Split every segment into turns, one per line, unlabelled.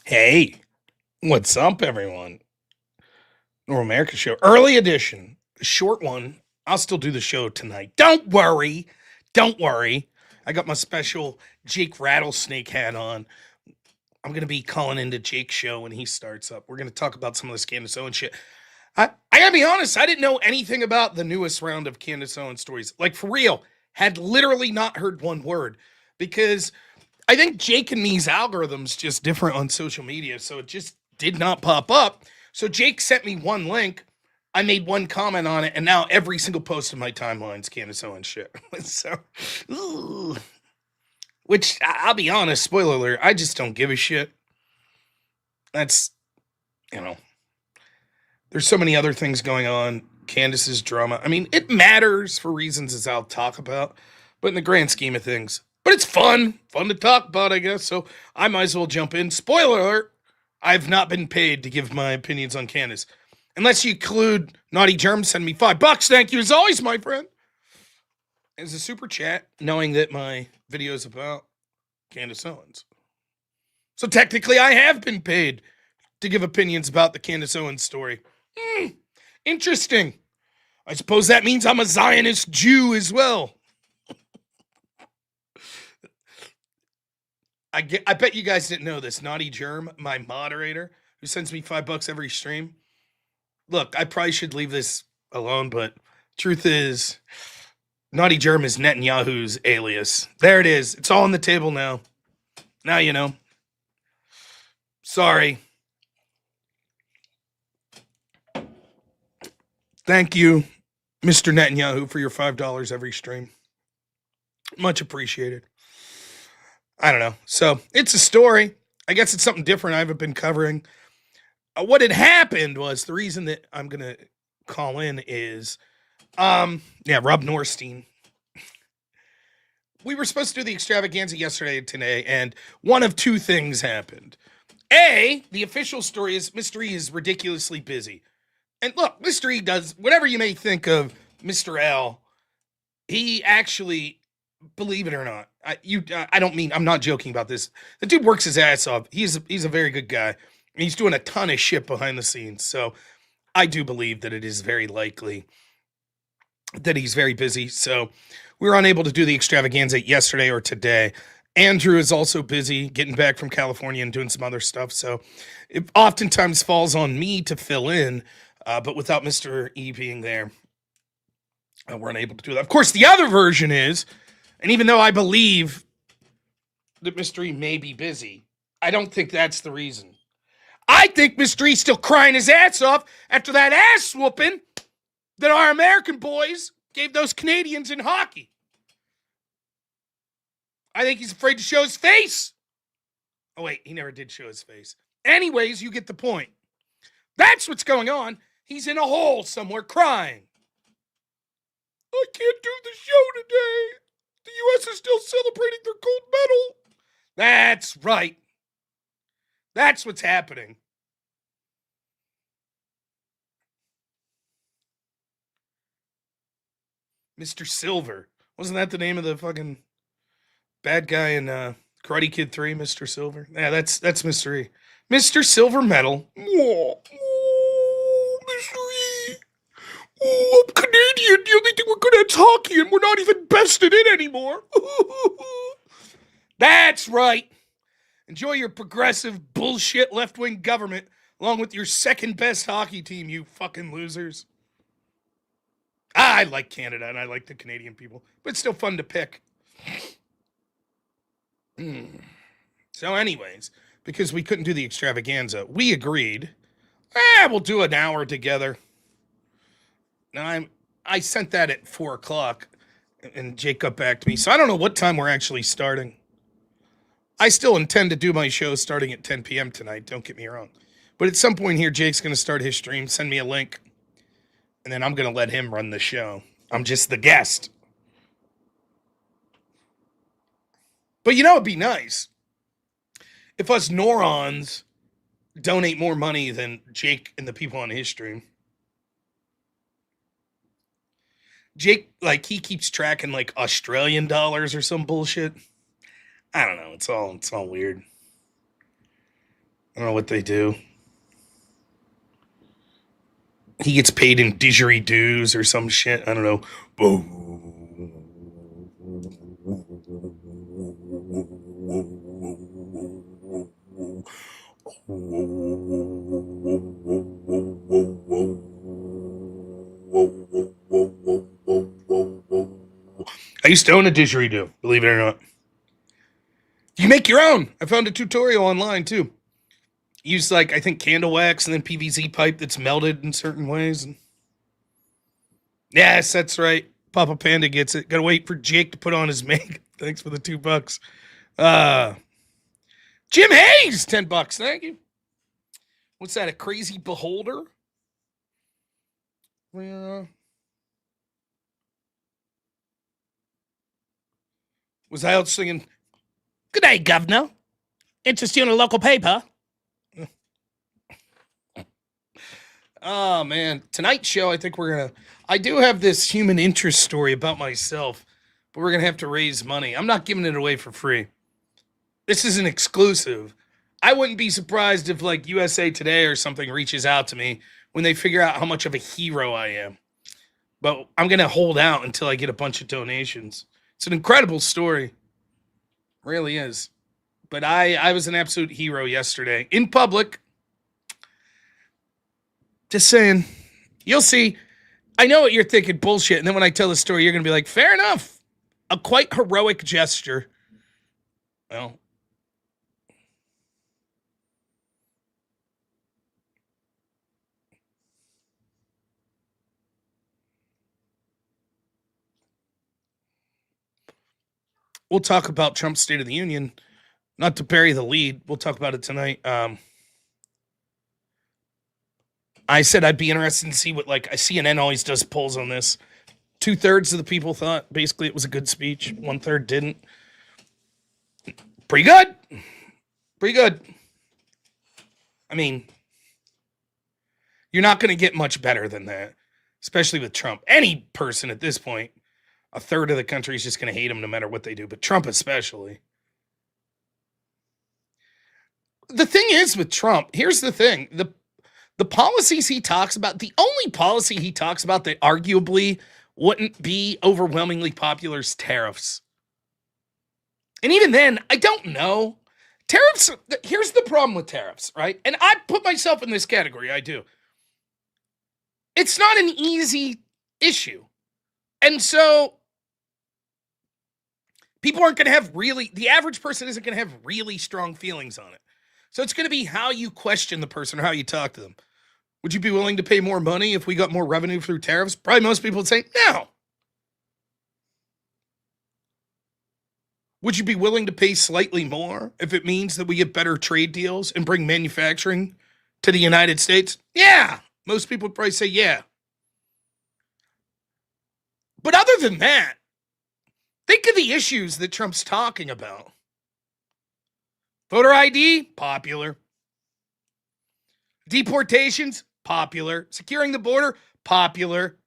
Hey, what's up, everyone? North America show, early edition, short one. I'll still do the show tonight. Don't worry. Don't worry. I got my special Jake Rattlesnake hat on. I'm going to be calling into Jake's show when he starts up. We're going to talk about some of this Candace Owens shit. I gotta be honest, I didn't know anything about the newest round of Candace Owens stories. Like, for real, had literally not heard one word because I think Jake and me's algorithms just different on social media, so it just did not pop up. So Jake sent me one link. I made one comment on it, and now every single post in my timeline's Candace Owens shit. So, ooh. Which I'll be honest, spoiler alert, I just don't give a shit. That's, you know, there's so many other things going on. Candace's drama. I mean, it matters for reasons as I'll talk about, but in the grand scheme of things, but it's fun to talk about, I guess. So I might as well jump in. Spoiler alert: I've not been paid to give my opinions on Candace, unless you include Naughty Germ. Send me $5. Thank you as always, my friend. As a super chat, knowing that my video is about Candace Owens. So technically, I have been paid to give opinions about the Candace Owens story. Interesting. I suppose that means I'm a Zionist Jew as well. I bet you guys didn't know this. Naughty Germ, my moderator, who sends me $5 every stream. Look, I probably should leave this alone, but truth is, Naughty Germ is Netanyahu's alias. There it is. It's all on the table now. Now you know. Sorry. Thank you, Mr. Netanyahu, for your $5 every stream. Much appreciated. I don't know. So it's a story. I guess it's something different I haven't been covering. What had happened was, the reason that I'm going to call in is, Rob Norstein. We were supposed to do the extravaganza yesterday and today, and one of two things happened. A, the official story is Mr. E is ridiculously busy. And look, Mr. E does whatever you may think of Mr. L. He actually, believe it or not, I'm not joking about this. The dude works his ass off. He's a very good guy. And he's doing a ton of shit behind the scenes. So I do believe that it is very likely that he's very busy. So we were unable to do the extravaganza yesterday or today. Andrew is also busy getting back from California and doing some other stuff. So it oftentimes falls on me to fill in. But without Mr. E being there, we're unable to do that. Of course, the other version is, and even though I believe that Mr. E may be busy, I don't think that's the reason. I think Mr. E's still crying his ass off after that ass whooping that our American boys gave those Canadians in hockey. I think he's afraid to show his face. Oh, wait, he never did show his face. Anyways, you get the point. That's what's going on. He's in a hole somewhere crying. I can't do the show today. The U.S. is still celebrating their gold medal. That's right. That's what's happening. Mr. Silver. Wasn't that the name of the fucking bad guy in Karate Kid 3, Mr. Silver? Yeah, that's Mr. E. Mr. Silver Medal. Oh, Mr. E. Oh, I'm Canadian. The only thing we're good at is hockey, and we're not even bested in anymore. That's right. Enjoy your progressive bullshit left-wing government along with your second best hockey team, you fucking losers. I like Canada and I like the Canadian people, but it's still fun to pick. So anyways, because we couldn't do the extravaganza, we agreed, we'll do an hour together. Now I sent that at 4 o'clock and Jake got back to me. So I don't know what time we're actually starting. I still intend to do my show starting at 10 p.m. tonight. Don't get me wrong. But at some point here, Jake's going to start his stream, send me a link, and then I'm going to let him run the show. I'm just the guest. But you know, it'd be nice if us Norons donate more money than Jake and the people on his stream. Jake, like, he keeps tracking like Australian dollars or some bullshit. I don't know. It's all weird. I don't know what they do. He gets paid in didgeridoos or some shit. I don't know. I used to own a didgeridoo, believe it or not. You can make your own. I found a tutorial online too. Use like I think candle wax and then PVC pipe that's melted in certain ways. Yes, that's right. Papa Panda gets it. Gotta wait for Jake to put on his make. Thanks for the $2. Jim Hayes, $10. Thank you. What's that? A crazy beholder? Was I out singing? Good day, governor. Interest you in a local paper? Oh man, tonight's show. I think I do have this human interest story about myself, but we're gonna have to raise money. I'm not giving it away for free. This is an exclusive. I wouldn't be surprised if like USA Today or something reaches out to me when they figure out how much of a hero I am. But I'm gonna hold out until I get a bunch of donations. It's an incredible story. It really is. But I was an absolute hero yesterday in public. Just saying. You'll see. I know what you're thinking, bullshit. And then when I tell the story, you're going to be like, fair enough. A quite heroic gesture. Well. We'll talk about Trump's State of the Union. Not to bury the lead. We'll talk about it tonight. I said I'd be interested to see what, like, CNN always does polls on this. 2/3 of the people thought basically it was a good speech. 1/3 didn't. Pretty good. Pretty good. I mean, you're not going to get much better than that, especially with Trump. Any person at this point, 1/3 of the country is just going to hate him no matter what they do, but Trump especially. The thing is with Trump, here's the thing. The policies he talks about, the only policy he talks about that arguably wouldn't be overwhelmingly popular is tariffs. And even then, I don't know. Tariffs, here's the problem with tariffs, right? And I put myself in this category, I do. It's not an easy issue. And so people aren't going to have the average person isn't going to have really strong feelings on it. So it's going to be how you question the person or how you talk to them. Would you be willing to pay more money if we got more revenue through tariffs? Probably most people would say no. Would you be willing to pay slightly more if it means that we get better trade deals and bring manufacturing to the United States? Yeah. Most people would probably say yeah. But other than that, think of the issues that Trump's talking about. Voter ID, popular. Deportations, popular. Securing the border, popular.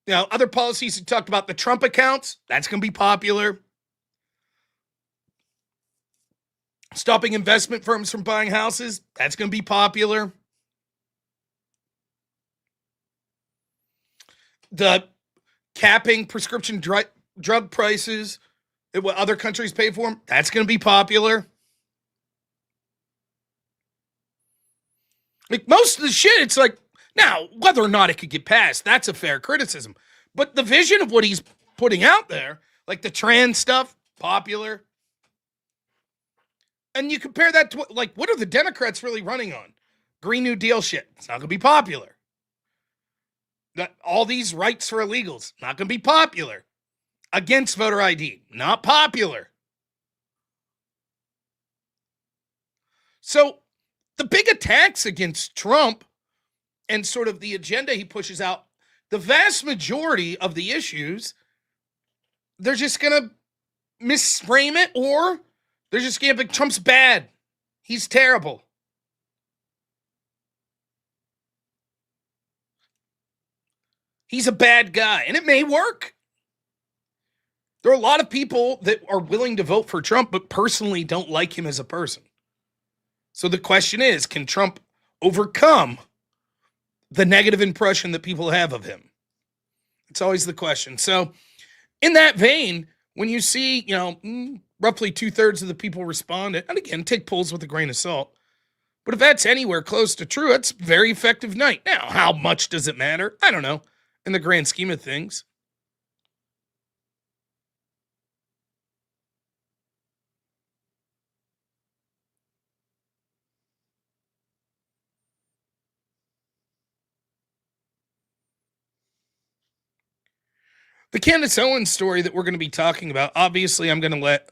You know, other policies he talked about, the Trump accounts, that's going to be popular. Stopping investment firms from buying houses, that's going to be popular. The capping prescription drug prices, what other countries pay for them, that's going to be popular. Like most of the shit, it's like, now, whether or not it could get passed, that's a fair criticism. But the vision of what he's putting out there, like the trans stuff, popular. And you compare that to, like, what are the Democrats really running on? Green New Deal shit. It's not going to be popular. All these rights for illegals, not going to be popular. Against voter ID, not popular. So the big attacks against Trump and sort of the agenda he pushes out, the vast majority of the issues, they're just going to misframe it, or they're just going to be, Trump's bad. He's terrible. He's a bad guy, and it may work. There are a lot of people that are willing to vote for Trump, but personally don't like him as a person. So the question is, can Trump overcome the negative impression that people have of him? It's always the question. So in that vein, when you see, roughly 2/3 of the people responded, and again, take polls with a grain of salt, but if that's anywhere close to true, it's a very effective night. Now, how much does it matter? I don't know, in the grand scheme of things. The Candace Owens story that we're going to be talking about, obviously, I'm going to let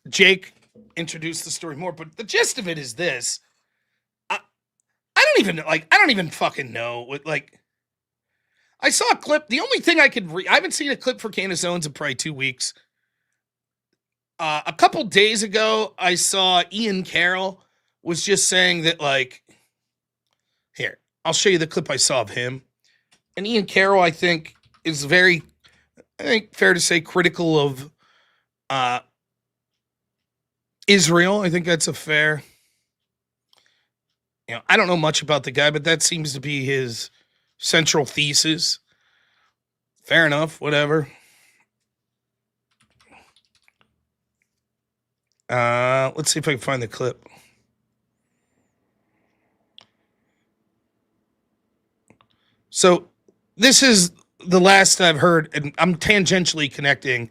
Jake introduce the story more, but the gist of it is this. I don't even fucking know what, I saw a clip. The only thing I haven't seen a clip for Candace Owens in probably 2 weeks. A couple days ago, I saw Ian Carroll was just saying that, here, I'll show you the clip I saw of him. And Ian Carroll, I think, is very, fair to say, critical of Israel. I think that's a fair, I don't know much about the guy, but that seems to be his central thesis. Fair enough, whatever. Let's see if I can find the clip. So this is the last I've heard, and I'm tangentially connecting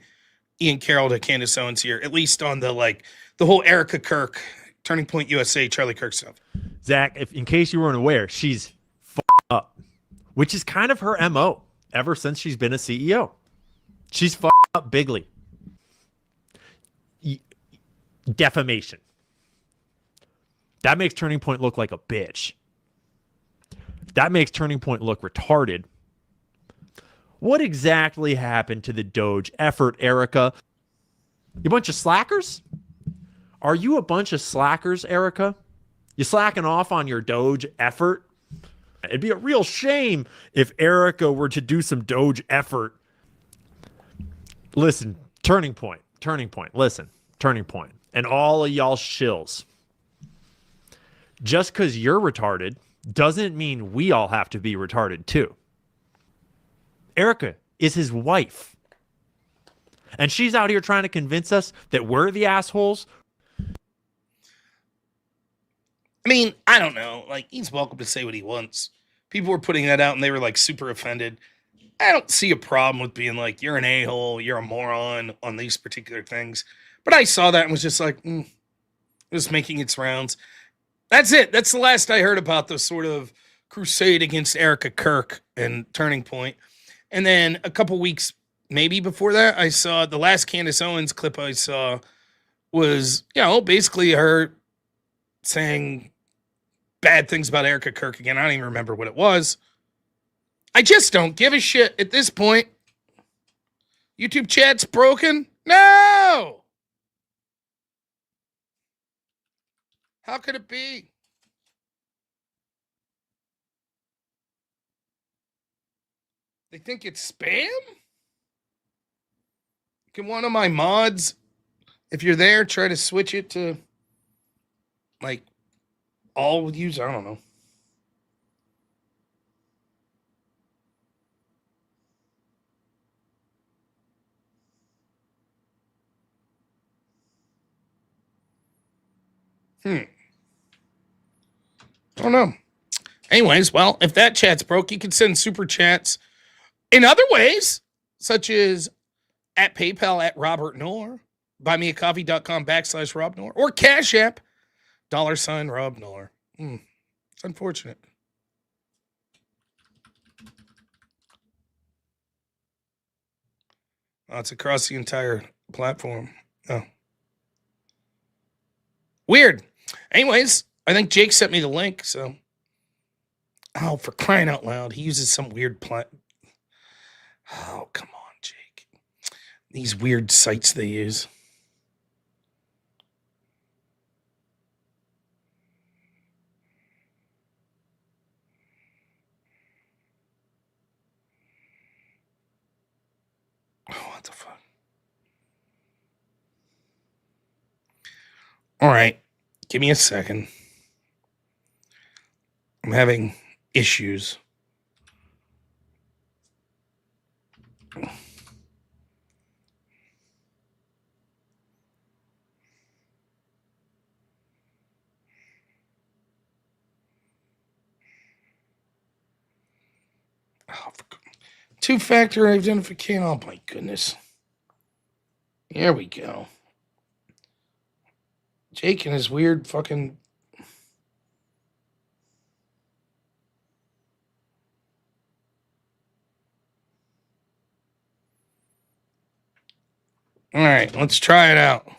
Ian Carroll to Candace Owens here, at least on the whole Erica Kirk, Turning Point USA, Charlie Kirk stuff.
Zach, in case you weren't aware, she's up, which is kind of her MO ever since she's been a CEO. She's up bigly. Defamation. That makes Turning Point look like a bitch. That makes Turning Point look retarded. What exactly happened to the Doge effort, Erica? You bunch of slackers? Are you a bunch of slackers, Erica? You slacking off on your Doge effort? It'd be a real shame if Erica were to do some Doge effort. Listen, Turning Point, listen, Turning Point, and all of y'all shills. Just because you're retarded doesn't mean we all have to be retarded too. Erica is his wife. And she's out here trying to convince us that we're the assholes.
I mean, I don't know. He's welcome to say what he wants. People were putting that out and they were super offended. I don't see a problem with being you're an a-hole, you're a moron on these particular things. But I saw that and was just just making its rounds. That's it. That's the last I heard about the sort of crusade against Erica Kirk and Turning Point. And then a couple weeks maybe before that, I saw the last Candace Owens clip I saw was, basically her saying bad things about Erica Kirk again. I don't even remember what it was. I just don't give a shit at this point. YouTube chat's broken? No! How could it be? They think it's spam? Can one of my mods, if you're there, try to switch it to all use? I don't know. I don't know. Anyways, well, if that chat's broke, you can send super chats in other ways, such as at PayPal at robnoerr, buymeacoffee.com/robnoerr, or Cash App, $robnoerr. It's unfortunate. Oh, it's across the entire platform. Oh. Weird. Anyways, I think Jake sent me the link, so. Oh, for crying out loud. He uses some weird Oh, come on, Jake. These weird sites they use. Oh, what the fuck? All right. Give me a second. I'm having issues. Oh, two-factor identification. Oh, my goodness. Here we go. Jake and his weird fucking... All right, let's try it out.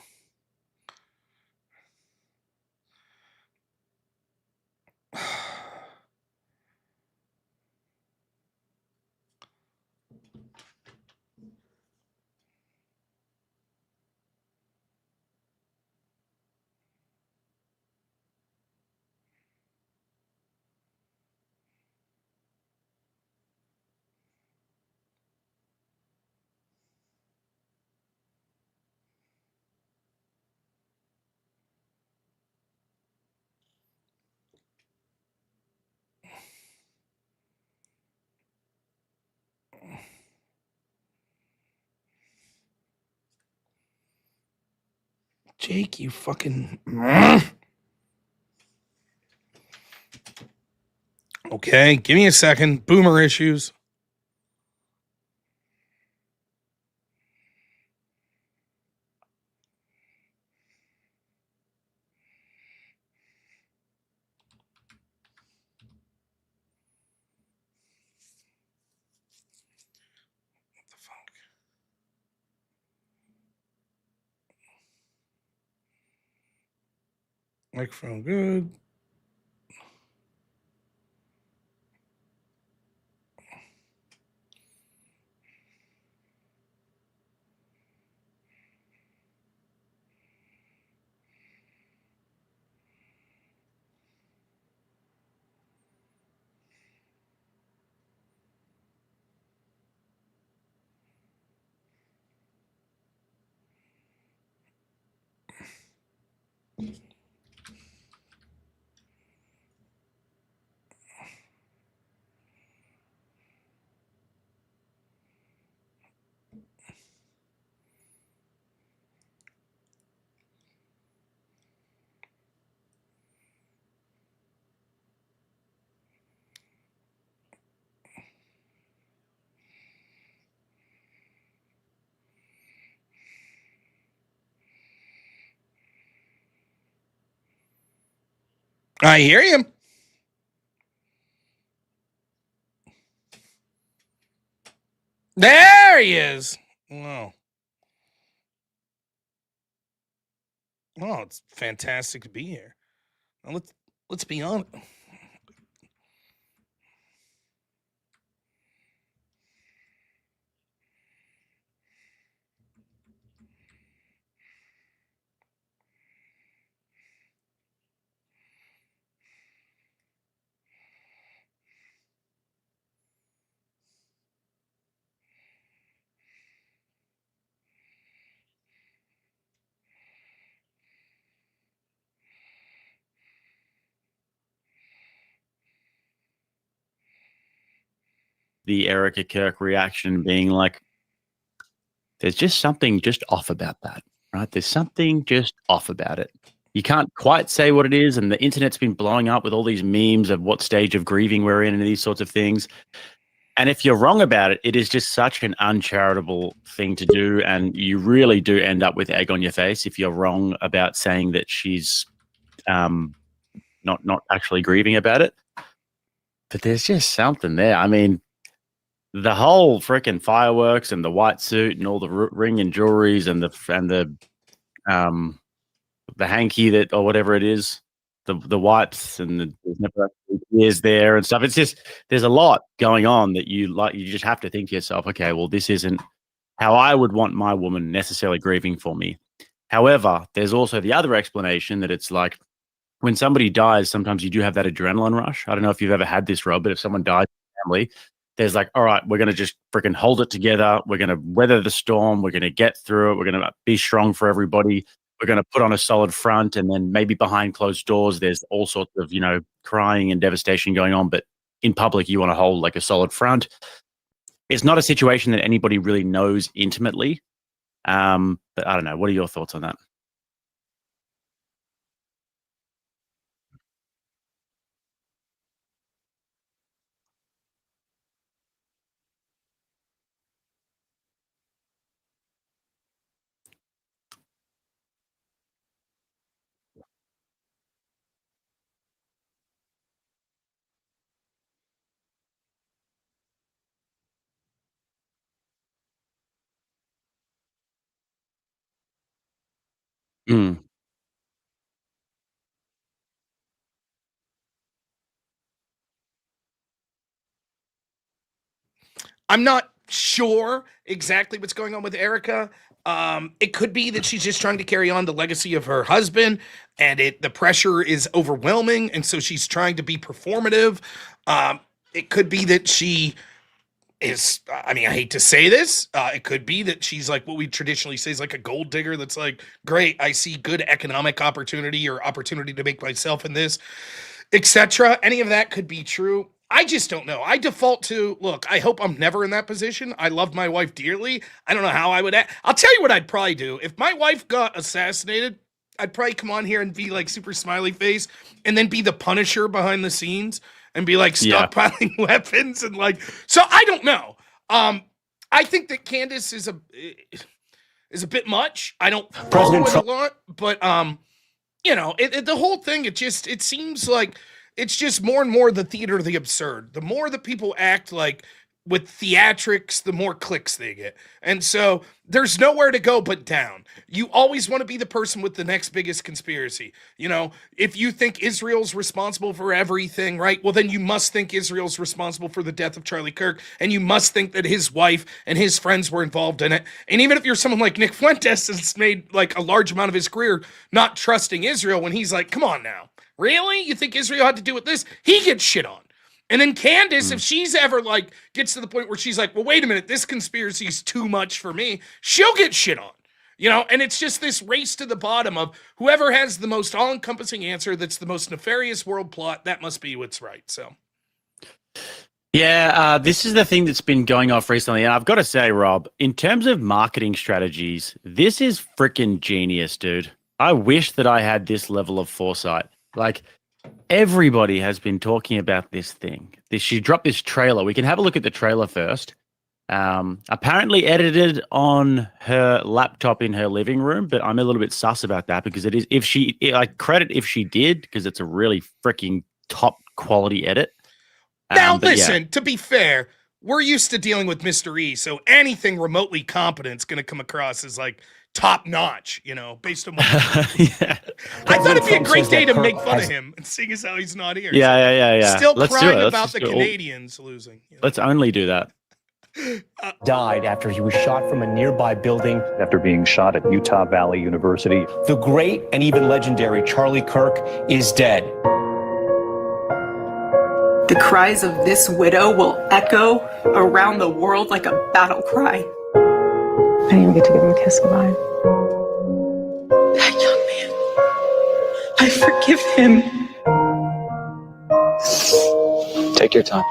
Jake, you fucking... Okay, give me a second. Boomer issues. What the fuck? Microphone good. I hear you. There he is. Oh. Oh, it's fantastic to be here. Now let's be honest.
The Erica Kirk reaction being like, there's just something just off about that, right? There's something just off about it. You can't quite say what it is, and the internet's been blowing up with all these memes of what stage of grieving we're in and these sorts of things. And if you're wrong about it, it is just such an uncharitable thing to do, and you really do end up with egg on your face if you're wrong about saying that she's not actually grieving about it. But there's just something there. I mean, the whole freaking fireworks and the white suit and all the ring and jewelries and the hanky that or whatever it is, the wipes and there's never actually tears there and stuff. It's just there's a lot going on that you just have to think to yourself, okay, well, this isn't how I would want my woman necessarily grieving for me. However, there's also the other explanation that it's like when somebody dies, sometimes you do have that adrenaline rush. I don't know if you've ever had this, Rob, but if someone dies in your family, there's like, all right, we're going to just freaking hold it together. We're going to weather the storm. We're going to get through it. We're going to be strong for everybody. we're going to put on a solid front, and then maybe behind closed doors, there's all sorts of, crying and devastation going on. But in public, you want to hold like a solid front. It's not a situation that anybody really knows intimately. But I don't know. What are your thoughts on that? Mm.
I'm not sure exactly what's going on with Erica. It could be that she's just trying to carry on the legacy of her husband, and the pressure is overwhelming, and so she's trying to be performative. It could be that she is. I mean, I hate to say this. It could be that she's like what we traditionally say is like a gold digger. That's like, great, I see good economic opportunity or opportunity to make myself in this, etc. Any of that could be true. I just don't know. I default to, look, I hope I'm never in that position. I love my wife dearly. I don't know how I would act. I'll tell you what I'd probably do. If my wife got assassinated, I'd probably come on here and be like super smiley face and then be the Punisher behind the scenes and be like stockpiling weapons and like, so I don't know. I think that Candace is a bit much. I don't follow it a lot, but the whole thing, it seems like it's just more and more the theater of the absurd. The more that people act like with theatrics, the more clicks they get. And so there's nowhere to go but down. You always want to be the person with the next biggest conspiracy. If you think Israel's responsible for everything, right? Well, then you must think Israel's responsible for the death of Charlie Kirk, and you must think that his wife and his friends were involved in it. And even if you're someone like Nick Fuentes that's made like a large amount of his career not trusting Israel, when he's like, come on now, really? You think Israel had to do with this? He gets shit on. And then Candace, if she's ever like gets to the point where she's like, well, wait a minute, this conspiracy is too much for me, she'll get shit on, and it's just this race to the bottom of whoever has the most all-encompassing answer that's the most nefarious world plot, that must be what's right. So
yeah, this is the thing that's been going off recently. And I've got to say, Rob, in terms of marketing strategies, this is freaking genius, dude. I wish that I had this level of foresight. Like, everybody has been talking about this thing. She dropped this trailer. We can have a look at the trailer first. Apparently edited on her laptop in her living room, but I'm a little bit sus about that because it is, if she did, because it's a really freaking top quality edit.
Now, listen, to be fair, we're used to dealing with Mr. E, so anything remotely competent is going to come across as like top notch, based on what I thought it'd be a great day to make fun of him and seeing as how he's not here.
Yeah.
Still crying about the Canadians losing.
Let's only do that.
Died after he was shot from a nearby building after being shot at Utah Valley University. The great and even legendary Charlie Kirk is dead.
The cries of this widow will echo around the world like a battle cry.
I didn't even get to give him a kiss goodbye.
That young man, I forgive him.
Take your time.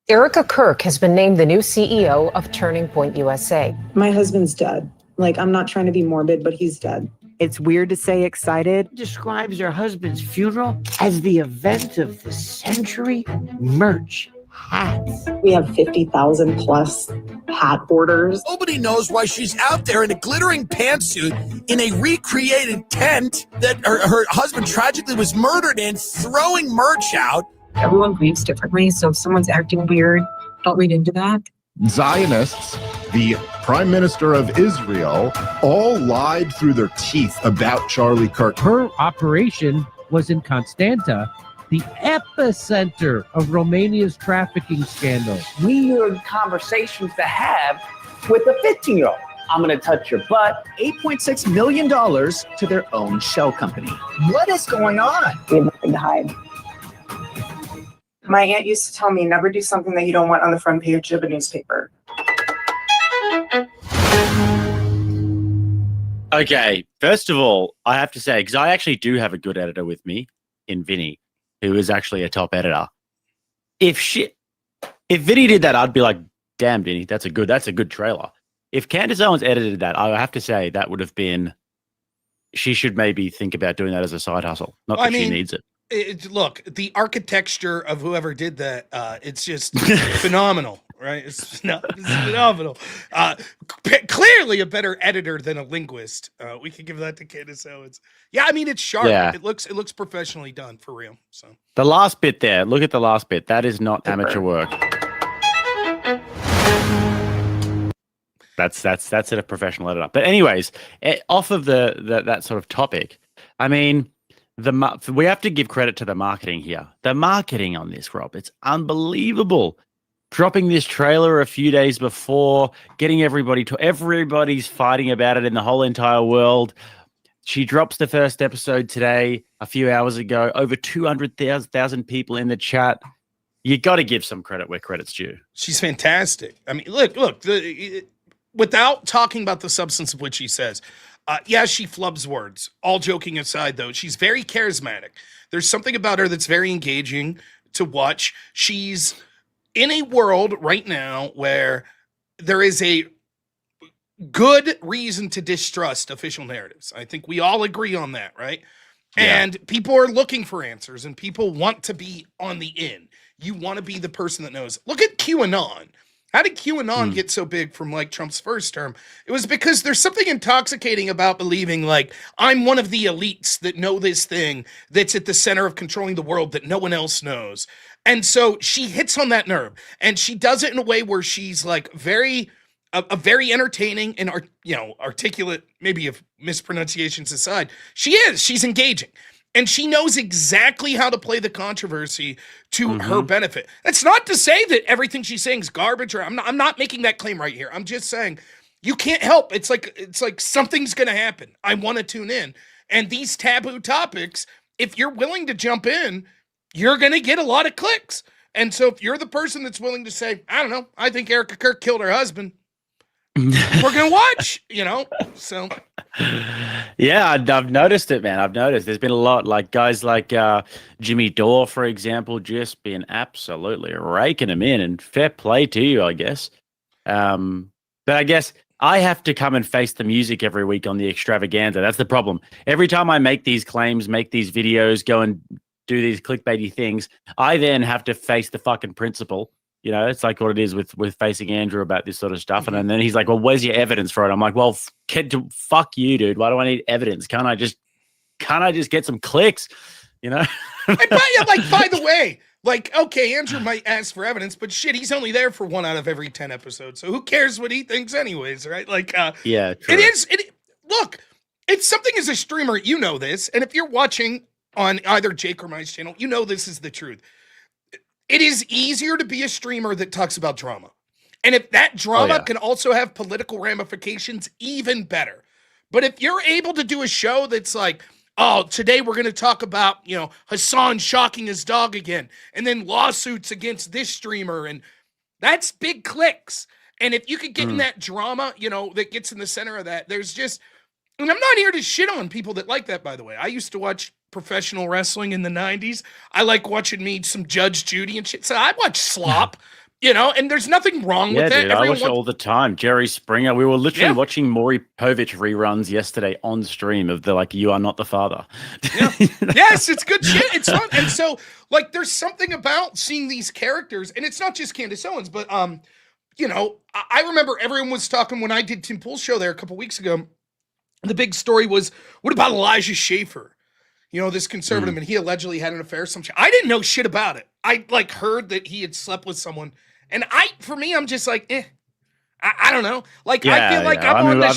Erica Kirk has been named the new CEO of Turning Point USA.
My husband's dead. Like, I'm not trying to be morbid, but he's dead.
It's weird to say excited. Describes her husband's funeral as the event of the century. Merch, hats.
We have 50,000 plus hat orders.
Nobody knows why she's out there in a glittering pantsuit in a recreated tent that her husband tragically was murdered in, throwing merch out.
Everyone grieves differently, so if someone's acting weird, don't read into that.
Zionists, the Prime Minister of Israel, all lied through their teeth about Charlie Kirk.
Her operation was in Constanta, the epicenter of Romania's trafficking scandal.
Weird conversations to have with a 15-year-old. I'm going to touch your butt.
$8.6 million to their own shell company.
What is going on?
We have nothing to hide. My aunt used to tell me, never do something that you don't want on the front page of a newspaper.
Okay, first of all, I have to say, because I actually do have a good editor with me in Vinny, who is actually a top editor. If Vinny did that, I'd be like, damn, Vinny, that's a good trailer. If Candace Owens edited that, I have to say that would have been, she should maybe think about doing that as a side hustle. Not that she needs it.
Look, the architecture of whoever did that, it's just phenomenal, right? It's phenomenal. Clearly a better editor than a linguist. We could give that to Candace Owens. Yeah, I mean, it's sharp.
Yeah.
It looks professionally done, for real. So
The last bit there, look at the last bit. That is not amateur work. That's a professional editor. But anyways, off of that sort of topic, I mean, we have to give credit to the marketing here. The marketing on this, Rob, it's unbelievable. Dropping this trailer a few days before, getting everybody's fighting about it in the whole entire world. She drops the first episode today, a few hours ago. Over 200,000 people in the chat. You got to give some credit where credit's due.
she's fantastic. I mean, look, without talking about the substance of what she says, yeah, she flubs words. All joking aside, though, she's very charismatic. There's something about her that's very engaging to watch. She's in a world right now where there is a good reason to distrust official narratives. I think we all agree on that, right? Yeah. And people are looking for answers, and people want to be on the in. You want to be the person that knows. Look at QAnon. How did QAnon get so big from like Trump's first term? It was because there's something intoxicating about believing like I'm one of the elites that know this thing that's at the center of controlling the world that no one else knows. And so she hits on that nerve, and she does it in a way where she's like very entertaining and articulate, maybe if mispronunciations aside. She's engaging. And she knows exactly how to play the controversy to her benefit. That's not to say that everything she's saying is garbage, or I'm not making that claim right here. I'm just saying you can't help. It's like something's going to happen. I want to tune in. And these taboo topics, if you're willing to jump in, you're going to get a lot of clicks. And so if you're the person that's willing to say, I don't know, I think Erica Kirk killed her husband, we're going to watch, so.
Yeah, I've noticed it, man. I've noticed there's been a lot, like guys like Jimmy Dore, for example, just been absolutely raking them in, and fair play to you, I guess. But I guess I have to come and face the music every week on the extravaganza. That's the problem. Every time I make these claims, make these videos, go and do these clickbaity things, I then have to face the fucking principle. It's like what it is with facing Andrew about this sort of stuff. And then he's like, well, where's your evidence for it? I'm like, well, fuck you, dude. Why do I need evidence? Can't I just get some clicks? And
by the way, okay, Andrew might ask for evidence, but shit, he's only there for 1 out of every 10 episodes. So who cares what he thinks anyways, right?
Yeah, true.
Look, it's something as a streamer, you know this. And if you're watching on either Jake or my channel, this is the truth. It is easier to be a streamer that talks about drama. And if that drama can also have political ramifications, even better. But if you're able to do a show that's like, oh, today we're going to talk about, Hassan shocking his dog again, and then lawsuits against this streamer, and that's big clicks. And if you could get in that drama, that gets in the center of that, there's just, and I'm not here to shit on people that like that, by the way. I used to watch professional wrestling in the 90s. I like watching some Judge Judy and shit. So I watch slop, and there's nothing wrong with that.
Dude, I watch it all the time. Jerry Springer. We were literally watching Maury Povich reruns yesterday on stream of the You Are Not the Father.
Yeah. Yes, it's good shit. It's fun. And so there's something about seeing these characters, and it's not just Candace Owens, but I remember everyone was talking when I did Tim Pool's show there a couple weeks ago. The big story was, what about Elijah Schaefer? This conservative, and he allegedly had an affair. I didn't know shit about it. I heard that he had slept with someone, and for me, I'm just like, I don't know. I feel like I'm on the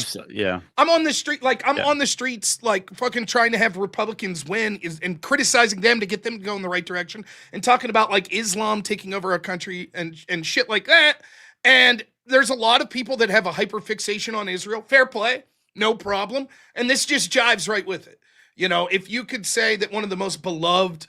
street, on the streets, fucking trying to have Republicans win and criticizing them to get them to go in the right direction, and talking about Islam taking over our country and shit like that. And there's a lot of people that have a hyperfixation on Israel. Fair play, no problem. And this just jives right with it. If you could say that one of the most beloved,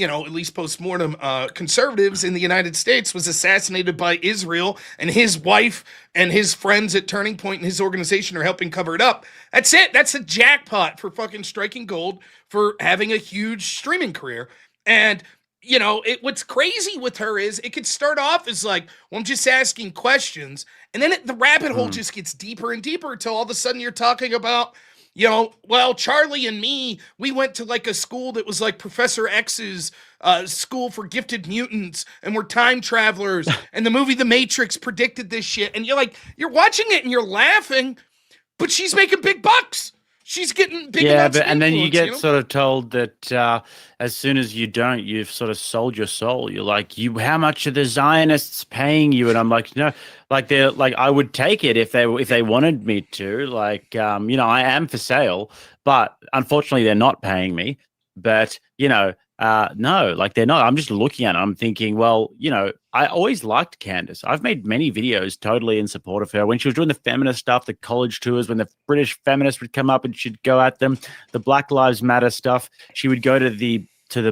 at least post-mortem, conservatives in the United States was assassinated by Israel, and his wife and his friends at Turning Point and his organization are helping cover it up. That's it. That's a jackpot for fucking striking gold for having a huge streaming career. And, what's crazy with her is it could start off as like, well, I'm just asking questions. And then the rabbit hole just gets deeper and deeper until all of a sudden you're talking about, well, Charlie and me, we went to like a school that was like Professor X's school for gifted mutants, and we're time travelers. And the movie The Matrix predicted this shit. And you're watching it and you're laughing, but she's making big bucks. She's getting big.
Yeah, and then you get sort of told that as soon as you don't, you've sort of sold your soul. You're like, how much are the Zionists paying you? And I'm like, no, like they're like, I would take it if they wanted me to. Like, I am for sale, but unfortunately, they're not paying me. But no, like they're not. I'm just looking at it. I'm thinking, well, I always liked Candace. I've made many videos totally in support of her. When she was doing the feminist stuff, the college tours, when the British feminists would come up and she'd go at them, the Black Lives Matter stuff, she would go to the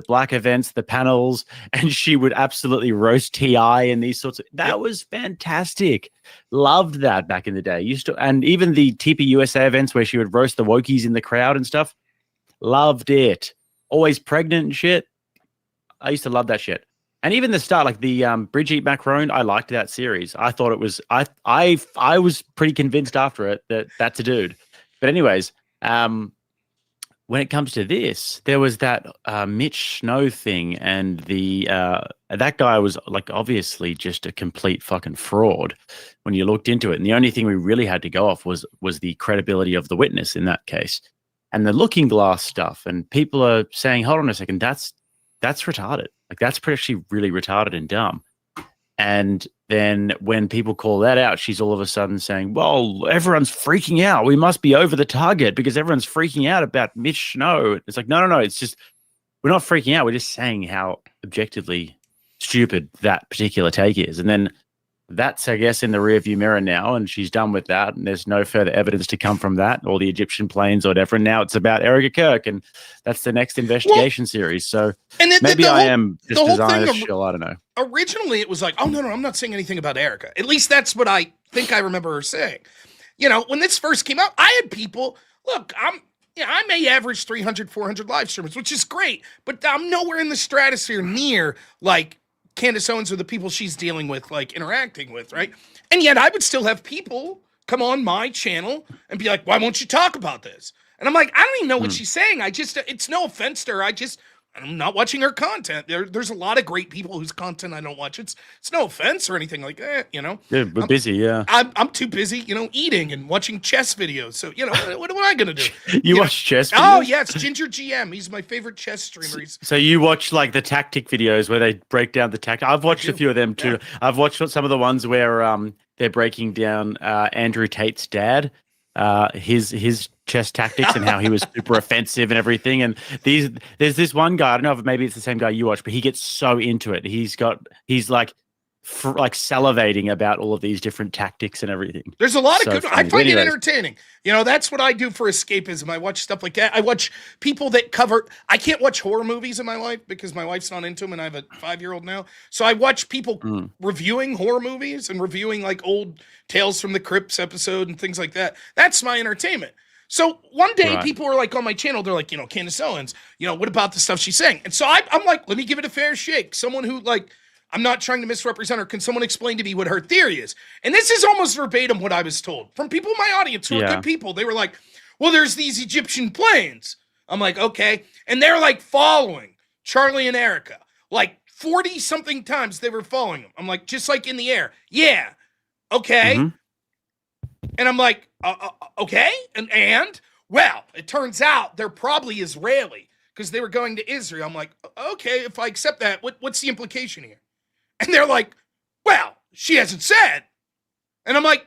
black events, the panels, and she would absolutely roast TI and these sorts of. That was fantastic. Loved that back in the day. And even the TPUSA events where she would roast the wokies in the crowd and stuff. Loved it. Always pregnant and shit. I used to love that shit. And even the start, like the Brigitte Macron, I liked that series. I thought it was, I was pretty convinced after it that that's a dude. But anyways, when it comes to this, there was that Mitch Snow thing, and that guy was like obviously just a complete fucking fraud when you looked into it. And the only thing we really had to go off was the credibility of the witness in that case. And the looking glass stuff, and people are saying, hold on a second, that's retarded. Like that's actually really retarded and dumb. And then when people call that out, she's all of a sudden saying, well, everyone's freaking out. We must be over the target because everyone's freaking out about Mitch Snow. It's like, no. It's just, we're not freaking out. We're just saying how objectively stupid that particular take is. And then that's, I guess, in the rearview mirror now, and she's done with that, and there's no further evidence to come from that, or the Egyptian planes or whatever. And now it's about Erica Kirk, and that's the next investigation series. So maybe I am just a Zionist shill. I don't know.
Originally, it was like, oh, no, I'm not saying anything about Erica. At least that's what I think I remember her saying. When this first came out, I had people, look, I may average 300, 400 live streamers, which is great, but I'm nowhere in the stratosphere near, like, Candace Owens or the people she's dealing with, like interacting with, right? And yet I would still have people come on my channel and be like, why won't you talk about this? And I'm like, I don't even know what she's saying. It's no offense to her. I'm not watching her content. There's a lot of great people whose content I don't watch. It's no offense or anything like that,
Yeah, we're busy, yeah.
I'm too busy, eating and watching chess videos. So, what am I going to do?
You watch chess videos?
Oh, yes, Ginger GM. He's my favorite chess streamer.
So you watch like the tactic videos where they break down the tactic. I've watched a few of them too. Yeah. I've watched some of the ones where they're breaking down Andrew Tate's dad, his chess tactics and how he was super offensive and everything. And there's this one guy, I don't know if maybe it's the same guy you watch, but he gets so into it. He's like salivating about all of these different tactics and everything.
There's a lot of good. I find it entertaining. That's what I do for escapism. I watch stuff like that. I watch people that cover. I can't watch horror movies in my life because my wife's not into them, and I have a 5-year-old now. So I watch people reviewing horror movies and reviewing like old Tales from the Crypts episode and things like that. That's my entertainment. So one day people are like on my channel, they're like, Candace Owens, what about the stuff she's saying? And so I'm like, let me give it a fair shake. Someone who like, I'm not trying to misrepresent her. Can someone explain to me what her theory is? And this is almost verbatim what I was told from people in my audience who are good people. They were like, well, there's these Egyptian planes. I'm like, okay. And they're like following Charlie and Erica. Like 40 something times they were following them. I'm like, just like in the air. Yeah. Okay. Mm-hmm. And I'm like, okay. And well, it turns out they're probably Israeli because they were going to Israel. I'm like, okay, if I accept that, what's the implication here? And they're like, well, she hasn't said. And I'm like,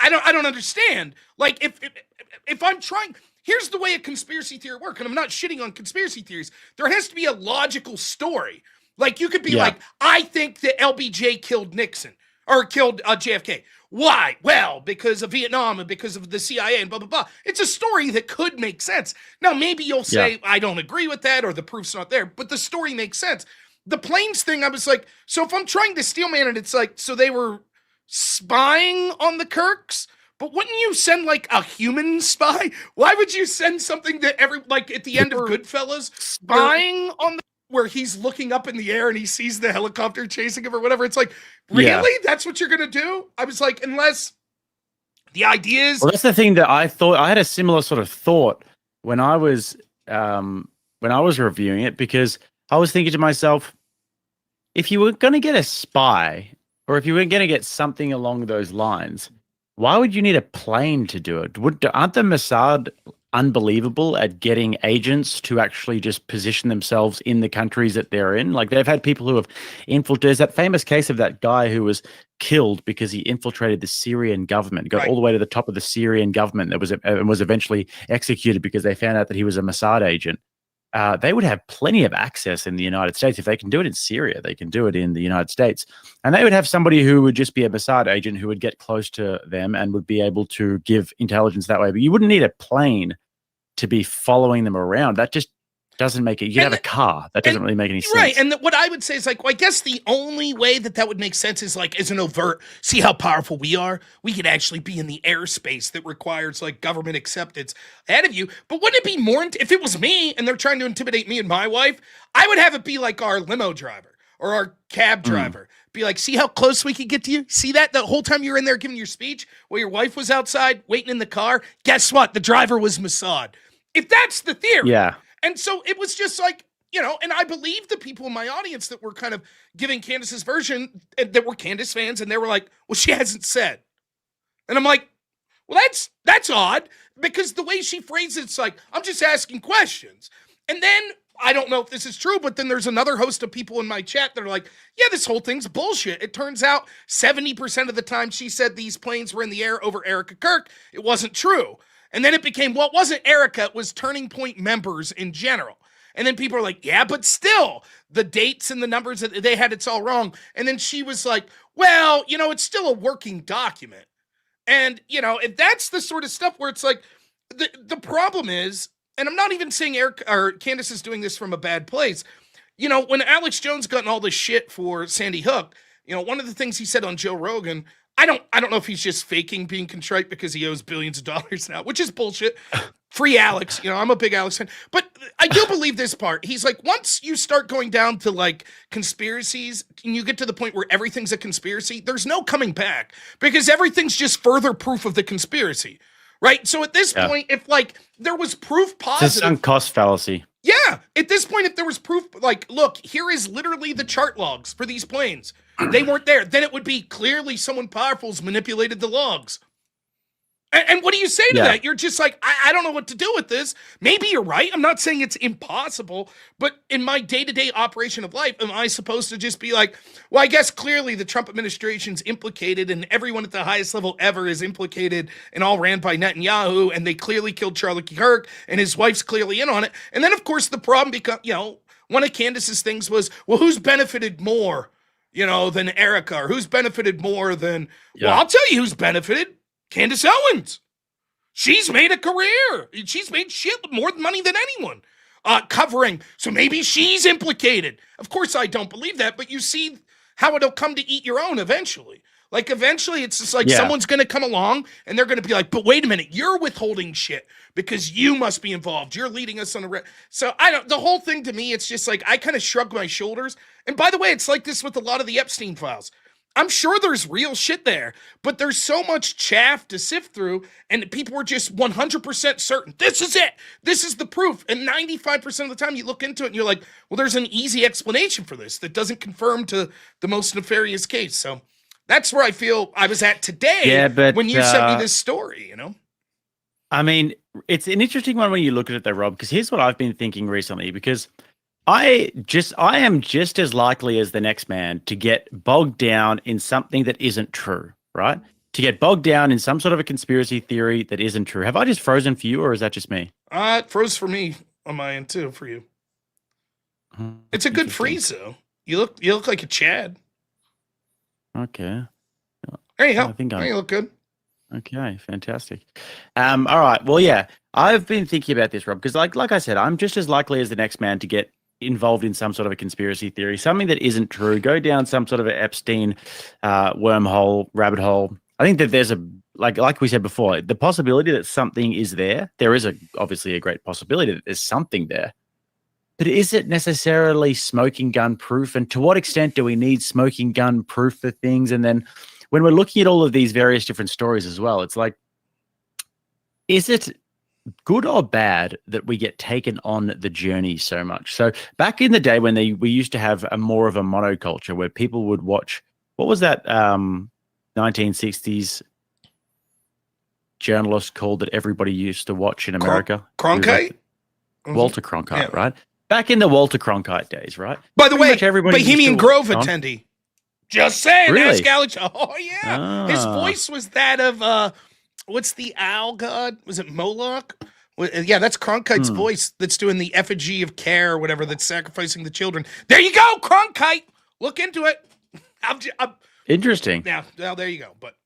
I don't understand. Like, if I'm trying, here's the way a conspiracy theory works, and I'm not shitting on conspiracy theories. There has to be a logical story. Like, you could be like, I think that LBJ killed Nixon or killed JFK. Why? Well, because of Vietnam and because of the CIA and blah, blah, blah. It's a story that could make sense. Now, maybe you'll say, I don't agree with that, or the proof's not there, but the story makes sense. The planes thing, I was like, so if I'm trying to steelman it, it's like, so they were spying on the Kirks? But wouldn't you send like a human spy? Why would you send something that like at the end of Goodfellas, spying on the where he's looking up in the air and he sees the helicopter chasing him or whatever? It's like, really? That's what you're gonna do? I was like, unless the idea is.
Well, that's the thing that I thought. I had a similar sort of thought when I was reviewing it, because I was thinking to myself, if you were going to get a spy, or if you were going to get something along those lines, why would you need a plane to do it? Aren't the Mossad unbelievable at getting agents to actually just position themselves in the countries that they're in? Like, they've had people who have infiltrated. There's that famous case of that guy who was killed because he infiltrated the Syrian government, got all the way to the top of the Syrian government, that was eventually executed because they found out that he was a Mossad agent. They would have plenty of access in the United States. If they can do it in Syria, they can do it in the United States. And they would have somebody who would just be a Mossad agent who would get close to them and would be able to give intelligence that way. But you wouldn't need a plane to be following them around. That just doesn't make it. You can have a car. That doesn't really make any sense.
Right. And what I would say is like, well, I guess the only way that would make sense is like as an overt, see how powerful we are? We could actually be in the airspace that requires like government acceptance ahead of you. But wouldn't it be more, if it was me and they're trying to intimidate me and my wife, I would have it be like our limo driver or our cab driver. Be like, see how close we could get to you? See that the whole time you were in there giving your speech while your wife was outside waiting in the car? Guess what? The driver was Mossad. If that's the theory.
Yeah.
And so it was just like, you know, and I believe the people in my audience that were kind of giving Candace's version, that were Candace fans, and they were like, well, she hasn't said. And I'm like, well, that's odd, because the way she phrased it's like, I'm just asking questions. And then, I don't know if this is true, but then there's another host of people in my chat that are like, yeah, this whole thing's bullshit. It turns out 70% of the time she said these planes were in the air over Erica Kirk, it wasn't true. And then it became, well, it wasn't Erica, it was Turning Point members in general. And then people are like, yeah, but still, the dates and the numbers that they had, it's all wrong. And then she was like, well, you know, it's still a working document. And, you know, if that's the sort of stuff where it's like, the problem is, and I'm not even saying Eric or Candace is doing this from a bad place. You know, when Alex Jones got in all this shit for Sandy Hook, you know, one of the things he said on Joe Rogan, I don't know if he's just faking being contrite because he owes billions of dollars now, which is bullshit. Free Alex. You know, I'm a big Alex fan. But I do believe this part. He's like, once you start going down to like conspiracies and you get to the point where everything's a conspiracy, there's no coming back because everything's just further proof of the conspiracy. Right? So at this point, if like there was proof positive.
It's a sunk cost fallacy.
Yeah. At this point, if there was proof, like, look, here is literally the chart logs for these planes. They weren't there. Then it would be clearly someone powerful's manipulated the logs. And what do you say to that? You're just like, I don't know what to do with this. Maybe you're right. I'm not saying it's impossible, but in my day-to-day operation of life, am I supposed to just be like, well, I guess clearly the Trump administration's implicated and everyone at the highest level ever is implicated and all ran by Netanyahu and they clearly killed Charlie Kirk and his wife's clearly in on it. And then, of course, the problem becomes, you know, one of Candace's things was, well, who's benefited more, you know, than Erica, or who's benefited more than, well, I'll tell you who's benefited. Candace Owens. She's made a career. She's made shit more money than anyone covering. So maybe she's implicated. Of course, I don't believe that, but you see how it'll come to eat your own eventually. Like eventually it's just like someone's going to come along and they're going to be like, but wait a minute, you're withholding shit because you must be involved. You're leading us on a So the whole thing to me, it's just like, I kind of shrug my shoulders. And by the way, it's like this with a lot of the Epstein files. I'm sure there's real shit there, but there's so much chaff to sift through, and people were just 100% certain. This is it. This is the proof. And 95% of the time you look into it and you're like, well, there's an easy explanation for this that doesn't confirm to the most nefarious case. So that's where I feel I was at today when you sent me this story, you know?
I mean, it's an interesting one when you look at it though, Rob, because here's what I've been thinking recently, because I am just as likely as the next man to get bogged down in something that isn't true, right? To get bogged down in some sort of a conspiracy theory that isn't true. Have I just frozen for you, or is that just me?
It froze for me on my end too, for you. It's a good freeze though. You look like a Chad.
Okay.
There you go.
I think
There you look good.
Okay, fantastic. All right. Well, yeah, I've been thinking about this, Rob, because like I said, I'm just as likely as the next man to get involved in some sort of a conspiracy theory, something that isn't true, go down some sort of an Epstein wormhole, rabbit hole. I think that there's a, like we said before, the possibility that something is there. There is obviously a great possibility that there's something there. But is it necessarily smoking gun proof? And to what extent do we need smoking gun proof for things? And then when we're looking at all of these various different stories as well, it's like, is it good or bad that we get taken on the journey so much? So back in the day when we used to have more of a monoculture where people would watch, what was that 1960s journalist called that everybody used to watch in America?
Cronkite?
Walter Cronkite, right? Back in the Walter Cronkite days, right?
By the way,
everybody
Bohemian Grove attendee. Just saying,
Really?
ask Alex. Oh, yeah. His voice was that of, what's the owl god? Was it Moloch? Yeah, that's Cronkite's voice that's doing the effigy of care or whatever, that's sacrificing the children. There you go, Cronkite. Look into it. I'm
Interesting.
now, there you go. But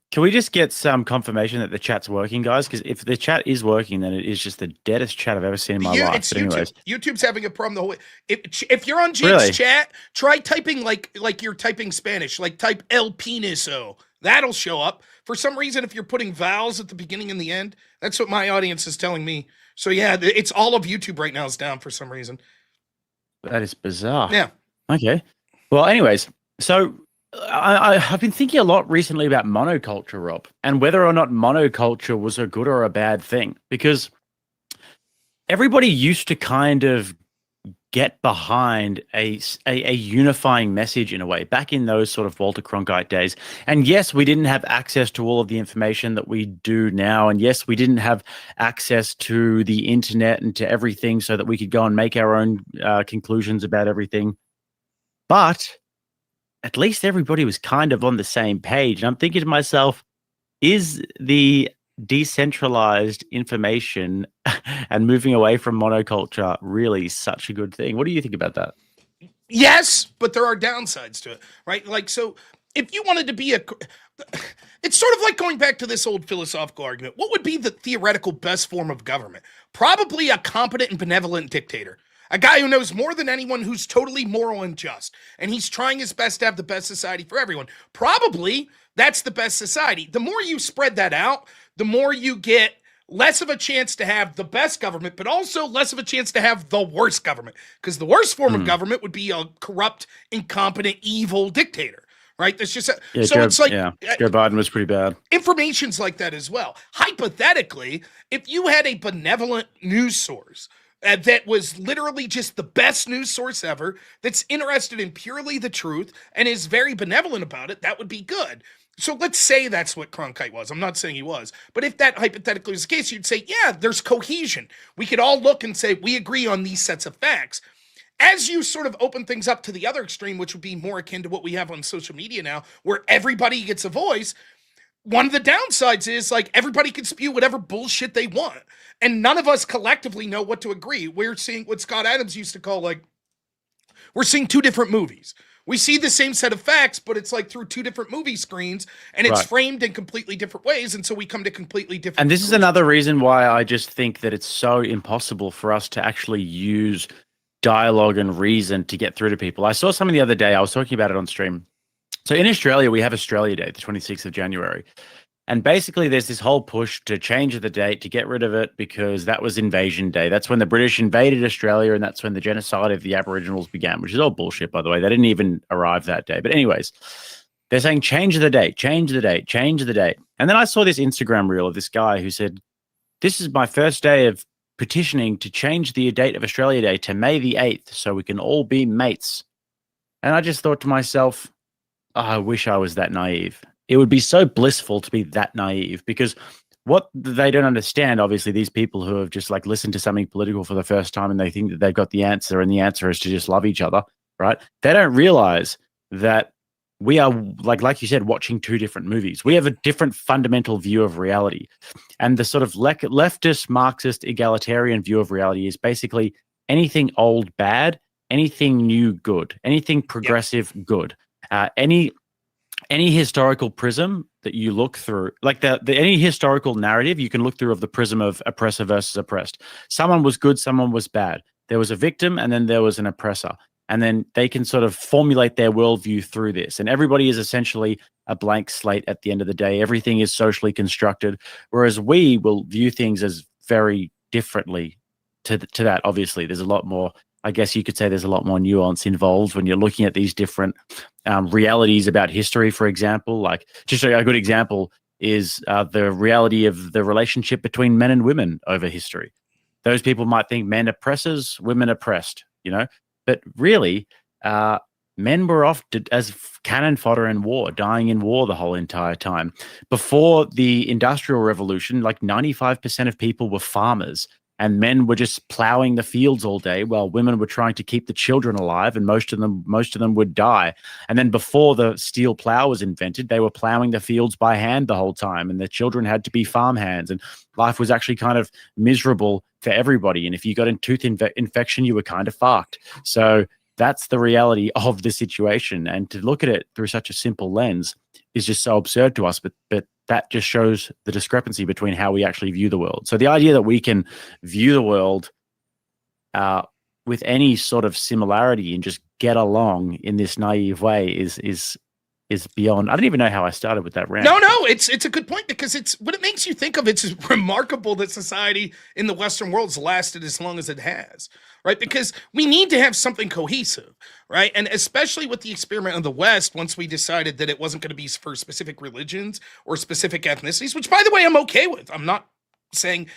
can we just get some confirmation that the chat's working, guys? Because if the chat is working, then it is just the deadest chat I've ever seen in my life.
It's
But anyways,
YouTube's having a problem the whole way. If you're on Jake's chat, try typing like you're typing Spanish. Like type El Peniso. That'll show up. For some reason, if you're putting vowels at the beginning and the end, that's what my audience is telling me. So yeah, it's all of YouTube right now is down for some reason.
that is bizarre.
Yeah.
Okay. Well, anyways, so I've been thinking a lot recently about monoculture, Rob, and whether or not monoculture was a good or a bad thing, because everybody used to kind of get behind a unifying message in a way back in those sort of Walter Cronkite days. And yes, we didn't have access to all of the information that we do now. And yes, we didn't have access to the internet and to everything so that we could go and make our own conclusions about everything. But at least everybody was kind of on the same page. And I'm thinking to myself, is the decentralized information and moving away from monoculture really such a good thing? What do you think about that?
Yes, but there are downsides to it, right? Like, so if you wanted to be it's sort of like going back to this old philosophical argument. What would be the theoretical best form of government? Probably a competent and benevolent dictator. A guy who knows more than anyone, who's totally moral and just. And he's trying his best to have the best society for everyone. Probably that's the best society. The more you spread that out, the more you get less of a chance to have the best government, but also less of a chance to have the worst government. Because the worst form of government would be a corrupt, incompetent, evil dictator. Right? That's just it's like
Joe Biden was pretty bad.
Information's like that as well. Hypothetically, if you had a benevolent news source that was literally just the best news source ever, that's interested in purely the truth and is very benevolent about it, that would be good. So let's say that's what Cronkite was. I'm not saying he was. But if that hypothetically was the case, you'd say, yeah, there's cohesion. We could all look and say, we agree on these sets of facts. As you sort of open things up to the other extreme, which would be more akin to what we have on social media now, where everybody gets a voice, one of the downsides is like everybody can spew whatever bullshit they want. And none of us collectively know what to agree. We're seeing what Scott Adams used to call we're seeing two different movies. We see the same set of facts, but it's like through two different movie screens, and it's framed in completely different ways. And so we come to completely different.
And this is another reason why I just think that it's so impossible for us to actually use dialogue and reason to get through to people. I saw something the other day. I was talking about it on stream. So in Australia, we have Australia Day, the 26th of January. And basically, there's this whole push to change the date, to get rid of it, because that was Invasion Day. That's when the British invaded Australia, and that's when the genocide of the Aboriginals began, which is all bullshit, by the way. They didn't even arrive that day. But anyways, they're saying change the date, change the date, change the date. And then I saw this Instagram reel of this guy who said, this is my first day of petitioning to change the date of Australia Day to May the 8th so we can all be mates. And I just thought to myself, oh, I wish I was that naive. It would be so blissful to be that naive, because what they don't understand, obviously, these people who have just listened to something political for the first time and they think that they've got the answer, and the answer is to just love each other, right? They don't realize that we are, like you said, watching two different movies. We have a different fundamental view of reality. And the sort of leftist, Marxist, egalitarian view of reality is basically anything old, bad, anything new, good, anything progressive, good. Any historical prism that you look through, like any historical narrative you can look through of the prism of oppressor versus oppressed. Someone was good, someone was bad. There was a victim, and then there was an oppressor. And then they can sort of formulate their worldview through this. And everybody is essentially a blank slate at the end of the day. Everything is socially constructed, whereas we will view things as very differently to that. Obviously, there's a lot more, I guess you could say there's a lot more nuance involved when you're looking at these different realities about history, for example. Like, just a good example is the reality of the relationship between men and women over history. Those people might think men oppressors, women oppressed, but really, men were often as cannon fodder in war, dying in war the whole entire time. Before the Industrial Revolution, like 95% of people were farmers, and men were just plowing the fields all day while women were trying to keep the children alive, and most of them would die. And then before the steel plow was invented, they were plowing the fields by hand the whole time, and the children had to be farm hands, and life was actually kind of miserable for everybody. And if you got a tooth infection, you were kind of fucked. So that's the reality of the situation. And to look at it through such a simple lens is just so absurd to us. But that just shows the discrepancy between how we actually view the world. So the idea that we can view the world with any sort of similarity and just get along in this naive way is beyond. I don't even know how I started with that rant.
No, it's a good point, because it's what it makes you think of. It's remarkable that society in the Western world's lasted as long as it has, right? Because we need to have something cohesive, right? And especially with the experiment of the West, once we decided that it wasn't going to be for specific religions or specific ethnicities, which, by the way, I'm okay with. I'm not saying,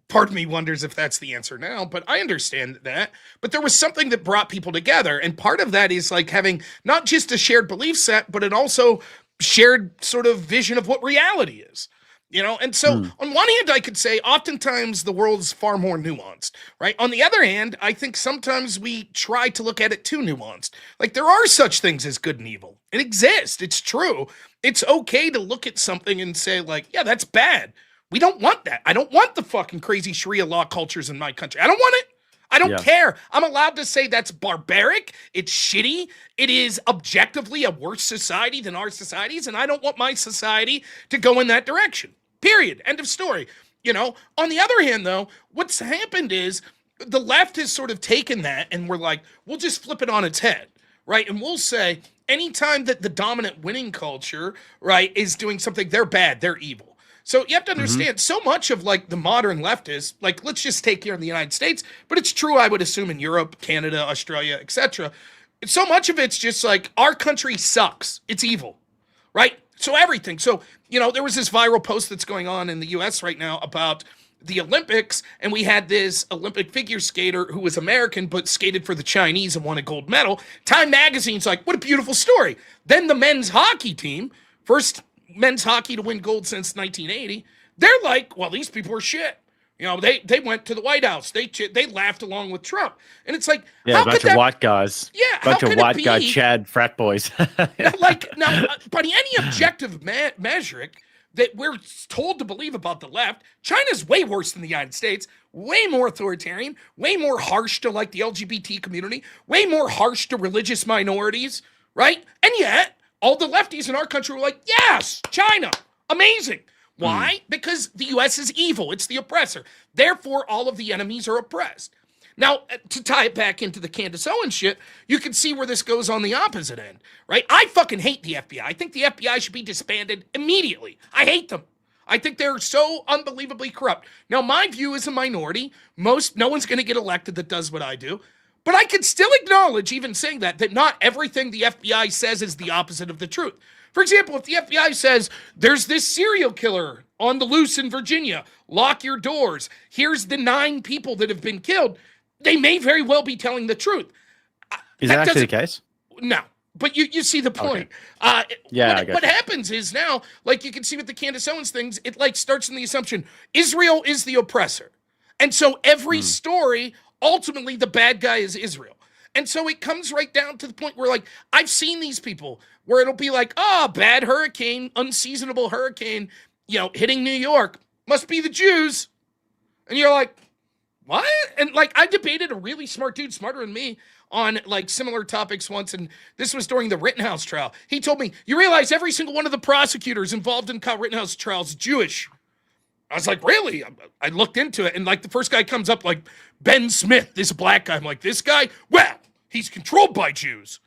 part of me wonders if that's the answer now, but I understand that. But there was something that brought people together. And part of that is like having not just a shared belief set, but an also shared sort of vision of what reality is. And so on one hand, I could say oftentimes the world is far more nuanced, right? On the other hand, I think sometimes we try to look at it too nuanced. Like, there are such things as good and evil. It exists. It's true. It's okay to look at something and say, like, yeah, that's bad. We don't want that. I don't want the fucking crazy Sharia law cultures in my country. I don't want it. I don't care. I'm allowed to say that's barbaric. It's shitty. It is objectively a worse society than our societies, and I don't want my society to go in that direction. Period. End of story. On the other hand, though, what's happened is the left has sort of taken that, and we're like, we'll just flip it on its head, right? And we'll say anytime that the dominant winning culture, right, is doing something, they're bad, they're evil. So you have to understand, so much of like the modern leftists, like, let's just take here in the United States, but it's true, I would assume, in Europe, Canada, Australia, etc. So much of it's just like, our country sucks. It's evil, right? So everything. So, there was this viral post that's going on in the US right now about the Olympics, and we had this Olympic figure skater who was American but skated for the Chinese and won a gold medal. Time Magazine's like, what a beautiful story. Then the men's hockey team, first men's hockey to win gold since 1980, they're like, well, these people are shit. They went to the White House. They laughed along with Trump. And it's like,
a bunch of white guys.
Yeah,
bunch of white guy Chad frat boys.
Now, by any objective metric that we're told to believe about the left, China's way worse than the United States, way more authoritarian, way more harsh to like the LGBT community, way more harsh to religious minorities, right? And yet, all the lefties in our country were like, yes, China, amazing. Why? Because the U.S. is evil. It's the oppressor. Therefore, all of the enemies are oppressed. Now, to tie it back into the Candace Owens shit, you can see where this goes on the opposite end, right? I fucking hate the FBI. I think the FBI should be disbanded immediately. I hate them. I think they're so unbelievably corrupt. Now, my view is a minority. No one's going to get elected that does what I do. But I can still acknowledge, even saying that not everything the FBI says is the opposite of the truth. For example, if the FBI says, there's this serial killer on the loose in Virginia, lock your doors, here's the 9 people that have been killed, they may very well be telling the truth.
Is that actually the case?
No. But you see the point.
Okay.
What happens is now, like you can see with the Candace Owens things, it like starts in the assumption, Israel is the oppressor. And so every story, ultimately the bad guy is Israel. And so it comes right down to the point where, like, I've seen these people where it'll be like, bad hurricane, unseasonable hurricane, hitting New York. Must be the Jews. And you're like, what? And like, I debated a really smart dude, smarter than me, on like similar topics once, and this was during the Rittenhouse trial. He told me, you realize every single one of the prosecutors involved in Kyle Rittenhouse trials is Jewish. I was like, really? I looked into it, and like the first guy comes up like Ben Smith, this black guy. I'm like, this guy? Well, he's controlled by Jews.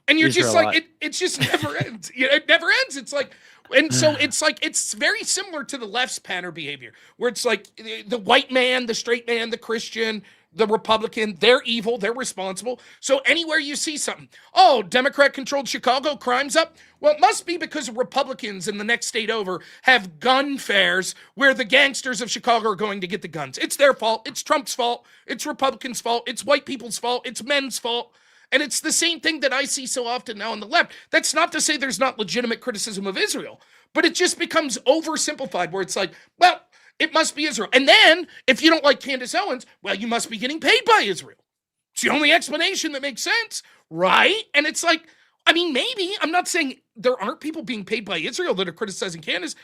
And you're just like, it just never ends. It never ends. It's like, and so it's like, it's very similar to the left's pattern behavior, where it's like the white man, the straight man, the Christian, the Republican, they're evil, they're responsible. So anywhere you see something, oh, Democrat-controlled Chicago, crime's up. Well, it must be because Republicans in the next state over have gun fairs where the gangsters of Chicago are going to get the guns. It's their fault. It's Trump's fault. It's Republicans' fault. It's white people's fault. It's men's fault. And it's the same thing that I see so often now on the left. That's not to say there's not legitimate criticism of Israel, but it just becomes oversimplified where it's like, well, it must be Israel. And then if you don't like Candace Owens, well, you must be getting paid by Israel. It's the only explanation that makes sense, right? And it's like, I mean, maybe, I'm not saying there aren't people being paid by Israel that are criticizing Candace,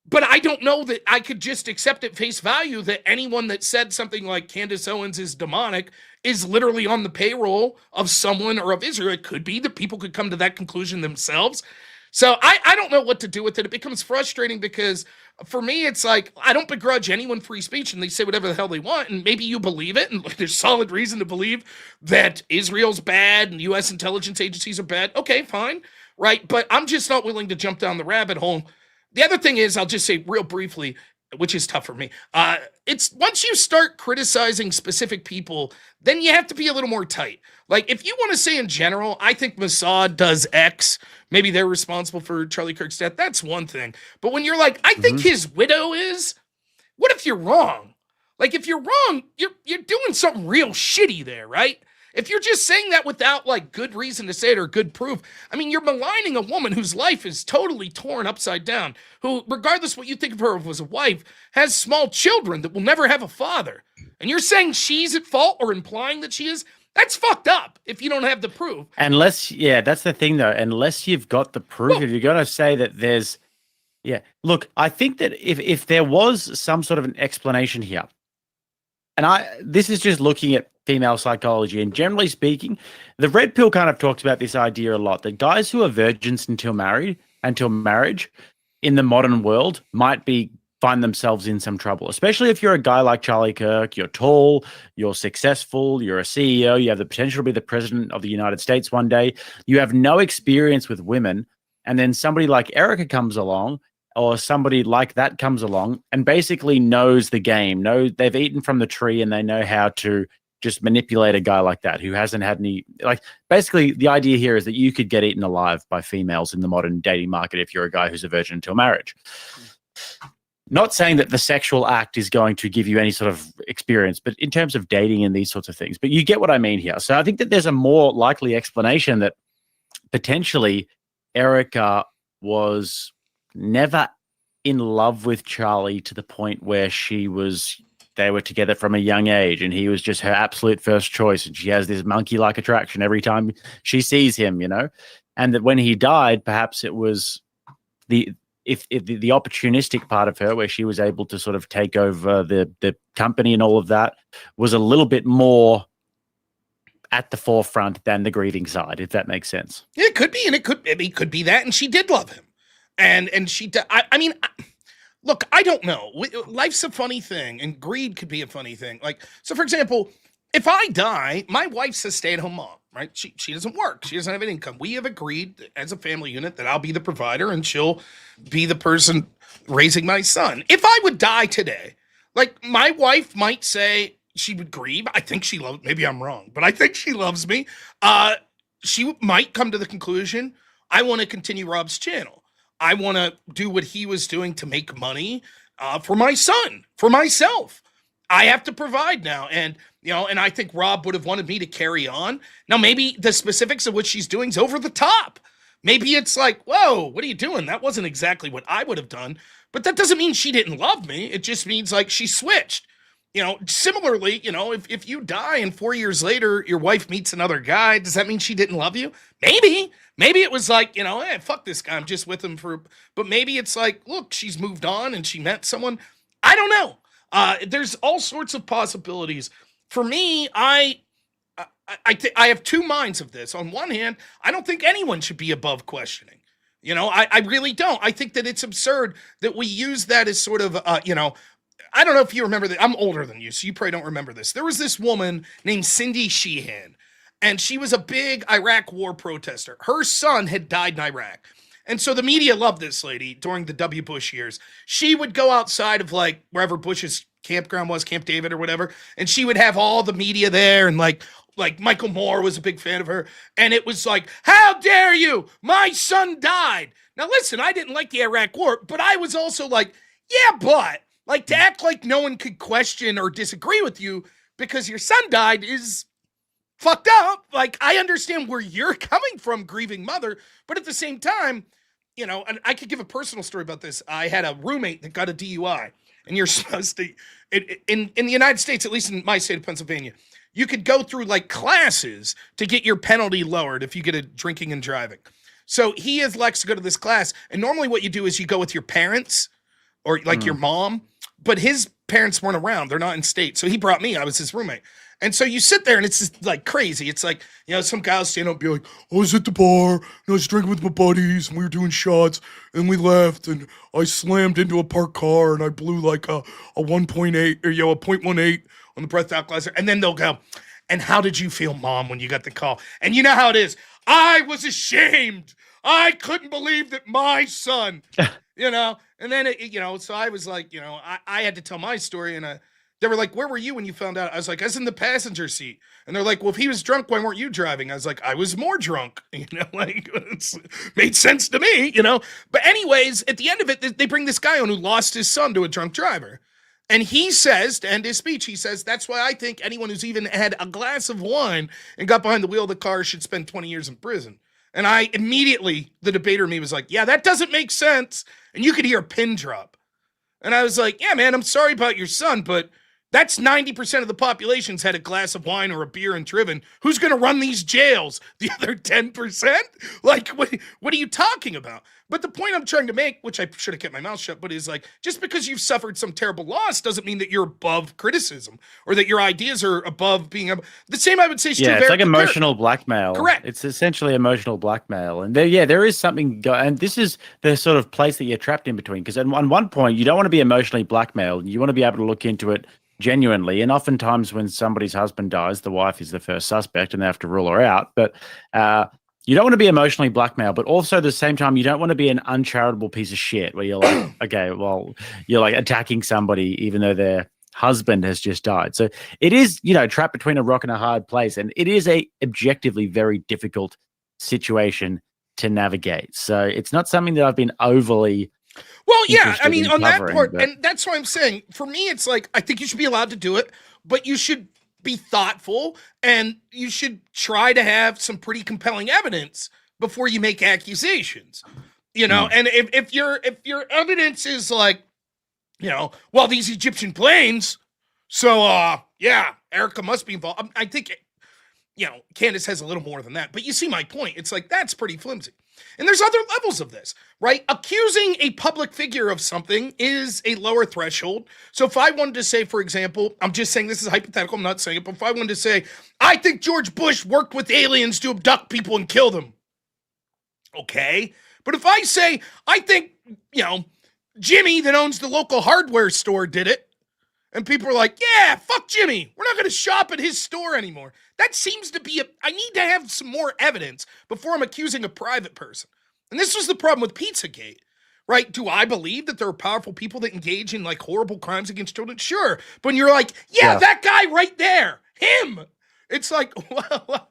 but I don't know that I could just accept at face value that anyone that said something like Candace Owens is demonic is literally on the payroll of someone or of Israel. It could be that people could come to that conclusion themselves. So I don't know what to do with it. It becomes frustrating because for me, it's like, I don't begrudge anyone free speech and they say whatever the hell they want. And maybe you believe it. And there's solid reason to believe that Israel's bad and U.S. intelligence agencies are bad. Okay, fine. Right. But I'm just not willing to jump down the rabbit hole. The other thing is, I'll just say real briefly, which is tough for me. It's once you start criticizing specific people, then you have to be a little more tight. Like if you want to say in general, I think Mossad does X, maybe they're responsible for Charlie Kirk's death. That's one thing. But when you're like, I think his widow is, what if you're wrong? Like if you're wrong, you're doing something real shitty there, right? If you're just saying that without like good reason to say it or good proof, I mean, you're maligning a woman whose life is totally torn upside down, who, regardless what you think of her as a wife, has small children that will never have a father. And you're saying she's at fault or implying that she is? That's fucked up if you don't have the proof.
Unless, yeah, that's the thing though. Unless you've got the proof, if you're going to say that there's, yeah. Look, I think that if there was some sort of an explanation here, and this is just looking at female psychology, and generally speaking, the red pill kind of talks about this idea a lot, that guys who are virgins until marriage in the modern world might find themselves in some trouble, especially if you're a guy like Charlie Kirk. You're tall, you're successful, you're a CEO, you have the potential to be the president of the United States one day, you have no experience with women, and then somebody like Erica comes along, or somebody like that comes along and basically knows the game, they've eaten from the tree and they know how to just manipulate a guy like that who hasn't had any, like, basically the idea here is that you could get eaten alive by females in the modern dating market if you're a guy who's a virgin until marriage. Not saying that the sexual act is going to give you any sort of experience, but in terms of dating and these sorts of things, but you get what I mean here. So I think that there's a more likely explanation that potentially Erica was never in love with Charlie to the point where they were together from a young age and he was just her absolute first choice. And she has this monkey-like attraction every time she sees him, and that when he died, perhaps it was the opportunistic part of her where she was able to sort of take over the company and all of that was a little bit more at the forefront than the grieving side, if that makes sense.
Yeah, it could be. And it could be that. And she did love him. And she, I mean, look, I don't know. Life's a funny thing, and greed could be a funny thing. Like, so for example, if I die, my wife's a stay-at-home mom, right? She doesn't work. She doesn't have an income. We have agreed as a family unit that I'll be the provider and she'll be the person raising my son. If I would die today, like my wife might say she would grieve. I think she loves, maybe I'm wrong, but I think she loves me. She might come to the conclusion, I want to continue Rob's channel. I want to do what he was doing to make money for my son, for myself. I have to provide now. And, and I think Rob would have wanted me to carry on. Now, maybe the specifics of what she's doing is over the top. Maybe it's like, whoa, what are you doing? That wasn't exactly what I would have done. But that doesn't mean she didn't love me. It just means like she switched. Similarly, if you die and 4 years later, your wife meets another guy, does that mean she didn't love you? Maybe it was like, hey, fuck this guy. I'm just with him but maybe it's like, look, she's moved on and she met someone. I don't know. There's all sorts of possibilities. For me, I have two minds of this. On one hand, I don't think anyone should be above questioning. I really don't. I think that it's absurd that we use that as sort of, I don't know if you remember that. I'm older than you, so you probably don't remember this. There was this woman named Cindy Sheehan, and she was a big Iraq war protester. Her son had died in Iraq. And so the media loved this lady during the W. Bush years. She would go outside of like wherever Bush's campground was, Camp David or whatever, and she would have all the media there, and like Michael Moore was a big fan of her. And it was like, how dare you? My son died. Now listen, I didn't like the Iraq war, but I was also like, yeah, but like to act like no one could question or disagree with you because your son died is fucked up. Like, I understand where you're coming from, grieving mother, but at the same time, and I could give a personal story about this. I had a roommate that got a DUI, and you're supposed to, in the United States, at least in my state of Pennsylvania, you could go through like classes to get your penalty lowered if you get a drinking and driving. So he has Lex to go to this class, and normally what you do is you go with your parents or like your mom, but his parents weren't around. They're not in state. So he brought me. I was his roommate. And so you sit there and it's just like crazy. It's like, some guy will stand up and be like, I was at the bar and I was drinking with my buddies and we were doing shots and we left and I slammed into a parked car and I blew like a 1.8 or, a 0.18 on the breath alkalizer. And then they'll go, and how did you feel, Mom, when you got the call? And you know how it is. I was ashamed. I couldn't believe that my son, and then, so I was like, I had to tell my story and they were like, where were you when you found out? I was like, I was in the passenger seat. And they're like, well, if he was drunk, why weren't you driving? I was like, I was more drunk. It's made sense to me, But anyways, at the end of it, they bring this guy on who lost his son to a drunk driver. And he says, to end his speech, he says, that's why I think anyone who's even had a glass of wine and got behind the wheel of the car should spend 20 years in prison. And I immediately, the debater in me was like, yeah, that doesn't make sense. And you could hear a pin drop. And I was like, yeah, man, I'm sorry about your son, but that's 90% of the population's had a glass of wine or a beer and driven. Who's going to run these jails? The other 10%? Like, what are you talking about? But the point I'm trying to make, which I should have kept my mouth shut, but is like, just because you've suffered some terrible loss doesn't mean that you're above criticism or that your ideas are above being the same. I would say.
Yeah, it's like emotional blackmail.
Correct.
It's essentially emotional blackmail, and there is something. And this is the sort of place that you're trapped in between. Because on one point, you don't want to be emotionally blackmailed. You want to be able to look into it genuinely. And oftentimes, when somebody's husband dies, the wife is the first suspect, and they have to rule her out. But you don't want to be emotionally blackmailed, but also at the same time, you don't want to be an uncharitable piece of shit where you're like, okay, well, you're like attacking somebody even though their husband has just died. So it is, trapped between a rock and a hard place. And it is a objectively very difficult situation to navigate. So it's not something that I've been overly
yeah, I mean, on that part, and that's what I'm saying. For me, it's like, I think you should be allowed to do it, but you should be thoughtful and you should try to have some pretty compelling evidence before you make accusations, and if your evidence is like, well, these Egyptian planes, so yeah, Erica must be involved. I think, Candace has a little more than that, but you see my point. It's like, that's pretty flimsy. And there's other levels of this, right? Accusing a public figure of something is a lower threshold. So if I wanted to say, for example, I'm just saying this is hypothetical, I'm not saying it, but if I wanted to say, I think George Bush worked with aliens to abduct people and kill them. Okay. But if I say, I think, Jimmy that owns the local hardware store did it, and people are like, yeah, fuck Jimmy. We're not going to shop at his store anymore. That seems to be I need to have some more evidence before I'm accusing a private person. And this was the problem with Pizzagate, right? Do I believe that there are powerful people that engage in like horrible crimes against children? Sure. But when you're like, yeah, that guy right there, him. It's like, well,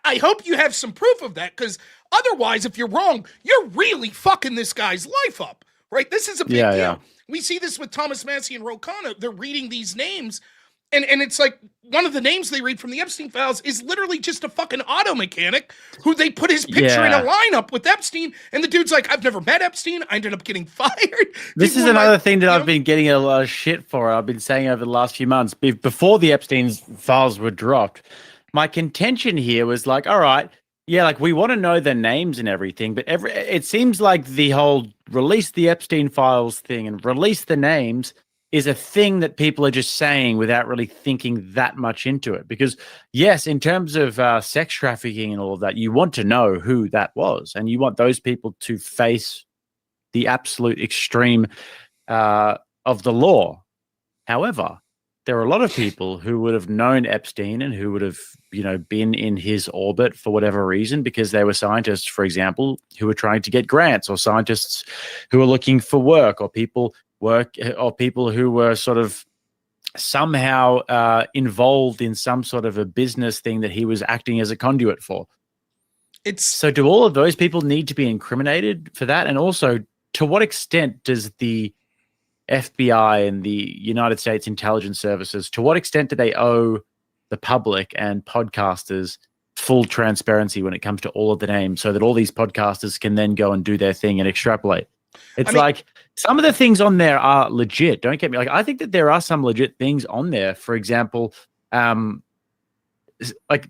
I hope you have some proof of that, because otherwise, if you're wrong, you're really fucking this guy's life up, right? This is a big deal. Yeah. We see this with Thomas Massey and Ro Khanna. They're reading these names, and it's like one of the names they read from the Epstein files is literally just a fucking auto mechanic who they put his picture in a lineup with Epstein, and the dude's like, I've never met Epstein. I ended up getting fired.
This is another thing that I've been getting a lot of shit for. I've been saying over the last few months, before the Epstein's files were dropped, my contention here was like, all right, yeah, like we want to know the names and everything, but it seems like the whole release the Epstein files thing and release the names is a thing that people are just saying without really thinking that much into it. Because yes, in terms of sex trafficking and all of that, you want to know who that was, and you want those people to face the absolute extreme of the law. However, there are a lot of people who would have known Epstein and who would have, been in his orbit for whatever reason, because they were scientists, for example, who were trying to get grants, or scientists who were looking for work, or people who were sort of somehow involved in some sort of a business thing that he was acting as a conduit for. So do all of those people need to be incriminated for that? And also, to what extent does the FBI and the United States intelligence services, to what extent do they owe the public and podcasters full transparency when it comes to all of the names, so that all these podcasters can then go and do their thing and extrapolate? It's like some of the things on there are legit. Don't get me. Like, I think that there are some legit things on there. For example, like,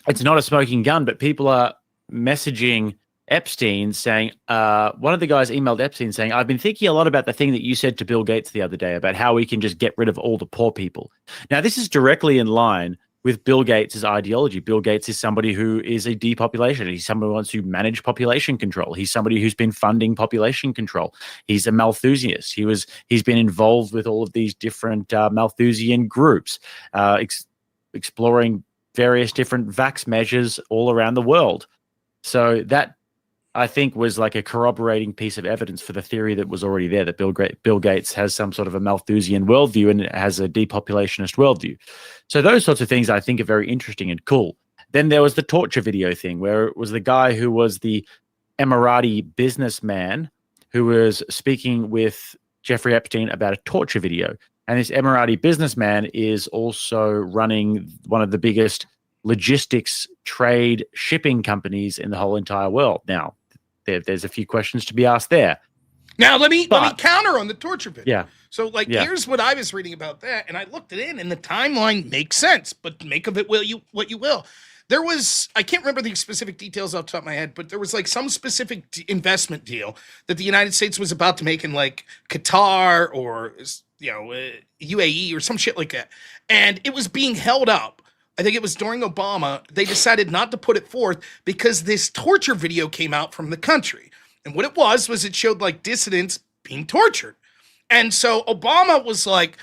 it's not a smoking gun, but people are messaging Epstein saying, one of the guys emailed Epstein saying, "I've been thinking a lot about the thing that you said to Bill Gates the other day about how we can just get rid of all the poor people." Now, this is directly in line with Bill Gates' ideology. Bill Gates is somebody who is a depopulation. He's somebody who wants to manage population control. He's somebody who's been funding population control. He's a Malthusianist. He's been involved with all of these different Malthusian groups, exploring various different vax measures all around the world. So that, I think, was like a corroborating piece of evidence for the theory that was already there, that Bill Gates has some sort of a Malthusian worldview and has a depopulationist worldview. So those sorts of things I think are very interesting and cool. Then there was the torture video thing, where it was the guy who was the Emirati businessman who was speaking with Jeffrey Epstein about a torture video. And this Emirati businessman is also running one of the biggest logistics, trade, shipping companies in the whole entire world. Now, there's a few questions to be asked there.
Now, let me counter on the torture video.
Yeah.
So, here's what I was reading about that, and I looked it in, and the timeline makes sense, but make of it what you will. There was, I can't remember the specific details off the top of my head, but there was like some specific investment deal that the United States was about to make in like Qatar or, UAE or some shit like that. And it was being held up. I think it was during Obama. They decided not to put it forth because this torture video came out from the country. And what it was it showed like dissidents being tortured. And so Obama was like,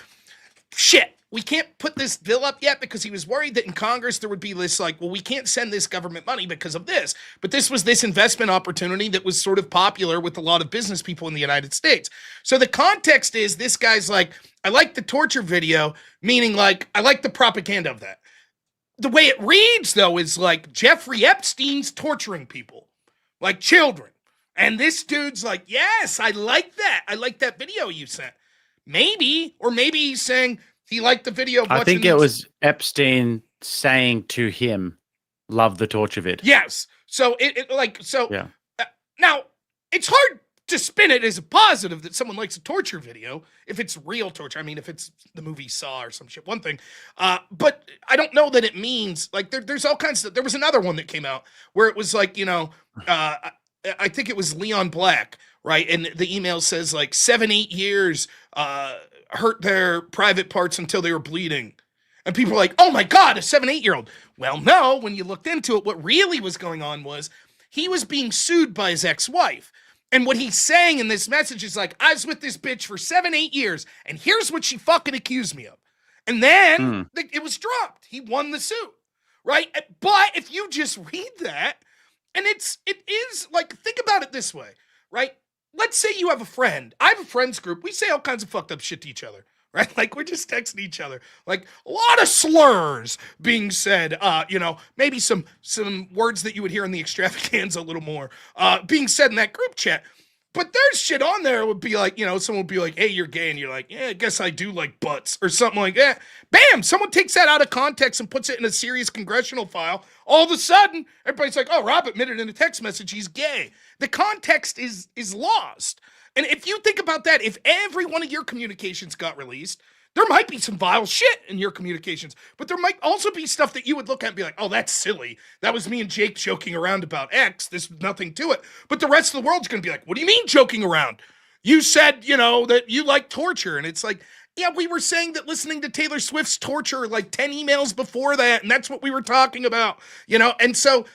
shit, we can't put this bill up yet, because he was worried that in Congress there would be this like, well, we can't send this government money because of this. But this was this investment opportunity that was sort of popular with a lot of business people in the United States. So the context is this guy's like, I like the torture video, meaning like, I like the propaganda of that. The way it reads, though, is like Jeffrey Epstein's torturing people, like children. And this dude's like, yes, I like that. I like that video you sent. Maybe he's saying he liked the video.
I think it was Epstein saying to him, "Love the torture vid."
Yes. So yeah. Now, it's hard to spin it as a positive that someone likes a torture video if it's real torture. I mean, if it's the movie Saw or some shit, one thing. But I don't know that it means, like, there's all kinds of, there was another one that came out where it was like, I think it was Leon Black, right? And the email says like 7-8 years, hurt their private parts until they were bleeding. And people are like, oh my God, a 7-8-year-old. Well, no, when you looked into it, what really was going on was he was being sued by his ex-wife. And what he's saying in this message is like, I was with this bitch for 7-8 years, and here's what she fucking accused me of. And then it was dropped. He won the suit, right? But if you just read that, and it is like, think about it this way, right? Let's say you have a friend. I have a friends group. We say all kinds of fucked up shit to each other, right? Like, we're just texting each other. Like, a lot of slurs being said, maybe some words that you would hear in the extravaganza a little more, being said in that group chat. But there's shit on there would be like, someone would be like, hey, you're gay. And you're like, yeah, I guess I do like butts or something like that. Bam! Someone takes that out of context and puts it in a serious congressional file. All of a sudden, everybody's like, oh, Rob admitted in a text message he's gay. The context is lost. And if you think about that, if every one of your communications got released, there might be some vile shit in your communications, but there might also be stuff that you would look at and be like, oh, that's silly. That was me and Jake joking around about X. There's nothing to it. But the rest of the world's going to be like, what do you mean joking around? You said, that you like torture. And it's like, Yeah, we were saying that listening to Taylor Swift's Torture like 10 emails before that, and that's what we were talking about, and so,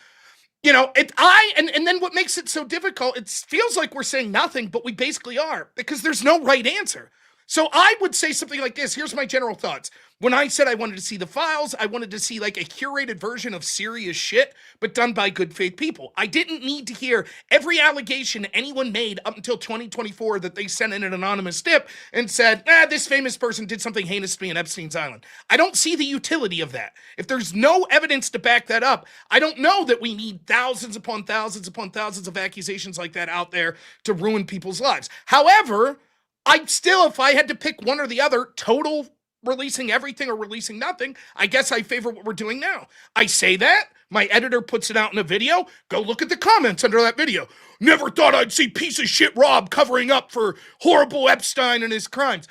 and then what makes it so difficult, it feels like we're saying nothing, but we basically are, because there's no right answer. So I would say something like this. Here's my general thoughts. When I said I wanted to see the files, I wanted to see like a curated version of serious shit, but done by good faith people. I didn't need to hear every allegation anyone made up until 2024 that they sent in an anonymous tip and said, this famous person did something heinous to me in Epstein's Island. I don't see the utility of that. If there's no evidence to back that up, I don't know that we need thousands upon thousands upon thousands of accusations like that out there to ruin people's lives. However, I'd still, if I had to pick one or the other, total releasing everything or releasing nothing, I guess I favor what we're doing now. I say that, my editor puts it out in a video, go look at the comments under that video. Never thought I'd see piece of shit Rob covering up for horrible Epstein and his crimes.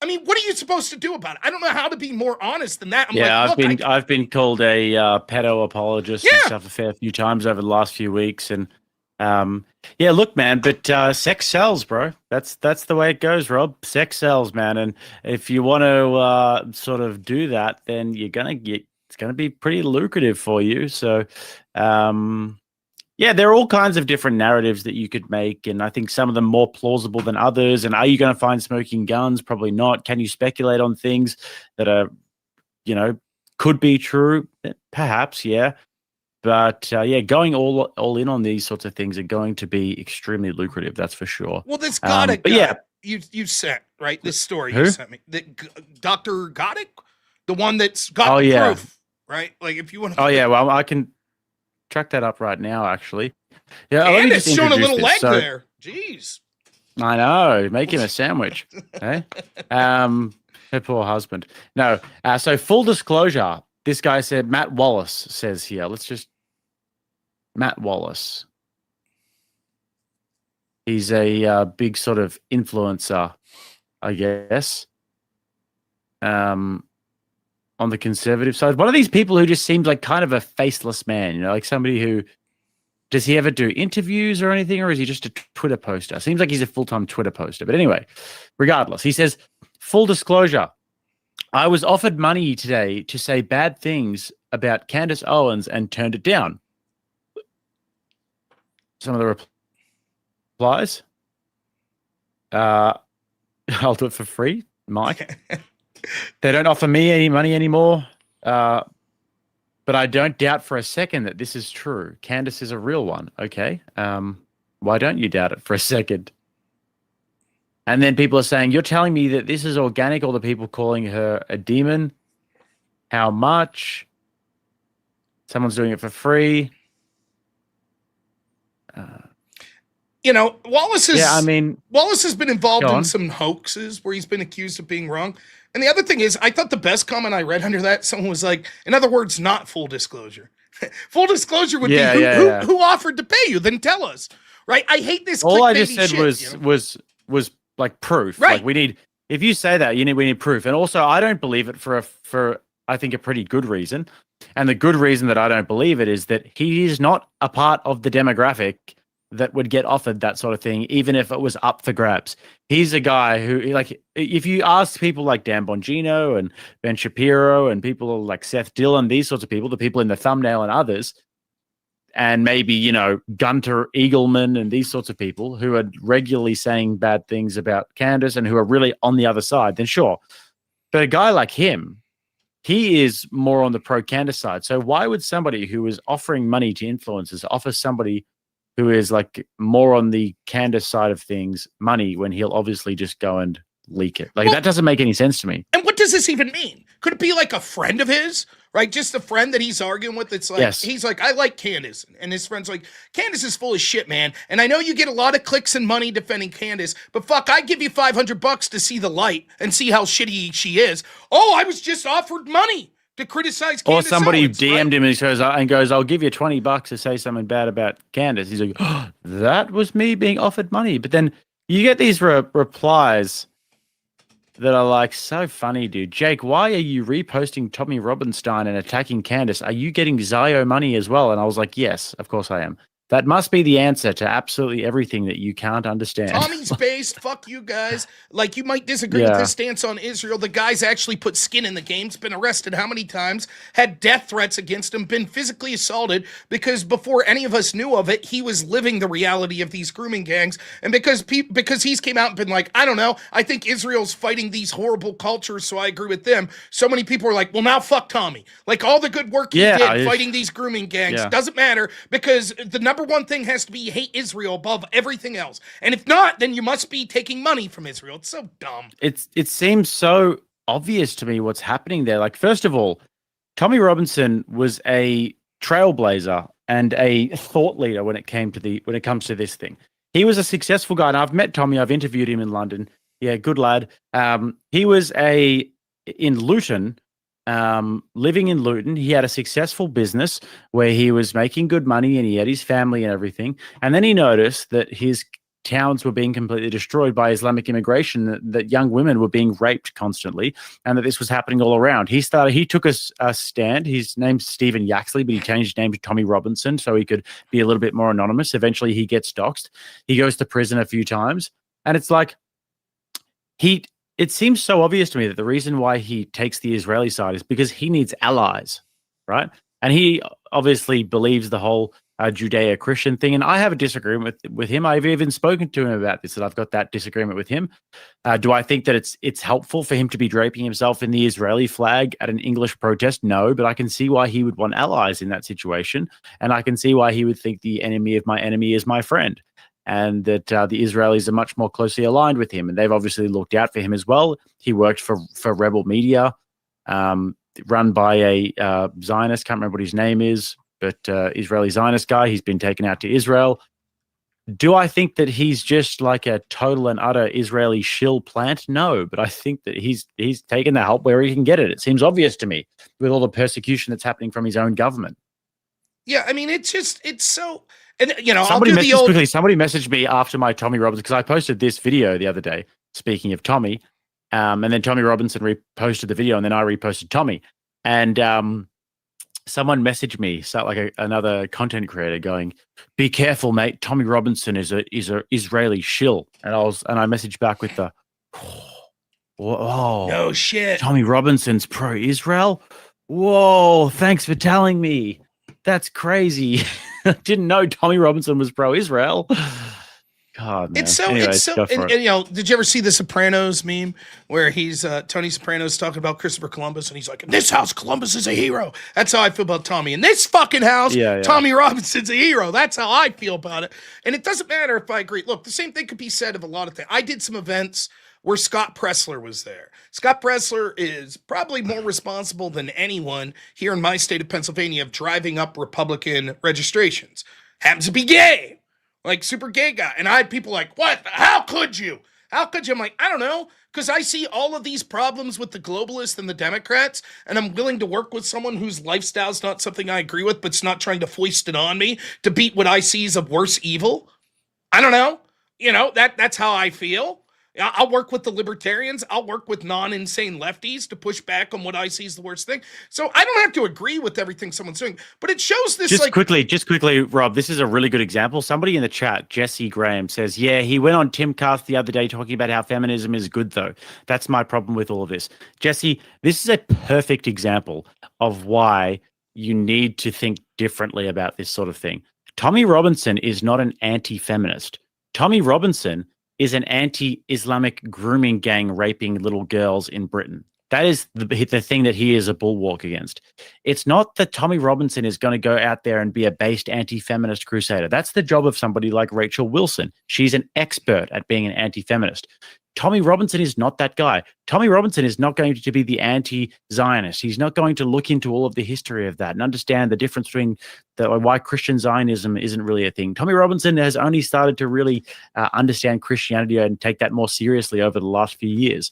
I mean, what are you supposed to do about it? I don't know how to be more honest than that.
I've been called a pedo apologist and stuff a fair few times over the last few weeks, and look, man, but sex sells, bro. That's the way it goes, Rob. Sex sells, man. And if you want to sort of do that, then it's gonna be pretty lucrative for you. So, there are all kinds of different narratives that you could make, and I think some of them more plausible than others. And are you going to find smoking guns? Probably not. Can you speculate on things that are, could be true? Perhaps, yeah. But going all in on these sorts of things are going to be extremely lucrative. That's for sure.
Well, this Goddick guy you sent, right? This story you sent me. Dr. Goddick, the one that's got the proof, right? Like if you want to.
Well, I can track that up right now, actually. Yeah,
and it's showing a little leg there. Jeez.
I know, making a sandwich. Hey, her poor husband. No, so full disclosure. This guy said, Matt Wallace says here. Matt Wallace. He's a big sort of influencer, I guess, on the conservative side. One of these people who just seems like kind of a faceless man, like somebody who, does he ever do interviews or anything, or is he just a Twitter poster? Seems like he's a full-time Twitter poster. But anyway, regardless, he says, full disclosure, I was offered money today to say bad things about Candace Owens and turned it down. Some of the replies. I'll do it for free, Mike. They don't offer me any money anymore. But I don't doubt for a second that this is true. Candace is a real one. Okay. Why don't you doubt it for a second? And then people are saying, you're telling me that this is organic, all the people calling her a demon. How much? Someone's doing it for free.
Wallace has been involved in some hoaxes where he's been accused of being wrong. And the other thing is, I thought the best comment I read under that, someone was like, in other words, not full disclosure. Full disclosure would be who offered to pay you, then tell us. Right? I hate this.
All I just said was like proof.
Right.
Like we need, if you say that, we need proof. And also I don't believe it for I think a pretty good reason. And the good reason that I don't believe it is that he is not a part of the demographic that would get offered that sort of thing, even if it was up for grabs. He's a guy who, like, if you ask people like Dan Bongino and Ben Shapiro and people like Seth Dillon, these sorts of people, the people in the thumbnail and others, and maybe, Gunter Eagleman and these sorts of people who are regularly saying bad things about Candace and who are really on the other side, then sure. But a guy like him, he is more on the pro-Candace side. So why would somebody who is offering money to influencers offer somebody who is like more on the Candace side of things money when he'll obviously just go and leak it? Like, that doesn't make any sense to me.
And what does this even mean? Could it be like a friend of his, right? Just a friend that he's arguing with. It's like, he's like, I like Candace. And his friend's like, Candace is full of shit, man. And I know you get a lot of clicks and money defending Candace, but fuck, I give you $500 to see the light and see how shitty she is. Oh, I was just offered money to criticize Candace
Or somebody
Owens,
DM'd him and goes, I'll give you $20 to say something bad about Candace. He's like, oh, that was me being offered money. But then you get these replies that are like so funny, dude. Jake, why are you reposting Tommy Robinstein and attacking Candace? Are you getting Zio money as well? And I was like, yes, of course I am. That must be the answer to absolutely everything that you can't understand.
Tommy's based. Fuck you guys. Like, you might disagree with his stance on Israel. The guy's actually put skin in the game. He's been arrested how many times? Had death threats against him. Been physically assaulted because before any of us knew of it, he was living the reality of these grooming gangs. And because he's came out and been like, I don't know, I think Israel's fighting these horrible cultures, so I agree with them. So many people are like, well, now fuck Tommy. Like, all the good work he did fighting these grooming gangs doesn't matter because the number one thing has to be hate Israel above everything else. And if not, then you must be taking money from Israel. It's so dumb.
It seems so obvious to me what's happening there. Like, first of all, Tommy Robinson was a trailblazer and a thought leader when it comes to this thing. He was a successful guy, and I've met Tommy. I've interviewed him in London. Yeah, good lad. He was in Luton. Living in Luton, he had a successful business where he was making good money and he had his family and everything. And then he noticed that his towns were being completely destroyed by Islamic immigration, that young women were being raped constantly, and that this was happening all around. He took a stand. His name's Stephen Yaxley, but he changed his name to Tommy Robinson so he could be a little bit more anonymous. Eventually he gets doxxed. He goes to prison a few times. And it's like, it seems so obvious to me that the reason why he takes the Israeli side is because he needs allies, right? And he obviously believes the whole Judeo-Christian thing. And I have a disagreement with him. I've even spoken to him about this, that I've got that disagreement with him. Do I think that it's helpful for him to be draping himself in the Israeli flag at an English protest? No, but I can see why he would want allies in that situation. And I can see why he would think the enemy of my enemy is my friend. And that the Israelis are much more closely aligned with him. And they've obviously looked out for him as well. He worked for Rebel Media, run by a Zionist, can't remember what his name is, but Israeli Zionist guy. He's been taken out to Israel. Do I think that he's just like a total and utter Israeli shill plant? No, but I think that he's taken the help where he can get it. It seems obvious to me with all the persecution that's happening from his own government.
Yeah, I mean, it's so... And, you know,
somebody messaged me after my Tommy Robinson, because I posted this video the other day, speaking of Tommy, and then Tommy Robinson reposted the video, and then I reposted Tommy. And someone messaged me, another content creator, going, "Be careful, mate. Tommy Robinson is a Israeli shill." And I messaged back with the, "Whoa,
no shit.
Tommy Robinson's pro-Israel? Whoa, thanks for telling me. That's crazy." I didn't know Tommy Robinson was pro-Israel. God, man.
And you know, did you ever see the Sopranos meme where he's Tony Soprano's talking about Christopher Columbus and he's like, in this house, Columbus is a hero. That's how I feel about Tommy. In this fucking house, Tommy Robinson's a hero. That's how I feel about it. And it doesn't matter if I agree. Look, the same thing could be said of a lot of things. I did some events where Scott Pressler was there. Scott Pressler is probably more responsible than anyone here in my state of Pennsylvania of driving up Republican registrations. Happens to be gay, like super gay guy. And I had people like, what? How could you? How could you? I'm like, I don't know, because I see all of these problems with the globalists and the Democrats, and I'm willing to work with someone whose lifestyle is not something I agree with, but's not trying to foist it on me to beat what I see as a worse evil. I don't know. You know, that's how I feel. I'll work with the libertarians. I'll work with non-insane lefties to push back on what I see as the worst thing. So I don't have to agree with everything someone's doing, but it shows this.
Just quickly, Rob, this is a really good example. Somebody in the chat, Jesse Graham, says, yeah, he went on Timcast the other day talking about how feminism is good, though. That's my problem with all of this. Jesse, this is a perfect example of why you need to think differently about this sort of thing. Tommy Robinson is not an anti-feminist. Tommy Robinson is an anti-Islamic grooming gang raping little girls in Britain. That is the thing that he is a bulwark against. It's not that Tommy Robinson is going to go out there and be a based anti-feminist crusader. That's the job of somebody like Rachel Wilson. She's an expert at being an anti-feminist. Tommy Robinson is not that guy. Tommy Robinson is not going to be the anti-Zionist. He's not going to look into all of the history of that and understand the difference between why Christian Zionism isn't really a thing. Tommy Robinson has only started to really understand Christianity and take that more seriously over the last few years.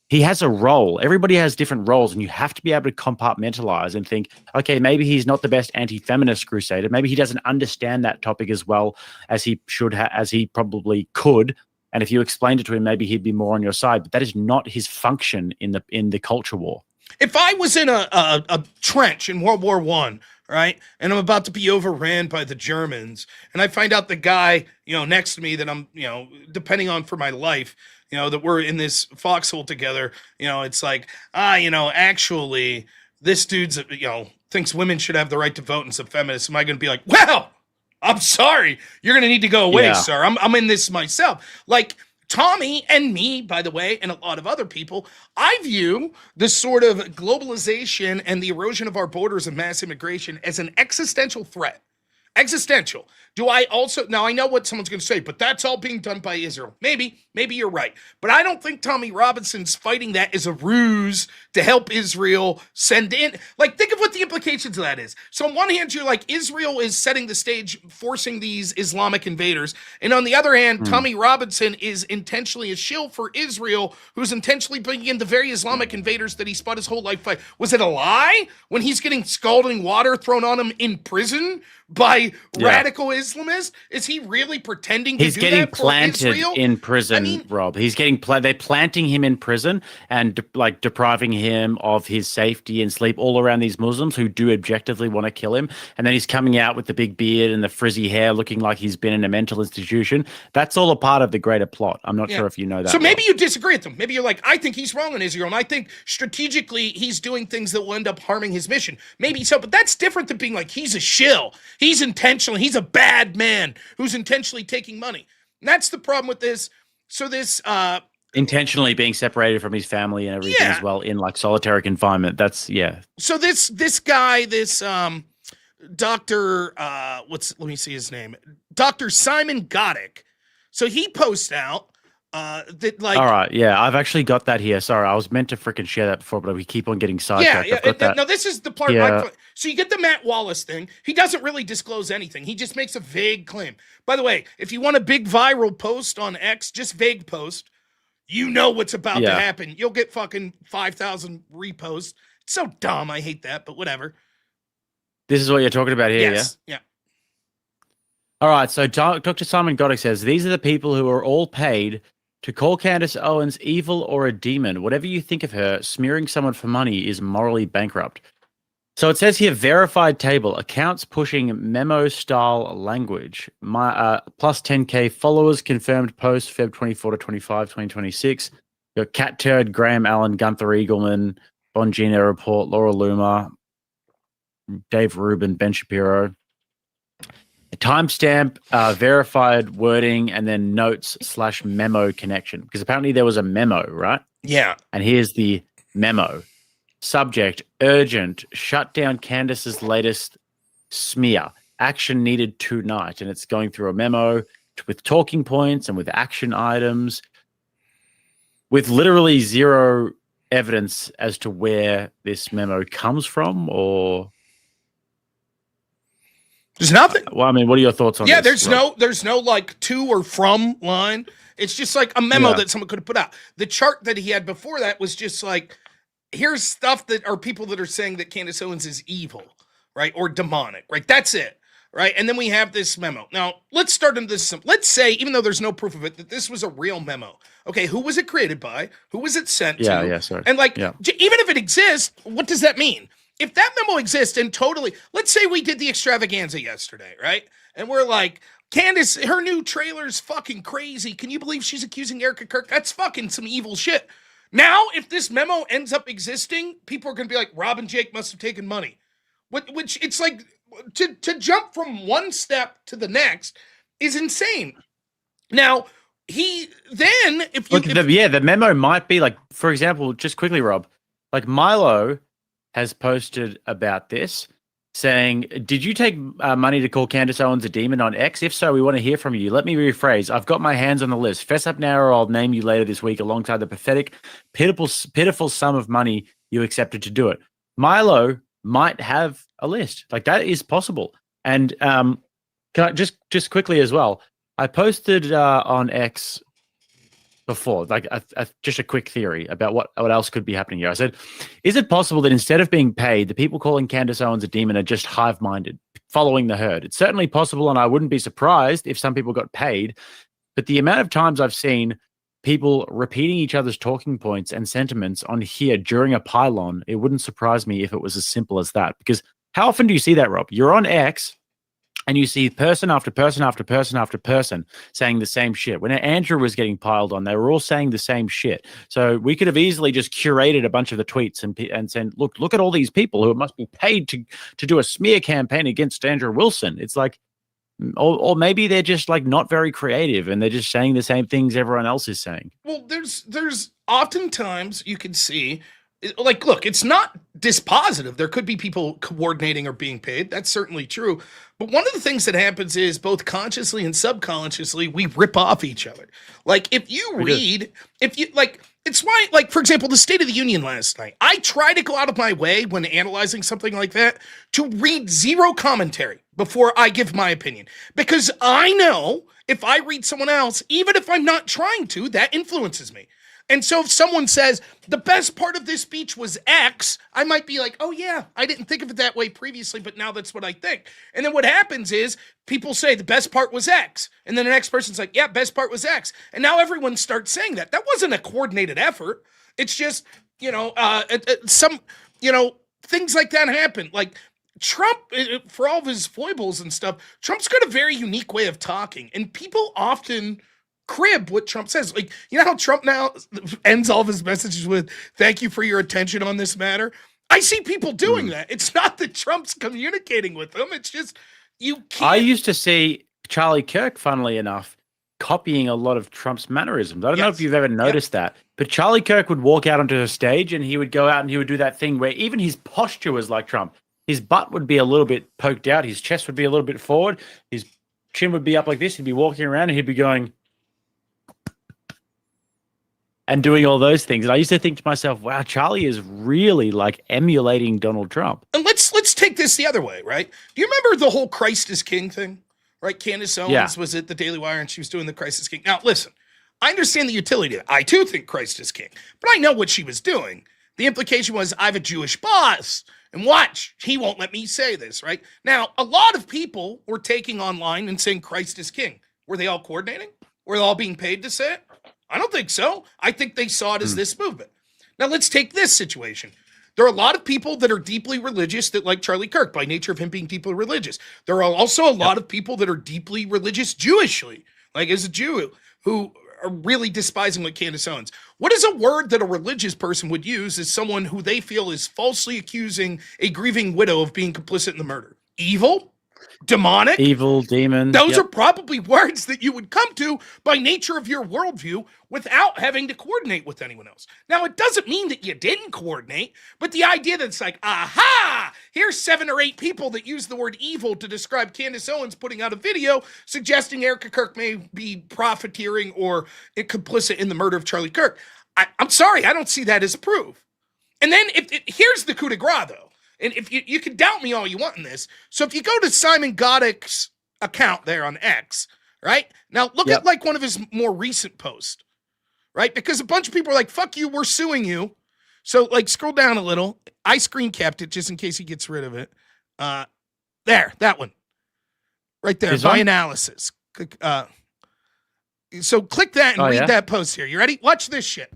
He has a role. Everybody has different roles, and you have to be able to compartmentalize and think, okay, maybe he's not the best anti-feminist crusader. Maybe he doesn't understand that topic as well as he should, as he probably could. And if you explained it to him, maybe he'd be more on your side. But that is not his function in the culture war.
If I was in a trench in World War I, right? And I'm about to be overran by the Germans. And I find out the guy, next to me that I'm, depending on for my life, that we're in this foxhole together, it's like, actually, this dude's, thinks women should have the right to vote and is a feminist. Am I going to be like, well, I'm sorry, you're going to need to go away, sir. I'm in this myself. Like, Tommy and me, by the way, and a lot of other people, I view this sort of globalization and the erosion of our borders and mass immigration as an existential threat. Existential. Do I also, now I know what someone's going to say, but that's all being done by Israel. Maybe you're right. But I don't think Tommy Robinson's fighting that as a ruse to help Israel send in. Like, think of what the implications of that is. So on one hand, you're like, Israel is setting the stage, forcing these Islamic invaders. And on the other hand, Tommy Robinson is intentionally a shill for Israel, who's intentionally bringing in the very Islamic invaders that he spent his whole life fighting. Was it a lie when he's getting scalding water thrown on him in prison by radical Islamists? Is he really pretending to do that for Israel?
He's getting planted in prison, Rob. He's getting they're planting him in prison and depriving him of his safety and sleep all around these Muslims who do objectively want to kill him. And then he's coming out with the big beard and the frizzy hair looking like he's been in a mental institution. That's all a part of the greater plot. I'm not sure if you know that.
So maybe you disagree with him. Maybe you're like, I think he's wrong in Israel, and I think strategically he's doing things that will end up harming his mission. Maybe so, but that's different than being like, he's a shill. He's a bad man who's intentionally taking money. And that's the problem with this. So this
intentionally being separated from his family and everything as well in like solitary confinement. That's
So this guy, this Dr. Let me see his name. Dr. Simon Goddick. So he posts out that like.
All right, I've actually got that here. Sorry, I was meant to freaking share that before, but we keep on getting sidetracked.
No, this is the part. So you get the Matt Wallace thing. He doesn't really disclose anything. He just makes a vague claim. By the way, if you want a big viral post on X, just vague post. You know what's about to happen. You'll get fucking 5,000 reposts. It's so dumb. I hate that, but whatever.
This is what you're talking about here,
Yeah.
All right, so Dr. Simon Goddick says, these are the people who are all paid to call Candace Owens evil or a demon. Whatever you think of her, smearing someone for money is morally bankrupt. So it says here, verified table, accounts pushing memo-style language. Plus 10K followers, confirmed post, Feb 24 to 25, 2026. Your Cat Turd, Graham Allen, Gunther Eagleman, Bongino Report, Laura Loomer, Dave Rubin, Ben Shapiro. Timestamp, verified wording, and then notes/memo connection. Because apparently there was a memo, right?
Yeah.
And here's the memo. Subject, urgent, shut down Candace's latest smear. Action needed tonight. And it's going through a memo with talking points and with action items with literally zero evidence as to where this memo comes from or...
There's nothing.
Well, I mean, what are your thoughts on this?
There's no like to or from line. It's just like a memo that someone could have put out. The chart that he had before that was just like, here's stuff that are people that are saying that Candace Owens is evil, right? Or demonic, right? That's it, right? And then we have this memo. Now, let's start into this. Let's say, even though there's no proof of it, that this was a real memo. Okay, who was it created by? Who was it sent to?
Yeah, sorry.
And like, even if it exists, what does that mean? If that memo exists and totally, let's say we did the extravaganza yesterday, right? And we're like, Candace, her new trailer's fucking crazy. Can you believe she's accusing Erica Kirk? That's fucking some evil shit. Now, if this memo ends up existing, people are going to be like, Rob and Jake must have taken money. Which it's like, to jump from one step to the next is insane. Now,
the memo might be like, for example, just quickly, Rob, like Milo has posted about this saying, did you take money to call Candace Owens a demon on X? If so, we want to hear from you. Let me rephrase. I've got my hands on the list. Fess up now or I'll name you later this week alongside the pathetic, pitiful sum of money you accepted to do it. Milo might have a list. Like, that is possible. And can I just quickly as well, I posted on X before, like just a quick theory about what else could be happening here. I said, is it possible that instead of being paid, the people calling Candace Owens a demon are just hive-minded, following the herd? It's certainly possible, and I wouldn't be surprised if some people got paid, but the amount of times I've seen people repeating each other's talking points and sentiments on here during a pylon, it wouldn't surprise me if it was as simple as that, because How often do you see that, Rob? You're on X and you see person after person after person after person saying the same shit. When Andrew was getting piled on, they were all saying the same shit. So we could have easily just curated a bunch of the tweets and said, look at all these people who must be paid to do a smear campaign against Andrew Wilson. It's like, or maybe they're just like not very creative and they're just saying the same things everyone else is saying.
Well, there's oftentimes you can see, like, look, it's not dispositive. There could be people coordinating or being paid. That's certainly true. But one of the things that happens is both consciously and subconsciously, we rip off each other. Like, if you read, it's why, like, for example, the State of the Union last night, I try to go out of my way when analyzing something like that to read zero commentary before I give my opinion. Because I know if I read someone else, even if I'm not trying to, that influences me. And so if someone says, the best part of this speech was X, I might be like, oh yeah, I didn't think of it that way previously, but now that's what I think. And then what happens is people say the best part was X. And then the next person's like, yeah, best part was X. And now everyone starts saying that. That wasn't a coordinated effort. It's just, some, things like that happen. Like Trump, for all of his foibles and stuff, Trump's got a very unique way of talking. And people often crib what Trump says. Like, you know how Trump now ends all of his messages with, thank you for your attention on this matter? I see people doing that. It's not that Trump's communicating with them. It's just, you can't.
I used to see Charlie Kirk, funnily enough, copying a lot of Trump's mannerisms. I don't know if you've ever noticed that, but Charlie Kirk would walk out onto the stage and he would go out and he would do that thing where even his posture was like Trump. His butt would be a little bit poked out. His chest would be a little bit forward. His chin would be up like this. He'd be walking around and he'd be going and doing all those things. And I used to think to myself, wow, Charlie is really like emulating Donald Trump.
And let's take this the other way, right? Do you remember the whole Christ is King thing? Right? Candace Owens was at the Daily Wire and she was doing the Christ is King. Now, listen, I understand the utility of it. I too think Christ is King, but I know what she was doing. The implication was, I have a Jewish boss, and watch, he won't let me say this, right? Now, a lot of people were taking online and saying Christ is King. Were they all coordinating? Were they all being paid to say it? I don't think so. I think they saw it as this movement. Now, let's take this situation. There are a lot of people that are deeply religious that like Charlie Kirk by nature of him being deeply religious. There are also a lot of people that are deeply religious Jewishly, like as a Jew, who are really despising like Candace Owens. What is a word that a religious person would use as someone who they feel is falsely accusing a grieving widow of being complicit in the murder? Evil? Demonic?
Evil, demon.
Those are probably words that you would come to by nature of your worldview without having to coordinate with anyone else. Now, it doesn't mean that you didn't coordinate, but the idea that it's like, aha, here's 7 or 8 people that use the word evil to describe Candace Owens putting out a video suggesting Erica Kirk may be profiteering or complicit in the murder of Charlie Kirk. I'm sorry, I don't see that as proof. And then here's the coup de grace, though. And if you can doubt me all you want in this. So if you go to Simon Goddick's account there on X, right? Now look at like one of his more recent posts, right? Because a bunch of people are like, fuck you, we're suing you. So like scroll down a little. I screen capped it just in case he gets rid of it. There, that one. Right there, by analysis. So click that and read that post here. You ready? Watch this shit.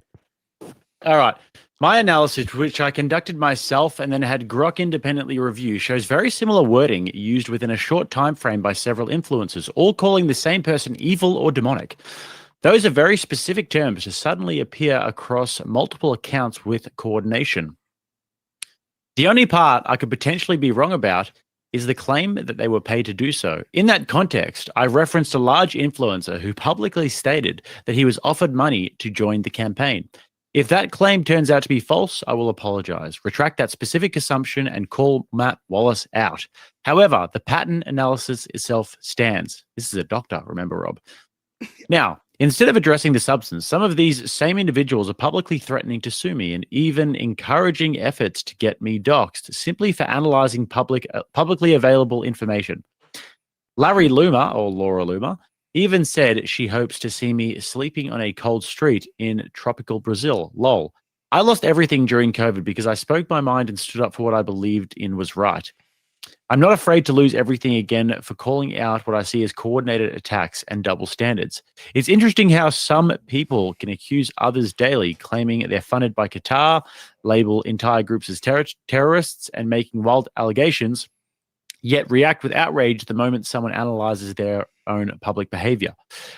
All right. My analysis, which I conducted myself and then had Grok independently review, shows very similar wording used within a short time frame by several influencers, all calling the same person evil or demonic. Those are very specific terms to suddenly appear across multiple accounts with coordination. The only part I could potentially be wrong about is the claim that they were paid to do so. In that context, I referenced a large influencer who publicly stated that he was offered money to join the campaign. If that claim turns out to be false, I will apologize, retract that specific assumption, and call Matt Wallace out. However, the pattern analysis itself stands. This is a doctor, remember, Rob. Now, instead of addressing the substance, some of these same individuals are publicly threatening to sue me and even encouraging efforts to get me doxxed simply for analyzing publicly available information. Larry Luma, or Laura Luma, even said she hopes to see me sleeping on a cold street in tropical Brazil. Lol. I lost everything during COVID because I spoke my mind and stood up for what I believed in was right. I'm not afraid to lose everything again for calling out what I see as coordinated attacks and double standards. It's interesting how some people can accuse others daily, claiming they're funded by Qatar, label entire groups as terrorists, and making wild allegations, yet react with outrage the moment someone analyzes their own public behavior.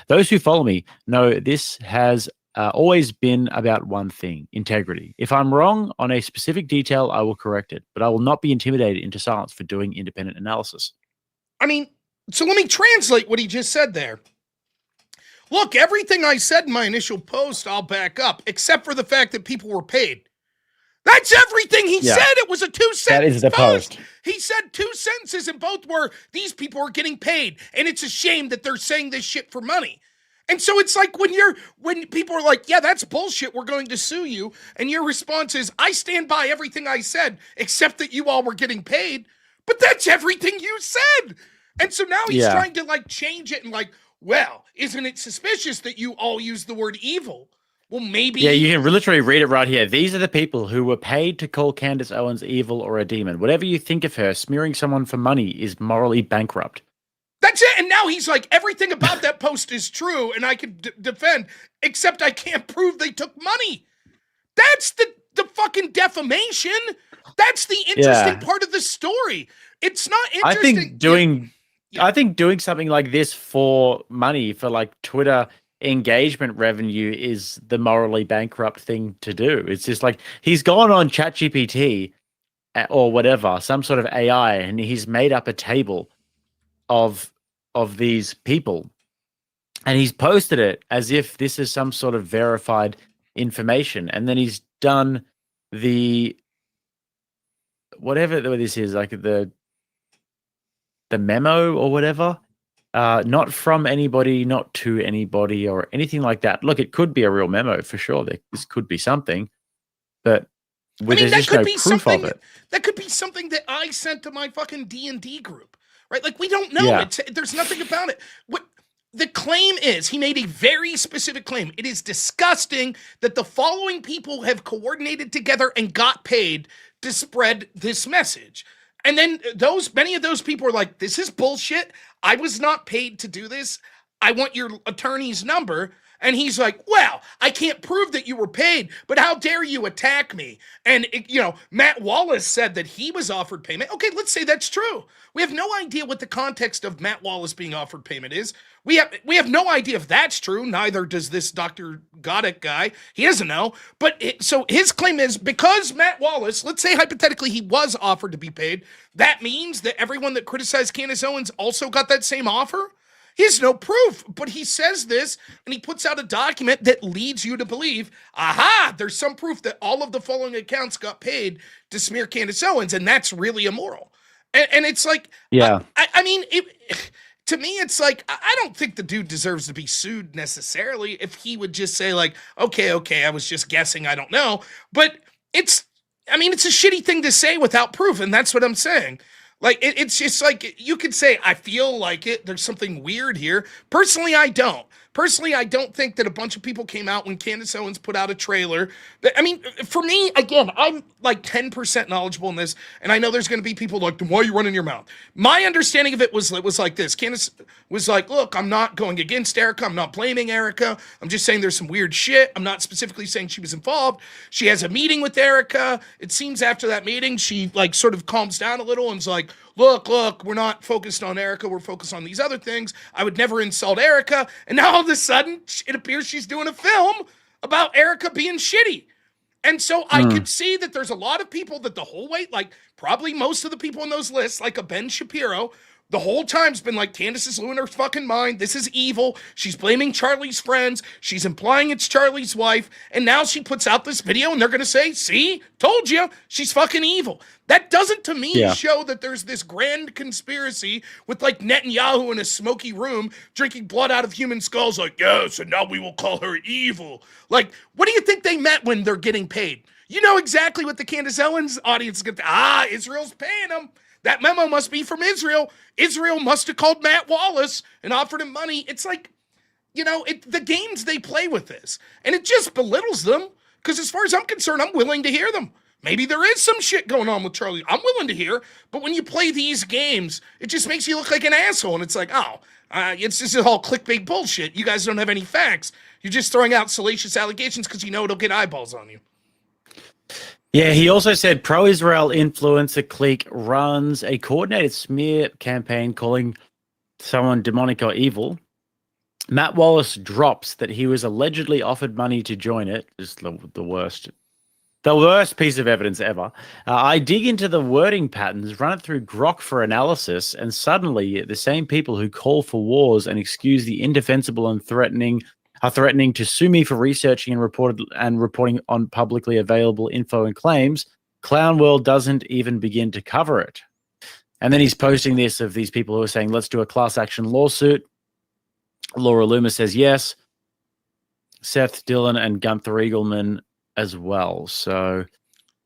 Those who follow me know this has always been about one thing: integrity. If I'm wrong on a specific detail, I will correct it, but I will not be intimidated into silence for doing independent analysis.
I mean, so let me translate what he just said there. Look, everything I said in my initial post, I'll back up, except for the fact that people were paid. That's everything he said. It was a 2-sentence
That is the post.
He said 2 sentences, and both were, these people are getting paid, and it's a shame that they're saying this shit for money. And so it's like when people are like, yeah, that's bullshit, we're going to sue you, and your response is, I stand by everything I said, except that you all were getting paid. But that's everything you said. And so now he's trying to like change it and like, well, isn't it suspicious that you all use the word evil? Well, maybe.
Yeah, you can literally read it right here. These are the people who were paid to call Candace Owens evil or a demon. Whatever you think of her, smearing someone for money is morally bankrupt.
That's it. And now he's like, everything about that post is true, and I can defend, except I can't prove they took money. That's the fucking defamation. That's the interesting part of the story. It's not interesting.
I think doing something like this for money, for like Twitter engagement revenue, is the morally bankrupt thing to do. It's just like he's gone on ChatGPT or whatever, some sort of AI, and he's made up a table of these people, and he's posted it as if this is some sort of verified information, and then he's done the whatever this is, like the memo or whatever, not from anybody, not to anybody, or anything like that. Look, it could be a real memo for sure. This could be something, but there's just no proof of it.
That could be something that I sent to my fucking D&D group. Right? Like, we don't know. There's nothing about it. What the claim is, he made a very specific claim. It is disgusting that the following people have coordinated together and got paid to spread this message. And then many of those people are like, this is bullshit. I was not paid to do this. I want your attorney's number. And he's like, well, I can't prove that you were paid, but how dare you attack me? And, Matt Wallace said that he was offered payment. Okay, let's say that's true. We have no idea what the context of Matt Wallace being offered payment is. We have no idea if that's true. Neither does this Dr. Godek guy. He doesn't know. But so his claim is, because Matt Wallace, let's say hypothetically he was offered to be paid, that means that everyone that criticized Candace Owens also got that same offer? He has no proof, but he says this, and he puts out a document that leads you to believe, aha, there's some proof that all of the following accounts got paid to smear Candace Owens, and that's really immoral. And it's like, I mean, to me, it's like, I don't think the dude deserves to be sued necessarily if he would just say like, okay, I was just guessing, I don't know. But it's a shitty thing to say without proof, and that's what I'm saying. Like, it's just like, you could say, I feel like it. There's something weird here. Personally, I don't. Personally, I don't think that a bunch of people came out when Candace Owens put out a trailer. For me, again, I'm like 10% knowledgeable in this, and I know there's going to be people like, why are you running your mouth? My understanding of it was like this. Candace was like, look, I'm not going against Erica. I'm not blaming Erica. I'm just saying there's some weird shit. I'm not specifically saying she was involved. She has a meeting with Erica. It seems after that meeting, she like sort of calms down a little and's like, look, we're not focused on Erica. We're focused on these other things. I would never insult Erica. And now all of a sudden, it appears she's doing a film about Erica being shitty. And so I could see that there's a lot of people that the whole way, like probably most of the people in those lists, like a Ben Shapiro, the whole time's been like, Candace is losing her fucking mind. This is evil. She's blaming Charlie's friends. She's implying it's Charlie's wife. And now she puts out this video and they're going to say, see, told you, she's fucking evil. That doesn't, to me, show that there's this grand conspiracy with like Netanyahu in a smoky room drinking blood out of human skulls like, yes, and now we will call her evil. Like, what do you think they meant when they're getting paid? You know exactly what the Candace Owens audience is going to, Israel's paying them. That memo must be from Israel. Israel must have called Matt Wallace and offered him money. It's like, the games they play with this. And it just belittles them, because as far as I'm concerned, I'm willing to hear them. Maybe there is some shit going on with Charlie. I'm willing to hear, but when you play these games, it just makes you look like an asshole. And it's like, it's just all clickbait bullshit. You guys don't have any facts. You're just throwing out salacious allegations because you know it'll get eyeballs on you.
Yeah, he also said pro-Israel influencer clique runs a coordinated smear campaign calling someone demonic or evil. Matt Wallace drops that he was allegedly offered money to join it. Just the worst piece of evidence ever. I dig into the wording patterns, run it through Grok for analysis, and suddenly the same people who call for wars and excuse the indefensible and are threatening to sue me for researching and reporting on publicly available info and claims. Clown World doesn't even begin to cover it. And then he's posting this of these people who are saying, let's do a class action lawsuit. Laura Loomer says yes. Seth Dillon and Gunther Eagleman as well. So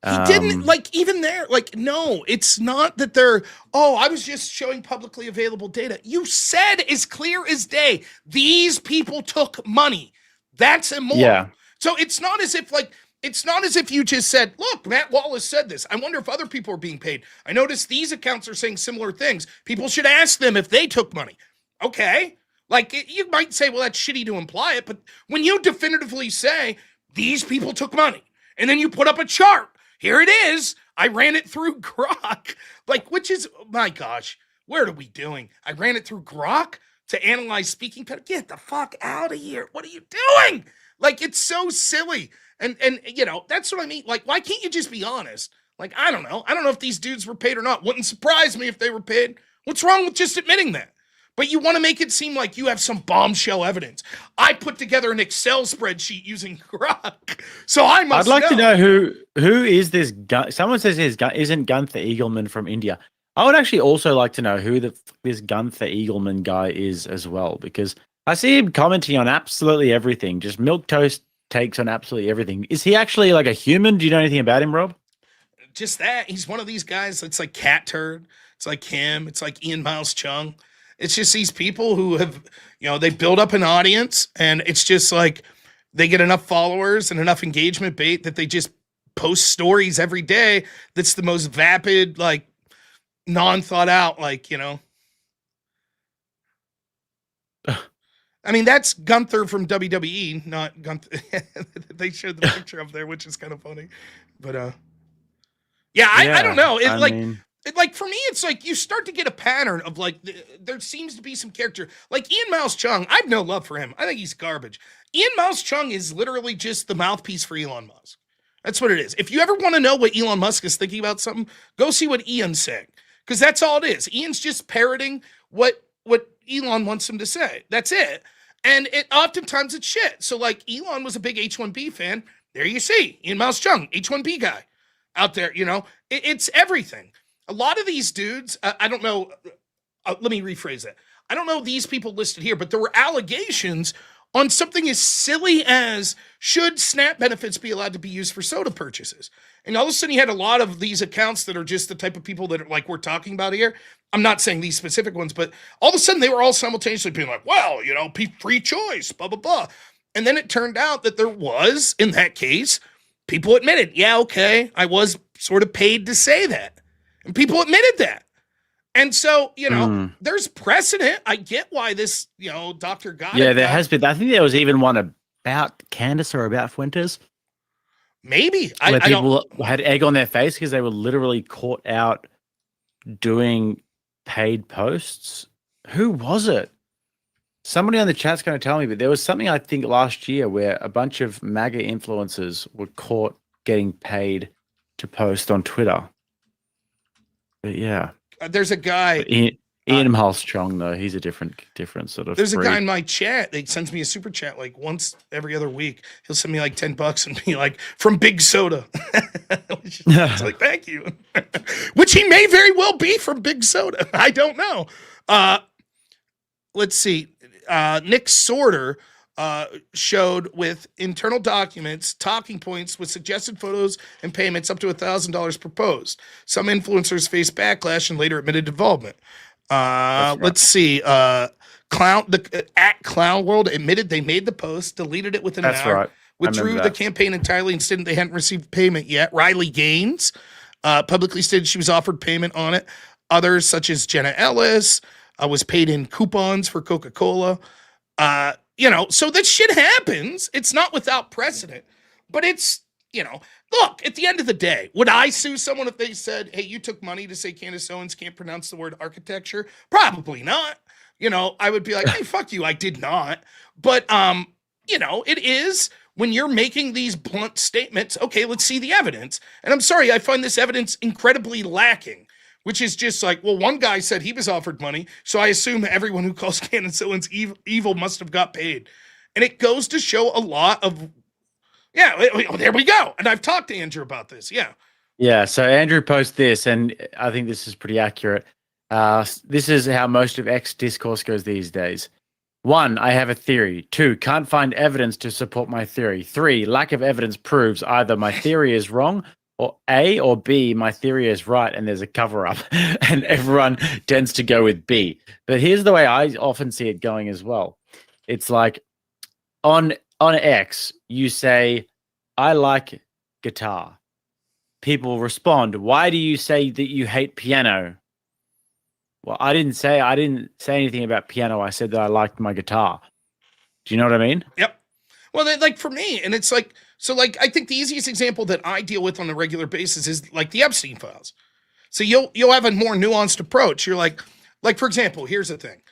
he didn't even there. No, it's not that they're, I was just showing publicly available data. You said as clear as day, these people took money. That's immoral.
Yeah.
So it's not as if you just said, look, Matt Wallace said this. I wonder if other people are being paid. I noticed these accounts are saying similar things. People should ask them if they took money. Okay. You might say, well, that's shitty to imply it, but when you definitively say these people took money, and then you put up a chart, here it is. I ran it through Grok, which is, my gosh, what are we doing? I ran it through Grok to analyze speaking patterns. Get the fuck out of here. What are you doing? It's so silly. And that's what I mean. Why can't you just be honest? I don't know. I don't know if these dudes were paid or not. Wouldn't surprise me if they were paid. What's wrong with just admitting that? But you want to make it seem like you have some bombshell evidence. I put together an Excel spreadsheet using Grok, so I must.
I'd like to know who is this. Someone says isn't Gunther Eagleman from India. I would actually also like to know who this Gunther Eagleman guy is as well, because I see him commenting on absolutely everything. Just milquetoast takes on absolutely everything. Is he actually a human? Do you know anything about him, Rob?
Just that he's one of these guys. It's like Cat Turd. It's like him. It's like Ian Miles Chung. It's just these people who have, they build up an audience, and it's just they get enough followers and enough engagement bait that they just post stories every day. That's the most vapid, non-thought out, I mean, that's Gunther from WWE, not Gunther. They showed the picture up there, which is kind of funny. But, I don't know. For me, it's you start to get a pattern of there seems to be some character. Ian Miles Chung, I have no love for him. I think he's garbage. Ian Miles Chung is literally just the mouthpiece for Elon Musk. That's what it is. If you ever want to know what Elon Musk is thinking about something, go see what Ian's saying. Because that's all it is. Ian's just parroting what Elon wants him to say. That's it. And oftentimes it's shit. So Elon was a big H1B fan. There you see. Ian Miles Chung, H1B guy out there, it's everything. A lot of these dudes, I don't know, let me rephrase that. I don't know these people listed here, but there were allegations on something as silly as should SNAP benefits be allowed to be used for soda purchases? And all of a sudden you had a lot of these accounts that are just the type of people that are we're talking about here. I'm not saying these specific ones, but all of a sudden they were all simultaneously being well, free choice, blah, blah, blah. And then it turned out that there was, in that case, people admitted, yeah, okay, I was sort of paid to say that. And people admitted that. And so, there's precedent. I get why this, doctor got it.
Yeah, there has been. I think there was even one about Candace or about Fuentes.
Maybe.
Where people had egg on their face because they were literally caught out doing paid posts. Who was it? Somebody on the chat's going to tell me, but there was something I think last year where a bunch of MAGA influencers were caught getting paid to post on Twitter. But yeah,
there's a guy,
Ian Miles Chung, though. He's a different sort of.
There's a guy in my chat that sends me a super chat once every other week. He'll send me $10 and be from Big Soda. It's thank you. Which he may very well be from Big Soda. I don't know. Let's see. Nick Sorter showed with internal documents, talking points with suggested photos and payments up to $1,000 proposed. Some influencers faced backlash and later admitted involvement. Right. Let's see. Clown World admitted they made the post, deleted it within an hour.
Right.
withdrew the campaign entirely and stated they hadn't received payment yet. Riley Gaines publicly stated she was offered payment on it. Others, such as Jenna Ellis, was paid in coupons for Coca-Cola. So this shit happens. It's not without precedent, but it's, look, at the end of the day, would I sue someone if they said, hey, you took money to say Candace Owens can't pronounce the word architecture? Probably not. I would be like, hey, fuck you, I did not. But, it is when you're making these blunt statements, okay, let's see the evidence. And I'm sorry, I find this evidence incredibly lacking, which is just like, well, one guy said he was offered money, so I assume everyone who calls Candace Owens evil must have got paid. And it goes to show a lot of, there we go. And I've talked to Andrew about this,
Yeah, so Andrew posts this, and I think this is pretty accurate. This is how most of X discourse goes these days. 1, I have a theory. 2, can't find evidence to support my theory. 3, lack of evidence proves either my theory is wrong, or A, or B, my theory is right and there's a cover-up. And everyone tends to go with B. But here's the way I often see it going as well. It's like on X, you say, I like guitar. People respond, why do you say that you hate piano? Well, I didn't say anything about piano. I said that I liked my guitar. Do you know what I mean?
Yep. Well, then, for me, and it's like, so I think the easiest example that I deal with on a regular basis is like the Epstein files. So you'll have a more nuanced approach. You're like for example, here's the thing.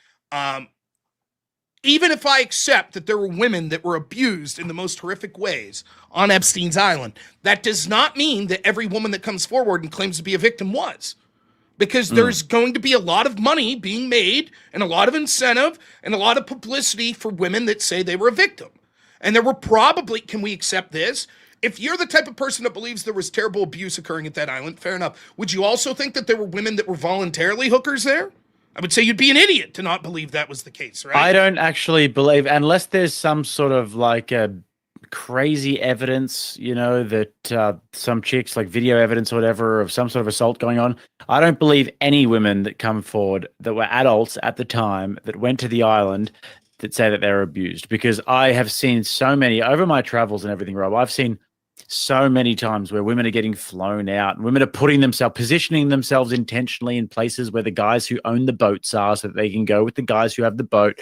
Even if I accept that there were women that were abused in the most horrific ways on Epstein's island, that does not mean that every woman that comes forward and claims to be a victim was. Because there's going to be a lot of money being made and a lot of incentive and a lot of publicity for women that say they were a victim. And there were probably, can we accept this? If you're the type of person that believes there was terrible abuse occurring at that island, fair enough. Would you also think that there were women that were voluntarily hookers there? I would say you'd be an idiot to not believe that was the case, right?
I don't actually believe, unless there's some sort of like a crazy evidence, that some chicks, like video evidence or whatever, of some sort of assault going on. I don't believe any women that come forward that were adults at the time that went to the island that say that they're abused, because I have seen so many over my travels and everything, Rob. I've seen so many times where women are getting flown out and women are positioning themselves intentionally in places where the guys who own the boats are so that they can go with the guys who have the boat.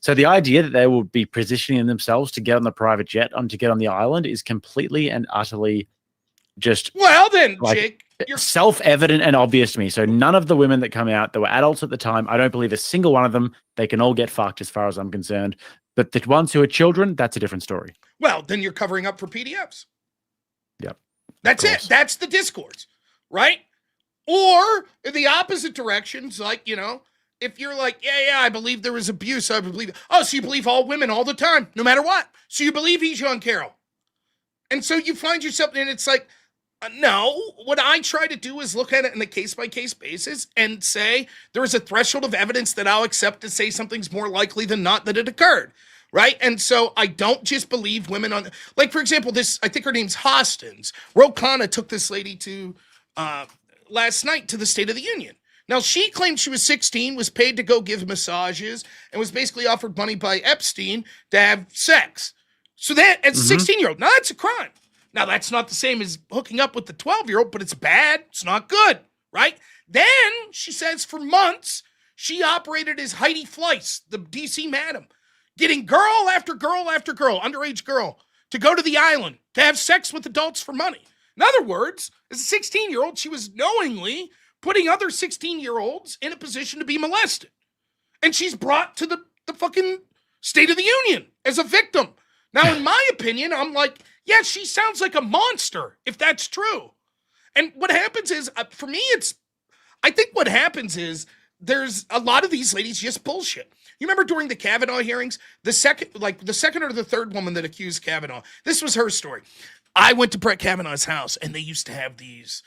So the idea that they would be positioning themselves to get on the private jet to get on the island is completely and utterly just
Jake, you're
self-evident and obvious to me. So none of the women that come out that were adults at the time, I don't believe a single one of them. They can all get fucked as far as I'm concerned. But the ones who are children, that's a different story.
Well, then you're covering up for PDFs.
Yep.
That's it. That's the discourse, right? Or in the opposite directions, if you're like, I believe there was abuse, I believe, so you believe all women all the time, no matter what. So you believe he's Young Carroll. And so you find yourself, and it's like, no, what I try to do is look at it on a case-by-case basis and say there is a threshold of evidence that I'll accept to say something's more likely than not that it occurred, right? And so I don't just believe women on, like, for example, I think her name's Hostins. Ro Khanna took this lady to, last night to the State of the Union. Now, she claimed she was 16, was paid to go give massages, and was basically offered money by Epstein to have sex. So that, as a 16-year-old, now that's a crime. Now, that's not the same as hooking up with the 12-year-old, but it's bad. It's not good, right? Then, she says, for months, she operated as Heidi Fleiss, the D.C. madam, getting girl after girl after girl, underage girl, to go to the island to have sex with adults for money. In other words, as a 16-year-old, she was knowingly putting other 16-year-olds in a position to be molested. And she's brought to the fucking State of the Union as a victim. Now, in my opinion, I'm like, yeah, she sounds like a monster, if that's true. And what happens is, for me, I think what happens is there's a lot of these ladies just bullshit. You remember during the Kavanaugh hearings, the second or the third woman that accused Kavanaugh, this was her story. I went to Brett Kavanaugh's house, and they used to have these,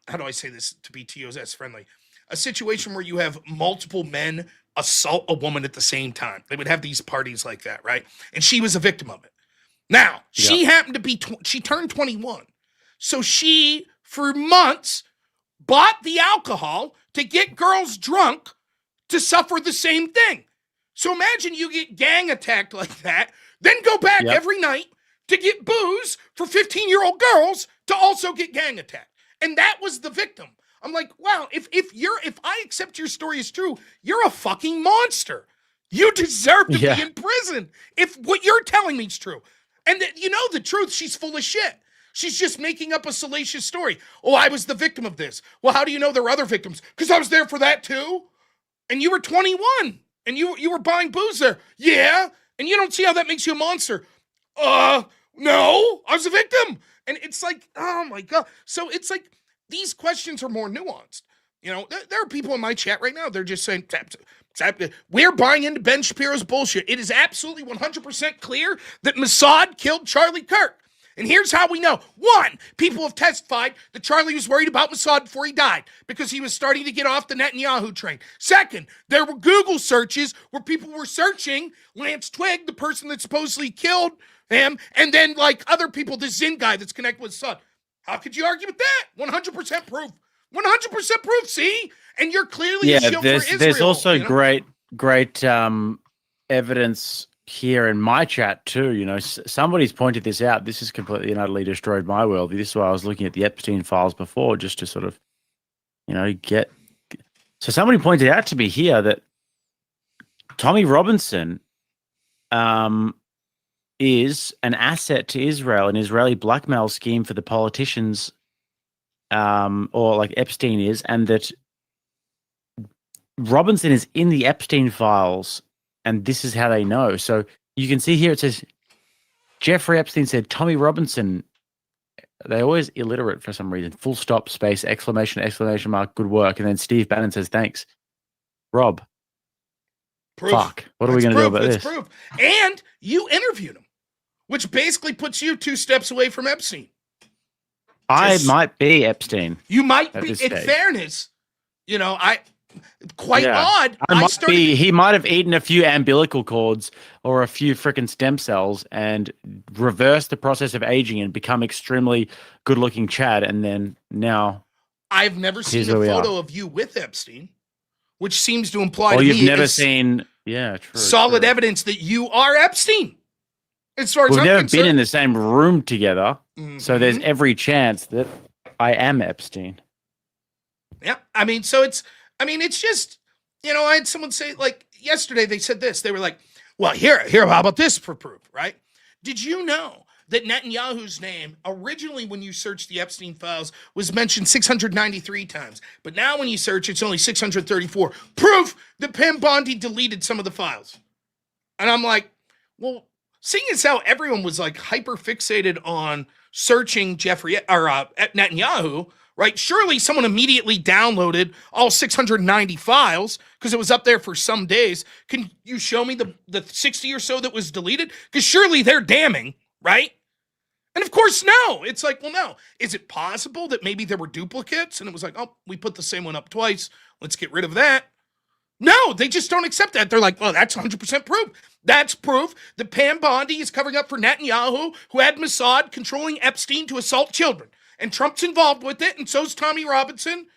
how do I say this to be TOS friendly? A situation where you have multiple men assault a woman at the same time. They would have these parties like that, right? And she was a victim of it. Now, she happened to be, she turned 21. So she, for months, bought the alcohol to get girls drunk to suffer the same thing. So imagine you get gang attacked like that, then go back every night, to get booze for 15-year-old girls to also get gang attacked. And that was the victim. I'm like, wow, if I accept your story is true, you're a fucking monster. You deserve to be in prison if what you're telling me is true. And you know the truth, she's full of shit. She's just making up a salacious story. Oh, I was the victim of this. Well, how do you know there were other victims? Because I was there for that too. And you were 21 and you were buying booze there. Yeah. And you don't see how that makes you a monster. No, I was a victim. And it's like, oh my God. So it's like, these questions are more nuanced. You know, there are people in my chat right now. They're just saying, we're buying into Ben Shapiro's bullshit. It is absolutely 100% clear that Mossad killed Charlie Kirk. And here's how we know. One, people have testified that Charlie was worried about Mossad before he died because he was starting to get off the Netanyahu train. Second, there were Google searches where people were searching Lance Twigg, the person that supposedly killed him, and then like other people, this Zin guy that's connected with Mossad. How could you argue with that? 100% proof. 100% proof, see? And you're clearly a shield for Israel.
There's also
you know?
great evidence here in my chat too. You know, somebody's pointed this out. This has completely and utterly destroyed my world. This is why I was looking at the Epstein files before, just to sort of, you know, get. So somebody pointed out to me here that Tommy Robinson is an asset to Israel, an Israeli blackmail scheme for the politicians, or like Epstein is, and that Robinson is in the Epstein files, and this is how they know. So you can see here it says, Jeffrey Epstein said, Tommy Robinson, they're always illiterate for some reason, full stop, space, exclamation, exclamation mark, good work. And then Steve Bannon says, thanks. Rob.
Proof.
Fuck. What are we going to do about this?
Proof. And you interviewed him, which basically puts you 2 steps away from Epstein.
I might be Epstein.
You might be, in fairness, you know, odd.
He might have eaten a few umbilical cords or a few freaking stem cells and reversed the process of aging and become extremely good-looking Chad. And then now,
I've never seen a photo of you with Epstein, which seems to imply to
you've
me
never seen,
solid evidence that you are Epstein. As far as
we've
I'm
never
concerned.
been in the same room together, so there's every chance that I am Epstein.
Yeah, I mean, it's just, you know, I had someone say, like, yesterday they said this. They were like, well, here, how about this for proof, right? Did you know that Netanyahu's name, originally when you search the Epstein files, was mentioned 693 times, but now when you search, it's only 634. Proof that Pam Bondi deleted some of the files. And I'm like, well, seeing as how everyone was like hyper fixated on searching Netanyahu, right? Surely someone immediately downloaded all 690 files because it was up there for some days. Can you show me the 60 or so that was deleted? Because surely they're damning, right? And of course, no. It's like, well, no. Is it possible that maybe there were duplicates and it was like, oh, we put the same one up twice. Let's get rid of that. No, they just don't accept that. They're like, well, that's 100% proof. That's proof that Pam Bondi is covering up for Netanyahu, who had Mossad controlling Epstein to assault children. And Trump's involved with it, and so's Tommy Robinson.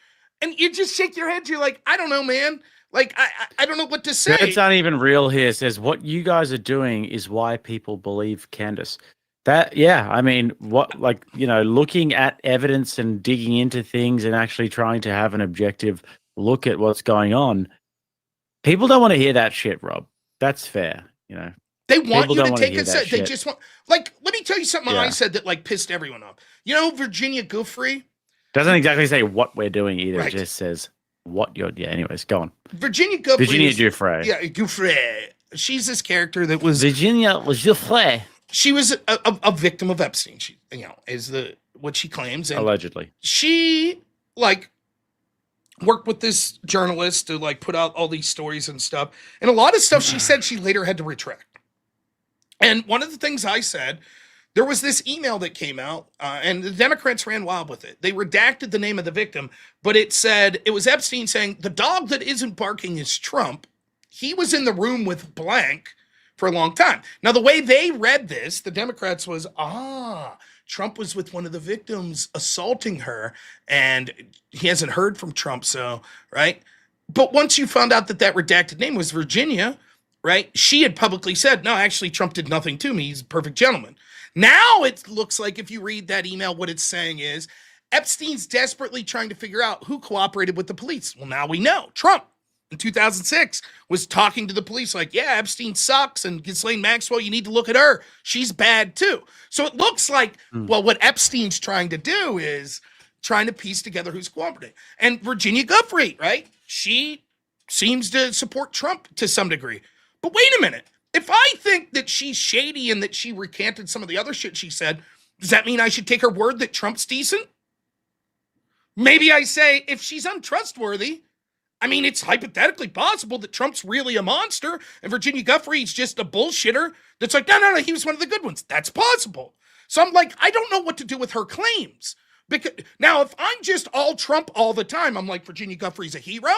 And you just shake your head. You're like, I don't know, man. Like, I don't know what to say.
It's not even real here. It says, what you guys are doing is why people believe Candace. I mean, looking at evidence and digging into things and actually trying to have an objective look at what's going on. People don't want to hear that shit, Rob. That's fair, you know.
They want you to take a set. They just want, like, let me tell you something I said that, like, pissed everyone off. You know, Virginia Giuffre?
Doesn't exactly say what we're doing either. Right. It just says what you're, anyways, go on.
Virginia Giuffre.
Giuffre.
Yeah, Giuffre. She's this character that was.
Virginia Giuffre.
She was a victim of Epstein, is what she claims. And
allegedly.
She, like, worked with this journalist to, like, put out all these stories and stuff. And a lot of stuff she said she later had to retract. And one of the things I said, there was this email that came out, and the Democrats ran wild with it. They redacted the name of the victim, but it said, it was Epstein saying, the dog that isn't barking is Trump. He was in the room with blank for a long time. Now, the way they read this, the Democrats was, Trump was with one of the victims assaulting her, and he hasn't heard from Trump, so, right? But once you found out that redacted name was Virginia, right, she had publicly said, no, actually, Trump did nothing to me. He's a perfect gentleman. Now it looks like, if you read that email, what it's saying is Epstein's desperately trying to figure out who cooperated with the police. Well, now we know. Trump in 2006 was talking to the police like, yeah, Epstein sucks, and Ghislaine Maxwell, you need to look at her. She's bad too. So it looks like, well, what Epstein's trying to do is trying to piece together who's cooperating. And Virginia Giuffre, right? She seems to support Trump to some degree. But wait a minute. If I think that she's shady and that she recanted some of the other shit she said, does that mean I should take her word that Trump's decent? Maybe I say, if she's untrustworthy, I mean, it's hypothetically possible that Trump's really a monster and Virginia Giuffre's just a bullshitter that's like, no, he was one of the good ones. That's possible. So I'm like, I don't know what to do with her claims. Because now, if I'm just all Trump all the time, I'm like, Virginia Giuffre's a hero.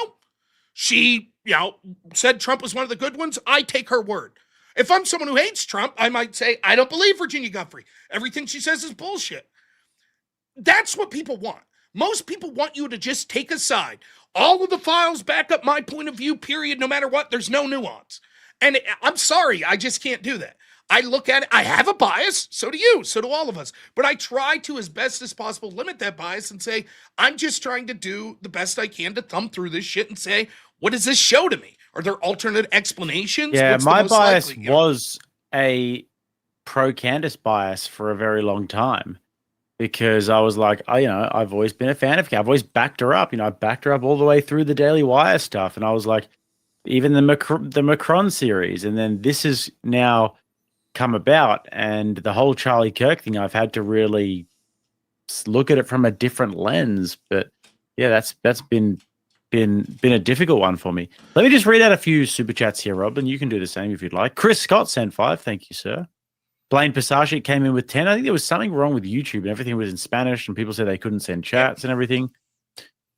She, said Trump was one of the good ones. I take her word. If I'm someone who hates Trump, I might say, I don't believe Virginia Giuffre. Everything she says is bullshit. That's what people want. Most people want you to just take a side. All of the files back up my point of view, period, no matter what. There's no nuance. And I'm sorry, I just can't do that. I look at it, I have a bias, so do you, so do all of us. But I try to, as best as possible, limit that bias and say, I'm just trying to do the best I can to thumb through this shit and say, what does this show to me? Are there alternate explanations?
Yeah,
What's the
my
most
bias
likely?
was a pro-Candace bias for a very long time. Because I was like, I've always been a fan of Candace. I've always backed her up. I backed her up all the way through the Daily Wire stuff. And I was like, even the Macron series. And then this has now come about. And the whole Charlie Kirk thing, I've had to really look at it from a different lens. But yeah, that's been a difficult one for me. Let me just read out a few super chats here, Rob, and you can do the same if you'd like. Chris Scott sent 5. Thank you, sir. Blaine Passage came in with 10. I think there was something wrong with YouTube and everything was in Spanish and people said they couldn't send chats and everything.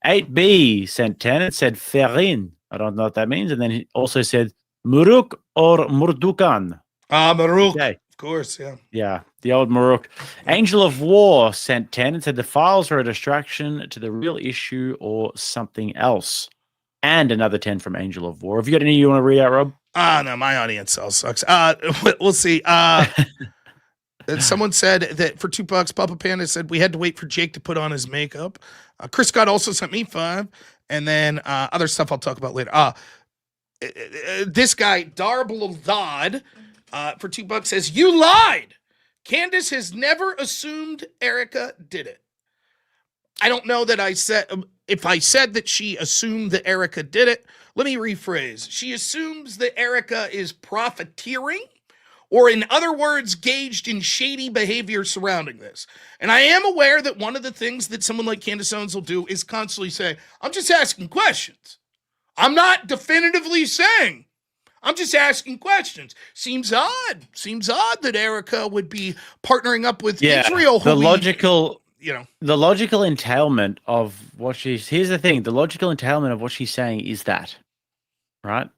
8B sent 10 and said Ferin. I don't know what that means. And then he also said Muruk or Murdukan.
Maruk.
Okay.
Of course, yeah.
Yeah, the old Maruk. Angel of War sent 10 and said the files are a distraction to the real issue or something else. And another 10 from Angel of War. Have you got any you want to read out, Rob?
No, my audience all sucks. We'll see. Someone said that for $2, Papa Panda said we had to wait for Jake to put on his makeup. Chris Scott also sent me 5. And then other stuff I'll talk about later. This guy, Darbal Dodd, for $2 says, you lied. Candace has never assumed Erica did it. I don't know that I said, if I said that she assumed that Erica did it, let me rephrase. She assumes that Erica is profiteering, or in other words, gauged in shady behavior surrounding this. And I am aware that one of the things that someone like Candace Owens will do is constantly say, I'm just asking questions. I'm not definitively saying. I'm just asking questions. Seems odd. Seems odd that Erica would be partnering up with Israel.
The logical entailment of what here's the thing. The logical entailment of what she's saying is that, right?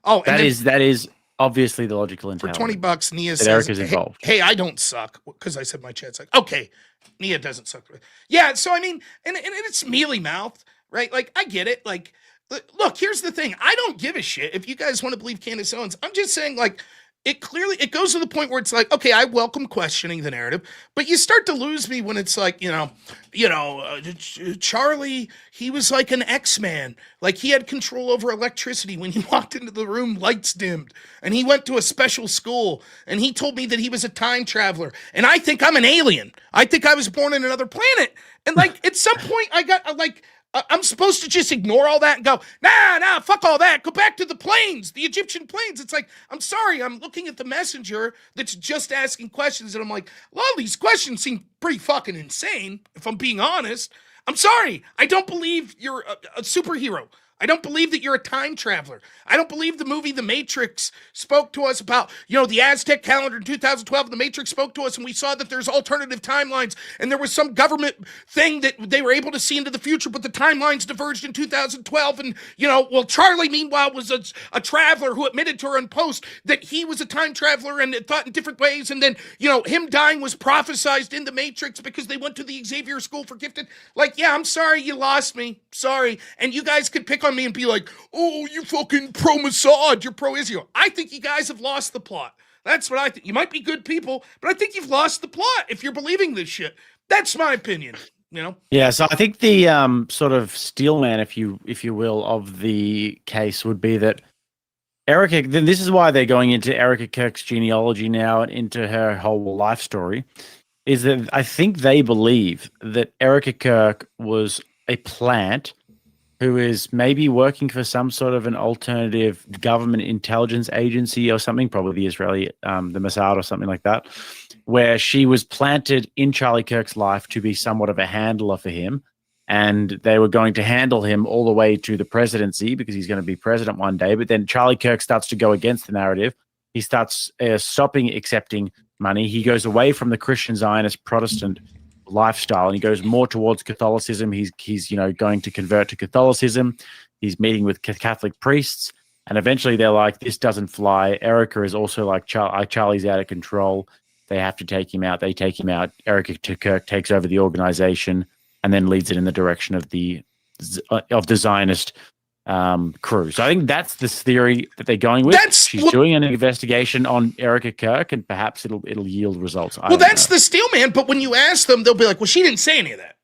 Oh,
that is obviously the logical entailment.
For $20, Nia
that
says,
Erica's involved.
Hey, I don't suck, because I said my chat's like, okay, Nia doesn't suck. Yeah, so I mean, and it's mealy mouth, right? Like, I get it. Like, look, here's the thing. I don't give a shit if you guys want to believe Candace Owens. I'm just saying, like, it goes to the point where it's like, okay, I welcome questioning the narrative, but you start to lose me when it's like, Charlie, he was like an X-Man. Like, he had control over electricity. When he walked into the room, lights dimmed, and he went to a special school, and he told me that he was a time traveler, and I think I'm an alien. I think I was born in another planet. And like, at some point I got I'm supposed to just ignore all that and go, nah, fuck all that. Go back to the plains, the Egyptian plains. It's like, I'm sorry, I'm looking at the messenger that's just asking questions, and I'm like, a lot of these questions seem pretty fucking insane, if I'm being honest. I'm sorry, I don't believe you're a superhero. I don't believe that you're a time traveler. I don't believe the movie The Matrix spoke to us about, the Aztec calendar in 2012. The Matrix spoke to us and we saw that there's alternative timelines and there was some government thing that they were able to see into the future, but the timelines diverged in 2012. And, Charlie, meanwhile, was a traveler who admitted to her in post that he was a time traveler and thought in different ways. And then, him dying was prophesized in The Matrix because they went to the Xavier School for Gifted. Like, yeah, I'm sorry, you lost me. Sorry. And you guys could pick on me and be like, oh, you fucking pro-Mossad, you're pro-Israel. I think you guys have lost the plot. That's what I think. You might be good people, but I think you've lost the plot if you're believing this shit. That's my opinion. You know?
Yeah, so I think the sort of steelman, if you will, of the case would be that Erica. Then this is why they're going into Erica Kirk's genealogy now and into her whole life story. Is that I think they believe that Erica Kirk was a plant who is maybe working for some sort of an alternative government intelligence agency or something, probably the Israeli, the Mossad or something like that, where she was planted in Charlie Kirk's life to be somewhat of a handler for him. And they were going to handle him all the way to the presidency because he's going to be president one day. But then Charlie Kirk starts to go against the narrative. He starts stopping accepting money. He goes away from the Christian Zionist Protestant lifestyle and he goes more towards Catholicism. He's going to convert to Catholicism. He's meeting with Catholic priests, and eventually they're like, this doesn't fly. Erica is also like Charlie's out of control. They have to take him out. They take him out. Erica Kirk takes over the organization and then leads it in the direction of the Zionist crew. So I think that's the theory that they're going with. She's doing an investigation on Erica Kirk, and perhaps it'll yield results.
Well, that's the steelman. But when you ask them, they'll be like, "Well, she didn't say any of that."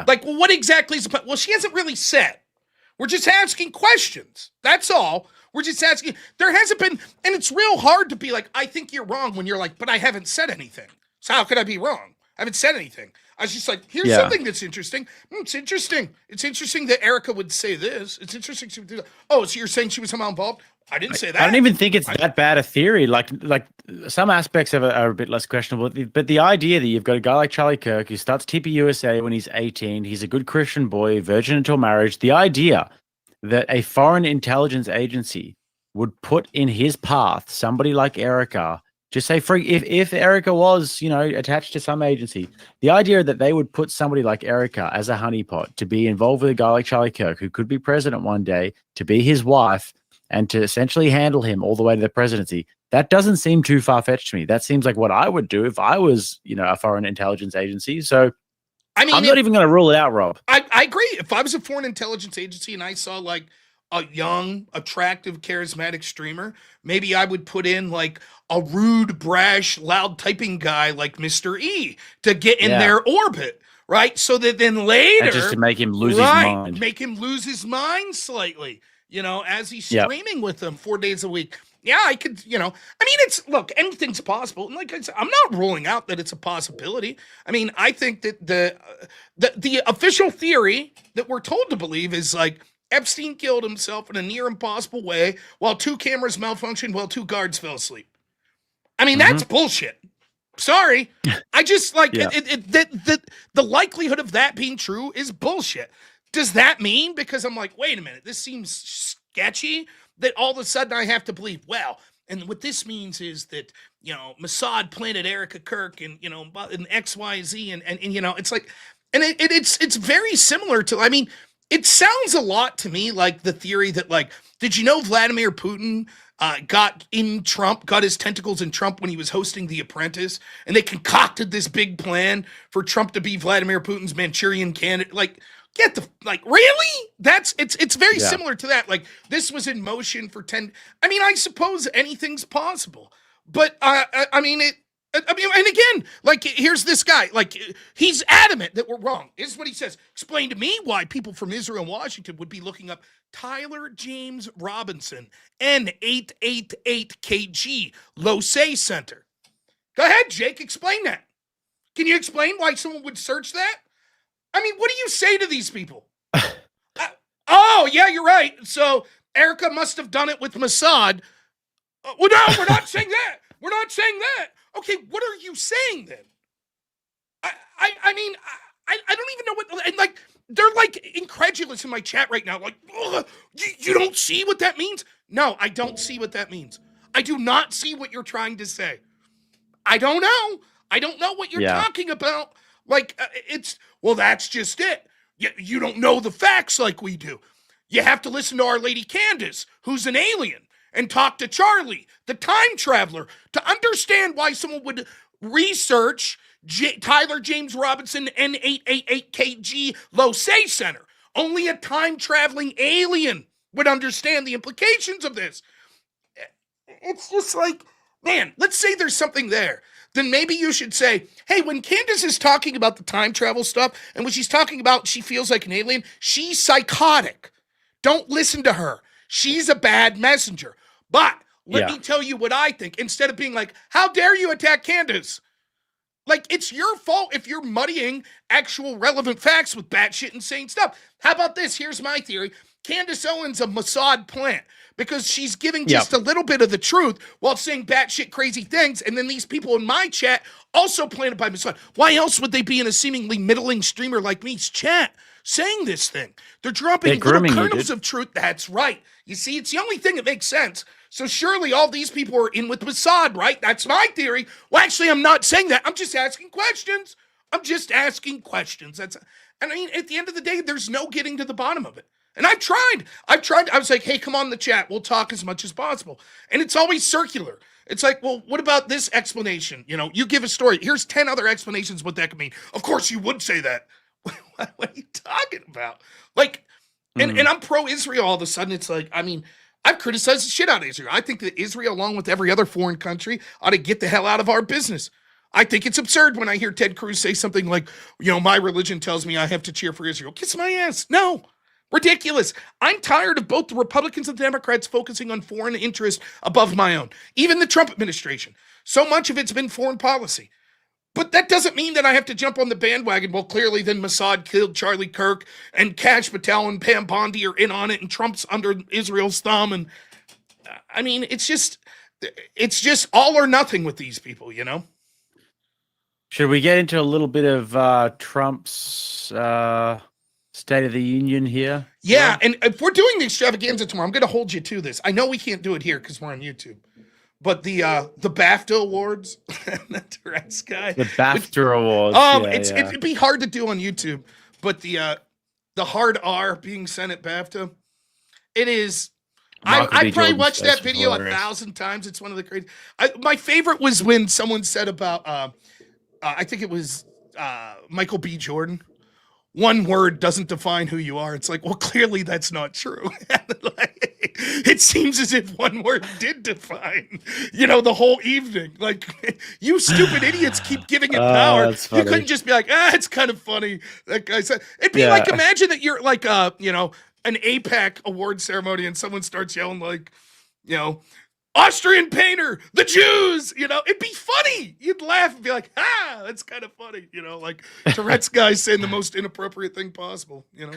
Like, well, what exactly is? Well, she hasn't really said. We're just asking questions. That's all. We're just asking. There hasn't been, and it's real hard to be like, "I think you're wrong," when you're like, "But I haven't said anything. So how could I be wrong? I haven't said anything." I was just like, here's something that's interesting. It's interesting. It's interesting that Erica would say this. It's interesting she would do that. Oh, so you're saying she was somehow involved? I didn't say that.
I don't even think it's that bad a theory. Like some aspects of it are a bit less questionable. But the idea that you've got a guy like Charlie Kirk who starts TPUSA when he's 18, he's a good Christian boy, virgin until marriage. The idea that a foreign intelligence agency would put in his path somebody like Erica. Just say, if Erica was, attached to some agency, the idea that they would put somebody like Erica as a honeypot to be involved with a guy like Charlie Kirk, who could be president one day, to be his wife, and to essentially handle him all the way to the presidency, that doesn't seem too far-fetched to me. That seems like what I would do if I was, a foreign intelligence agency. So I'm not even going to rule it out, Rob.
I agree. If I was a foreign intelligence agency and I saw like a young, attractive, charismatic streamer, maybe I would put in like a rude, brash, loud typing guy like Mr. E to get in their orbit, right? So that then later,
and just to make him lose his mind,
make him lose his mind slightly, as he's streaming with them 4 days a week. Yeah, I could, look, anything's possible. And like I said, I'm not ruling out that it's a possibility. I mean, I think that the official theory that we're told to believe is like, Epstein killed himself in a near impossible way while 2 cameras malfunctioned while 2 guards fell asleep. I mean, that's bullshit. Sorry. I just like the likelihood of that being true is bullshit. Does that mean, because I'm like, wait a minute, this seems sketchy, that all of a sudden I have to believe, well, and what this means is that, Mossad planted Erica Kirk and, and XYZ and it's like, and it's very similar to, I mean, it sounds a lot to me like the theory that, like, did you know Vladimir Putin got his tentacles in Trump when he was hosting The Apprentice, and they concocted this big plan for Trump to be Vladimir Putin's Manchurian candidate? Like, really? It's very similar to that. Like, this was in motion for 10. I mean, I suppose anything's possible, but and again, like, here's this guy, like, he's adamant that we're wrong. This is what he says. Explain to me why people from Israel and Washington would be looking up Tyler James Robinson, N888KG, Losay Center. Go ahead, Jake, explain that. Can you explain why someone would search that? I mean, what do you say to these people? Oh, yeah, you're right. So Erica must have done it with Mossad. Well, no, we're not saying that. We're not saying that. Okay, what are you saying then? I mean, I don't even know what, and like, they're like incredulous in my chat right now. Like, you don't see what that means? No, I don't see what that means. I do not see what you're trying to say. I don't know. I don't know what you're talking about. Like, well, that's just it. You don't know the facts like we do. You have to listen to Our Lady Candace, who's an alien, and talk to Charlie, the time traveler, to understand why someone would research Tyler James Robinson, N888KG, Losay Center. Only a time-traveling alien would understand the implications of this. it's just like, man, let's say there's something there. Then maybe you should say, hey, when Candace is talking about the time travel stuff and when she's talking about she feels like an alien, she's psychotic. Don't listen to her. She's a bad messenger. But let me tell you what I think. Instead of being like, how dare you attack Candace? Like, it's your fault if you're muddying actual relevant facts with batshit insane stuff. How about this? Here's my theory. Candace Owens a Mossad plant because she's giving just a little bit of the truth while saying batshit crazy things. And then these people in my chat also planted by Mossad. Why else would they be in a seemingly middling streamer like me's chat saying this thing? They're dropping little kernels of truth. That's right. You see, it's the only thing that makes sense. So surely all these people are in with Mossad, right? That's my theory. Well, actually, I'm not saying that. I'm just asking questions. And I mean, at the end of the day, there's no getting to the bottom of it. And I've tried. I was like, hey, come on the chat. We'll talk as much as possible. And it's always circular. It's like, well, what about this explanation? You know, you give a story. Here's 10 other explanations what that could mean. Of course, you would say that. What are you talking about? Like, and I'm pro-Israel all of a sudden. It's like, I mean, I've criticized the shit out of Israel. I think that Israel, along with every other foreign country, ought to get the hell out of our business. I think it's absurd when I hear Ted Cruz say something like, you know, my religion tells me I have to cheer for Israel. Kiss my ass. No. Ridiculous. I'm tired of both the Republicans and the Democrats focusing on foreign interest above my own. Even the Trump administration. So much of it's been foreign policy. But that doesn't mean that I have to jump on the bandwagon. Well, clearly then Mossad killed Charlie Kirk and Kash Patel and Pam Bondi are in on it and Trump's under Israel's thumb. And I mean, it's just all or nothing with these people, you know?
Should we get into a little bit of Trump's State of the Union here?
Yeah, and if we're doing the extravaganza tomorrow, I'm going to hold you to this. I know we can't do it here because we're on YouTube. But the BAFTA awards, the Tourette's guy.
The BAFTA awards.
It'd be hard to do on YouTube. But the hard R being sent at BAFTA, it is. I probably watched that video 1,000 times. It's one of the crazy. My favorite was when someone said about, I think it was Michael B. Jordan. One word doesn't define who you are. It's like, well, clearly that's not true. It seems as if one word did define, you know, the whole evening. Like, you stupid idiots keep giving it power. You couldn't just be like, it's kind of funny. That guy said, it'd be like, imagine that you're like, you know, an APAC award ceremony and someone starts yelling like, you know, Austrian painter, the Jews, you know, it'd be funny. You'd laugh and be like, that's kind of funny, you know, like Tourette's guy saying the most inappropriate thing possible, you know.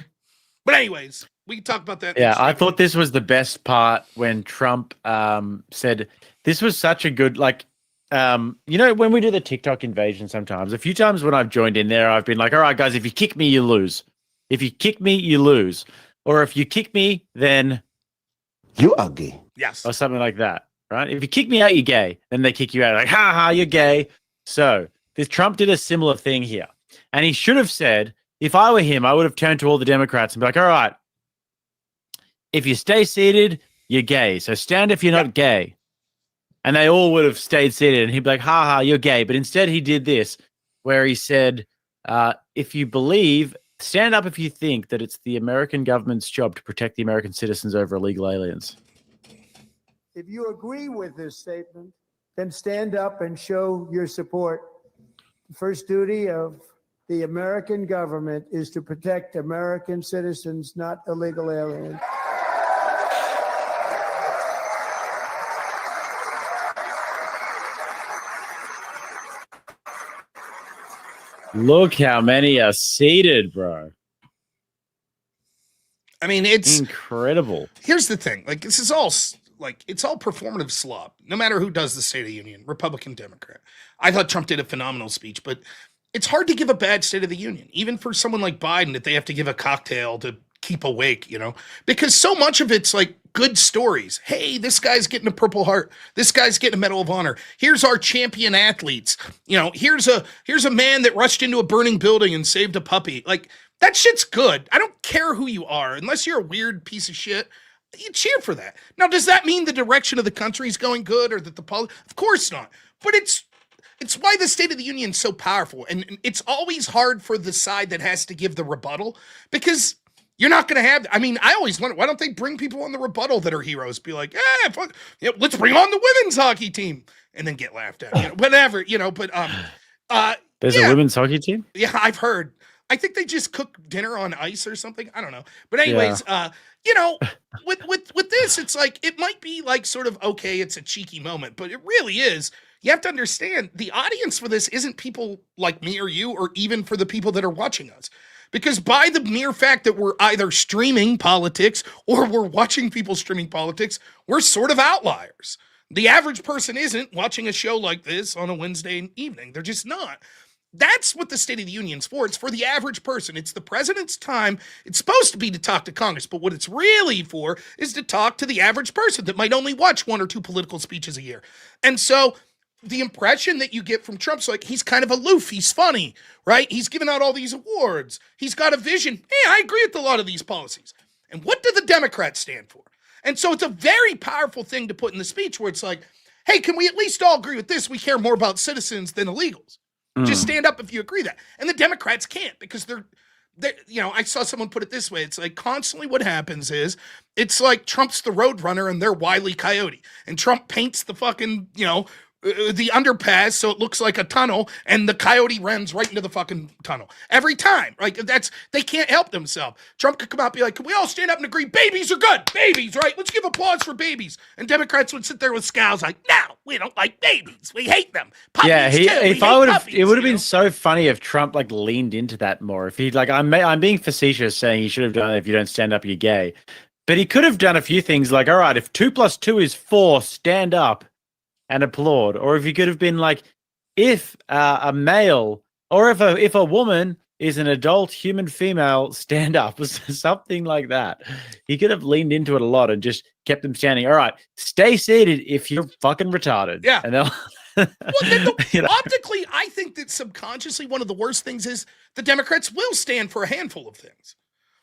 But anyways, we can talk about that.
Yeah, I thought this was the best part when Trump said this was such a good, like, you know, when we do the TikTok invasion sometimes, a few times when I've joined in there, I've been like, all right, guys, if you kick me, you lose. If you kick me, you lose. Or if you kick me, then
you are gay.
Yes.
Or something like that. Right? If you kick me out, you're gay. Then they kick you out. Like, you're gay. So this Trump did a similar thing here. And he should have said, if I were him, I would have turned to all the Democrats and be like, all right, if you stay seated, you're gay. So stand if you're not gay. And they all would have stayed seated. And he'd be like, you're gay. But instead he did this, where he said, if you believe, stand up if you think that it's the American government's job to protect the American citizens over illegal aliens.
If you agree with this statement, then stand up and show your support. The first duty of the American government is to protect American citizens, not illegal aliens.
Look how many are seated, bro.
I mean, it's
incredible.
Here's the thing. Like, this is all... Like, it's all performative slop, no matter who does the State of the Union, Republican, Democrat. I thought Trump did a phenomenal speech, but it's hard to give a bad State of the Union, even for someone like Biden, that they have to give a cocktail to keep awake, you know, because so much of it's like good stories. Hey, this guy's getting a Purple Heart. This guy's getting a Medal of Honor. Here's our champion athletes. You know, here's a man that rushed into a burning building and saved a puppy. Like, that shit's good. I don't care who you are, unless you're a weird piece of shit. You cheer for that. Now, does that mean the direction of the country is going good or that the of course not. But it's why the State of the Union is so powerful. And it's always hard for the side that has to give the rebuttal because You're not going to have, I mean, I always wonder, why don't they bring people on the rebuttal that are heroes? Be like, fuck, let's bring on the women's hockey team and then get laughed at, whatever, but,
there's a women's hockey team?
Yeah, I've heard. I think they just cook dinner on ice or something. I don't know. But anyways, with this, it's like, it might be like sort of, okay, it's a cheeky moment, but it really is. You have to understand the audience for this isn't people like me or you, or even for the people that are watching us. Because by the mere fact that we're either streaming politics or we're watching people streaming politics, we're sort of outliers. The average person isn't watching a show like this on a Wednesday evening. They're just not. That's what the State of the Union's for. It's for the average person. It's the president's time. It's supposed to be to talk to Congress, but what it's really for is to talk to the average person that might only watch 1 or 2 political speeches a year. And so the impression that you get from Trump's like, he's kind of aloof. He's funny, right? He's giving out all these awards. He's got a vision. Hey, I agree with a lot of these policies. And what do the Democrats stand for? And so it's a very powerful thing to put in the speech where it's like, hey, can we at least all agree with this? We care more about citizens than illegals. Just stand up if you agree that. And the Democrats can't because they're, I saw someone put it this way. It's like constantly what happens is it's like Trump's the Roadrunner and they're Wile E. Coyote. And Trump paints the fucking, the underpass so it looks like a tunnel and the coyote runs right into the fucking tunnel every time. Like they can't help themselves. Trump could come out and be like, can we all stand up and agree babies are good? Babies, right? Let's give applause for babies. And Democrats would sit there with scowls like, no, we don't like babies. We hate them. Puppies too.
It would have been so funny if Trump like leaned into that more. If he'd like, I'm being facetious saying he should have done it if you don't stand up, you're gay. But he could have done a few things like, all right, if 2 + 2 is 4, stand up and applaud. Or if you could have been like, if a male or if a woman is an adult human female, stand up, something like that. He could have leaned into it a lot and just kept them standing. All right, stay seated if you're fucking retarded.
Yeah.
And they'll
optically, I think that subconsciously one of the worst things is the Democrats will stand for a handful of things,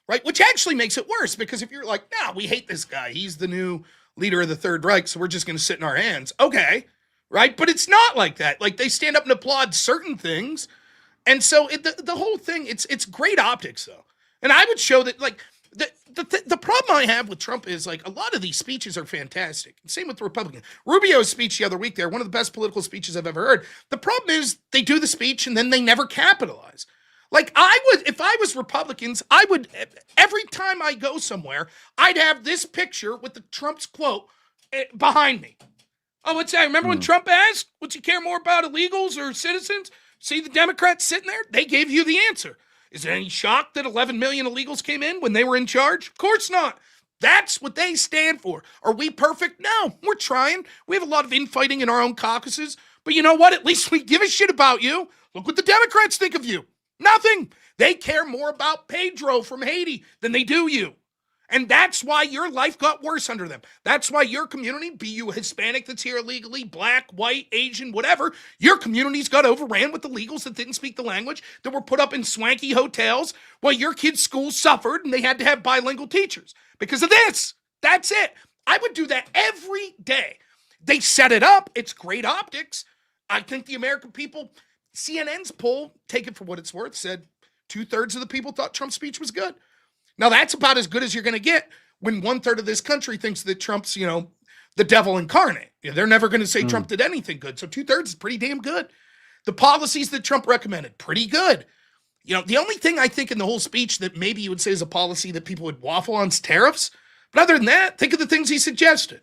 right? Which actually makes it worse because if you're like, no, we hate this guy. He's the new leader of the Third Reich, so we're just going to sit in our hands. Okay, right? But it's not like that. Like, they stand up and applaud certain things. And so the whole thing, it's great optics, though. And I would show that, like, the problem I have with Trump is, like, a lot of these speeches are fantastic. Same with the Republican. Rubio's speech the other week there, one of the best political speeches I've ever heard. The problem is they do the speech and then they never capitalize. Like, if I was Republicans, I would, every time I go somewhere, I'd have this picture with the Trump's quote behind me. Oh, what's that? Remember when Trump asked, would you care more about illegals or citizens? See the Democrats sitting there? They gave you the answer. Is there any shock that 11 million illegals came in when they were in charge? Of course not. That's what they stand for. Are we perfect? No, we're trying. We have a lot of infighting in our own caucuses. But you know what? At least we give a shit about you. Look what the Democrats think of you. Nothing. They care more about Pedro from Haiti than they do you. And that's why your life got worse under them. That's why your community, be you Hispanic that's here illegally, black, white, Asian, whatever, your communities got overran with illegals that didn't speak the language, that were put up in swanky hotels while your kids' schools suffered and they had to have bilingual teachers because of this. That's it. I would do that every day. They set it up. It's great optics. I think the American people, CNN's poll, take it for what it's worth, said 2/3 of the people thought Trump's speech was good. Now, that's about as good as you're going to get when 1/3 of this country thinks that Trump's, the devil incarnate. They're never going to say Trump did anything good. So 2/3 is pretty damn good. The policies that Trump recommended, pretty good. The only thing I think in the whole speech that maybe you would say is a policy that people would waffle on is tariffs. But other than that, think of the things he suggested.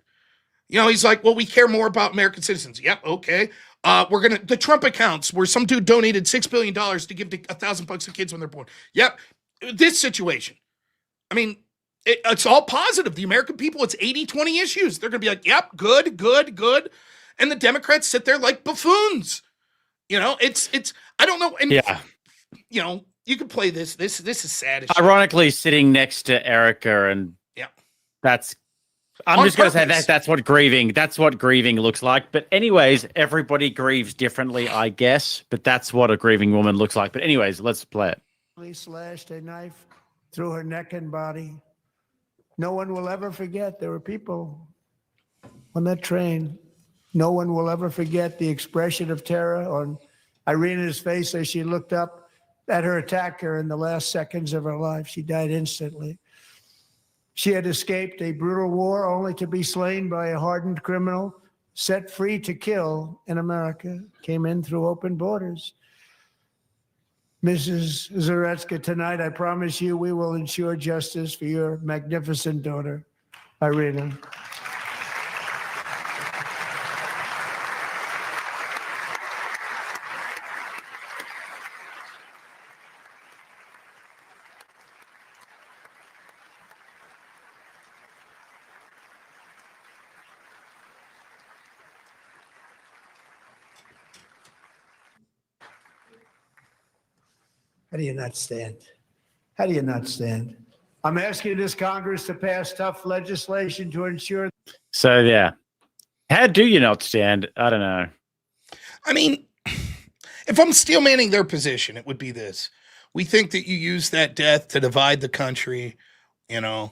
He's like, well, we care more about American citizens. Yep, okay. The Trump accounts where some dude donated $6 billion to give $1,000 to kids when they're born. Yep. This situation. I mean, it's all positive. The American people, it's 80-20 issues. They're going to be like, yep, good, good, good. And the Democrats sit there like buffoons. It's I don't know. And, you can play this. This is sad.
Ironically, sitting next to Erica, and I'm just going to say that's what grieving looks like. But anyways, everybody grieves differently, I guess. But that's what a grieving woman looks like. But anyways, let's play it.
He slashed a knife through her neck and body. No one will ever forget. There were people on that train. No one will ever forget the expression of terror on Irina's face as she looked up at her attacker in the last seconds of her life. She died instantly. She had escaped a brutal war only to be slain by a hardened criminal set free to kill in America. Came in through open borders. Mrs. Zaretsky, tonight I promise you we will ensure justice for your magnificent daughter, Irina. How do you not stand? How do you not stand? I'm asking this Congress to pass tough legislation to ensure.
So, yeah. How do you not stand? I don't know.
I mean, if I'm steel manning their position, it would be this. We think that you use that death to divide the country, and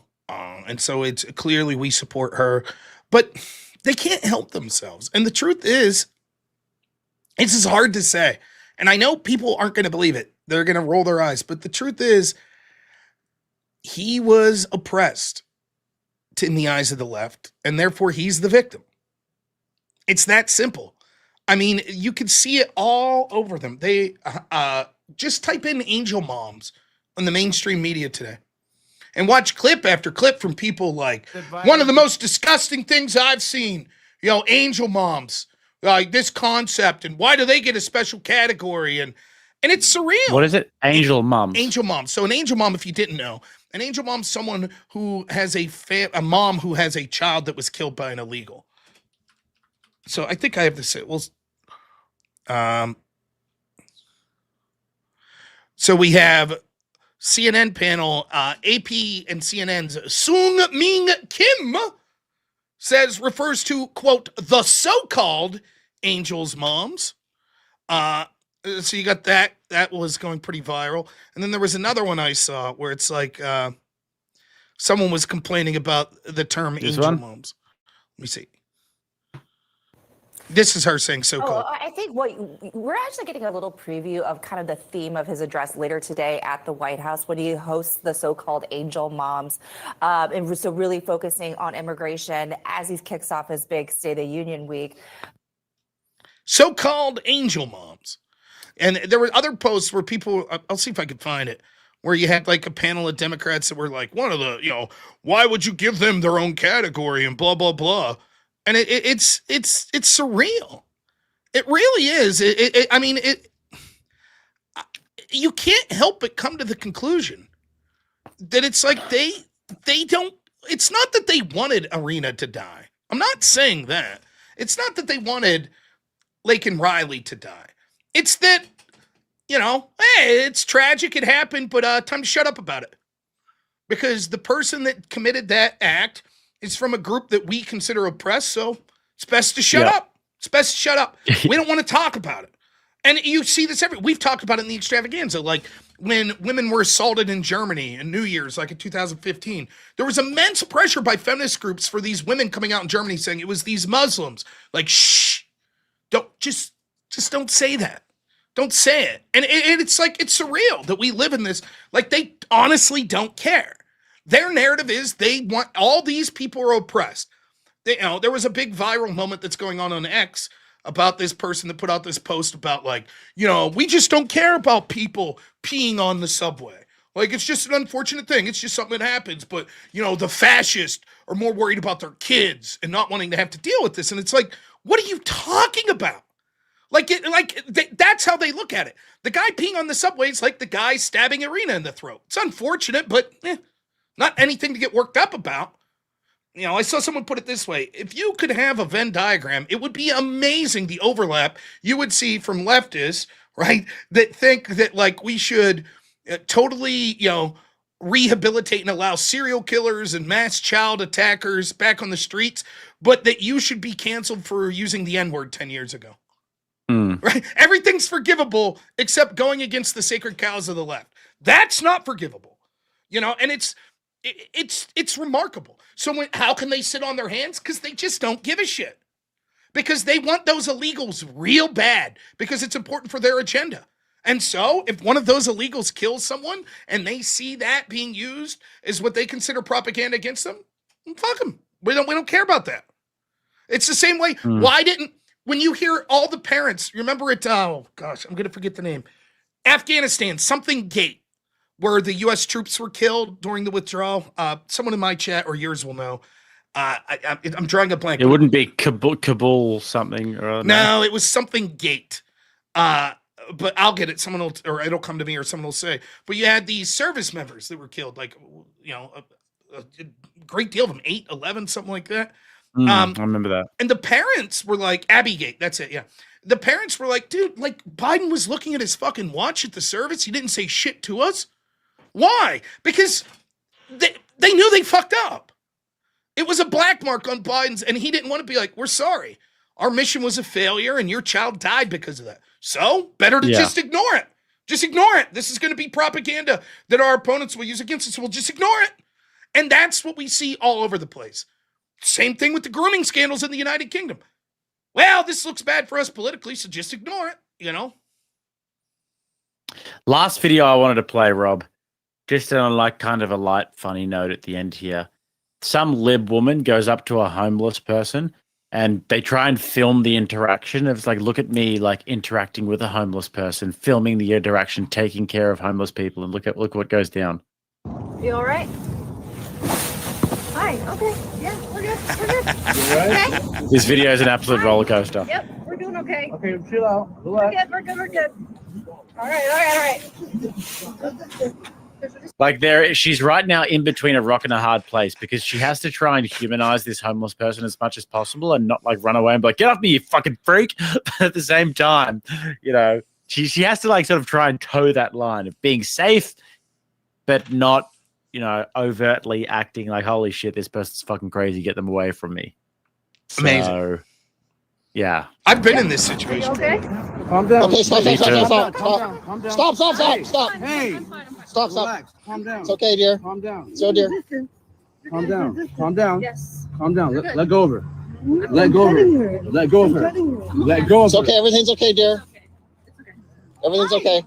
so it's clearly we support her. But they can't help themselves. And the truth is, it's just hard to say. And I know people aren't going to believe it. They're going to roll their eyes. But the truth is, he was oppressed in the eyes of the left, and therefore he's the victim. It's that simple. I mean, you can see it all over them. They just type in angel moms on the mainstream media today and watch clip after clip from people like, one of the most disgusting things I've seen, angel moms, like this concept, and why do they get a special category? And it's surreal.
What is it? Angel moms.
Angel moms. So an angel mom, if you didn't know, an angel mom is someone who has a mom who has a child that was killed by an illegal. So I think I have to say, so we have CNN panel, AP and CNN's Sung Ming Kim refers to, quote, the so-called angels moms. So you got that. That was going pretty viral. And then there was another one I saw where it's like someone was complaining about the term angel moms. Let me see. This is her saying so-called.
I think we're actually getting a little preview of kind of the theme of his address later today at the White House when he hosts the so-called angel moms. And so really focusing on immigration as he kicks off his big State of Union week.
So-called angel moms. And there were other posts where people, I'll see if I could find it, where you had like a panel of Democrats that were like, one of the, why would you give them their own category and blah, blah, blah. And it's surreal. It really is. You can't help but come to the conclusion that it's like they don't, it's not that they wanted Irina to die. I'm not saying that. It's not that they wanted Laken Riley to die. It's that, hey, it's tragic, it happened, but time to shut up about it. Because the person that committed that act is from a group that we consider oppressed, so it's best to shut up. It's best to shut up. We don't want to talk about it. And you see this we've talked about it in the extravaganza, like when women were assaulted in Germany in New Year's, like in 2015, there was immense pressure by feminist groups for these women coming out in Germany saying it was these Muslims. Like, shh, just don't say that. Don't say it. And it's like, it's surreal that we live in this, like they honestly don't care. Their narrative is they want all these people are oppressed. There was a big viral moment that's going on X about this person that put out this post about like, we just don't care about people peeing on the subway. Like, it's just an unfortunate thing. It's just something that happens. But, the fascists are more worried about their kids and not wanting to have to deal with this. And it's like, what are you talking about? That's how they look at it. The guy peeing on the subway is like the guy stabbing Irina in the throat. It's unfortunate, but not anything to get worked up about. I saw someone put it this way. If you could have a Venn diagram, it would be amazing the overlap you would see from leftists, right, that think that, like, we should totally, rehabilitate and allow serial killers and mass child attackers back on the streets, but that you should be canceled for using the N-word 10 years ago. Right? Everything's forgivable except going against the sacred cows of the left. That's not forgivable. And it's remarkable. So how can they sit on their hands? Because they just don't give a shit. Because they want those illegals real bad because it's important for their agenda. And so if one of those illegals kills someone and they see that being used as what they consider propaganda against them, fuck them. We don't care about that. It's the same way. When you hear all the parents, remember it, oh gosh, I'm going to forget the name. Afghanistan, something gate, where the U.S. troops were killed during the withdrawal. Someone in my chat or yours will know. I'm drawing a blank.
It wouldn't be Kabul something or other.
No, it was something gate. But I'll get it. Someone will, or it'll come to me, or someone will say. But you had these service members that were killed, like, you know, a great deal of them, 8, 11, something like that.
I remember that.
And the parents were like, Abbygate, that's it, yeah. The parents were like, dude, like, Biden was looking at his fucking watch at the service. He didn't say shit to us. Why? Because they knew they fucked up. It was a black mark on Biden's, and he didn't want to be like, we're sorry. Our mission was a failure, and your child died because of that. So, better to just ignore it. Just ignore it. This is going to be propaganda that our opponents will use against us. So we'll just ignore it. And that's what we see all over the place. Same thing with the grooming scandals in the United Kingdom. Well, this looks bad for us politically, so just ignore it, you know?
Last video I wanted to play, Rob, just on like kind of a light, funny note at the end here. Some lib woman goes up to a homeless person and they try and film the interaction. It's like, look at me, like interacting with a homeless person, filming the interaction, taking care of homeless people, and look what goes down.
You all right? Hi. Okay. Yeah, we're good. We're good.
Okay. This video is an absolute roller coaster.
Yep, we're doing okay.
Okay, chill out.
We're good. We're good. We're good. All right.
Like she's right now in between a rock and a hard place because she has to try and humanize this homeless person as much as possible and not like run away and be like, get off me, you fucking freak. But at the same time, you know, she has to like sort of try and toe that line of being safe, but not, you know, overtly acting like, holy shit, this person's fucking crazy, get them away from me.
Amazing.
So, yeah.
I've been in this situation.
Okay.
Calm down.
Okay, stop.
Hey,
Stop.
Hey,
Stop.
Hey,
Stop.
relax. Calm down.
It's okay, dear.
Calm down.
So, dear.
Calm down. Calm down.
Yes.
Calm down. Let go of her. Let go of her. Let go of her. Let go of
It's
her.
okay. Everything's okay, dear. Everything's okay.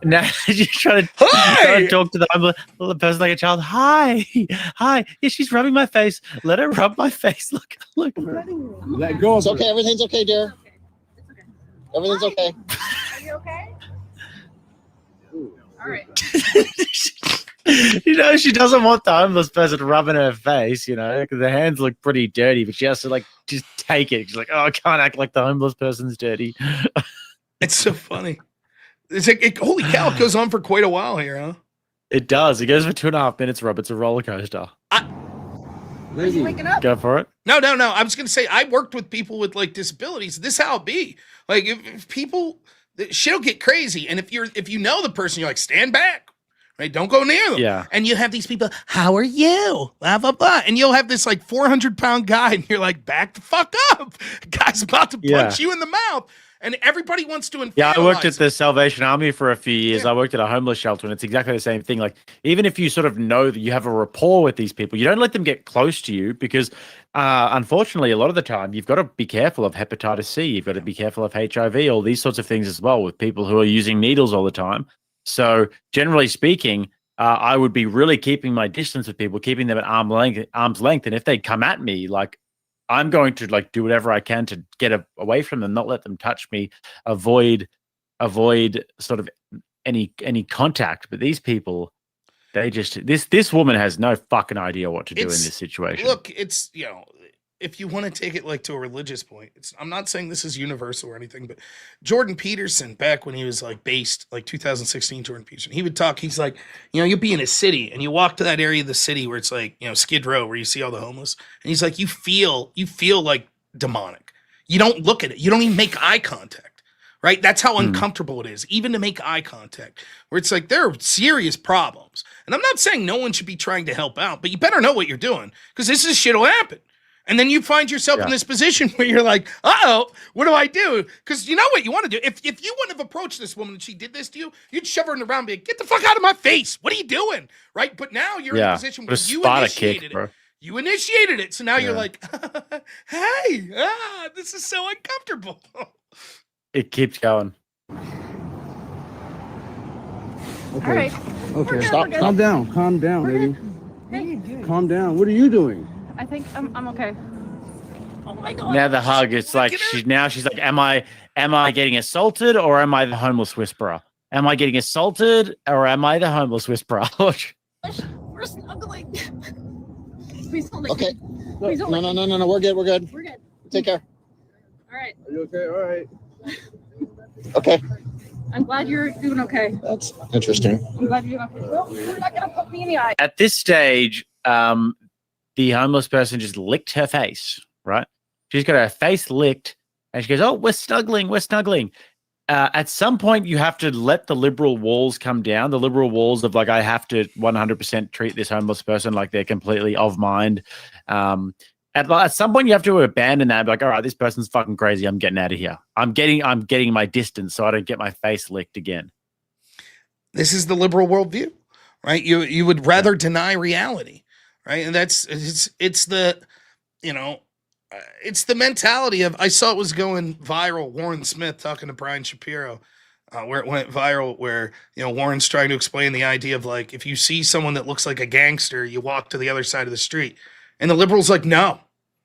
Now you're trying to talk to the person like a child. Hi. Yeah, she's rubbing my face. Let her rub my face. Look.
Let go of her.
It's okay. Everything's okay, dear. Everything's okay.
Are you okay? All right.
You know, she doesn't want the homeless person rubbing her face, you know, because the hands look pretty dirty, but she has to like just take it. She's like, oh, I can't act like the homeless person's dirty.
It's so funny. It's like, holy cow, it goes on for quite a while here, huh?
It does. It goes for 2.5 minutes, Rob. It's a roller coaster.
Are you waking up?
Go for it.
No. I was going to say, I worked with people with like disabilities. This is how it be. Like if people, shit'll get crazy. And if you know the person, you're like, stand back, right? Don't go near them.
Yeah.
And you have these people, how are you? Blah, blah, blah. And you'll have this like 400-pound guy and you're like, back the fuck up. Guy's about to punch you in the mouth. And everybody wants to infantilize.
Yeah, I worked at the Salvation Army for a few years. I worked at a homeless shelter, and it's exactly the same thing. Like, even if you sort of know that you have a rapport with these people, you don't let them get close to you because, unfortunately, a lot of the time, you've got to be careful of hepatitis C. You've got to be careful of HIV, all these sorts of things as well with people who are using needles all the time. So, generally speaking, I would be really keeping my distance with people, keeping them at arm's length. And if they come at me, like, I'm going to like do whatever I can to get away from them, not let them touch me, avoid sort of any contact. But these people, they just this woman has no fucking idea what to do in this situation.
Look, it's, you know, if you want to take it like to a religious point, I'm not saying this is universal or anything, but Jordan Peterson, back when he was like based, like 2016, Jordan Peterson, he would talk, he's like, you know, you'll be in a city and you walk to that area of the city where it's like, you know, Skid Row, where you see all the homeless. And he's like, you feel like demonic. You don't look at it. You don't even make eye contact, right? That's how uncomfortable it is, even to make eye contact, where it's like, there are serious problems. And I'm not saying no one should be trying to help out, but you better know what you're doing because this is shit will happen. And then you find yourself in this position where you're like, uh-oh, what do I do? Because you know what you want to do. If you wouldn't have approached this woman and she did this to you, you'd shove her in the round and be like, get the fuck out of my face. What are you doing? Right? But now you're in a position where you initiated it. You initiated it. So now you're like, hey, this is so uncomfortable.
It keeps going.
All right.
Okay.
Stop.
Calm down, baby.
Hey.
Calm down. What are you doing?
I think I'm okay. Oh my God.
Now the hug, it's like she's like, am I getting assaulted or am I the homeless whisperer? Am I getting assaulted or am I the homeless whisperer?
We're snuggling. Please hold it.
Okay.
Please hold it.
No. We're good.
We're good.
Take care.
All right.
Are you okay? All right.
Okay.
I'm glad you're doing okay.
That's interesting.
I'm glad you're doing okay. Well, you're not gonna put me in the eye.
At this stage, the homeless person just licked her face, right? She's got her face licked and she goes, oh, we're snuggling. At some point, you have to let the liberal walls come down. The liberal walls of like, I have to 100% treat this homeless person like they're completely of mind. At some point, you have to abandon that. Be like, all right, this person's fucking crazy. I'm getting out of here. I'm getting my distance so I don't get my face licked again.
This is the liberal worldview, right? You would rather deny reality, right? And it's the, it's the mentality of, I saw it was going viral. Warren Smith talking to Brian Shapiro, where it went viral, where, Warren's trying to explain the idea of like, if you see someone that looks like a gangster, you walk to the other side of the street. And the liberals like, no,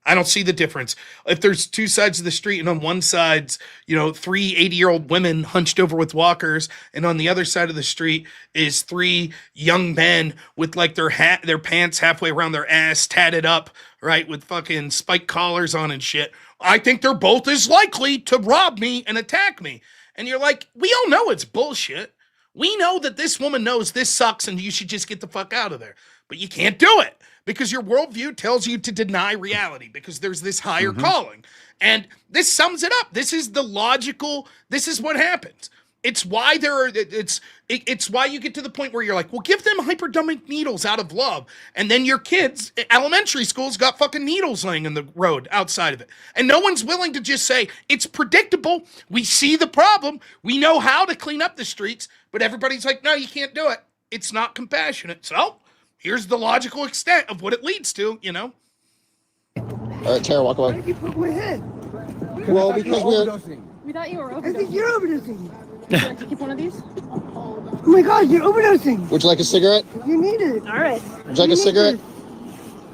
I don't see the difference. If there's two sides of the street and on one side's, 3 80-year-old women hunched over with walkers, and on the other side of the street is 3 young men with like their pants halfway around their ass tatted up, right, with fucking spike collars on and shit. I think they're both as likely to rob me and attack me. And you're like, we all know it's bullshit. We know that this woman knows this sucks and you should just get the fuck out of there. But you can't do it because your worldview tells you to deny reality because there's this higher calling. And this sums it up. This is the logical, this is what happens. It's why it's why you get to the point where you're like, well, give them hypodermic needles out of love. And then your kids, elementary schools, got fucking needles laying in the road outside of it. And no one's willing to just say, it's predictable. We see the problem. We know how to clean up the streets. But everybody's like, no, you can't do it. It's not compassionate. So here's the logical extent of what it leads to,
All right, Tara, walk away.
Why did you poke my head?
Well, because
We thought you were overdosing.
I think you're overdosing.
Would you like to keep one of these?
Oh my God, you're overdosing.
Would you like a cigarette?
You need it.
All right.
Would you like a cigarette?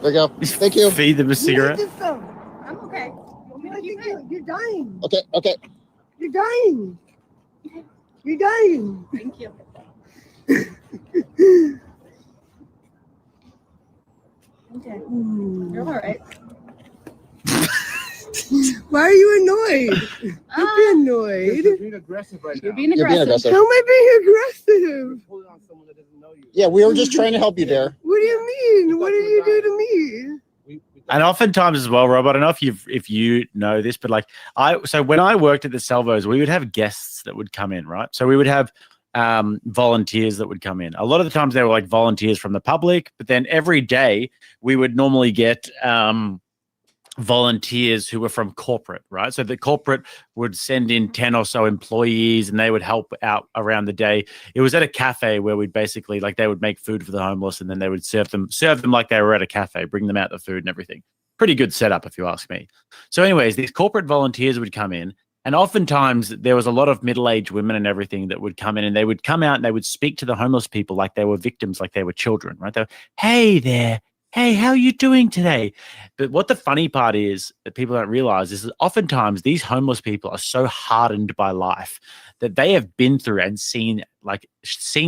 There you go. Thank you.
Feed them a cigarette.
You need this stuff.
I'm okay.
I think you're dying.
Okay.
You're dying. You're dying.
Thank you. Okay. You're all right.
Why are you annoyed? Don't be annoyed.
You're being aggressive right now.
You're being
You're being
aggressive.
aggressive.
How am I being aggressive?
Holding on to someone that doesn't know you.
Yeah, we were just trying to help you there.
What do you mean? What did you do to me?
And oftentimes as well, Rob, I don't know if you know this, but like so when I worked at the Salvos, we would have guests that would come in, right? So we would have volunteers that would come in. A lot of the times they were like volunteers from the public, but then every day we would normally get volunteers who were from corporate, right? So the corporate would send in 10 or so employees and they would help out around the day. It was at a cafe where we'd basically like they would make food for the homeless and then they would serve them like they were at a cafe, bring them out the food and everything. Pretty good setup if you ask me. So anyways, these corporate volunteers would come in and oftentimes there was a lot of middle-aged women and everything that would come in and they would come out and they would speak to the homeless people like they were victims, like they were children, right? They were, hey there. Hey, how are you doing today? But what the funny part is that people don't realize is that oftentimes these homeless people are so hardened by life that they have been through and seen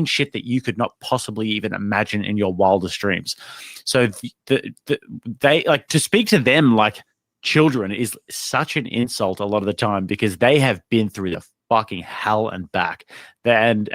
shit that you could not possibly even imagine in your wildest dreams. So they like to speak to them like children is such an insult a lot of the time because they have been through the fucking hell and back. And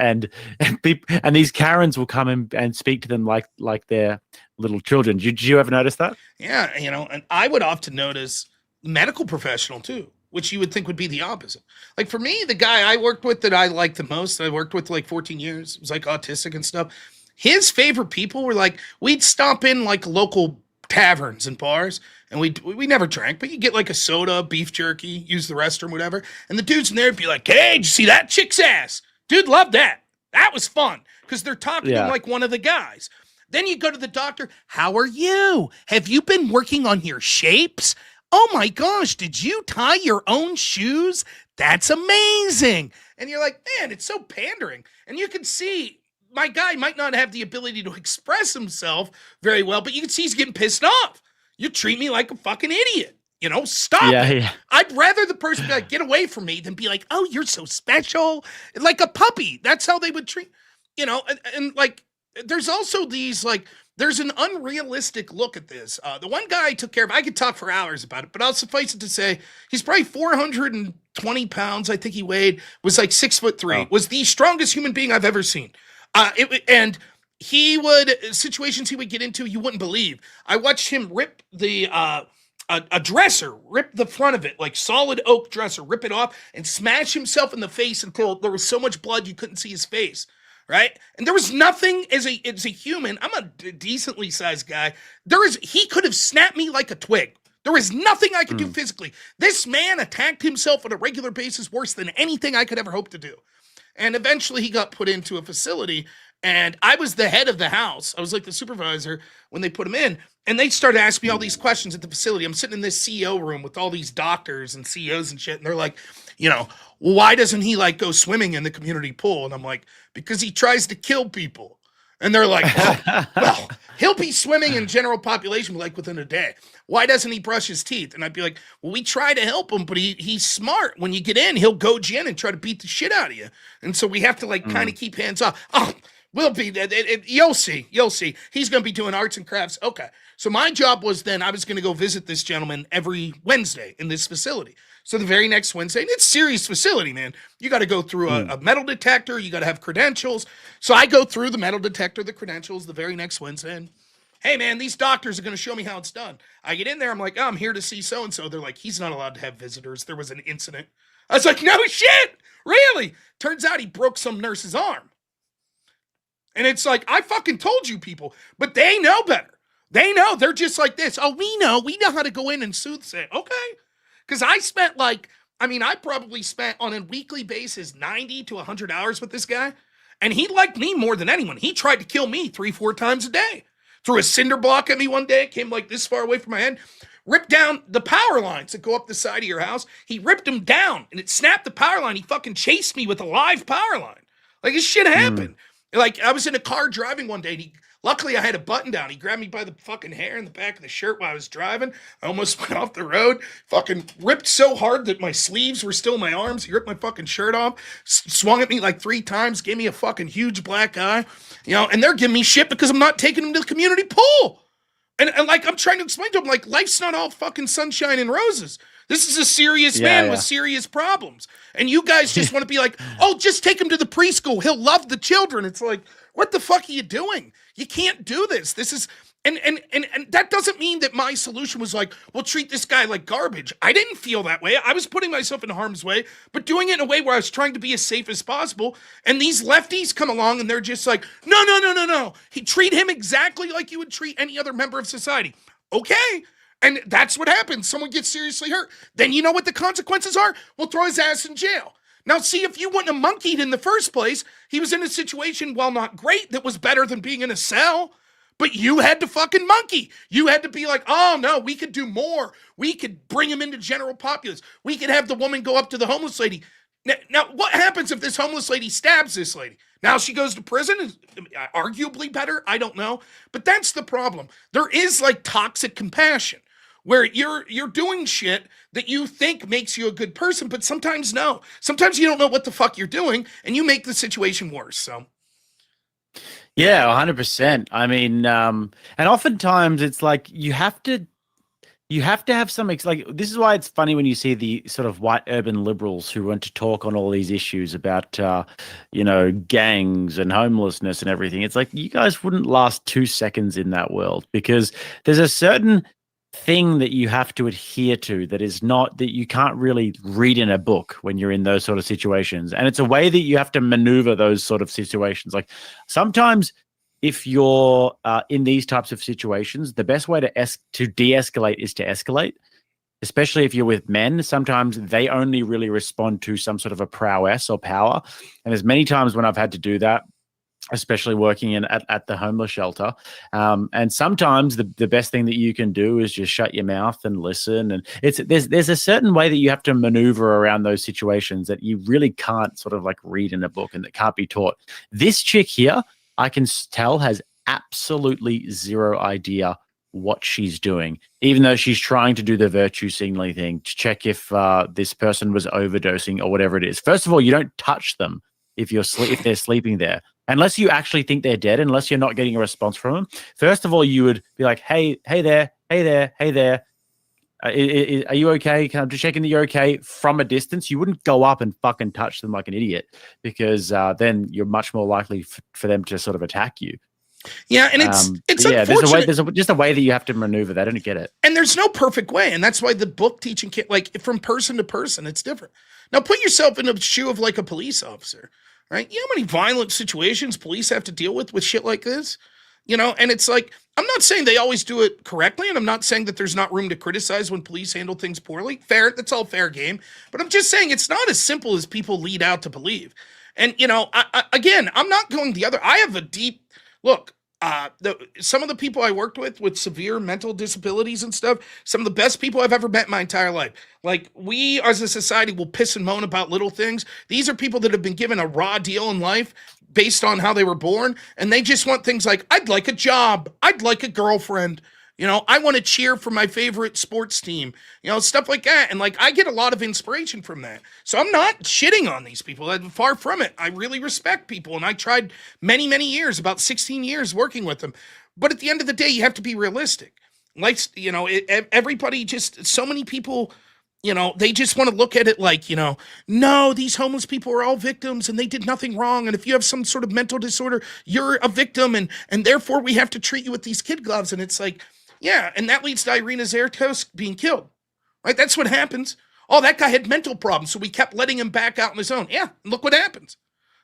these Karens will come in and speak to them like they're little children. Did you ever notice that?
Yeah, and I would often notice medical professional too, which you would think would be the opposite. Like for me, the guy I worked with that I liked the most, I worked with like 14 years, was like autistic and stuff. His favorite people were like, we'd stop in like local taverns and bars and we never drank, but you get like a soda, beef jerky, use the restroom, whatever. And the dudes in there would be like, hey, did you see that chick's ass? Dude, love that. That was fun. Because they're talking to him like one of the guys. Then you go to the doctor. How are you? Have you been working on your shapes? Oh my gosh, did you tie your own shoes? That's amazing. And you're like, man, it's so pandering. And you can see my guy might not have the ability to express himself very well, but you can see he's getting pissed off. You treat me like a fucking idiot. You know, stop it.
Yeah.
I'd rather the person be like, get away from me, than be like, oh, you're so special. Like a puppy. That's how they would treat, you know, and like, there's also these, like, there's an unrealistic look at this. The one guy I took care of, I could talk for hours about it, but I'll suffice it to say, he's probably 420 pounds, I think he weighed, was like 6'3", was the strongest human being I've ever seen. And he would, situations he would get into, you wouldn't believe. I watched him rip the, a dresser, rip the front of it, like solid oak dresser, rip it off and smash himself in the face until there was so much blood you couldn't see his face, right? And there was nothing as a human. I'm a decently sized guy. He could have snapped me like a twig. There was nothing I could do physically. This man attacked himself on a regular basis worse than anything I could ever hope to do. And eventually he got put into a facility, and I was the head of the house. I was like the supervisor when they put him in. And they started asking me all these questions at the facility. I'm sitting in this CEO room with all these doctors and CEOs and shit. And they're like, you know, why doesn't he like go swimming in the community pool? And I'm like, because he tries to kill people. And they're like, well, he'll be swimming in general population like within a day. Why doesn't he brush his teeth? And I'd be like, well, we try to help him, but he's smart. When you get in, he'll goad you in and try to beat the shit out of you. And so we have to like kind of keep hands off. Oh, we'll be, you'll see. He's going to be doing arts and crafts. Okay. So my job was then I was going to go visit this gentleman every Wednesday in this facility. So the very next Wednesday, and it's a serious facility, man. You got to go through a metal detector. You got to have credentials. So I go through the metal detector, the credentials the very next Wednesday. And, hey, man, these doctors are going to show me how it's done. I get in there. I'm like, oh, I'm here to see so-and-so. They're like, he's not allowed to have visitors. There was an incident. I was like, no shit. Really? Turns out he broke some nurse's arm. And it's like, I fucking told you people, but they know better. They know. They're just like this. Oh, we know how to go in and soothsay. Okay. Because I spent I probably spent on a weekly basis 90 to 100 hours with this guy. And he liked me more than anyone. He tried to kill me 3-4 times a day. Threw a cinder block at me one day. Came like this far away from my head. Ripped down the power lines that go up the side of your house. He ripped them down and it snapped the power line. He fucking chased me with a live power line. Like this shit happened. Like I was in a car driving one day and luckily I had a button down. He grabbed me by the fucking hair in the back of the shirt while I was driving. I almost went off the road. Fucking ripped so hard that my sleeves were still in my arms. He ripped my fucking shirt off, swung at me like 3 times, gave me a fucking huge black eye. You know, and they're giving me shit because I'm not taking them to the community pool. And like I'm trying to explain to them, like, life's not all fucking sunshine and roses. This is a serious man with serious problems. And you guys just want to be like, oh, just take him to the preschool. He'll love the children. It's like, what the fuck are you doing? You can't do this. This is, and that doesn't mean that my solution was like, well, treat this guy like garbage. I didn't feel that way. I was putting myself in harm's way, but doing it in a way where I was trying to be as safe as possible. And these lefties come along and they're just like, no. Treat him exactly like you would treat any other member of society. Okay. And that's what happens. Someone gets seriously hurt. Then you know what the consequences are? We'll throw his ass in jail. Now, see, if you wouldn't have monkeyed in the first place, he was in a situation, while not great, that was better than being in a cell. But you had to fucking monkey. You had to be like, oh, no, we could do more. We could bring him into general populace. We could have the woman go up to the homeless lady. Now, what happens if this homeless lady stabs this lady? Now she goes to prison? Arguably better? I don't know. But that's the problem. There is like toxic compassion, where you're doing shit that you think makes you a good person, but sometimes no. Sometimes you don't know what the fuck you're doing, and you make the situation worse. So,
yeah, 100%. I mean, and oftentimes it's like you have to have some like this is why it's funny when you see the sort of white urban liberals who want to talk on all these issues about gangs and homelessness and everything. It's like you guys wouldn't last 2 seconds in that world, because there's a certain thing that you have to adhere to that is not, that you can't really read in a book when you're in those sort of situations. And it's a way that you have to maneuver those sort of situations. Like sometimes if you're in these types of situations, the best way to de-escalate is to escalate, especially if you're with men. Sometimes they only really respond to some sort of a prowess or power. And there's many times when I've had to do that, especially working at the homeless shelter. And sometimes the best thing that you can do is just shut your mouth and listen. And there's a certain way that you have to maneuver around those situations that you really can't sort of like read in a book and that can't be taught. This chick here I can tell has absolutely zero idea what she's doing, even though she's trying to do the virtue signaling thing to check if this person was overdosing or whatever it is. First of all, you don't touch them if they're sleeping there, unless you actually think they're dead, unless you're not getting a response from them. First of all, you would be like, hey there. Are you okay? Can I just checking that you're okay from a distance? You wouldn't go up and fucking touch them like an idiot, because then you're much more likely for them to sort of attack you.
Yeah, and it's unfortunate.
There's just a way that you have to maneuver that. I don't get it.
And there's no perfect way, and that's why the book teaching can't, like, from person to person, it's different. Now, put yourself in the shoe of like a police officer, right? You know how many violent situations police have to deal with shit like this? You know, and it's like, I'm not saying they always do it correctly, and I'm not saying that there's not room to criticize when police handle things poorly. Fair, that's all fair game. But I'm just saying it's not as simple as people lead out to believe. And, you know, again, I'm not going the other. I have a deep look. Some of the people I worked with severe mental disabilities and stuff, some of the best people I've ever met in my entire life. Like, we as a society will piss and moan about little things. These are people that have been given a raw deal in life based on how they were born, and they just want things like, I'd like a job, I'd like a girlfriend, you know, I want to cheer for my favorite sports team, you know, stuff like that. And like, I get a lot of inspiration from that. So I'm not shitting on these people. I'm far from it. I really respect people, and I tried many, many years, about 16 years working with them. But at the end of the day, you have to be realistic. Like, you know, everybody just, so many people, you know, they just want to look at it like, you know, no, these homeless people are all victims and they did nothing wrong. And if you have some sort of mental disorder, you're a victim, and therefore we have to treat you with these kid gloves. And it's like, yeah, and that leads to Irina Zertos being killed, right? That's what happens. Oh, that guy had mental problems, so we kept letting him back out on his own. Yeah, and look what happens.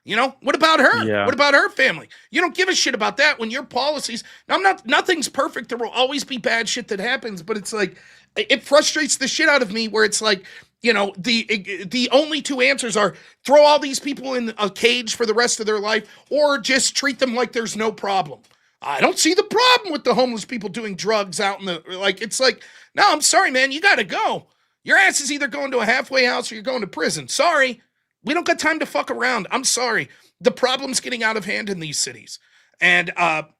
You know, what about her?
Yeah.
What about her family? You don't give a shit about that when your policies. Now, nothing's perfect. There will always be bad shit that happens, but it's like, it frustrates the shit out of me where it's like, you know, the only two answers are throw all these people in a cage for the rest of their life, or just treat them like there's no problem. I don't see the problem with the homeless people doing drugs out in the, like, it's like, no, I'm sorry, man, you gotta go. Your ass is either going to a halfway house or you're going to prison. Sorry. We don't got time to fuck around. I'm sorry. The problem's getting out of hand in these cities. And,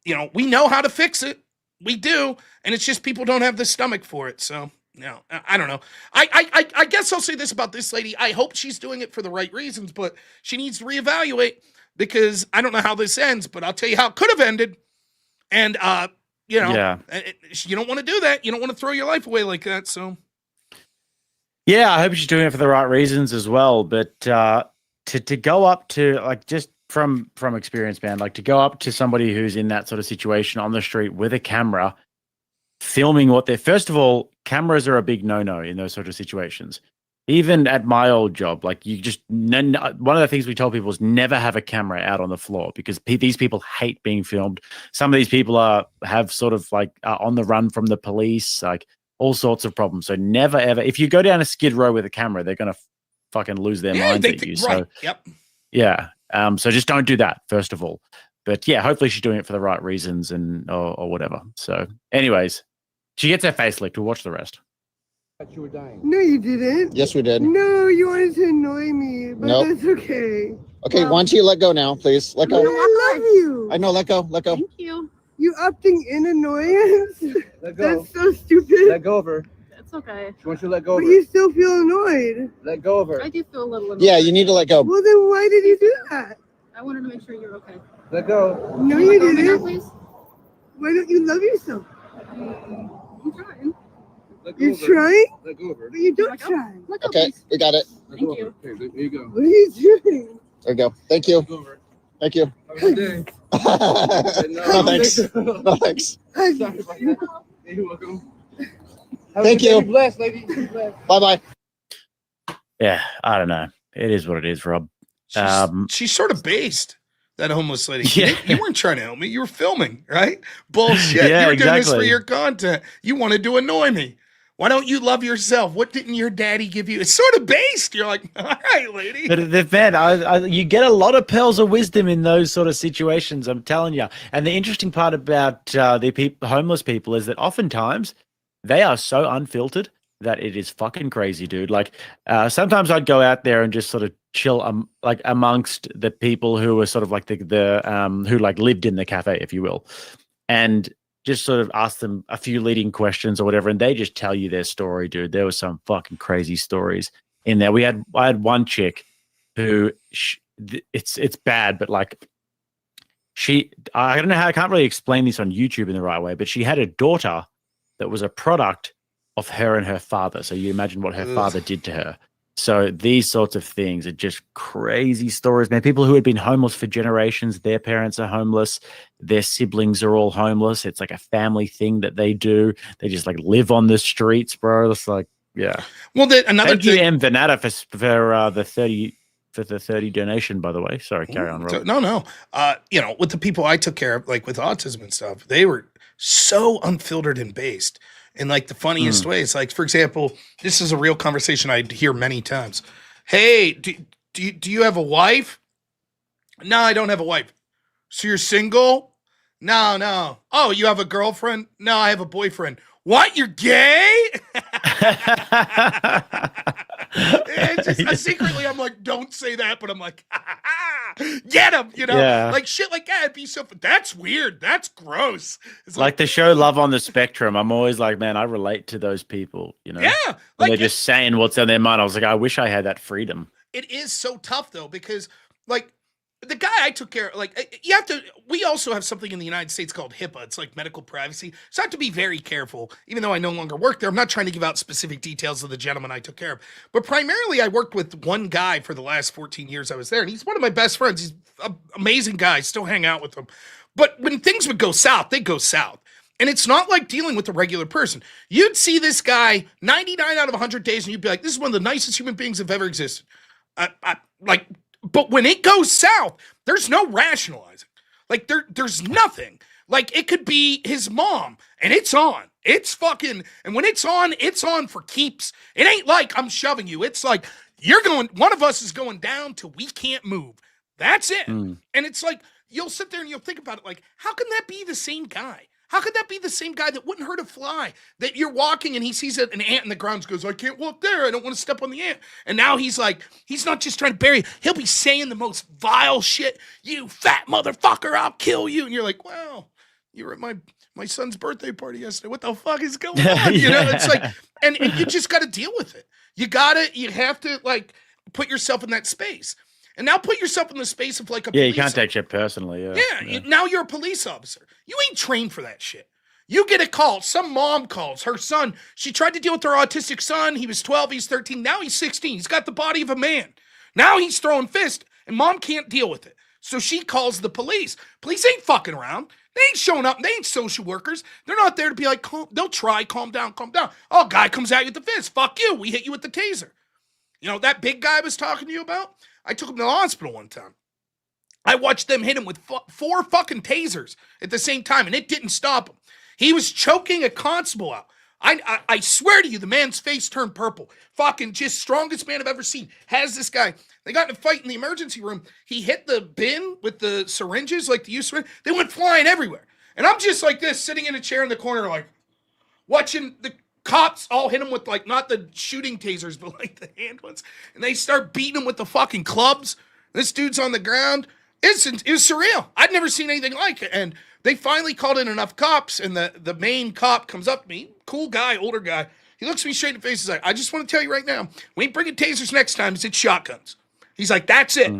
you know, we know how to fix it. We do. And it's just people don't have the stomach for it. So, no, I don't know. I guess I'll say this about this lady. I hope she's doing it for the right reasons, but she needs to reevaluate, because I don't know how this ends, but I'll tell you how it could have ended. And, you know, you don't want to do that. You don't want to throw your life away like that. So,
yeah, I hope she's doing it for the right reasons as well. But to go up to, like, just from experience, man, like, to go up to somebody who's in that sort of situation on the street with a camera, filming what they're, first of all, cameras are a big no-no in those sort of situations. Even at my old job, like, you just, one of the things we tell people is never have a camera out on the floor, because these people hate being filmed. Some of these people have sort of like on the run from the police, like all sorts of problems. So never ever, if you go down a skid row with a camera, they're going to fucking lose their minds at you.
Right.
So
yep.
Yeah. So just don't do that, first of all. But yeah, hopefully she's doing it for the right reasons or whatever. So anyways, she gets her face licked. We'll watch the rest.
You were dying.
No, you didn't.
Yes, we did.
No, you wanted to annoy me, but
Nope.
that's okay.
Okay, why don't you let go now, please? Let go.
I love you.
I know, let go, let go.
Thank you. You opting in annoyance?
Let go.
That's so stupid.
Let go of her.
It's okay.
She wants you to let go
But
of her.
you still feel annoyed.
Let go of her.
I do feel a little annoyed.
Yeah, you need to let go.
Well, then why did you do that?
I wanted to make sure you're okay.
Let go.
No,
Can
you
let go of me now,
didn't.
please?
Why don't you love yourself?
I'm trying.
Let go
You're
of her.
trying,
Let go of her.
but you don't
Let go.
try.
Let go,
Okay,
please.
we got it.
Let go
Thank
of her.
you.
Okay, there you go.
What are you doing?
There you go. Thank you.
Let go of her.
Thank you.
Have a good day.
No, thanks. No, thanks.
Sorry about that. You're welcome. Have a
Thank
good day.
you.
Be blessed, lady. Be blessed.
Bye-bye.
Yeah, I don't know. It is what it is, Rob.
She's sort of based, that homeless lady.
Yeah.
You weren't trying to help me. You were filming, right? Bullshit.
Yeah,
you were doing this for
exactly.
your content. You wanted to annoy me. Why don't you love yourself? What didn't your daddy give you? It's sort of based. You're like, all right, lady.
But man, you get a lot of pearls of wisdom in those sort of situations, I'm telling you. And the interesting part about the homeless people is that oftentimes they are so unfiltered that it is fucking crazy, dude. Like, sometimes I'd go out there and just sort of chill, like amongst the people who were sort of like the who like lived in the cafe, if you will, and just sort of ask them a few leading questions or whatever, and they just tell you their story, dude. There was some fucking crazy stories in there. I had one chick who it's bad, but like I don't know how, I can't really explain this on YouTube in the right way, but she had a daughter that was a product of her and her father. So you imagine what her father did to her. So these sorts of things are just crazy stories, man. People who had been homeless for generations, their parents are homeless, their siblings are all homeless. It's like a family thing that they do. They just like live on the streets, bro. It's like, yeah.
Well, another
Thank
thing,
you, M. Venata, for the 30 donation, by the way. Sorry, carry on, Rob.
No. You know, with the people I took care of, like with autism and stuff, they were so unfiltered and based in like the funniest ways. Like, for example, this is a real conversation I hear many times. Hey, do you have a wife? No, I don't have a wife. So you're single? No. Oh, you have a girlfriend? No, I have a boyfriend. What? You're gay? Secretly, I'm like, don't say that, but I'm like, get him, you know?
Yeah.
Like shit like that. It'd be so, that's weird. That's gross. It's
Like the show Love on the Spectrum, I'm always like, man, I relate to those people, you know?
Yeah.
When
Like
they're just saying what's on their mind. I was like, I wish I had that freedom.
it is so tough though, because like the guy I took care of, like we also have something in the United States called HIPAA. It's like medical privacy. So I have to be very careful, even though I no longer work there. I'm not trying to give out specific details of the gentleman I took care of, but primarily I worked with one guy for the last 14 years I was there. And he's one of my best friends. He's an amazing guy. Still hang out with him. But when things would go south, they'd go south. And it's not like dealing with a regular person. You'd see this guy 99 out of 100 days and you'd be like, this is one of the nicest human beings that have ever existed. But when it goes south, there's no rationalizing. Like there's nothing. Like it could be his mom and it's on. It's fucking, and when it's on for keeps. It ain't like I'm shoving you. It's like one of us is going down till we can't move. That's it. And it's like, you'll sit there and you'll think about it like, how can that be the same guy? How could that be the same guy that wouldn't hurt a fly? That you're walking and he sees an ant in the ground and goes, I can't walk there. I don't want to step on the ant. And now he's like, he's not just trying to bury you. He'll be saying the most vile shit. You fat motherfucker, I'll kill you. And you're like, wow, you were at my son's birthday party yesterday. What the fuck is going on? You know, it's like, and you just got to deal with it. You have to like put yourself in that space. And now put yourself in the space of like a
you can't take shit personally.
Now you're a police officer. You ain't trained for that shit. You get a call. Some mom calls. Her son, she tried to deal with her autistic son. He was 12. He's 13. Now he's 16. He's got the body of a man. Now he's throwing fists, and mom can't deal with it. So she calls the police. Police ain't fucking around. They ain't showing up. They ain't social workers. They're not there to be like, they'll try, calm down. Oh, guy comes at you with the fist. Fuck you. We hit you with the taser. You know, that big guy I was talking to you about? I took him to the hospital one time. I watched them hit him with 4 fucking tasers at the same time, and it didn't stop him. He was choking a constable out. I swear to you, the man's face turned purple. Fucking just strongest man I've ever seen. Has this guy. They got in a fight in the emergency room. He hit the bin with the syringes, like the use syringe. They went flying everywhere. And I'm just like this, sitting in a chair in the corner, like, watching the cops all hit him with, like, not the shooting tasers, but, like, the hand ones. And they start beating him with the fucking clubs. This dude's on the ground. It was surreal. I'd never seen anything like it. And they finally called in enough cops, and the main cop comes up to me. Cool guy, older guy. He looks me straight in the face. He's like, I just want to tell you right now, we ain't bringing tasers next time. It's shotguns. He's like, that's it.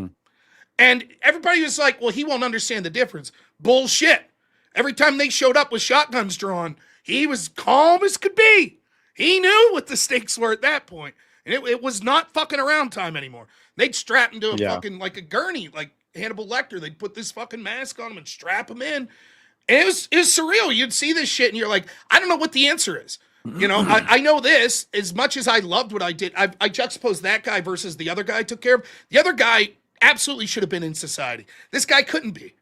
And everybody was like, well, he won't understand the difference. Bullshit. Every time they showed up with shotguns drawn, he was calm as could be. He knew what the stakes were at that point. And it was not fucking around time anymore. They'd strap him to a fucking, like a gurney, like Hannibal Lecter. They'd put this fucking mask on him and strap him in. And it was surreal. You'd see this shit and you're like, I don't know what the answer is. You know, I know this. As much as I loved what I did, I juxtaposed that guy versus the other guy I took care of. The other guy absolutely should have been in society. This guy couldn't be.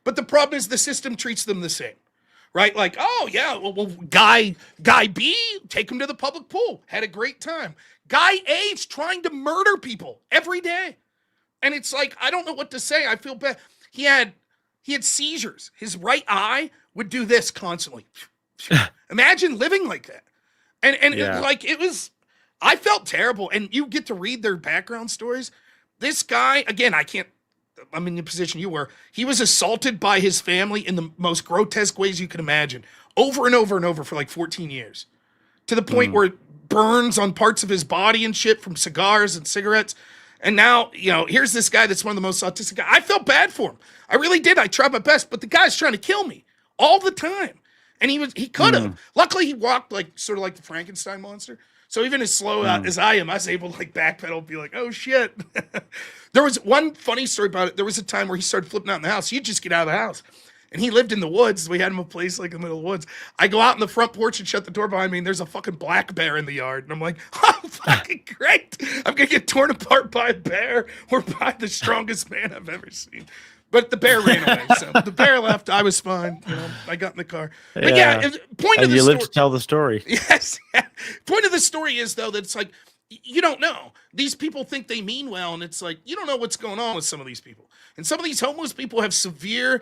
But the problem is the system treats them the same. Right? Like, oh, yeah, well, guy B, take him to the public pool. Had a great time. Guy A's trying to murder people every day. And it's like, I don't know what to say. I feel bad. He had seizures. His right eye would do this constantly. Imagine living like that. And
Yeah.
like it was, I felt terrible. And you get to read their background stories. This guy, again, I'm in the position you were. He was assaulted by his family in the most grotesque ways you can imagine, over and over and over for like 14 years, to the point where it burns on parts of his body and shit from cigars and cigarettes. And now, here's this guy that's one of the most autistic guys. I felt bad for him. I really did. I tried my best, but the guy's trying to kill me all the time. And he could have. Luckily, he walked sort of like the Frankenstein monster. So even as slow as I am, I was able to backpedal and be like, oh shit. There was one funny story about it. There was a time where he started flipping out in the house. You just get out of the house. And he lived in the woods. We had him a place in the middle of the woods. I go out in the front porch and shut the door behind me, and there's a fucking black bear in the yard. And I'm like, oh, fucking great. I'm going to get torn apart by a bear or by the strongest man I've ever seen. But the bear ran away. So the bear left. I was fine. I got in the car. But point of the
you
story.
live to tell the story.
Yes. Point of the story is, though, that it's like, you don't know. These people think they mean well, and it's like, you don't know what's going on with some of these people. And some of these homeless people have severe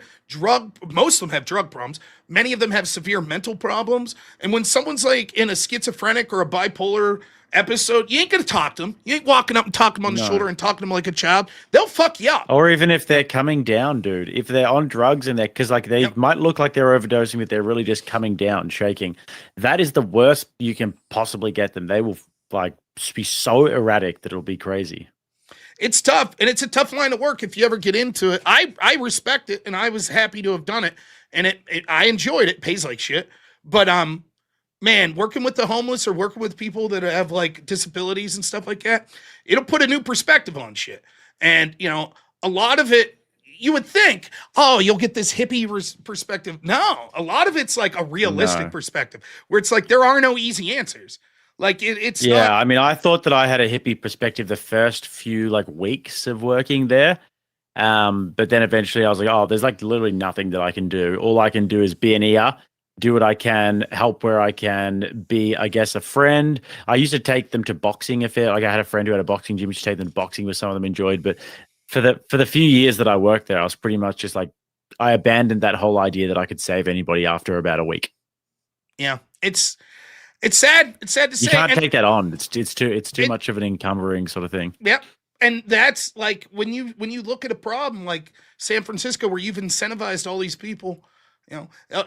most of them have drug problems. Many of them have severe mental problems. And when someone's in a schizophrenic or a bipolar episode, you ain't going to talk to them. You ain't walking up and talking them on the shoulder and talking to them like a child. They'll fuck you up.
Or even if they're coming down, dude. If they're on drugs and because they might look like they're overdosing, but they're really just coming down, shaking. That is the worst you can possibly get them. They will be so erratic that it'll be crazy.
It's tough, and it's a tough line of work if you ever get into it. I respect it, and I was happy to have done it, and I enjoyed it. It pays like shit, but man, working with the homeless or working with people that have disabilities and stuff like that, it'll put a new perspective on shit. And a lot of it, you would think, oh, you'll get this hippie perspective. No, a lot of it's a realistic perspective where it's there are no easy answers. It's not.
I mean, I thought that I had a hippie perspective the first few weeks of working there. But then eventually I was like, oh, there's literally nothing that I can do. All I can do is be an ear, do what I can, help where I can, be, I guess, a friend. I used to take them to boxing if I had a friend who had a boxing gym, used to take them to boxing, which some of them enjoyed. But for the few years that I worked there, I was pretty much just I abandoned that whole idea that I could save anybody after about a week.
Yeah, it's sad. It's sad to say.
You can't take that on. It's too much of an encumbering sort of thing.
Yep. And that's when you look at a problem like San Francisco, where you've incentivized all these people,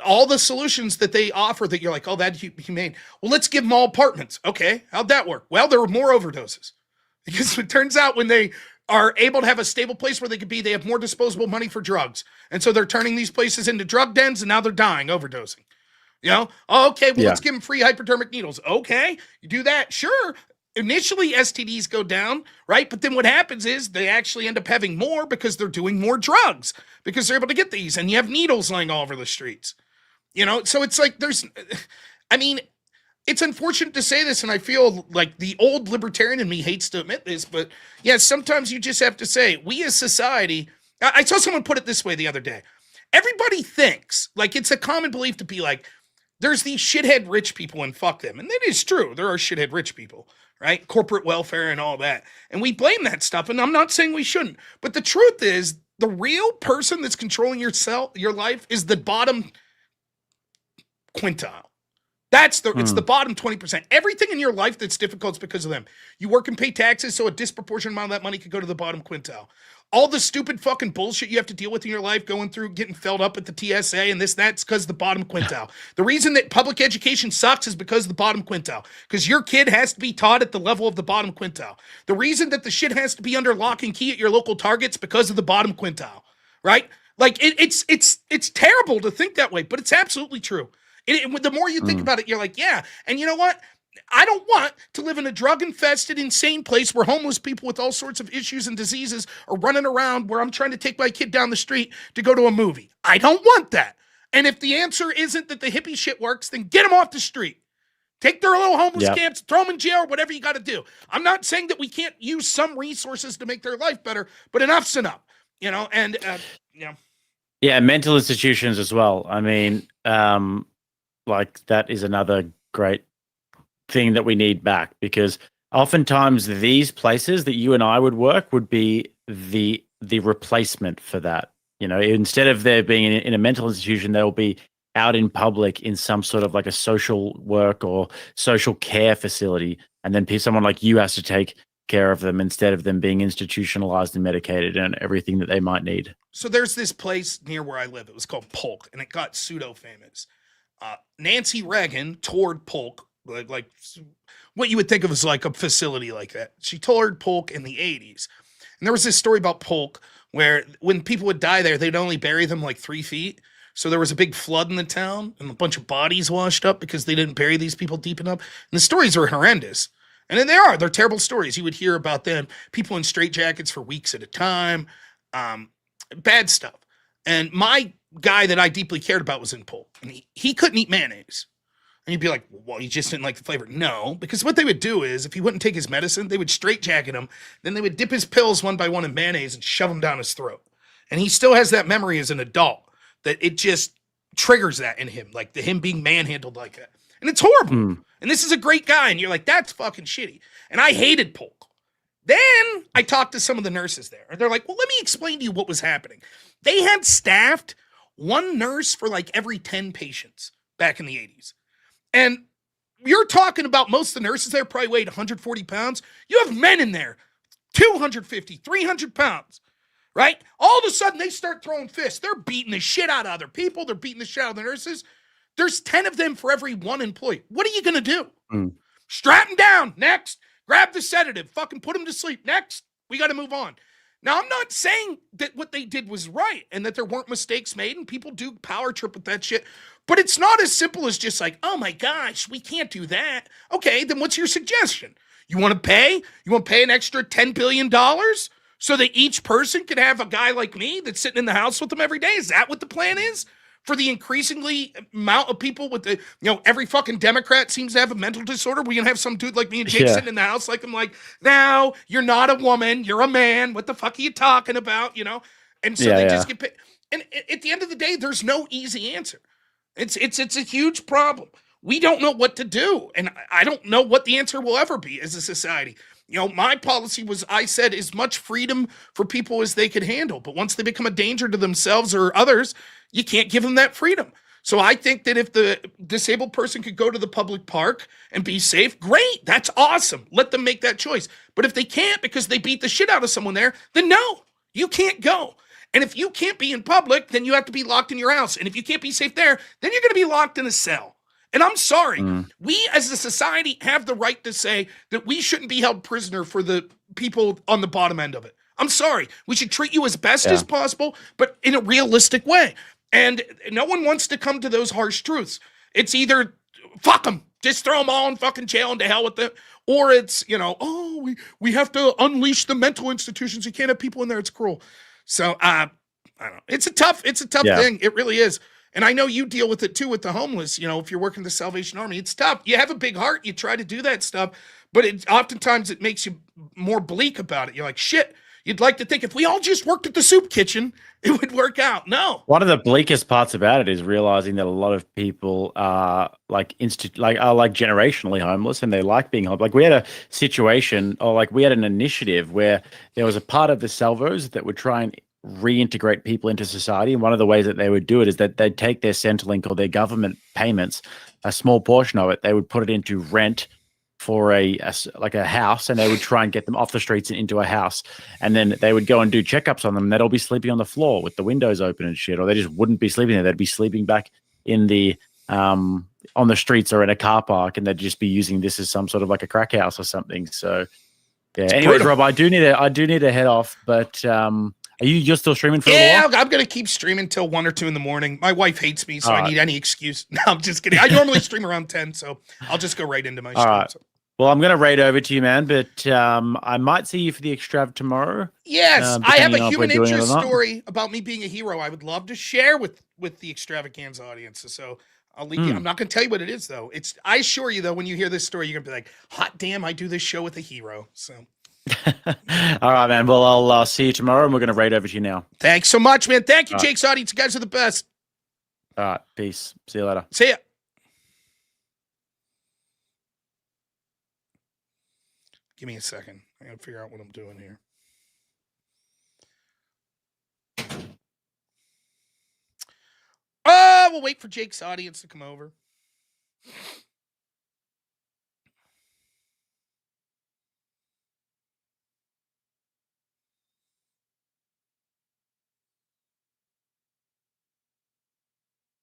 all the solutions that they offer that you're oh, that's humane. Well, let's give them all apartments. Okay. How'd that work? Well, there were more overdoses because it turns out when they are able to have a stable place where they could be, they have more disposable money for drugs. And so they're turning these places into drug dens, and now they're dying, overdosing. Okay, well, let's give them free hypodermic needles. Okay, you do that. Sure. Initially, STDs go down, right? But then what happens is they actually end up having more because they're doing more drugs because they're able to get these, and you have needles lying all over the streets. So it's it's unfortunate to say this, and I feel like the old libertarian in me hates to admit this, but yeah, sometimes you just have to say, we as society, I saw someone put it this way the other day. Everybody thinks, it's a common belief to be there's these shithead rich people and fuck them. And that is true. There are shithead rich people, right? Corporate welfare and all that. And we blame that stuff. And I'm not saying we shouldn't. But the truth is, the real person that's controlling your life is the bottom quintile. It's the bottom 20%. Everything in your life that's difficult is because of them. You work and pay taxes, so a disproportionate amount of that money could go to the bottom quintile. All the stupid fucking bullshit you have to deal with in your life, going through, getting filled up at the TSA and that's because of the bottom quintile. The reason that public education sucks is because of the bottom quintile. Because your kid has to be taught at the level of the bottom quintile. The reason that the shit has to be under lock and key at your local Targets because of the bottom quintile, right? It's terrible to think that way, but it's absolutely true. The more you think about it, you're yeah. And you know what? I don't want to live in a drug-infested, insane place where homeless people with all sorts of issues and diseases are running around where I'm trying to take my kid down the street to go to a movie. I don't want that. And if the answer isn't that the hippie shit works, then get them off the street. Take their little homeless camps, throw them in jail, whatever you got to do. I'm not saying that we can't use some resources to make their life better, but enough's enough,
Yeah, mental institutions as well. I mean, that is another great thing that we need back, because oftentimes these places that you and I would work would be the replacement for that. Instead of there being in a mental institution, there'll be out in public in some sort of like a social work or social care facility, and then someone like you has to take care of them instead of them being institutionalized and medicated and everything that they might need.
So there's this place near where I live. It was called Polk, and it got pseudo famous. Nancy Reagan toured Polk, like what you would think of as like a facility like that. She toured Polk in the 80s. And there was this story about Polk where when people would die there, they'd only bury them like 3 feet. So there was a big flood in the town and a bunch of bodies washed up because they didn't bury these people deep enough. And the stories were horrendous. And then they're terrible stories. You would hear about them, people in straitjackets for weeks at a time, bad stuff. And my guy that I deeply cared about was in Polk, and he couldn't eat mayonnaise. And you'd be like, well, you just didn't like the flavor. No, because what they would do is if he wouldn't take his medicine, they would straitjacket him. Then they would dip his pills one by one in mayonnaise and shove them down his throat. And he still has that memory as an adult that it just triggers that in him, like him being manhandled like that. And it's horrible. And this is a great guy. And you're like, that's fucking shitty. And I hated Polk. Then I talked to some of the nurses there. And they're like, well, let me explain to you what was happening. They had staffed one nurse for like every 10 patients back in the 80s. And you're talking about most of the nurses there probably weighed 140 pounds. You have men in there, 250, 300 pounds, right? All of a sudden, they start throwing fists. They're beating the shit out of other people. They're beating the shit out of the nurses. There's 10 of them for every one employee. What are you going to do? Strap them down. Next. Grab the sedative. Fucking put them to sleep. Next. We got to move on. Now, I'm not saying that what they did was right and that there weren't mistakes made and people do power trip with that shit. But it's not as simple as just like, oh my gosh, we can't do that. Okay, then what's your suggestion? You want to pay? You want to pay an extra $10 billion so that each person could have a guy like me that's sitting in the house with them every day? Is that what the plan is? For the increasingly amount of people with the, every fucking Democrat seems to have a mental disorder. We're going to have some dude like me and Jake sitting in the house like I'm like, now you're not a woman, you're a man. What the fuck are you talking about? And so they just get paid. And at the end of the day, there's no easy answer. It's a huge problem. We don't know what to do. And I don't know what the answer will ever be as a society. My policy was, I said, as much freedom for people as they could handle. But once they become a danger to themselves or others, you can't give them that freedom. So I think that if the disabled person could go to the public park and be safe, great. That's awesome. Let them make that choice. But if they can't because they beat the shit out of someone there, then no, you can't go. And if you can't be in public, then you have to be locked in your house. And if you can't be safe there, then you're going to be locked in a cell. And I'm sorry, we as a society have the right to say that we shouldn't be held prisoner for the people on the bottom end of it. I'm sorry. We should treat you as best as possible, but in a realistic way. And no one wants to come to those harsh truths. It's either fuck them, just throw them all in fucking jail and to hell with them. Or it's, we have to unleash the mental institutions. You can't have people in there. It's cruel. So I don't know. It's a tough thing. It really is. And I know you deal with it too with the homeless. If you're working the Salvation Army, it's tough. You have a big heart. You try to do that stuff, but oftentimes it makes you more bleak about it. You're like, shit, you'd like to think if we all just worked at the soup kitchen, it would work out. No.
One of the bleakest parts about it is realizing that a lot of people are generationally homeless and they like being homeless. Like we had a situation we had an initiative where there was a part of the Salvos that would try and reintegrate people into society. And one of the ways that they would do it is that they'd take their Centrelink or their government payments, a small portion of it, they would put it into rent for a house, and they would try and get them off the streets and into a house. And then they would go and do checkups on them, and they'd all be sleeping on the floor with the windows open and shit, or they just wouldn't be sleeping there. They'd be sleeping back in the on the streets or in a car park, and they'd just be using this as some sort of like a crack house or something. So yeah. Anyways, Rob, I do need to head off, but you're still streaming for a while?
I'm going to keep streaming till 1 or 2 in the morning. My wife hates me, so I need any excuse. No, I'm just kidding. I normally stream around 10, so I'll just go right into my stream.
Right. So. Well, I'm going to raid over to you, man, but I might see you for the extrav tomorrow.
Yes, I have a human interest story about me being a hero I would love to share with the extravaganza audience. So I'll leave you. I'm not going to tell you what it is, though. I assure you, though, when you hear this story, you're going to be like, hot damn, I do this show with a hero. So.
All right, man. Well, I'll see you tomorrow, and we're going to raid over to you now.
Thanks so much, man. Thank you, Jake's audience. You guys are the best.
All right. Peace. See you later.
See ya. Give me a second. I got to figure out what I'm doing here. we'll wait for Jake's audience to come over.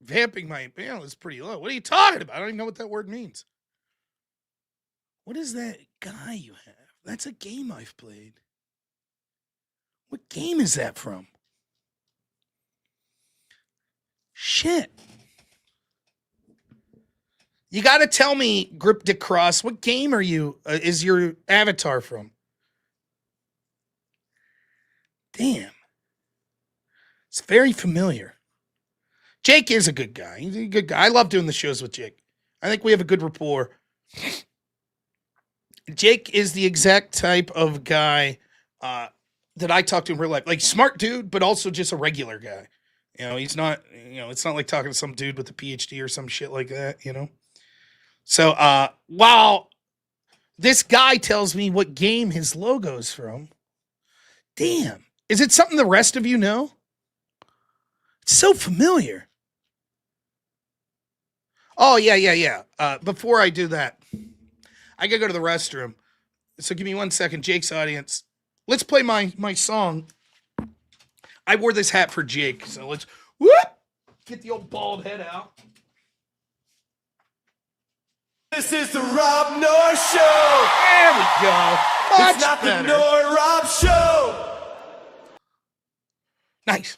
Vamping my panel is pretty low. What are you talking about? I don't even know what that word means. What is that guy you have? That's a game I've played. What game is that from? Shit. You got to tell me, Grip de Cross, what game are you, is your avatar from? Damn. It's very familiar. Jake is a good guy. He's a good guy. I love doing the shows with Jake. I think we have a good rapport. Jake is the exact type of guy that I talk to in real life. Like, smart dude, but also just a regular guy. You know, he's not, you know, it's not like talking to some dude with a PhD or some shit like that, you know? So, while this guy tells me what game his logo's from, damn, is it something the rest of you know? It's so familiar. Oh, yeah. Before I do that, I gotta go to the restroom. So give me 1 second, Jake's audience. Let's play my song. I wore this hat for Jake, so let's get the old bald head out.
This is the robnoerr Show.
There we go.
It's not the Nor Rob Show.
Nice.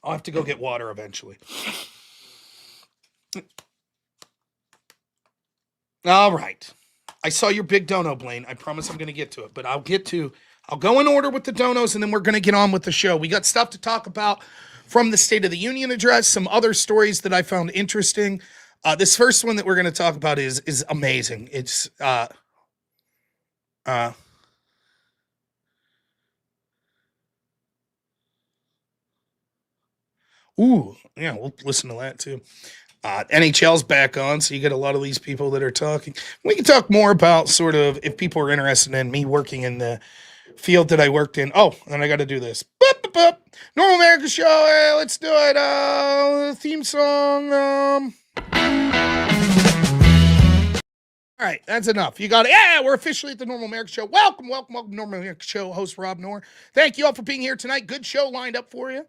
I'll have to go get water eventually. All right. I saw your big dono, Blaine. I promise I'm going to get to it, but I'll go in order with the donos, and then we're going to get on with the show. We got stuff to talk about from the State of the Union address, some other stories that I found interesting. This first one that we're going to talk about is amazing. It's ooh, yeah, we'll listen to that too. NHL's back on, so you get a lot of these people that are talking. We can talk more about sort of if people are interested in me working in the field that I worked in. Oh, and I got to do this. Boop, boop, boop. Normal America Show. Hey, let's do it. Theme song. All right, that's enough. You got it. Yeah, we're officially at the Normal America Show. Welcome, Normal America Show host Rob Noerr. Thank you all for being here tonight. Good show lined up for you.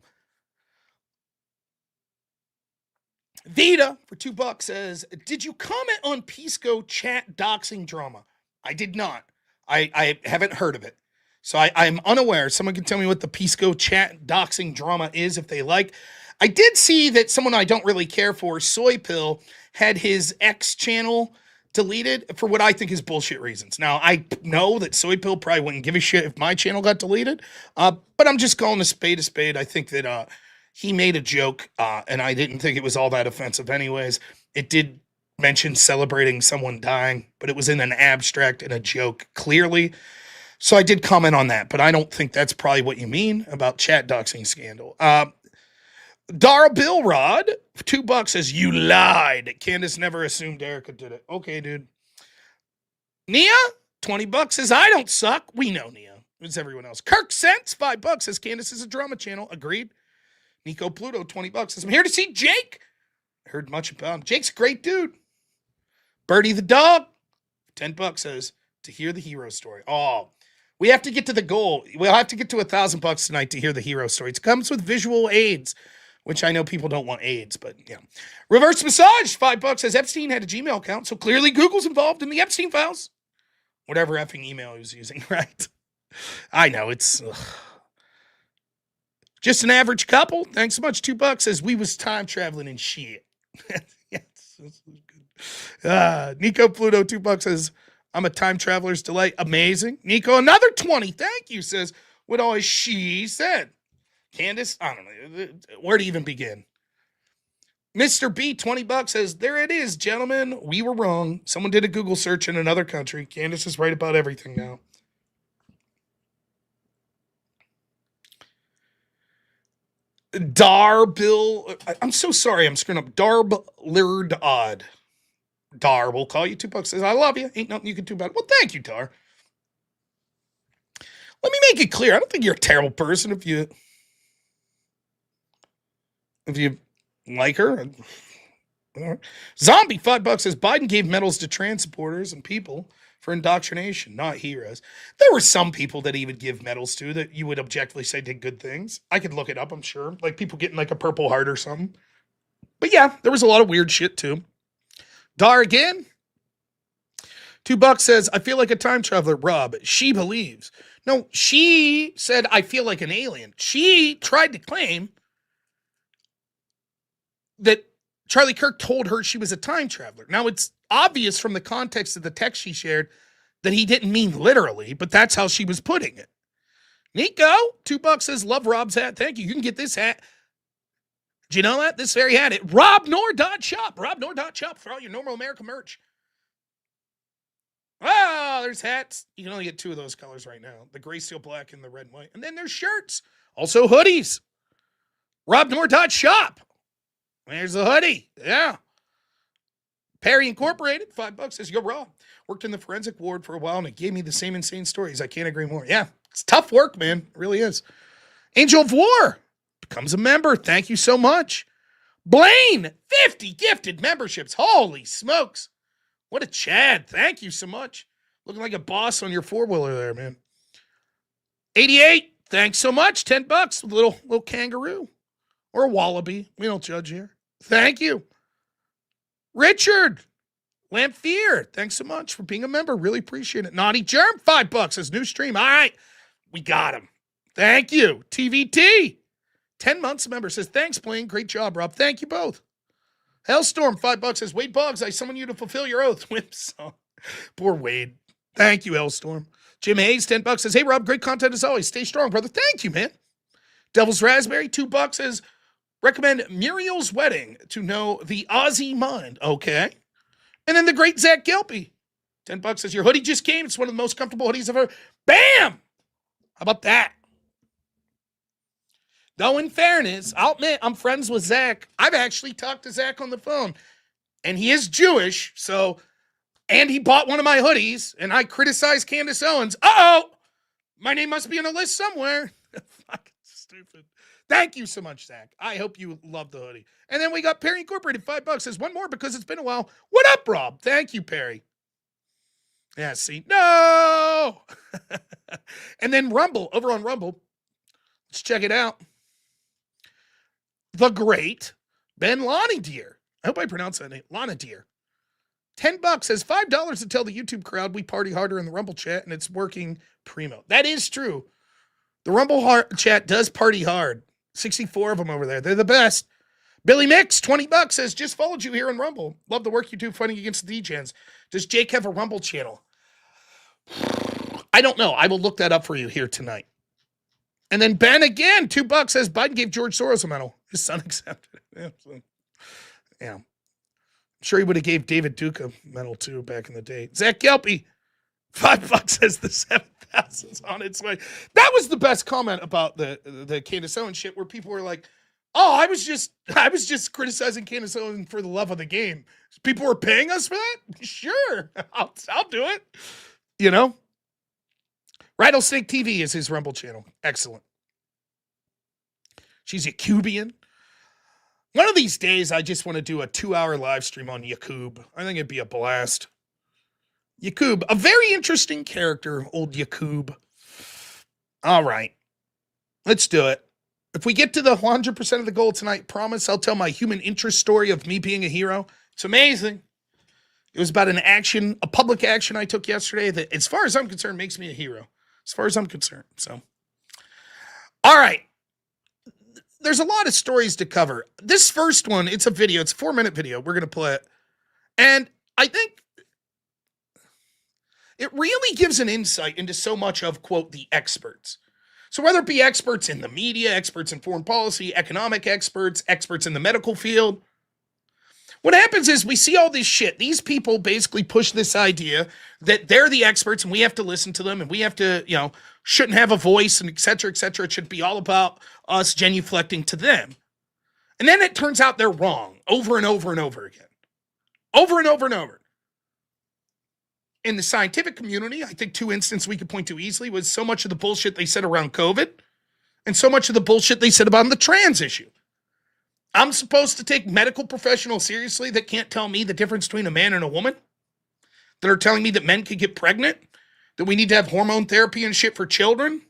Vita for $2 says, did you comment on Pisco chat doxing drama? I did not. I haven't heard of it. So I'm unaware. Someone can tell me what the Pisco chat doxing drama is if they like. I did see that someone I don't really care for, Soy Pill, had his X channel deleted for what I think is bullshit reasons. Now, I know that Soy Pill probably wouldn't give a shit if my channel got deleted, but I'm just calling a spade a spade. I think that he made a joke, and I didn't think it was all that offensive anyways. It did mention celebrating someone dying, but it was in an abstract and a joke, clearly. So I did comment on that, but I don't think that's probably what you mean about chat doxing scandal. Dara Billrod, $2 says, you lied. Candace never assumed Erica did it. Okay, dude. Nia, $20 says, I don't suck. We know Nia. It's everyone else. Kirk Sense, $5 says, Candace is a drama channel. Agreed. Nico Pluto, $20 says, I'm here to see Jake. I heard much about him. Jake's a great dude. Birdie the dog, $10 says, to hear the hero story. Oh, we have to get to the goal. We'll have to get to $1,000 tonight to hear the hero story. It comes with visual aids, which I know people don't want aids, but yeah. Reverse Massage, $5 says, Epstein had a Gmail account, so clearly Google's involved in the Epstein files. Whatever effing email he was using, right? I know, it's... Just an average couple. Thanks so much. $2 says we was time traveling and shit. Yes, this is good. Nico Pluto, $2 says I'm a time traveler's delight. Amazing. Nico, another 20. Thank you. Says what all she said. Candace, I don't know where to even begin. Mr. B, $20 says there it is, gentlemen. We were wrong. Someone did a Google search in another country. Candace is right about everything now. Darbill, I'm so sorry, I'm screwing up. Darblerd Odd. Dar, we'll call you. $2 says, I love you. Ain't nothing you can do about it. Well, thank you, Dar. Let me make it clear. I don't think you're a terrible person if you if you like her. Zombie $5 says Biden gave medals to trans supporters and people for indoctrination, not heroes. There were some people that he would give medals to that you would objectively say did good things. I could look it up, I'm sure. Like people getting like a Purple Heart or something. But yeah, there was a lot of weird shit too. Dar again. $2 says, I feel like a time traveler, Rob. She believes. No, she said, I feel like an alien. She tried to claim that Charlie Kirk told her she was a time traveler. Now, it's obvious from the context of the text she shared that he didn't mean literally, but that's how she was putting it. Nico, $2 says, love Rob's hat. Thank you. You can get this hat. Do you know that? This very hat at robnoerr.shop. Robnoerr.shop for all your normal America merch. Ah, there's hats. You can only get 2 of those colors right now. The gray, steel black, and the red and white. And then there's shirts. Also hoodies. robnoerr.shop. There's the hoodie. Yeah. Perry Incorporated, $5 says, yo, Rob. Worked in the forensic ward for a while, and it gave me the same insane stories. I can't agree more. Yeah, it's tough work, man. It really is. Angel of War becomes a member. Thank you so much. Blaine, 50 gifted memberships. Holy smokes. What a Chad. Thank you so much. Looking like a boss on your four-wheeler there, man. 88, thanks so much. $10, little kangaroo. Or a wallaby. We don't judge here. Thank you. Richard Lamphere, thanks so much for being a member. Really appreciate it. Naughty Germ, $5 as new stream. All right, we got him. Thank you. TVT, 10 months member, says, thanks, Blaine. Great job, Rob. Thank you both. Hellstorm, $5 says, Wade Boggs, I summon you to fulfill your oath. Whips. Poor Wade. Thank you, Hellstorm. Jim Hayes, $10 says, hey, Rob, great content as always. Stay strong, brother. Thank you, man. Devil's Raspberry, $2 says, recommend Muriel's Wedding to know the Aussie mind. Okay. And then the great Zach Gilpy, $10 says, your hoodie just came. It's one of the most comfortable hoodies I've ever. Bam! How about that? Though in fairness, I'll admit I'm friends with Zach. I've actually talked to Zach on the phone. And he is Jewish, so, and he bought one of my hoodies, and I criticized Candace Owens. Uh-oh! My name must be on a list somewhere. Fucking stupid. Thank you so much, Zach. I hope you love the hoodie. And then we got Perry Incorporated, $5 says, one more because it's been a while. What up, Rob? Thank you, Perry. Yeah, see? No! And then Rumble, over on Rumble. Let's check it out. The great Ben Lonnie Deer. I hope I pronounced that name. Lana Deer. $10 says, $5 to tell the YouTube crowd we party harder in the Rumble chat, and it's working primo. That is true. The Rumble chat does party hard. 64 of them over there. They're the best. Billy Mix, $20 says, just followed you here on Rumble. Love the work you do fighting against the DGens. Does Jake have a Rumble channel? I don't know. I will look that up for you here tonight. And then Ben again, $2 says, Biden gave George Soros a medal. His son accepted it. Yeah. I'm sure he would have gave David Duke a medal too back in the day. Zach Gelpy, $5 says the 7,000's on its way. That was the best comment about the Candace Owens shit, where people were like, oh, I was just criticizing Candace Owens for the love of the game. People were paying us for that? Sure. I'll do it. You know? Rattlesnake TV is his Rumble channel. Excellent. She's a Cubian. One of these days, I just want to do a 2-hour live stream on Yakub. I think it'd be a blast. Yakub, a very interesting character, old Yakub. All right. Let's do it. If we get to the 100% of the goal tonight, promise I'll tell my human interest story of me being a hero. It's amazing. It was about a public action I took yesterday that, as far as I'm concerned, makes me a hero. As far as I'm concerned. So, all right. There's a lot of stories to cover. This first one, it's a video. It's a 4-minute video. We're going to play it. And I think it really gives an insight into so much of, quote, the experts. So whether it be experts in the media, experts in foreign policy, economic experts, experts in the medical field, what happens is we see all this shit. These people basically push this idea that they're the experts and we have to listen to them and we have to, shouldn't have a voice and et cetera, et cetera. It should be all about us genuflecting to them. And then it turns out they're wrong over and over and over again. Over and over and over. In the scientific community, I think 2 instances we could point to easily was so much of the bullshit they said around COVID and so much of the bullshit they said about the trans issue. I'm supposed to take medical professionals seriously that can't tell me the difference between a man and a woman? That are telling me that men could get pregnant? That we need to have hormone therapy and shit for children?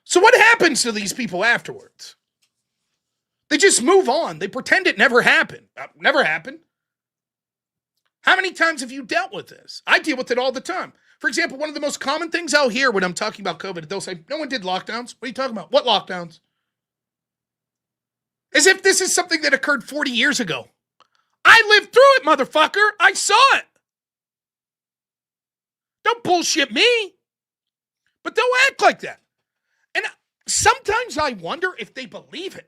So what happens to these people afterwards? They just move on. They pretend it never happened. Never happened. How many times have you dealt with this? I deal with it all the time. For example, one of the most common things I'll hear when I'm talking about COVID, they'll say, no one did lockdowns. What are you talking about? What lockdowns? As if this is something that occurred 40 years ago. I lived through it, motherfucker. I saw it. Don't bullshit me. But they'll act like that. And sometimes I wonder if they believe it.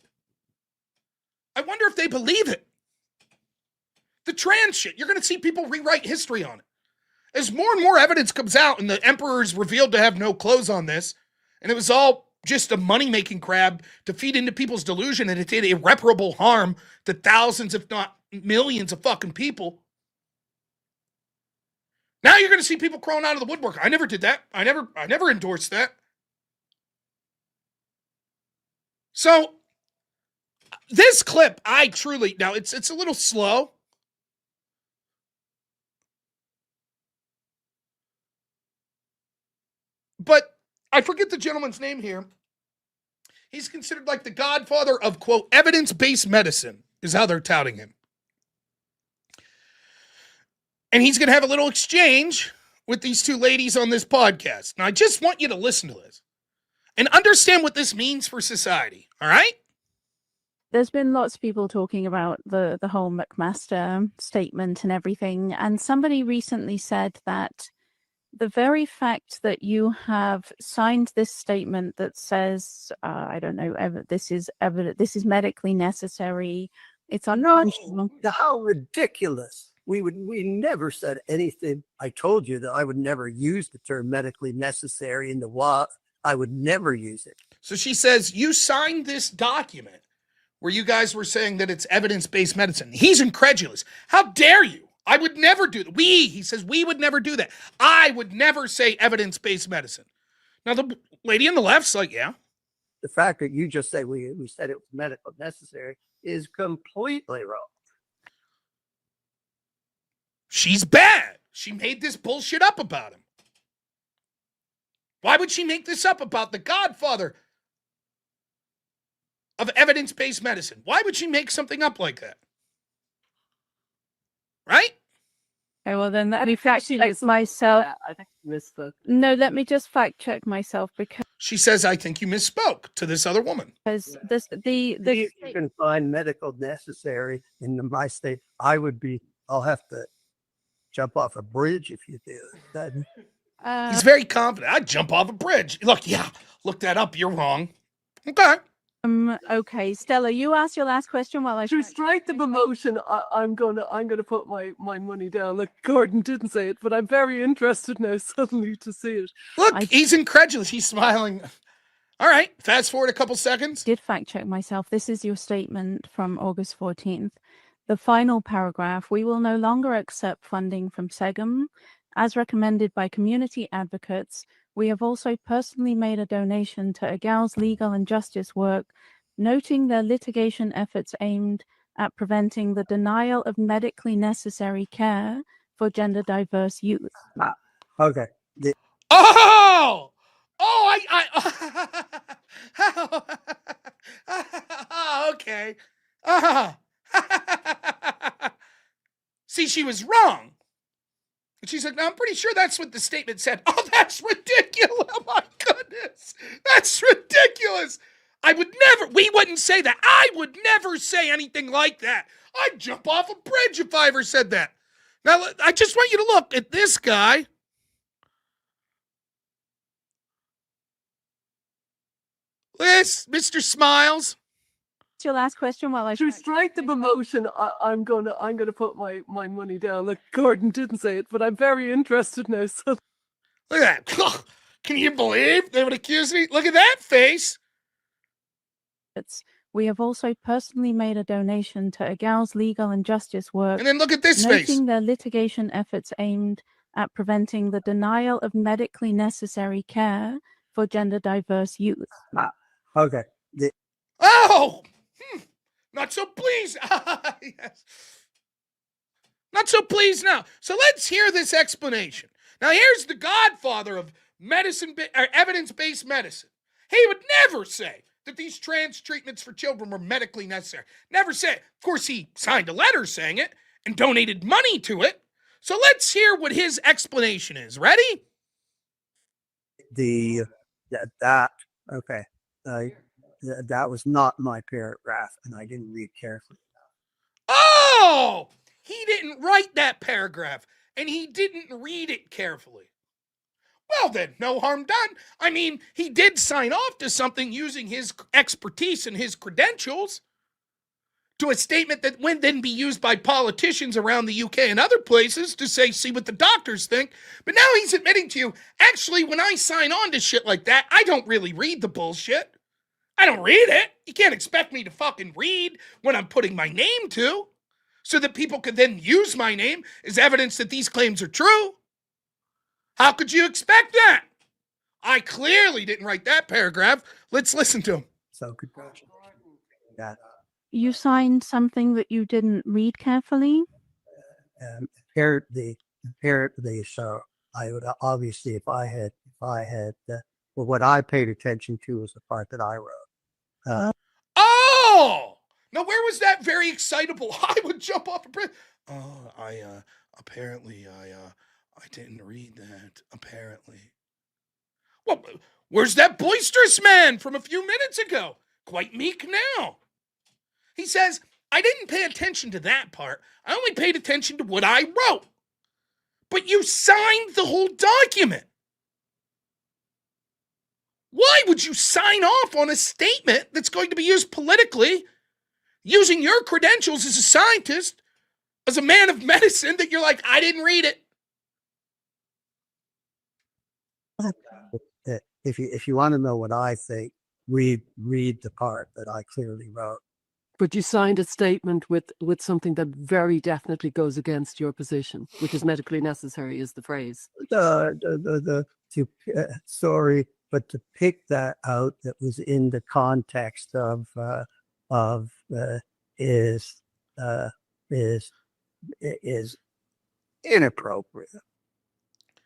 I wonder if they believe it. The trans shit, you're going to see people rewrite history on it. As more and more evidence comes out and the emperor is revealed to have no clothes on this, and it was all just a money-making crab to feed into people's delusion, and it did irreparable harm to thousands, if not millions of fucking people. Now you're going to see people crawling out of the woodwork. I never did that. I never endorsed that. So this clip, I truly, now it's a little slow. But I forget the gentleman's name here. He's considered like the godfather of, quote, evidence-based medicine, is how they're touting him. And he's going to have a little exchange with these two ladies on this podcast. Now, I just want you to listen to this and understand what this means for society, all right?
There's been lots of people talking about the whole McMaster statement and everything, and somebody recently said that the very fact that you have signed this statement that says, I don't know, this is medically necessary. It's unconscionable.
How ridiculous. We never said anything. I told you that I would never use the term medically necessary in the law. I would never use it.
So she says, you signed this document where you guys were saying that it's evidence-based medicine. He's incredulous. How dare you? I would never do that. He says, we would never do that. I would never say evidence-based medicine. Now, the lady on the left's like, yeah.
The fact that you just say we said it was medical necessary is completely wrong.
She's bad. She made this bullshit up about him. Why would she make this up about the godfather of evidence-based medicine? Why would she make something up like that? Right?
Okay, well then let me fact check myself.
I think you misspoke.
No, let me just fact check myself because
she says, I think you misspoke to this other woman.
Because
you can find medical necessary in my state. I'll have to jump off a bridge if you do that.
He's very confident. I'd jump off a bridge. Look that up. You're wrong. Okay.
Okay, Stella, you asked your last question while I
to strike the promotion. I'm gonna put my money down. Look, Gordon didn't say it, but I'm very interested now suddenly to see it.
Look, he's incredulous. He's smiling. All right, fast forward a couple seconds.
Did fact check myself. This is your statement from August 14th. The final paragraph: we will no longer accept funding from SEGM, as recommended by community advocates. We have also personally made a donation to EGAL's legal and justice work, noting their litigation efforts aimed at preventing the denial of medically necessary care for gender diverse youth.
Okay.
Okay. See, she was wrong. And she's like, no, I'm pretty sure that's what the statement said. Oh, that's ridiculous. Oh, my goodness. That's ridiculous. We wouldn't say that. I would never say anything like that. I'd jump off a bridge if I ever said that. Now, I just want you to look at this guy. This, Mr. Smiles.
Your last question while I
to strike the promotion. I'm gonna put my money down. Look, Gordon didn't say it, but I'm very interested now. So
look at that. Can you believe they would accuse me? Look at that face.
We have also personally made a donation to EGAL's legal and justice work.
And then look at this face.
Noting their litigation efforts aimed at preventing the denial of medically necessary care for gender diverse youth.
Okay.
Not so pleased. Yes. Not so pleased now. So let's hear this explanation. Now here's the godfather of medicine, or evidence-based medicine. He would never say that these trans treatments for children were medically necessary. Never say it. Of course, he signed a letter saying it and donated money to it. So let's hear what his explanation is. Ready?
That was not my paragraph, and I didn't read carefully.
Oh, he didn't write that paragraph, and he didn't read it carefully. Well, then, no harm done. I mean, he did sign off to something using his expertise and his credentials, to a statement that would then be used by politicians around the UK and other places to say, see what the doctors think. But now he's admitting to you, actually, when I sign on to shit like that, I don't really read the bullshit. I don't read it. You can't expect me to fucking read when I'm putting my name to, so that people could then use my name as evidence that these claims are true. How could you expect that? I clearly didn't write that paragraph. Let's listen to him.
So good. That
You signed something that you didn't read carefully?
apparently, so I would obviously, if I had, well, what I paid attention to was the part that I wrote.
Oh! Now, where was that very excitable? I would jump off a bridge. Apparently, I didn't read that, apparently. Well, where's that boisterous man from a few minutes ago? Quite meek now. He says, I didn't pay attention to that part. I only paid attention to what I wrote. But you signed the whole document. Why would you sign off on a statement that's going to be used politically, using your credentials as a scientist, as a man of medicine, that you're like, I didn't read it?
If you want to know what I think, read the part that I clearly wrote.
But you signed a statement with something that very definitely goes against your position, which is medically necessary, is the phrase.
Sorry, but to pick that out, that was in the context of is inappropriate.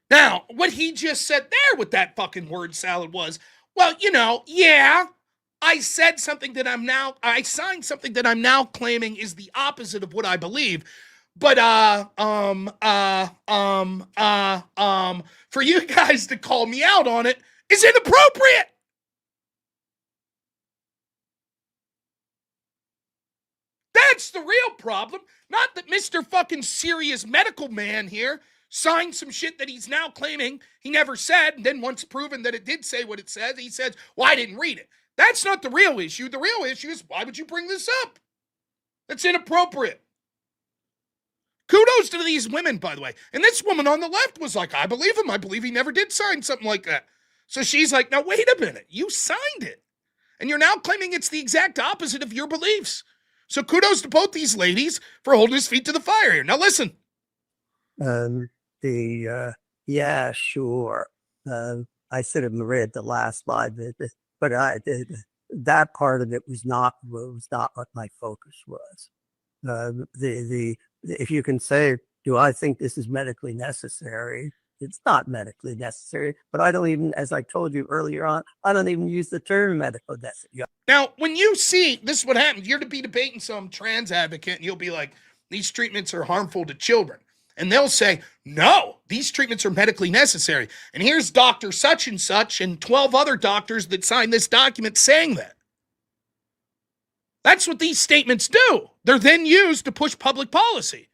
Now, what he just said there with that fucking word salad was, well, yeah, I said something that I signed something that I'm now claiming is the opposite of what I believe. But, for you guys to call me out on it is inappropriate. That's the real problem. Not that Mr. fucking serious medical man here signed some shit that he's now claiming he never said, and then once proven that it did say what it says, he says, well, I didn't read it. That's not the real issue. The real issue is, why would you bring this up? That's inappropriate. Kudos to these women, by the way. And this woman on the left was like, I believe him. I believe he never did sign something like that. So she's like, now wait a minute. You signed it. And you're now claiming it's the exact opposite of your beliefs. So kudos to both these ladies for holding his feet to the fire here. Now listen.
Yeah, sure. I should have read the last slide, but I did. That part of it was not what my focus was. If you can say, do I think this is medically necessary? It's not medically necessary, but I don't even, as I told you earlier on, I don't even use the term medical necessary.
Now, when you see, this is what happens. You're to be debating some trans advocate, and you'll be like, these treatments are harmful to children. And they'll say, no, these treatments are medically necessary. And here's Dr. Such and Such and 12 other doctors that signed this document saying that. That's what these statements do. They're then used to push public policy.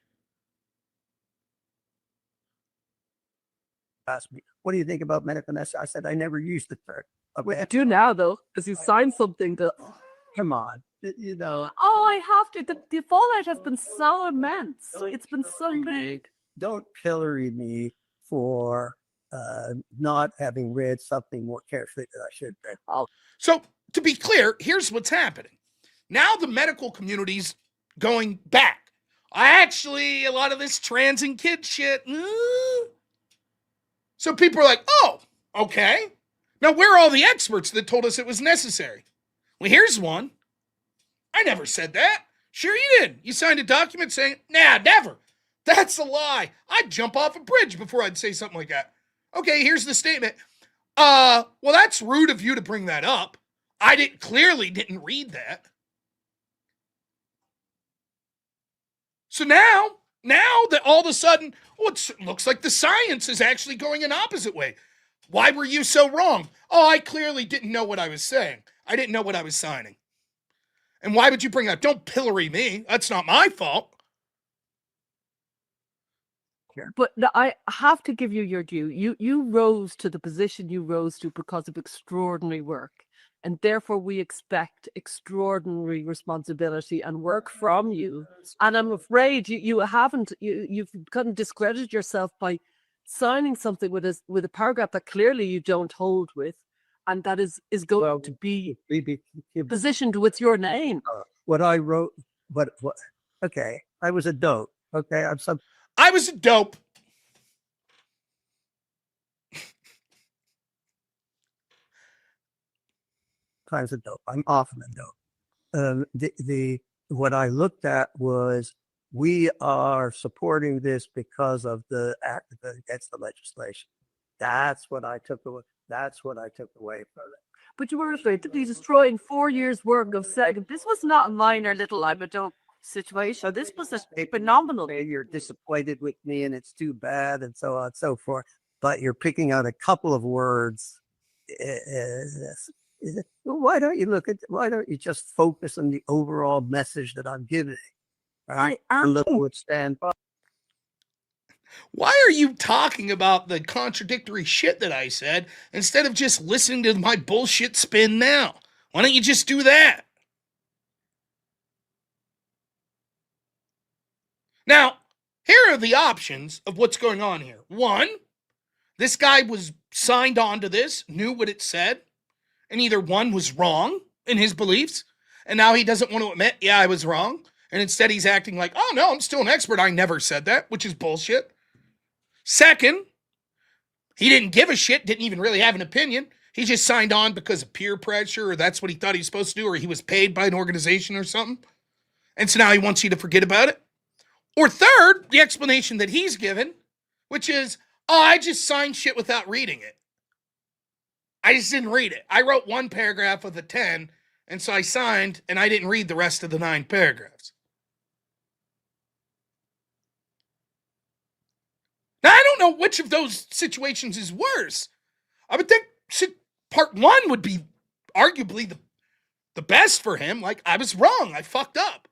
Asked me, what do you think about medical necessary? I said, I never used the term.
I do now, though, because you signed something that...
Come on.
Oh, I have to. The fallout has been so immense. It's been so big.
Don't pillory me for not having read something more carefully than I should have read.
So, to be clear, here's what's happening. Now the medical community's going back. A lot of this trans and kid shit. So people are like, oh, okay. Now where are all the experts that told us it was necessary? Well, here's one. I never said that. Sure you did. You signed a document saying, nah, never. That's a lie. I'd jump off a bridge before I'd say something like that. Okay, here's the statement. Well, that's rude of you to bring that up. I clearly didn't read that. So now that all of a sudden, it looks like the science is actually going an opposite way. Why were you so wrong? Oh, I clearly didn't know what I was saying. I didn't know what I was signing. And why would you bring that? Don't pillory me. That's not my fault.
But I have to give you your due. You rose to the position you rose to because of extraordinary work. And therefore we expect extraordinary responsibility and work from you. And I'm afraid you've kind of discredited yourself by signing something with a paragraph that clearly you don't hold with, and that is going to be positioned with your name.
What I wrote, what? Okay, I was a dope. Okay,
I was a dope.
Times a dope. I'm often a dope. What I looked at was we are supporting this because of the act against the legislation. That's what I took away. That's what I took away from it.
But you were afraid to be destroying 4 years' work of second. This was not a minor little I'm a dope situation. This was a phenomenal.
You're disappointed with me, and it's too bad, and so on and so forth. But you're picking out a couple of words. Why don't you just focus on the overall message that I'm giving? All right, look what stand by.
Why are you talking about the contradictory shit that I said instead of just listening to my bullshit spin now? Why don't you just do that? Now, here are the options of what's going on here. One, this guy was signed on to this, knew what it said, and either one was wrong in his beliefs, and now he doesn't want to admit, yeah, I was wrong, and instead he's acting like, oh no, I'm still an expert, I never said that, which is bullshit. Second, he didn't give a shit, didn't even really have an opinion. He just signed on because of peer pressure, or that's what he thought he was supposed to do, or he was paid by an organization or something. And so now he wants you to forget about it. Or third, the explanation that he's given, which is, oh, I just signed shit without reading it. I just didn't read it. I wrote one paragraph of the 10, and so I signed, and I didn't read the rest of the 9 paragraphs. Now, I don't know which of those situations is worse. I would think part 1 would be arguably the best for him. Like, I was wrong. I fucked up.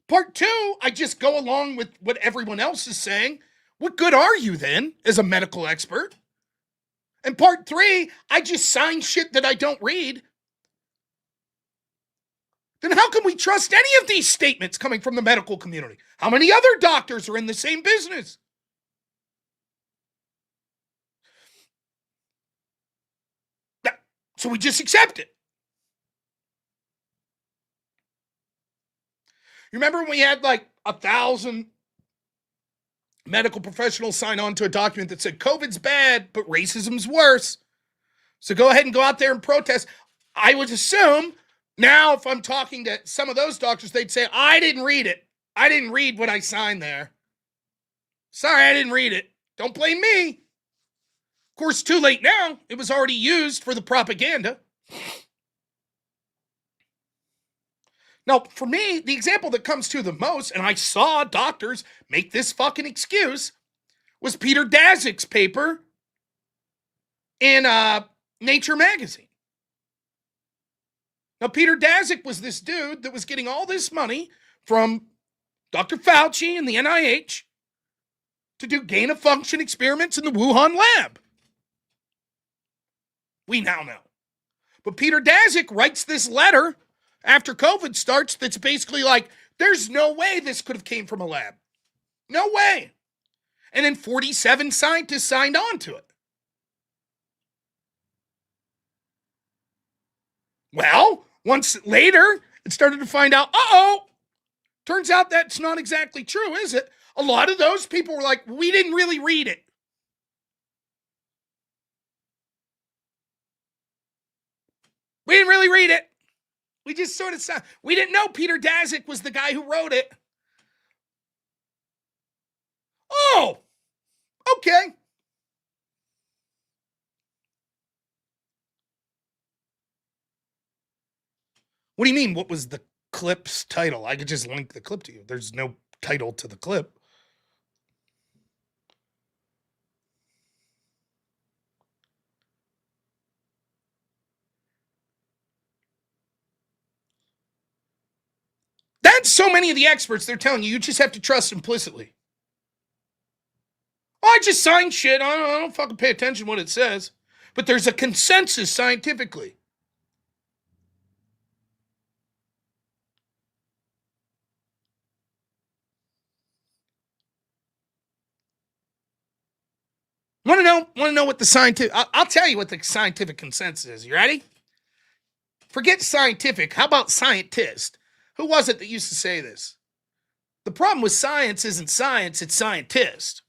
Part 2, I just go along with what everyone else is saying. What good are you then as a medical expert? And part 3, I just sign shit that I don't read. Then how can we trust any of these statements coming from the medical community? How many other doctors are in the same business? So we just accept it. You remember when we had like 1,000 medical professionals sign on to a document that said COVID's bad, but racism's worse. So go ahead and go out there and protest. I would assume now if I'm talking to some of those doctors, they'd say, I didn't read it. I didn't read what I signed there. Sorry, I didn't read it. Don't blame me. Of course, too late now. It was already used for the propaganda. Now, for me, the example that comes to the most, and I saw doctors make this fucking excuse, was Peter Daszak's paper in Nature magazine. Now, Peter Daszak was this dude that was getting all this money from Dr. Fauci and the NIH to do gain-of-function experiments in the Wuhan lab. We now know. But Peter Daszak writes this letter after COVID starts that's basically like, there's no way this could have came from a lab. No way. And then 47 scientists signed on to it. Well, once later, it started to find out, turns out that's not exactly true, is it? A lot of those people were like, we didn't really read it. We didn't really read it. We just sort of saw. We didn't know Peter Daszak was the guy who wrote it. Oh, okay. What do you mean? What was the clip's title? I could just link the clip to you. There's no title to the clip. That's so many of the experts, they're telling you just have to trust implicitly. Oh, I just sign shit. I don't fucking pay attention to what it says. But there's a consensus scientifically. Want to know what the scientific... I'll tell you what the scientific consensus is. You ready? Forget scientific. How about scientist? Who was it that used to say this? The problem with science isn't science, it's scientist.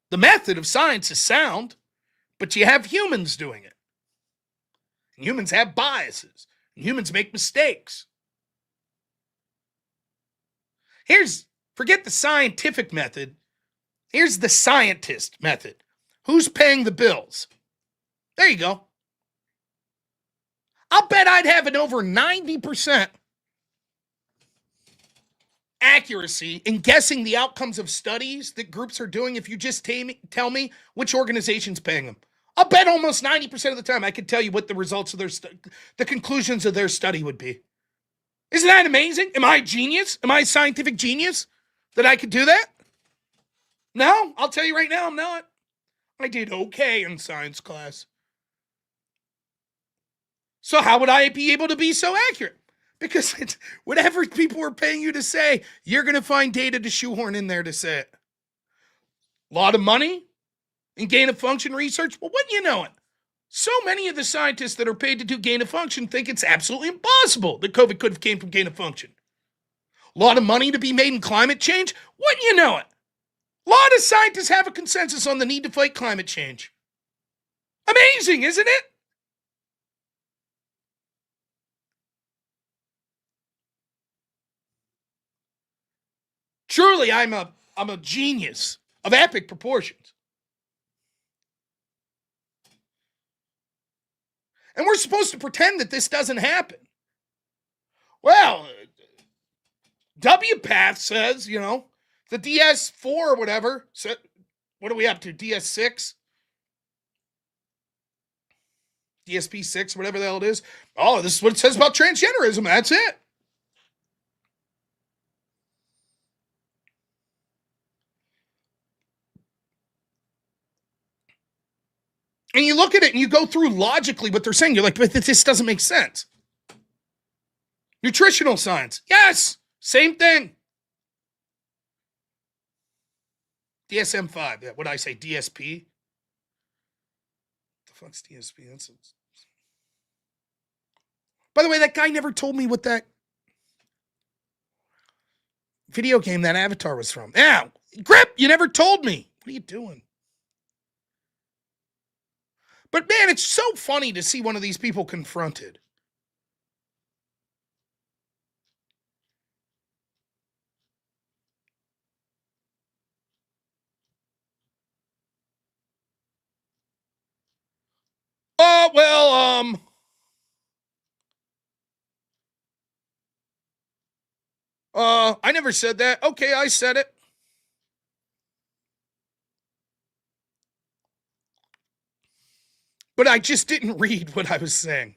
The method of science is sound, but you have humans doing it. And humans have biases. And humans make mistakes. Forget the scientific method. Here's the scientist method. Who's paying the bills? There you go. I'll bet I'd have an over 90% accuracy in guessing the outcomes of studies that groups are doing if you just tell me which organization's paying them. I'll bet almost 90% of the time I could tell you what the results of the conclusions of their study would be. Isn't that amazing? Am I a genius? Am I a scientific genius that I could do that? No, I'll tell you right now, I'm not. I did okay in science class. So how would I be able to be so accurate? Because it's whatever people are paying you to say, you're going to find data to shoehorn in there to say it. A lot of money in gain-of-function research? Well, wouldn't you know it? So many of the scientists that are paid to do gain-of-function think it's absolutely impossible that COVID could have came from gain-of-function. A lot of money to be made in climate change? Wouldn't you know it? A lot of scientists have a consensus on the need to fight climate change. Amazing, isn't it? Truly, I'm a genius of epic proportions. And we're supposed to pretend that this doesn't happen. Well, WPATH says, the DS4 or whatever, so what are we up to, DS6? DSP6, whatever the hell it is. Oh, this is what it says about transgenderism. That's it. And you look at it and you go through logically what they're saying. You're like, but this doesn't make sense. Nutritional science. Yes. Same thing. DSM-5. Yeah, what did I say? DSP? What the fuck's DSP? By the way, that guy never told me what that video game that Avatar was from. Yeah. Grip, you never told me. What are you doing? But man, it's so funny to see one of these people confronted. Oh, well, I never said that. Okay, I said it. But I just didn't read what I was saying.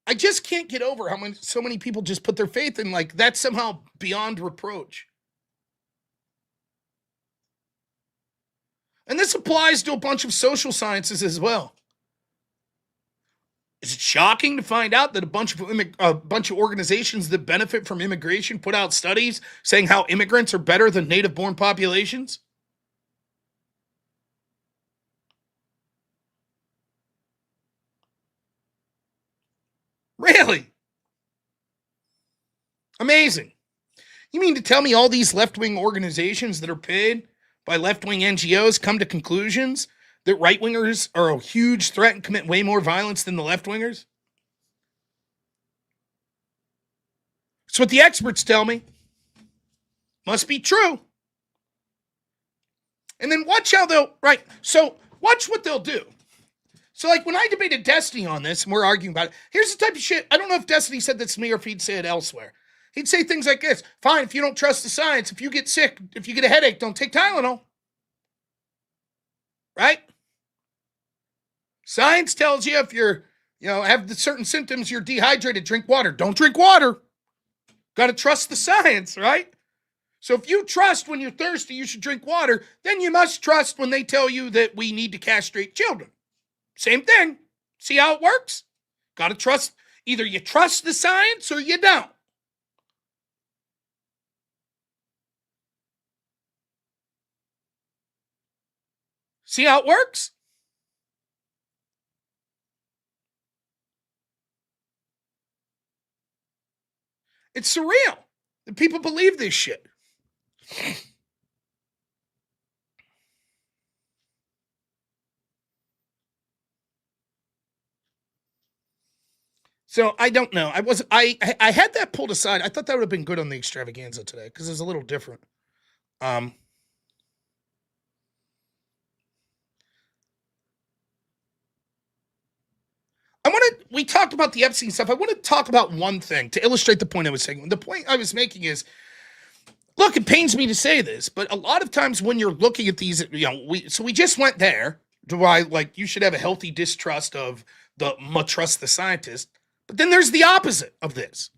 I just can't get over how so many people just put their faith in, like, that's somehow beyond reproach. And this applies to a bunch of social sciences as well. Is it shocking to find out that a bunch of organizations that benefit from immigration put out studies saying how immigrants are better than native-born populations? Really? Amazing. You mean to tell me all these left-wing organizations that are paid by left-wing NGOs come to conclusions that right-wingers are a huge threat and commit way more violence than the left-wingers? That's what the experts tell me. Must be true. And then watch how they'll, right, so watch what they'll do. So like when I debated Destiny on this, and we're arguing about it, here's the type of shit, I don't know if Destiny said this to me or if he'd say it elsewhere. He'd say things like this: fine, if you don't trust the science, if you get sick, if you get a headache, don't take Tylenol. Right? Science tells you if you're, have the certain symptoms, you're dehydrated, drink water. Don't drink water. Got to trust the science, right? So if you trust when you're thirsty, you should drink water, then you must trust when they tell you that we need to castrate children. Same thing. See how it works? Got to trust. Either you trust the science or you don't. See how it works? It's surreal that people believe this shit. So I don't know. I had that pulled aside. I thought that would have been good on the extravaganza today because it's a little different. We talked about the Epstein stuff. I want to talk about one thing to illustrate the point I was saying. The point I was making is, look, it pains me to say this, but a lot of times when you're looking at these, we just went there to why, like, you should have a healthy distrust of trust the scientist. But then there's the opposite of this.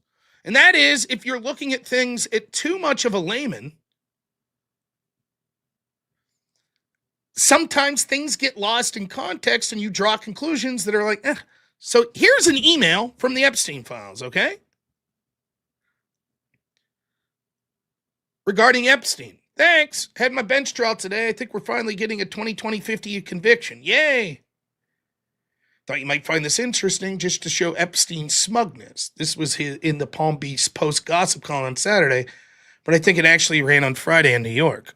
And that is, if you're looking at things at too much of a layman, sometimes things get lost in context and you draw conclusions that are like, eh. So here's an email from the Epstein files, okay? Regarding Epstein. Thanks. Had my bench trial today. I think we're finally getting a 2020-50 conviction. Yay. Thought you might find this interesting just to show Epstein's smugness. This was in the Palm Beach Post gossip column on Saturday, but I think it actually ran on Friday in New York.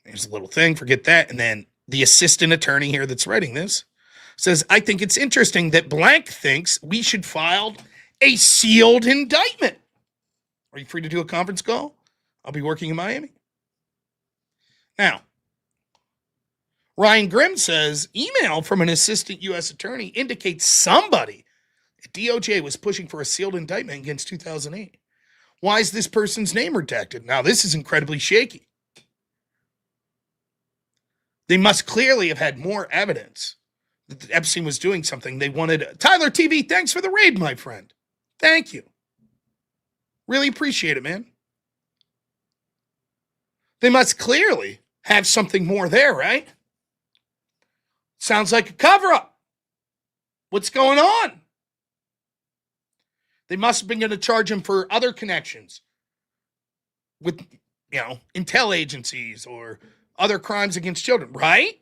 There's a little thing, forget that. And then the assistant attorney here that's writing this says, I think it's interesting that blank thinks we should file a sealed indictment. Are you free to do a conference call? I'll be working in Miami. Now, Ryan Grimm says, email from an assistant U.S. attorney indicates somebody at DOJ was pushing for a sealed indictment against 2008. Why is this person's name redacted? Now, this is incredibly shaky. They must clearly have had more evidence that Epstein was doing something. They wanted... Tyler TV, thanks for the raid, my friend. Thank you. Really appreciate it, man. They must clearly have something more there, right? Sounds like a cover-up. What's going on? They must have been going to charge him for other connections with, intel agencies or other crimes against children, right?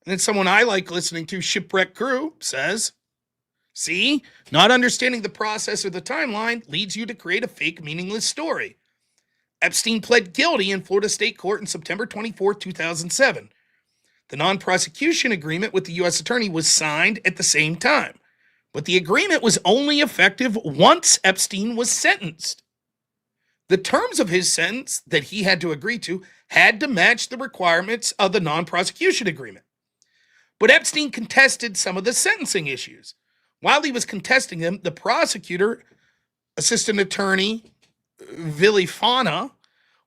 And then someone I like listening to, Shipwreck Crew, says, see, not understanding the process or the timeline leads you to create a fake, meaningless story. Epstein pled guilty in Florida State Court on September 24, 2007. The non-prosecution agreement with the U.S. attorney was signed at the same time, but the agreement was only effective once Epstein was sentenced. The terms of his sentence that he had to agree to had to match the requirements of the non-prosecution agreement. But Epstein contested some of the sentencing issues. While he was contesting them, the prosecutor, assistant attorney Villifana,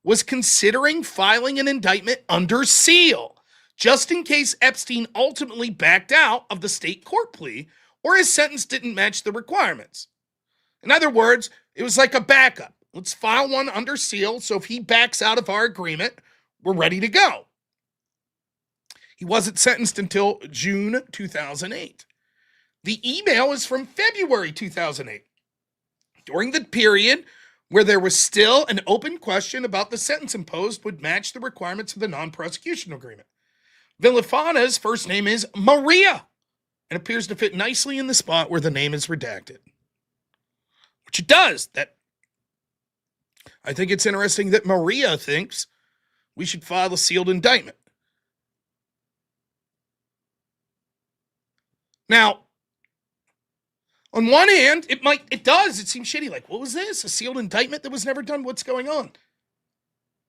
was considering filing an indictment under seal, just in case Epstein ultimately backed out of the state court plea or his sentence didn't match the requirements. In other words, it was like a backup. Let's file one under seal, so if he backs out of our agreement, we're ready to go. He wasn't sentenced until June 2008. The email is from February 2008, during the period where there was still an open question about the sentence imposed would match the requirements of the non-prosecution agreement. Villafana's first name is Maria. and appears to fit nicely in the spot where the name is redacted. Which it does. I think it's interesting that Maria thinks we should file a sealed indictment. Now, on one hand, it does. It seems shitty. Like, what was this? A sealed indictment that was never done? What's going on?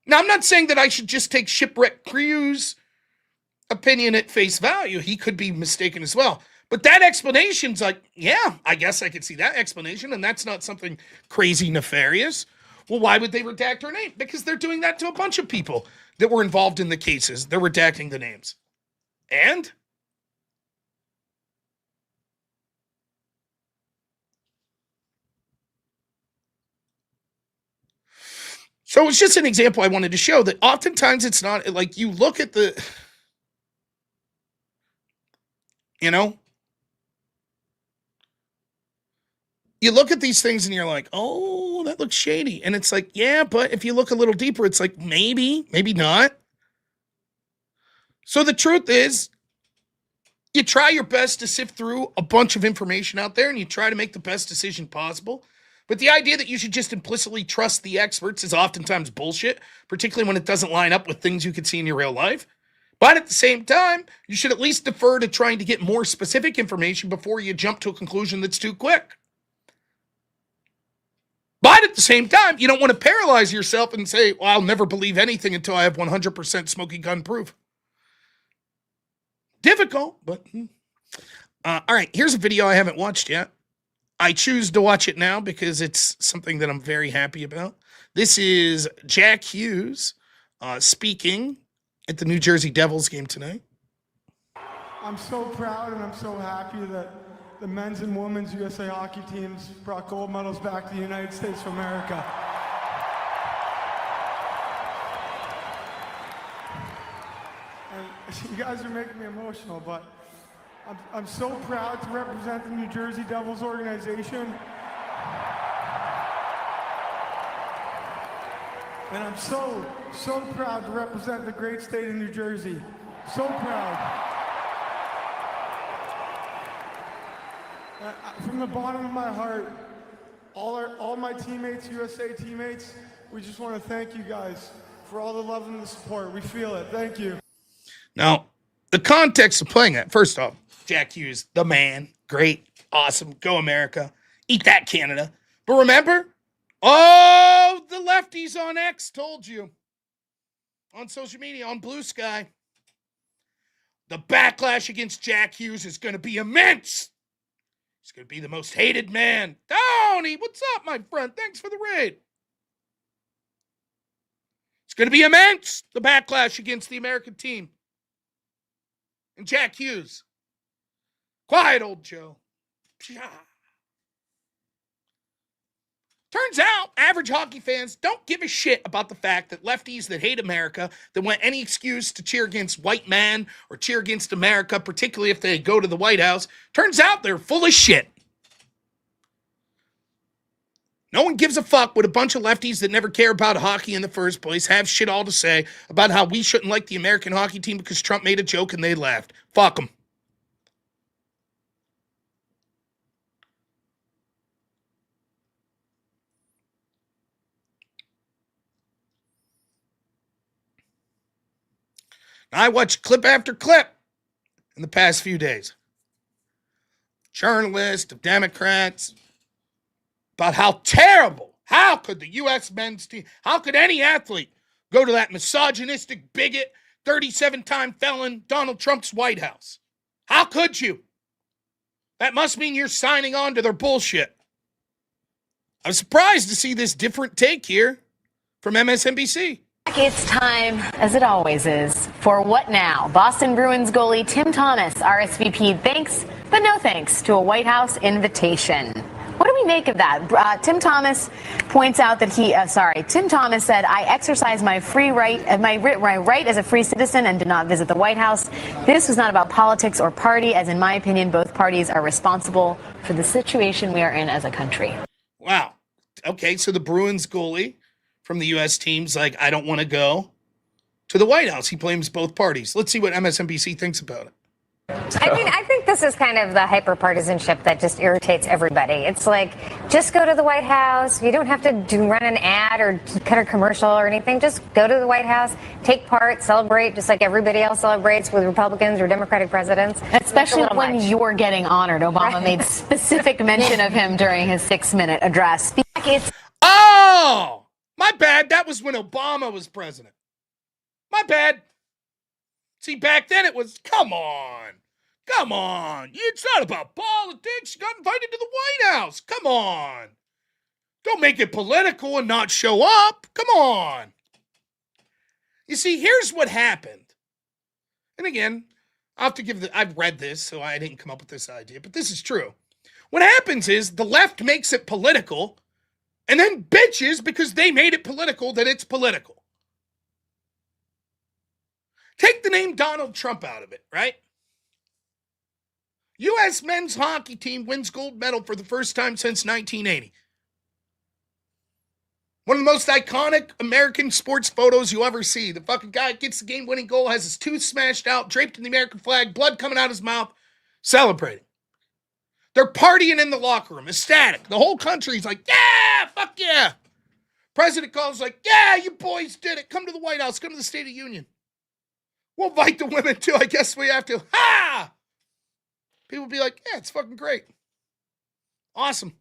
Now, I'm not saying that I should just take Shipwreck Crew's opinion at face value. He could be mistaken as well. But that explanation's like, yeah, I guess I could see that explanation, and that's not something crazy nefarious. Well, why would they redact her name? Because they're doing that to a bunch of people that were involved in the cases. They're redacting the names. And so it's just an example I wanted to show that oftentimes it's not like you look at the, you look at these things and you're like, oh, that looks shady. And it's like, yeah, but if you look a little deeper, it's like, maybe not. So the truth is, you try your best to sift through a bunch of information out there and you try to make the best decision possible. But the idea that you should just implicitly trust the experts is oftentimes bullshit, particularly when it doesn't line up with things you could see in your real life. But at the same time, you should at least defer to trying to get more specific information before you jump to a conclusion that's too quick. But at the same time, you don't want to paralyze yourself and say, well, I'll never believe anything until I have 100% smoking gun proof. Difficult, but... all right, here's a video I haven't watched yet. I choose to watch it now because it's something that I'm very happy about. This is Jack Hughes speaking at the New Jersey Devils game tonight.
I'm so proud and I'm so happy that the men's and women's USA hockey teams brought gold medals back to the United States of America. And you guys are making me emotional, but I'm so proud to represent the New Jersey Devils organization. And I'm so proud to represent the great state of New Jersey. So proud. From the bottom of my heart, all my teammates, USA teammates, we just want to thank you guys for all the love and the support. We feel it. Thank you.
Now, the context of playing that, first off, Jack Hughes, the man, great, awesome, go America, eat that Canada. But remember, oh, the lefties on X told you, on social media, on Blue Sky, the backlash against Jack Hughes is going to be immense. He's going to be the most hated man. Tony, what's up, my friend? Thanks for the raid. It's going to be immense, the backlash against the American team. And Jack Hughes. Quiet, old Joe. Turns out, average hockey fans don't give a shit about the fact that lefties that hate America, that want any excuse to cheer against white men or cheer against America, particularly if they go to the White House, turns out they're full of shit. No one gives a fuck what a bunch of lefties that never care about hockey in the first place have shit all to say about how we shouldn't like the American hockey team because Trump made a joke and they laughed. Fuck them. I watched clip after clip in the past few days. Journalists, of Democrats, about how terrible, how could the U.S. men's team, how could any athlete go to that misogynistic bigot, 37-time felon Donald Trump's White House? How could you? That must mean you're signing on to their bullshit. I was surprised to see this different take here from MSNBC.
It's time, as it always is, for What Now? Boston Bruins goalie Tim Thomas, RSVP, thanks, but no thanks to a White House invitation. What do we make of that? Tim Thomas points out that Tim Thomas said, I exercise my right as a free citizen and did not visit the White House. This was not about politics or party, as in my opinion, both parties are responsible for the situation we are in as a country.
Wow. Okay, so the Bruins goalie from the U.S. team's like, I don't want to go to the White House. He blames both parties. Let's see what MSNBC thinks about it.
I think this is kind of the hyper-partisanship that just irritates everybody. It's like, just go to the White House. You don't have to run an ad or cut a commercial or anything. Just go to the White House, take part, celebrate, just like everybody else celebrates with Republicans or Democratic presidents. Especially when you're getting honored. Obama made specific mention of him during his 6-minute address.
Oh, my bad. That was when Obama was president. My bad. See, back then it was, come on. It's not about politics. You got invited to the White House. Come on. Don't make it political and not show up. Come on. You see, here's what happened. And again, I'll have to give I've read this, so I didn't come up with this idea, but this is true. What happens is the left makes it political and then bitches because they made it political that it's political. Take the name Donald Trump out of it, right? U.S. men's hockey team wins gold medal for the first time since 1980. One of the most iconic American sports photos you ever see. The fucking guy gets the game-winning goal, has his tooth smashed out, draped in the American flag, blood coming out his mouth, celebrating. They're partying in the locker room, ecstatic. The whole country's like, yeah, fuck yeah. President calls like, yeah, you boys did it. Come to the White House. Come to the State of the Union. We'll invite the women too. I guess we have to. Ha! People be like, yeah, it's fucking great. Awesome.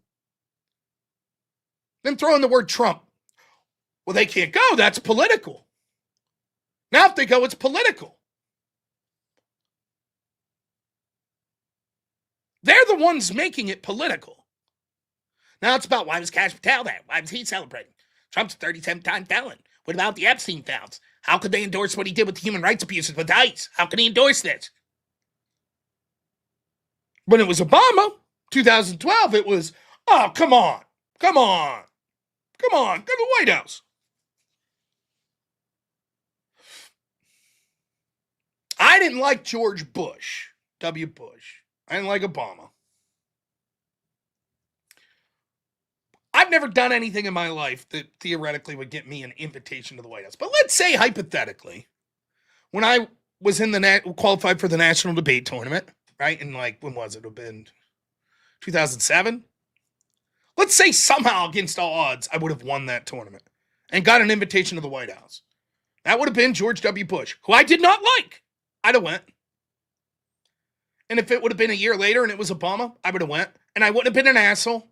Then throw in the word Trump. Well, they can't go. That's political. Now if they go, it's political. They're the ones making it political. Now it's about why was Cash Patel there? Why was he celebrating? Trump's a 37-time felon. What about the Epstein files? How could they endorse what he did with the human rights abuses with ICE? How could he endorse this? When it was Obama, 2012, it was, oh, come on, go to the White House. I didn't like George Bush, W. Bush. I didn't like Obama. I've never done anything in my life that theoretically would get me an invitation to the White House. But let's say, hypothetically, when I was in qualified for the national debate tournament, right? And when was it? It would have been 2007. Let's say somehow, against all odds, I would have won that tournament and got an invitation to the White House. That would have been George W. Bush, who I did not like. I'd have went. And if it would have been a year later and it was Obama, I would have went. And I wouldn't have been an asshole.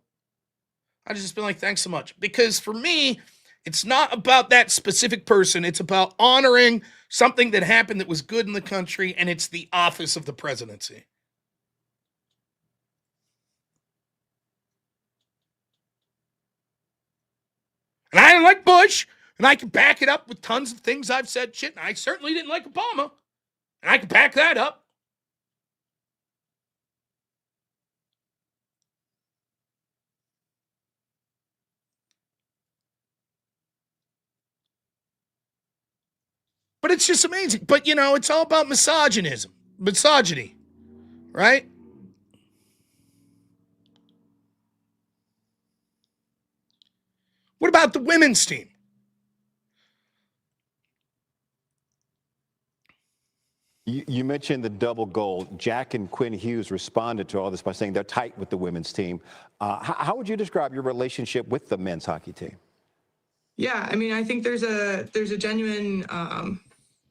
I'd just been like, thanks so much. Because for me, it's not about that specific person. It's about honoring something that happened that was good in the country, and it's the office of the presidency. And I didn't like Bush, and I can back it up with tons of things I've said. Shit, and I certainly didn't like Obama, and I can back that up. But it's just amazing. But, it's all about misogyny, right? What about the women's team?
You mentioned the double goal. Jack and Quinn Hughes responded to all this by saying they're tight with the women's team. How would you describe your relationship with the men's hockey team?
Yeah, I mean, I think there's a genuine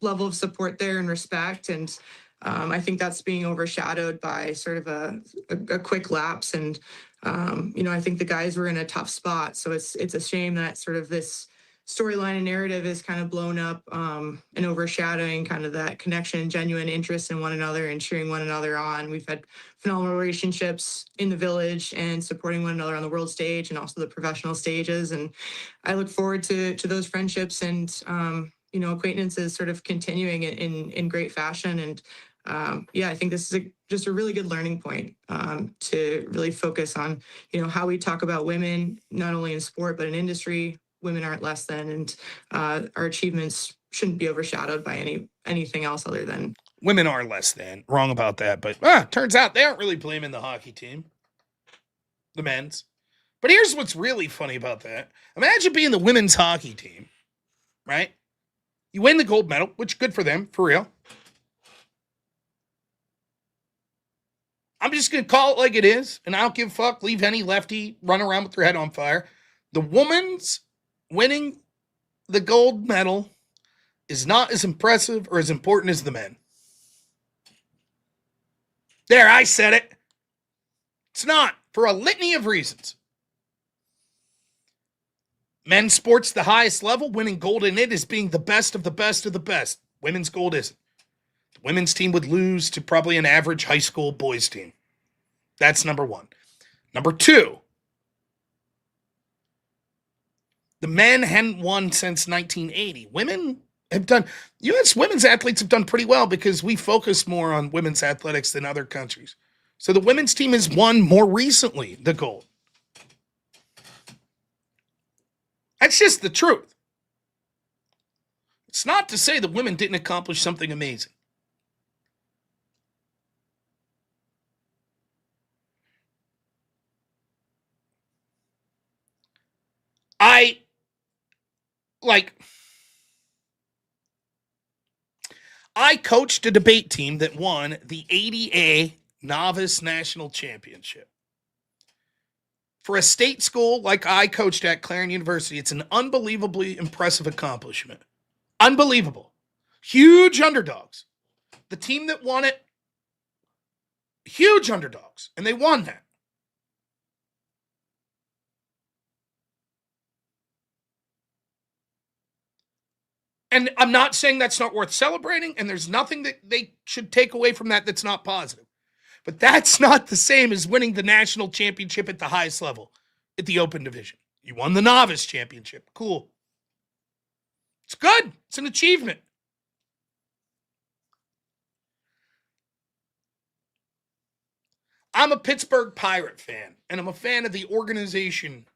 level of support there and respect, and I think that's being overshadowed by sort of a quick lapse. And I think the guys were in a tough spot, so it's a shame that sort of this storyline and narrative is kind of blown up and overshadowing kind of that connection and genuine interest in one another and cheering one another on. We've had phenomenal relationships in the village and supporting one another on the world stage and also the professional stages. And I look forward to those friendships and, acquaintances sort of continuing in great fashion. And I think this is just a really good learning point to really focus on, how we talk about women, not only in sport, but in industry. Women aren't less than, and our achievements shouldn't be overshadowed by anything else other than.
Women are less than. Wrong about that. But turns out they aren't really blaming the hockey team. The men's. But here's what's really funny about that. Imagine being the women's hockey team, right? You win the gold medal, which good for them, for real. I'm just going to call it like it is, and I don't give a fuck. Leave any lefty run around with their head on fire. The woman's winning the gold medal is not as impressive or as important as the men. There, I said it. It's not, for a litany of reasons. Men's sports, the highest level, winning gold in it is being the best of the best of the best. Women's gold isn't. The women's team would lose to probably an average high school boys team. That's number one. Number two, the men hadn't won since 1980. Women have done, U.S. women's athletes have done pretty well because we focus more on women's athletics than other countries. So the women's team has won more recently the gold. That's just the truth. It's not to say the women didn't accomplish something amazing. I coached a debate team that won the ADA Novice National Championship. For a state school like I coached at Clarion University, it's an unbelievably impressive accomplishment. Unbelievable. Huge underdogs. The team that won it, huge underdogs, and they won that. And I'm not saying that's not worth celebrating, and there's nothing that they should take away from that that's not positive. But that's not the same as winning the national championship at the highest level, at the open division. You won the novice championship. Cool. It's good. It's an achievement. I'm a Pittsburgh Pirate fan, and I'm a fan of the organization.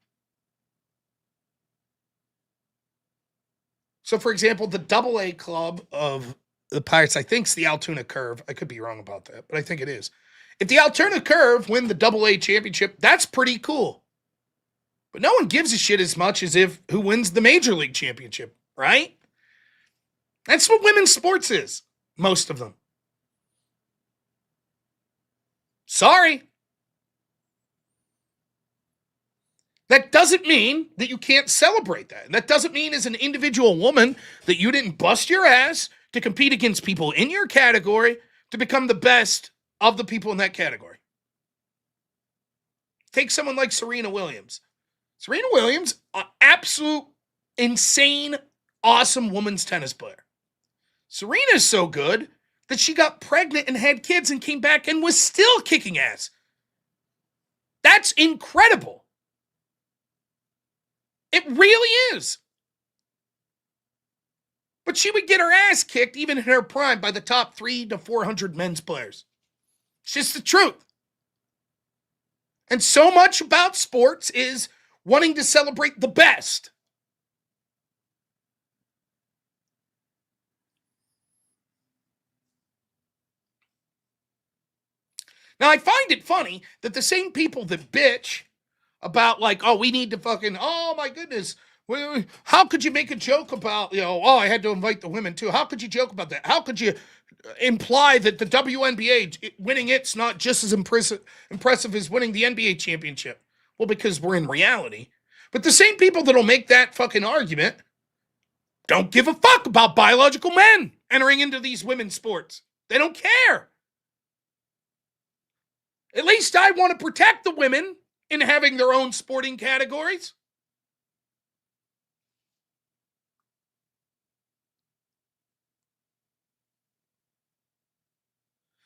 So, for example, the AA club of the Pirates, I think it's the Altoona Curve. I could be wrong about that, but I think it is. If the Altoona Curve win the AA championship, that's pretty cool. But no one gives a shit as much as if who wins the Major League championship, right? That's what women's sports is, most of them. Sorry. That doesn't mean that you can't celebrate that. And that doesn't mean as an individual woman that you didn't bust your ass to compete against people in your category to become the best of the people in that category. Take someone like Serena Williams. Serena Williams, an absolute insane, awesome women's tennis player. Serena's so good that she got pregnant and had kids and came back and was still kicking ass. That's incredible. It really is. But she would get her ass kicked even in her prime by the top 300 to 400 men's players. It's just the truth. And so much about sports is wanting to celebrate the best. Now, I find it funny that the same people that bitch about like, oh, we need to fucking, oh my goodness, how could you make a joke about, oh, I had to invite the women too. How could you joke about that? How could you imply that the WNBA winning it's not just as impressive as winning the NBA championship? Well, because we're in reality. But the same people that'll make that fucking argument don't give a fuck about biological men entering into these women's sports. They don't care. At least I want to protect the women in having their own sporting categories.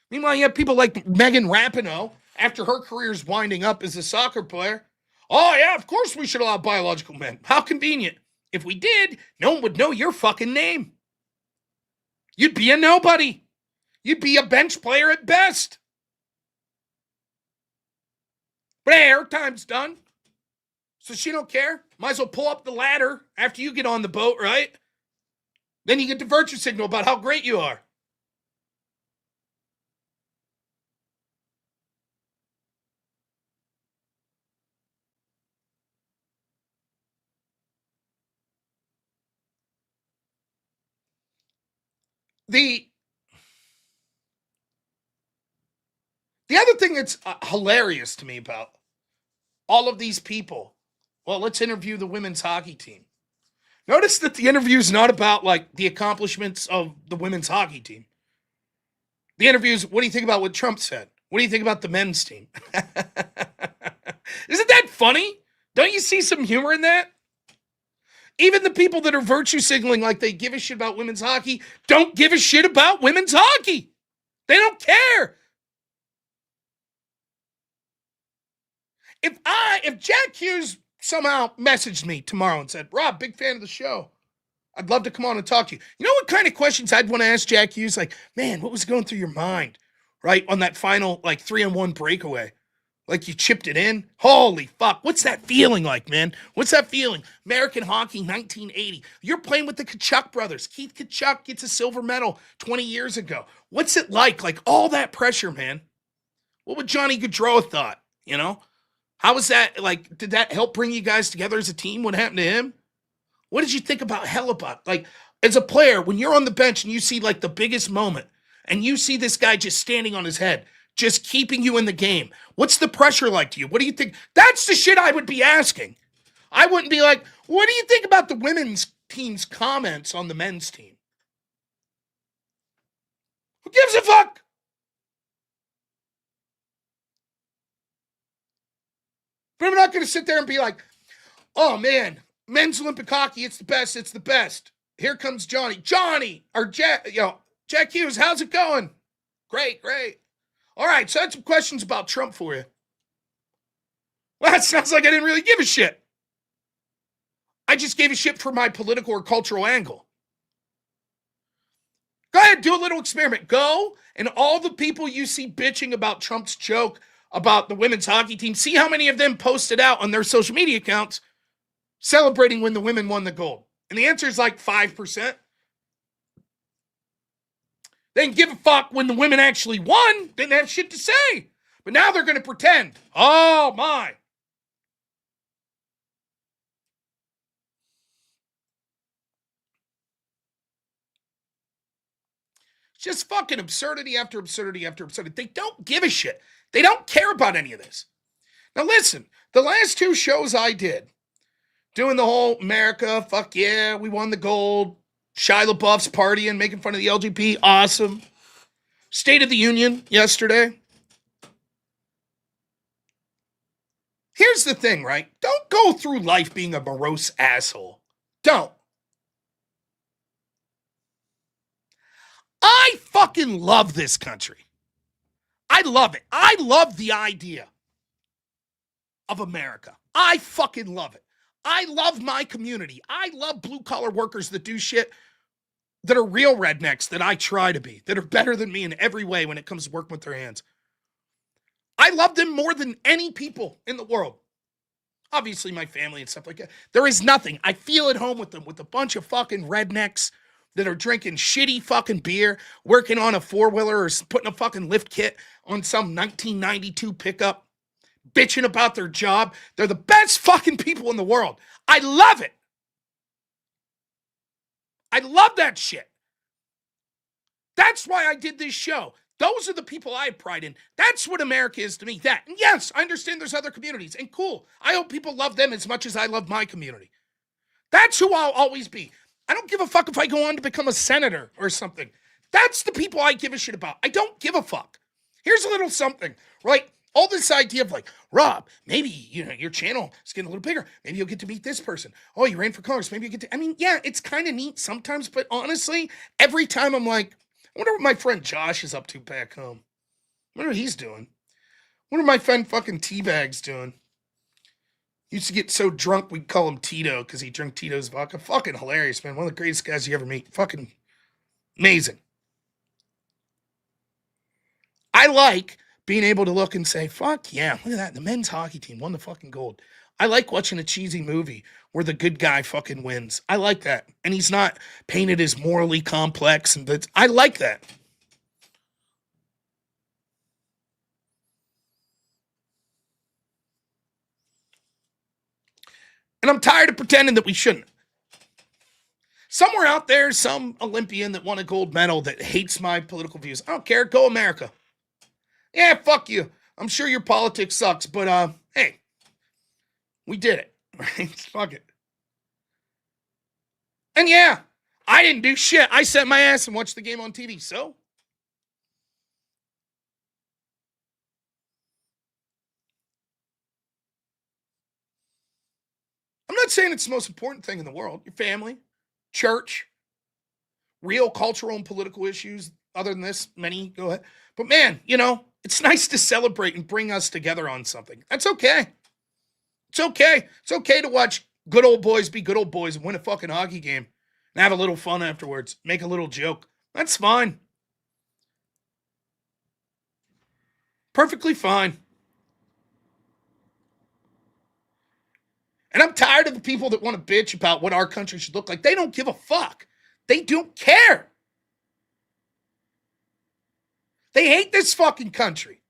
Meanwhile, you have people like Megan Rapinoe, after her career's winding up as a soccer player. Oh, yeah, of course we should allow biological men. How convenient. If we did, no one would know your fucking name. You'd be a nobody. You'd be a bench player at best. But hey, her time's done. So she don't care. Might as well pull up the ladder after you get on the boat, right? Then you get the virtue signal about how great you are. The other thing that's hilarious to me about all of these people, well, let's interview the women's hockey team. Notice that the interview is not about like the accomplishments of the women's hockey team. The interview is, what do you think about what Trump said? What do you think about the men's team? Isn't that funny? Don't you see some humor in that? Even the people that are virtue signaling like they give a shit about women's hockey don't give a shit about women's hockey. They don't care. If Jack Hughes somehow messaged me tomorrow and said, Rob, big fan of the show, I'd love to come on and talk to you. You know what kind of questions I'd want to ask Jack Hughes? Like, man, what was going through your mind, right, on that final, like, 3-on-1 breakaway? Like, you chipped it in? Holy fuck. What's that feeling like, man? What's that feeling? American hockey, 1980. You're playing with the Tkachuk brothers. Keith Tkachuk gets a silver medal 20 years ago. What's it like? Like, all that pressure, man. What would Johnny Gaudreau have thought, you know? How was that, like, did that help bring you guys together as a team? What happened to him? What did you think about Hellebuck? Like, as a player, when you're on the bench and you see, like, the biggest moment, and you see this guy just standing on his head, just keeping you in the game, what's the pressure like to you? What do you think? That's the shit I would be asking. I wouldn't be like, what do you think about the women's team's comments on the men's team? Who gives a fuck? But I'm not going to sit there and be like, oh, man, men's Olympic hockey, it's the best, it's the best. Here comes Johnny. Or Jack Hughes, how's it going? Great. All right, so I had some questions about Trump for you. Well, that sounds like I didn't really give a shit. I just gave a shit for my political or cultural angle. Go ahead, do a little experiment. Go, and all the people you see bitching about Trump's joke about the women's hockey team, see how many of them posted out on their social media accounts celebrating when the women won the gold. And the answer is like 5%. They didn't give a fuck when the women actually won. Didn't have shit to say. But now they're going to pretend. Oh, my. It's just fucking absurdity after absurdity after absurdity. They don't give a shit. They don't care about any of this. Now, listen. The last 2 shows I did, doing the whole America, fuck yeah, we won the gold, Shia LaBeouf's partying, making fun of the LGBT, awesome. State of the Union yesterday. Here's the thing, right? Don't go through life being a morose asshole. Don't. I fucking love this country. I love it. I love the idea of America. I fucking love it. I love my community. I love blue-collar workers that do shit that are real rednecks that I try to be, that are better than me in every way when it comes to working with their hands. I love them more than any people in the world. Obviously, my family and stuff like that. There is nothing. I feel at home with them, with a bunch of fucking rednecks that are drinking shitty fucking beer, working on a four-wheeler or putting a fucking lift kit on some 1992 pickup, bitching about their job. They're the best fucking people in the world. I love it. I love that shit. That's why I did this show. Those are the people I have pride in. That's what America is to me. That. And yes, I understand there's other communities. And cool. I hope people love them as much as I love my community. That's who I'll always be. I don't give a fuck if I go on to become a senator or something. That's the people I give a shit about. I don't give a fuck. Here's a little something, right? All this idea of like, Rob, maybe, your channel is getting a little bigger. Maybe you'll get to meet this person. Oh, you ran for Congress. Maybe you get to, yeah, it's kind of neat sometimes, but honestly, every time I'm like, I wonder what my friend Josh is up to back home. I wonder what he's doing. I wonder what my friend fucking Teabag's doing. He used to get so drunk we'd call him Tito because he drank Tito's vodka. Fucking hilarious, man. One of the greatest guys you ever meet. Fucking amazing. I like being able to look and say, fuck yeah, look at that. The men's hockey team won the fucking gold. I like watching a cheesy movie where the good guy fucking wins. I like that. And he's not painted as morally complex. But I like that. And I'm tired of pretending that we shouldn't. Somewhere out there, some Olympian that won a gold medal that hates my political views. I don't care. Go America. Yeah, fuck you. I'm sure your politics sucks, but hey, we did it. Right? Fuck it. And yeah, I didn't do shit. I sat my ass and watched the game on TV, so. I'm not saying it's the most important thing in the world. Your family, church, real cultural and political issues. Other than this, many, go ahead. But man, it's nice to celebrate and bring us together on something. That's okay. It's okay. It's okay to watch good old boys be good old boys and win a fucking hockey game and have a little fun afterwards. Make a little joke. That's fine. Perfectly fine. And I'm tired of the people that want to bitch about what our country should look like. They don't give a fuck. They don't care. They hate this fucking country.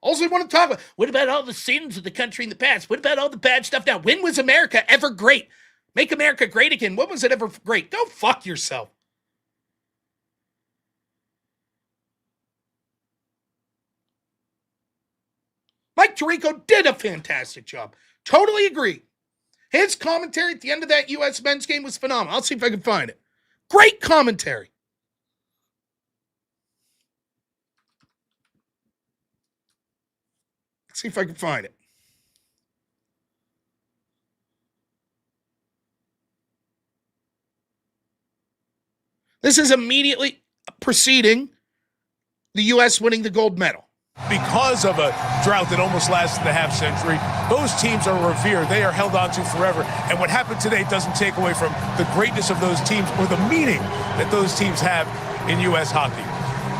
Also, they want to talk about, what about all the sins of the country in the past? What about all the bad stuff now? When was America ever great? Make America great again. When was it ever great? Go fuck yourself. Mike Tirico did a fantastic job. Totally agree. His commentary at the end of that U.S. men's game was phenomenal. I'll see if I can find it. Great commentary. Let's see if I can find it. This is immediately preceding the U.S. winning the gold medal.
Because of a drought that almost lasted a half century, those teams are revered. They are held on to forever. And what happened today doesn't take away from the greatness of those teams or the meaning that those teams have in U.S. hockey.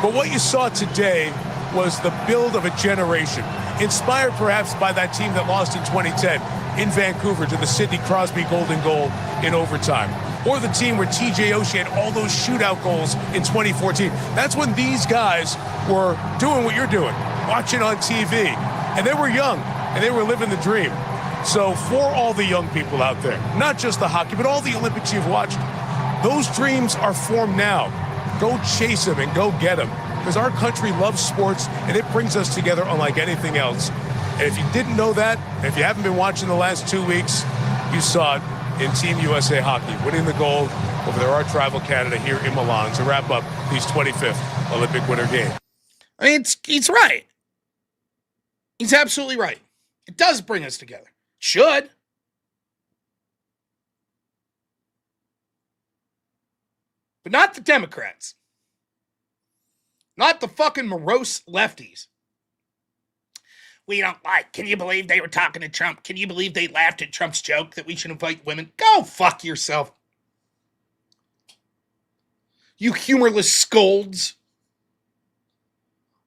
But what you saw today was the build of a generation, inspired perhaps by that team that lost in 2010 in Vancouver to the Sidney Crosby golden goal in overtime. Or the team where TJ Oshie had all those shootout goals in 2014. That's when these guys were doing what you're doing, watching on TV. And they were young, and they were living the dream. So for all the young people out there, not just the hockey, but all the Olympics you've watched, those dreams are formed now. Go chase them and go get them. Because our country loves sports, and it brings us together unlike anything else. And if you didn't know that, and if you haven't been watching the last 2 weeks, you saw it in Team USA hockey, winning the gold over their arch rival Canada here in Milan to wrap up these 25th Olympic Winter Games.
I mean, he's right. He's absolutely right. It does bring us together. Should. But not the Democrats. Not the fucking morose lefties. We don't like. Can you believe they were talking to Trump? Can you believe they laughed at Trump's joke that we should invite women? Go fuck yourself. You humorless scolds.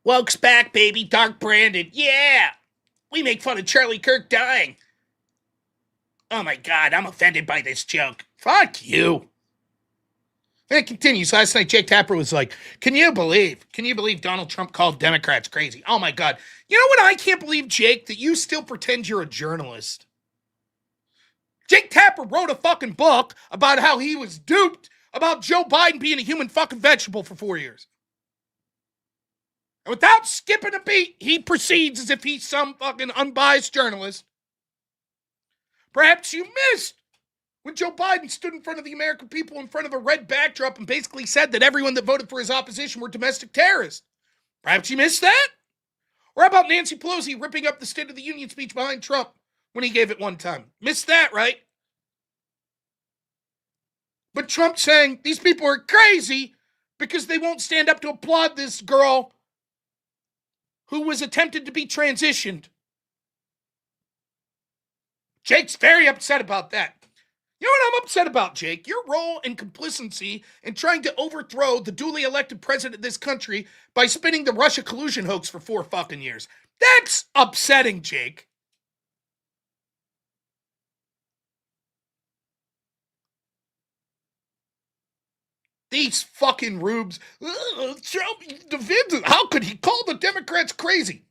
Woke's back, baby. Dark branded. Yeah. We make fun of Charlie Kirk dying. Oh my God, I'm offended by this joke. Fuck you. And it continues. Last night, Jake Tapper was like, can you believe Donald Trump called Democrats crazy? Oh my God. You know what I can't believe, Jake? That you still pretend you're a journalist. Jake Tapper wrote a fucking book about how he was duped about Joe Biden being a human fucking vegetable for 4 years. And without skipping a beat, he proceeds as if he's some fucking unbiased journalist. Perhaps you missed when Joe Biden stood in front of the American people in front of a red backdrop and basically said that everyone that voted for his opposition were domestic terrorists. Perhaps you missed that? Or how about Nancy Pelosi ripping up the State of the Union speech behind Trump when he gave it one time? Missed that, right? But Trump saying these people are crazy because they won't stand up to applaud this girl who was attempted to be transitioned. Jake's very upset about that. You know what I'm upset about, Jake? Your role and complicity in trying to overthrow the duly elected president of this country by spinning the Russia collusion hoax for 4 fucking years. That's upsetting, Jake. These fucking rubes. Trump, how could he call the Democrats crazy?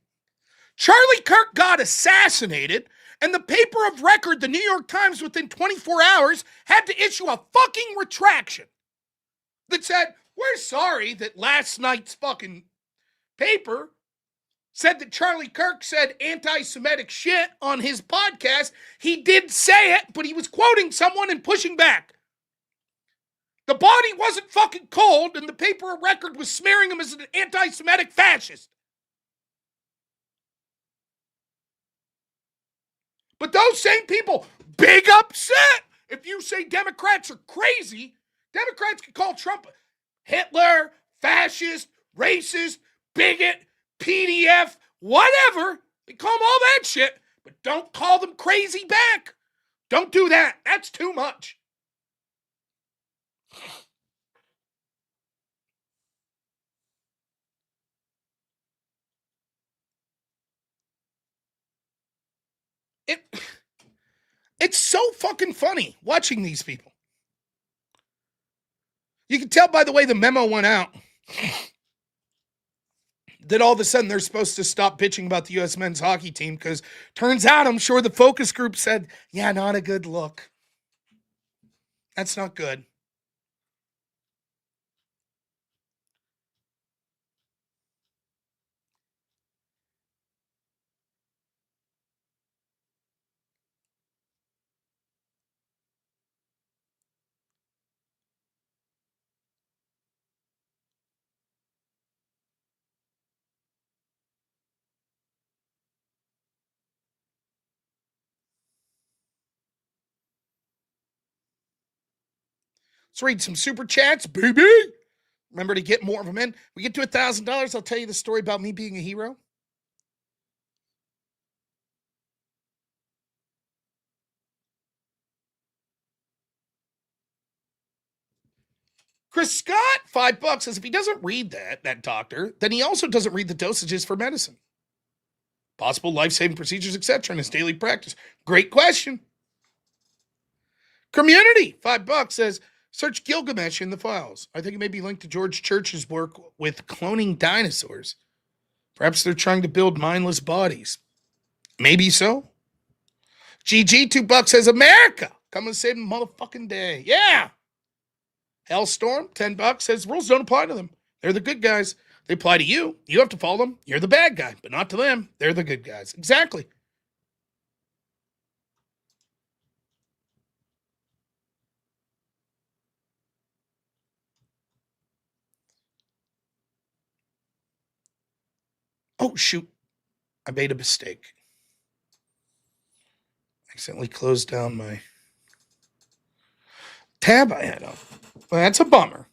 Charlie Kirk got assassinated, and the paper of record, the New York Times, within 24 hours, had to issue a fucking retraction that said, we're sorry that last night's fucking paper said that Charlie Kirk said anti-Semitic shit on his podcast. He did say it, but he was quoting someone and pushing back. The body wasn't fucking cold, and the paper of record was smearing him as an anti-Semitic fascist. But those same people, big upset if you say Democrats are crazy. Democrats can call Trump Hitler, fascist, racist, bigot, PDF, whatever. They call them all that shit, but don't call them crazy back. Don't do that. That's too much. It's so fucking funny watching these people. You can tell by the way the memo went out that all of a sudden they're supposed to stop bitching about the U.S. men's hockey team because turns out I'm sure the focus group said, yeah, not a good look. That's not good. Let's read some super chats, baby. Remember to get more of them in. We get to $1,000. I'll tell you the story about me being a hero. Chris Scott, $5 says if he doesn't read that doctor, then he also doesn't read the dosages for medicine, possible life-saving procedures, etc. in his daily practice. Great question. Community, $5 says search Gilgamesh in the files. I think it may be linked to George Church's work with cloning dinosaurs. Perhaps they're trying to build mindless bodies. Maybe so. GG, $2 says America. Come and save the motherfucking day. Yeah. Hellstorm, $10 says rules don't apply to them. They're the good guys. They apply to you. You have to follow them. You're the bad guy, but not to them. They're the good guys. Exactly. Oh, shoot. I made a mistake. Accidentally closed down my tab I had up. Well, that's a bummer.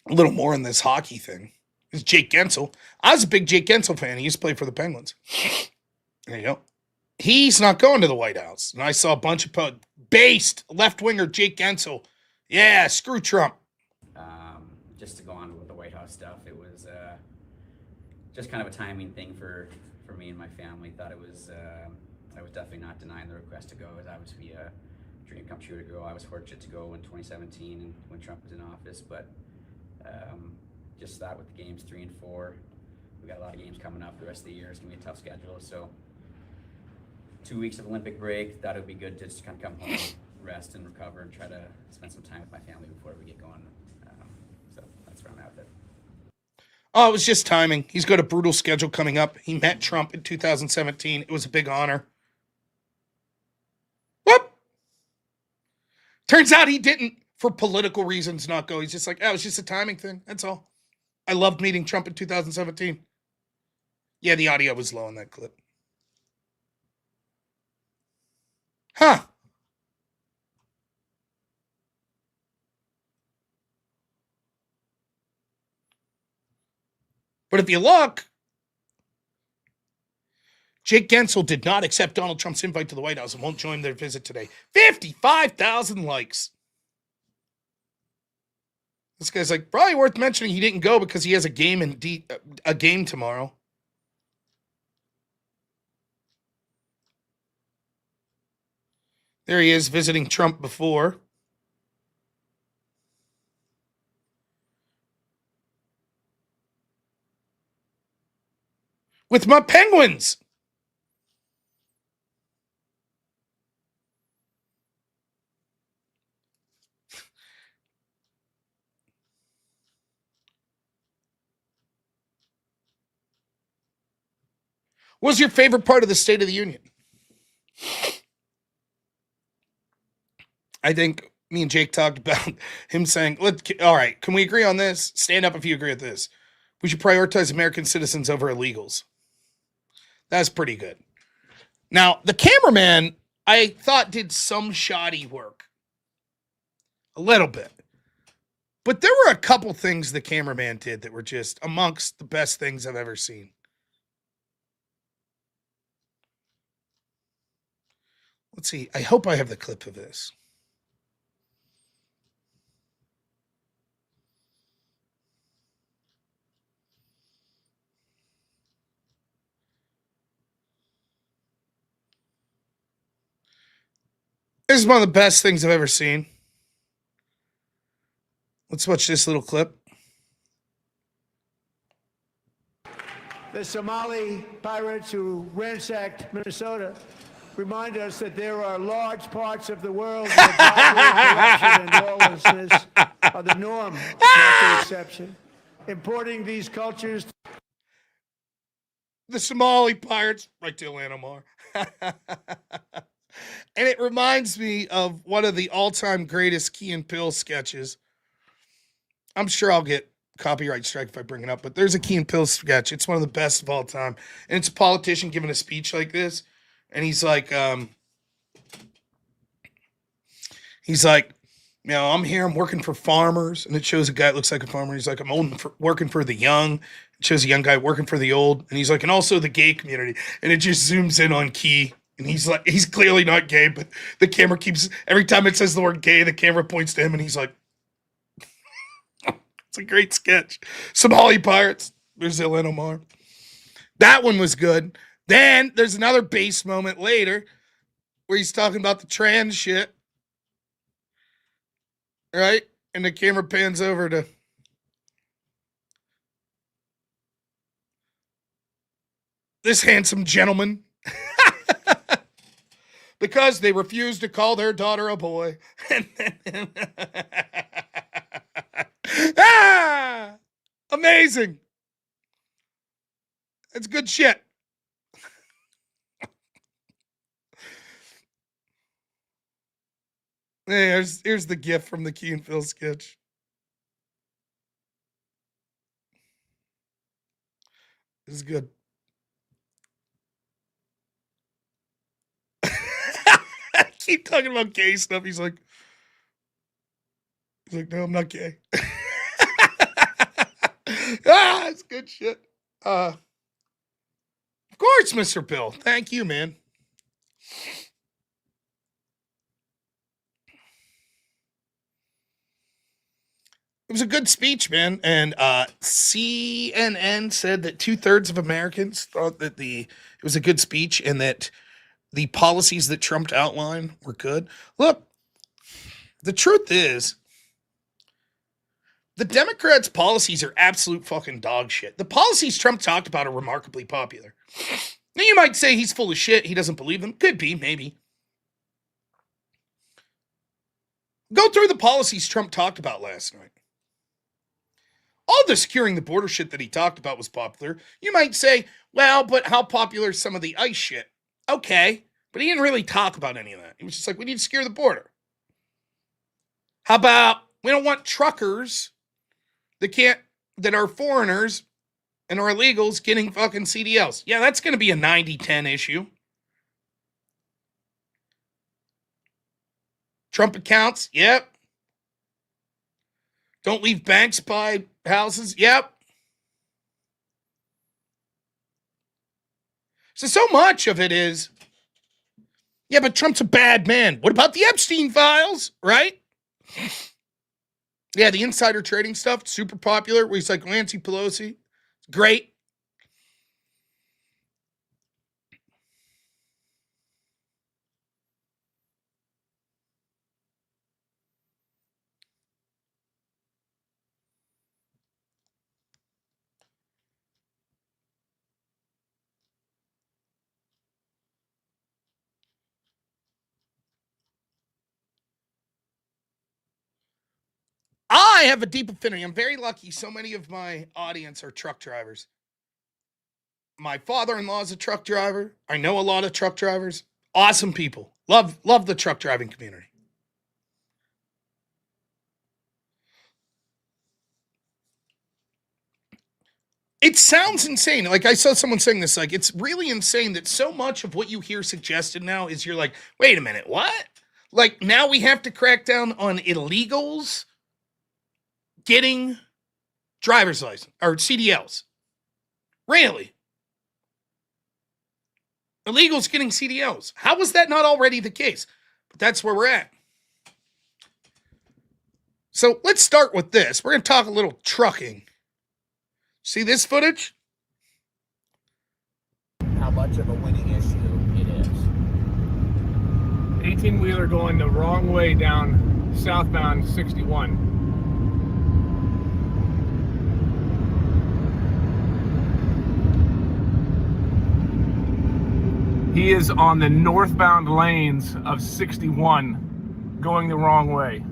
A little more on this hockey thing. It's Jake Gensel. I was a big Jake Gensel fan. He used to play for the Penguins. There you go. He's not going to the White House. And I saw a bunch of based left-winger Jake Gensel. Yeah, screw Trump.
Just to go on with the White House stuff, it was just kind of a timing thing for me and my family. Thought it was, I was definitely not denying the request to go. It was obviously a dream come true to go. I was fortunate to go in 2017 and when Trump was in office, but just thought with the games 3 and 4, we got a lot of games coming up the rest of the year. It's gonna be a tough schedule. So 2 weeks of Olympic break, thought it would be good to just kind of come home, rest and recover and try to spend some time with my family before we get going. So that's where I'm at with it.
Oh, it was just timing. He's got a brutal schedule coming up. He met Trump in 2017. It was a big honor. Whoop! Turns out he didn't, for political reasons, not go. He's just like, oh, it's just a timing thing. That's all. I loved meeting Trump in 2017. Yeah, the audio was low on that clip. Huh. But if you look, Jake Gensel did not accept Donald Trump's invite to the White House and won't join their visit today. 55,000 likes. This guy's like, probably worth mentioning he didn't go because he has a game tomorrow. There he is visiting Trump before. With my Penguins. What was your favorite part of the State of the Union? I think me and Jake talked about him saying, all right, can we agree on this? Stand up if you agree with this. We should prioritize American citizens over illegals. That's pretty good. Now, the cameraman, I thought, did some shoddy work. A little bit. But there were a couple things the cameraman did that were just amongst the best things I've ever seen. Let's see. I hope I have the clip of this. This is one of the best things I've ever seen. Let's watch this little clip.
The Somali pirates who ransacked Minnesota remind us that there are large parts of the world where corruption and lawlessness are the norm, not the exception. Importing these cultures.
The Somali pirates, right to Atlanta. And it reminds me of one of the all-time greatest Key and Peele sketches. I'm sure I'll get copyright strike if I bring it up, but there's a Key and Peele sketch. It's one of the best of all time. And it's a politician giving a speech like this. And he's like, I'm here, I'm working for farmers. And it shows a guy that looks like a farmer. He's like, working for the young. It shows a young guy working for the old. And he's like, and also the gay community. And it just zooms in on Key. And he's like, he's clearly not gay, but the camera keeps, every time it says the word gay, the camera points to him and he's like, it's a great sketch. Somali pirates, Brazil and Omar. That one was good. Then there's another base moment later where he's talking about the trans shit. Right? And the camera pans over to this handsome gentleman. Because they refused to call their daughter a boy. Amazing. That's good shit. Hey, here's the gif from the Key and Peele sketch. This is good. Keep talking about gay stuff. He's like, no, I'm not gay. It's good shit. Of course, Mr. Bill. Thank you, man. It was a good speech, man. And CNN said that 2/3 of Americans thought that it was a good speech and that the policies that Trump outlined were good. Look, the truth is, the Democrats' policies are absolute fucking dog shit. The policies Trump talked about are remarkably popular. Now, you might say he's full of shit. He doesn't believe them. Could be, maybe. Go through the policies Trump talked about last night. All the securing the border shit that he talked about was popular. You might say, well, but how popular is some of the ICE shit? Okay, but he didn't really talk about any of that. He was just like, we need to secure the border. How about we don't want truckers that are foreigners and are illegals getting fucking CDLs. Yeah, that's going to be a 90-10 issue. Trump accounts, yep. Don't leave banks by houses, yep. So much of it is, yeah, but Trump's a bad man. What about the Epstein files, right? Yeah, the insider trading stuff, super popular. Where he's like Nancy Pelosi. Great. I have a deep affinity. I'm very lucky. So many of my audience are truck drivers. My father-in-law is a truck driver. I know a lot of truck drivers. Awesome people. Love the truck driving community. It sounds insane. Like, I saw someone saying this, like, it's really insane that so much of what you hear suggested now is you're like, wait a minute, what? Like, now we have to crack down on illegals getting driver's license or CDLs. Really? Illegals getting CDLs. How was that not already the case? But that's where we're at. So let's start with this. We're going to talk a little trucking. See this footage?
How much of a winning issue it is.
18-wheeler going the wrong way down southbound 61. He is on the northbound lanes of 61 going the wrong way.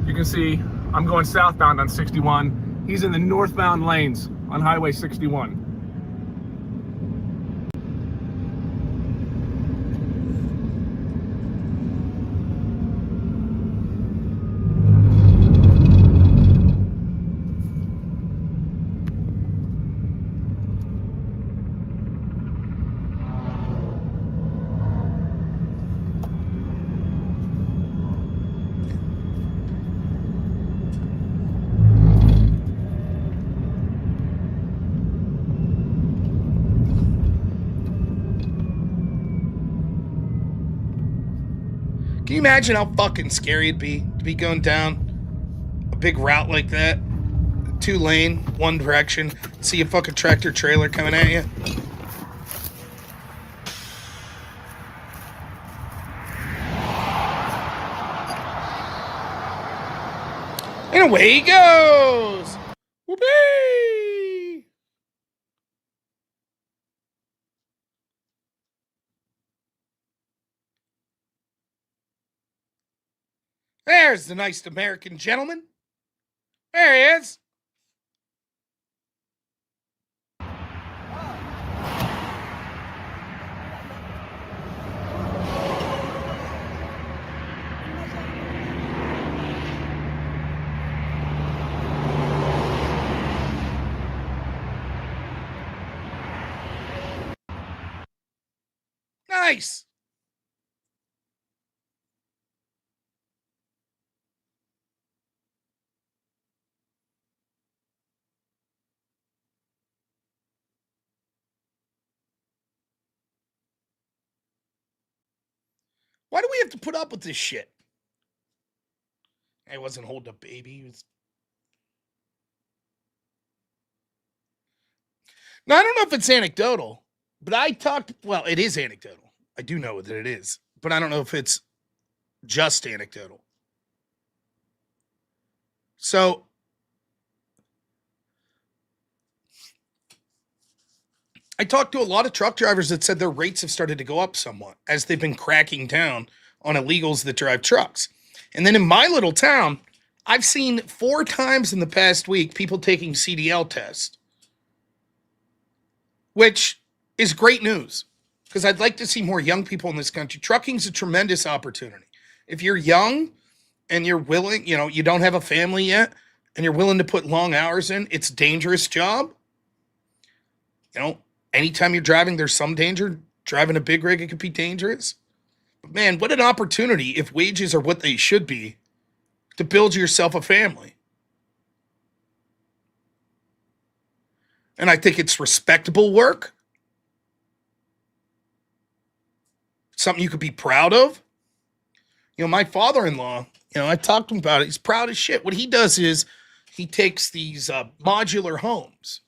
You can see I'm going southbound on 61. He's in the northbound lanes on Highway 61.
Can you imagine how fucking scary it'd be to be going down a big route like that? 2 lane, one direction, see a fucking tractor trailer coming at you? And away he goes! Whoopee! There's the nice American gentleman. There he is. Nice. Why do we have to put up with this shit? I wasn't holding a baby. Now, I don't know if it's anecdotal, but well, it is anecdotal. I do know that it is, but I don't know if it's just anecdotal. So, I talked to a lot of truck drivers that said their rates have started to go up somewhat as they've been cracking down on illegals that drive trucks. And then in my little town, I've seen 4 times in the past week people taking CDL tests, which is great news because I'd like to see more young people in this country. Trucking's a tremendous opportunity. If you're young and you're willing, you don't have a family yet and you're willing to put long hours in, it's a dangerous job. Anytime you're driving, there's some danger. Driving a big rig, it could be dangerous. But man, what an opportunity if wages are what they should be to build yourself a family. And I think it's respectable work. Something you could be proud of. My father-in-law, I talked to him about it. He's proud as shit. What he does is he takes these modular homes.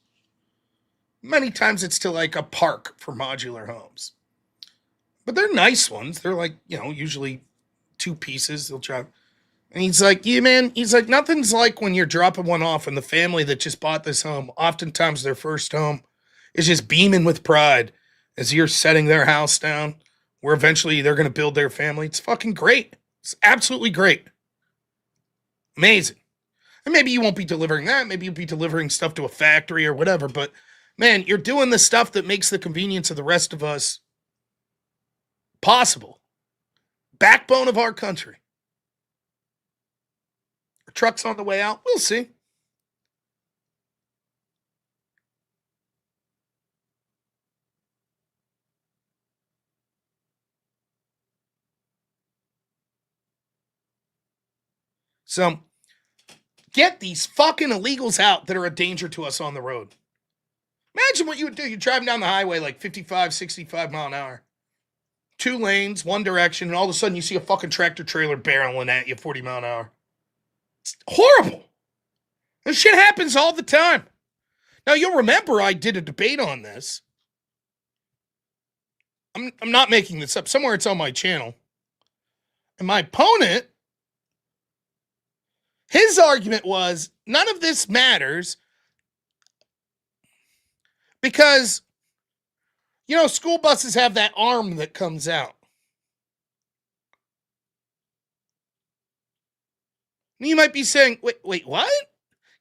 Many times it's to like a park for modular homes. But they're nice ones. They're like, usually 2 pieces. They'll drive. And he's like, yeah, man. He's like, nothing's like when you're dropping one off and the family that just bought this home, oftentimes their first home, is just beaming with pride as you're setting their house down where eventually they're going to build their family. It's fucking great. It's absolutely great. Amazing. And maybe you won't be delivering that. Maybe you'll be delivering stuff to a factory or whatever. But, man, you're doing the stuff that makes the convenience of the rest of us possible. Backbone of our country. Are trucks on the way out? We'll see. So, get these fucking illegals out that are a danger to us on the road. Imagine what you would do. You're driving down the highway like 55, 65 mile an hour. 2 lanes, one direction, and all of a sudden you see a fucking tractor trailer barreling at you 40 mile an hour. It's horrible. This shit happens all the time. Now, you'll remember I did a debate on this. I'm not making this up. Somewhere it's on my channel. And my opponent, his argument was, none of this matters because, you know, school buses have that arm that comes out. And you might be saying, wait, what?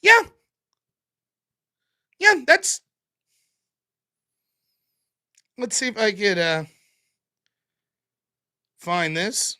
Yeah. Yeah, that's... Let's see if I could find this.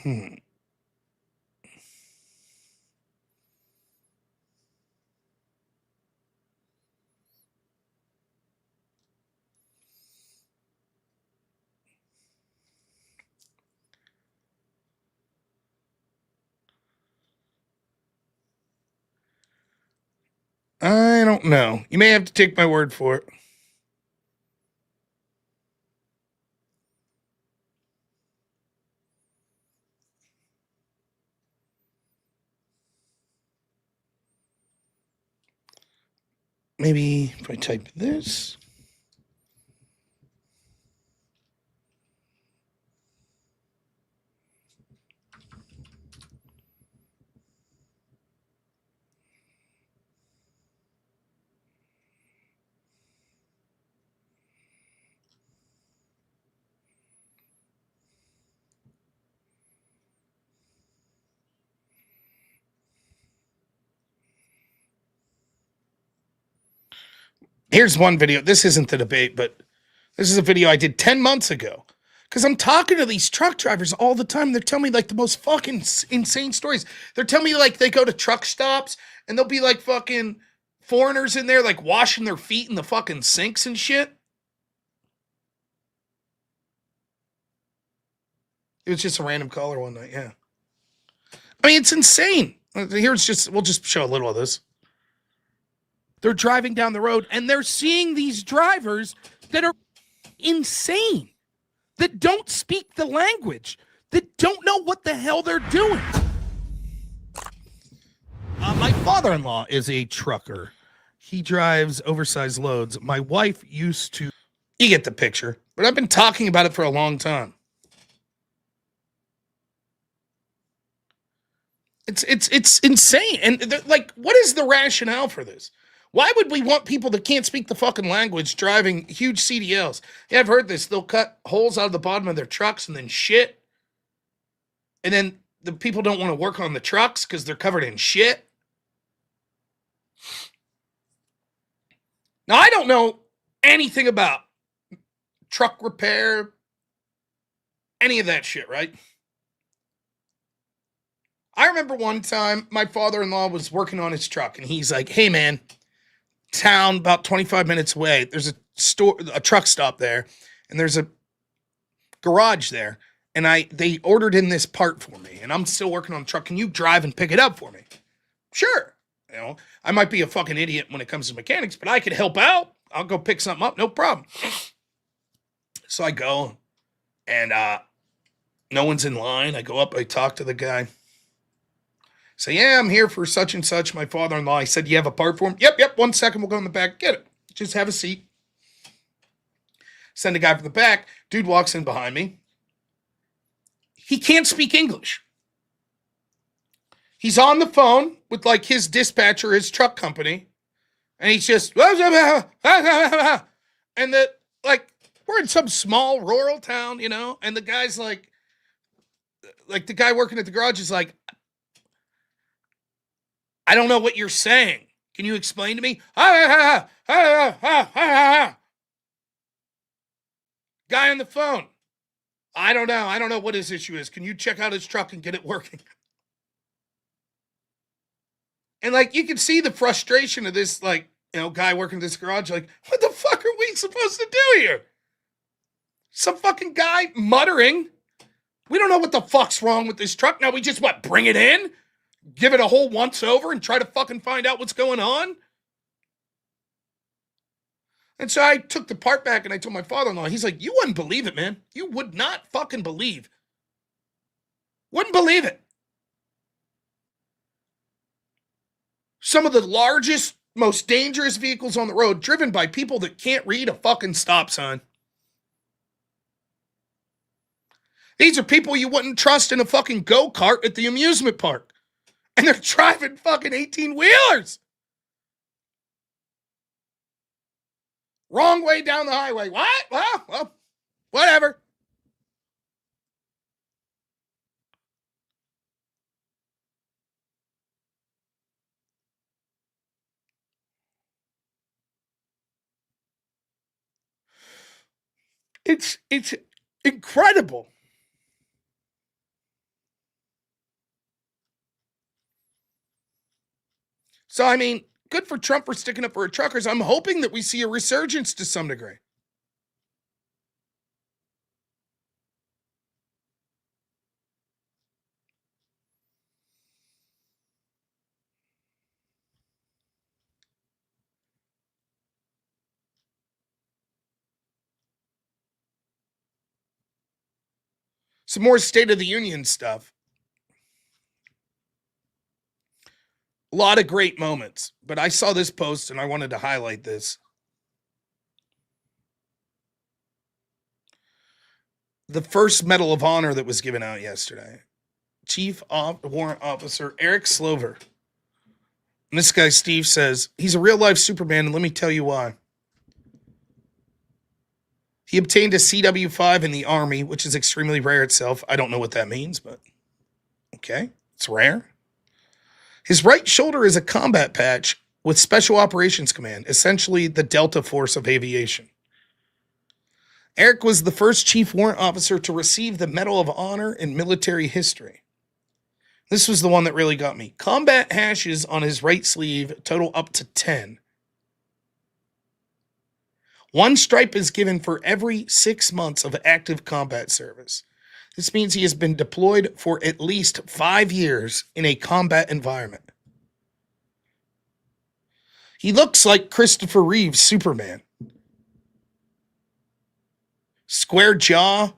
Hmm. I don't know. You may have to take my word for it. Maybe if I type this. Here's one video. This isn't the debate, but this is a video I did 10 months ago. Because I'm talking to these truck drivers all the time. They're telling me like the most fucking insane stories. They're telling me like they go to truck stops and there'll be like fucking foreigners in there like washing their feet in the fucking sinks and shit. It was just a random caller one night, yeah. I mean, it's insane. We'll just show a little of this. They're driving down the road and they're seeing these drivers that are insane, that don't speak the language, that don't know what the hell they're doing. My father-in-law is a trucker. He drives oversized loads. My wife used to... You get the picture. But I've been talking about it for a long time. It's insane. And like, what is the rationale for this? Why would we want people that can't speak the fucking language driving huge CDLs? Yeah, I've heard this. They'll cut holes out of the bottom of their trucks and then shit. And then the people don't want to work on the trucks because they're covered in shit. Now, I don't know anything about truck repair, any of that shit, right? I remember one time my father-in-law was working on his truck and he's like, hey man, town about 25 minutes away, there's a truck stop there and there's a garage there and they ordered in this part for me and I'm still working on the truck. Can you drive and pick it up for me? Sure. You know, I might be a fucking idiot when it comes to mechanics, but I could help out. I'll go pick something up, no problem. So I go and no one's in line. I go up, I talk to the guy. Say, yeah, I'm here for such and such, my father-in-law. I said, you have a part for him? Yep, 1 second, we'll go in the back, get it. Just have a seat. Send a guy from the back. Dude walks in behind me. He can't speak English. He's on the phone with like his dispatcher, his truck company, and he's just and the like we're in some small rural town, you know, and the guy's like the guy working at the garage is like, I don't know what you're saying. Can you explain to me? Guy on the phone. I don't know. I don't know what his issue is. Can you check out his truck and get it working? And like, you can see the frustration of this, like, you know, guy working at this garage. Like, what the fuck are we supposed to do here? Some fucking guy muttering. We don't know what the fuck's wrong with this truck. Now we just, bring it in? Give it a whole once over and try to fucking find out what's going on? And so I took the part back and I told my father-in-law, he's like, you wouldn't believe it, man. You would not fucking believe. Wouldn't believe it. Some of the largest, most dangerous vehicles on the road driven by people that can't read a fucking stop sign. These are people you wouldn't trust in a fucking go-kart at the amusement park. And they're driving fucking 18-wheelers. Wrong way down the highway. What? Well, whatever. It's incredible. So, I mean, good for Trump for sticking up for truckers. I'm hoping that we see a resurgence to some degree. Some more State of the Union stuff. A lot of great moments, but I saw this post and I wanted to highlight this. The first Medal of Honor that was given out yesterday. Chief Warrant Officer Eric Slover. And this guy, Steve, says, he's a real-life Superman, and let me tell you why. He obtained a CW5 in the Army, which is extremely rare itself. I don't know what that means, but okay, it's rare. His right shoulder is a combat patch with Special Operations Command, essentially the Delta Force of aviation. Eric was the first Chief Warrant Officer to receive the Medal of Honor in military history. This was the one that really got me. Combat hashes on his right sleeve total up to 10. One stripe is given for every 6 months of active combat service. This means he has been deployed for at least 5 years in a combat environment. He looks like Christopher Reeve's Superman. Square jaw.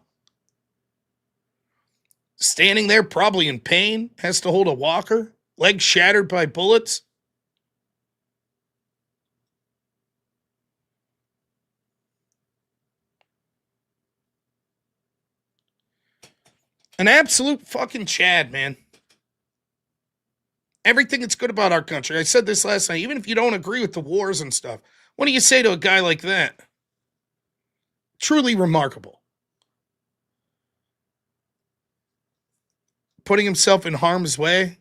Standing there probably in pain. Has to hold a walker. Legs shattered by bullets. An absolute fucking Chad, man. Everything that's good about our country. I said this last night. Even if you don't agree with the wars and stuff, what do you say to a guy like that? Truly remarkable. Putting himself in harm's way.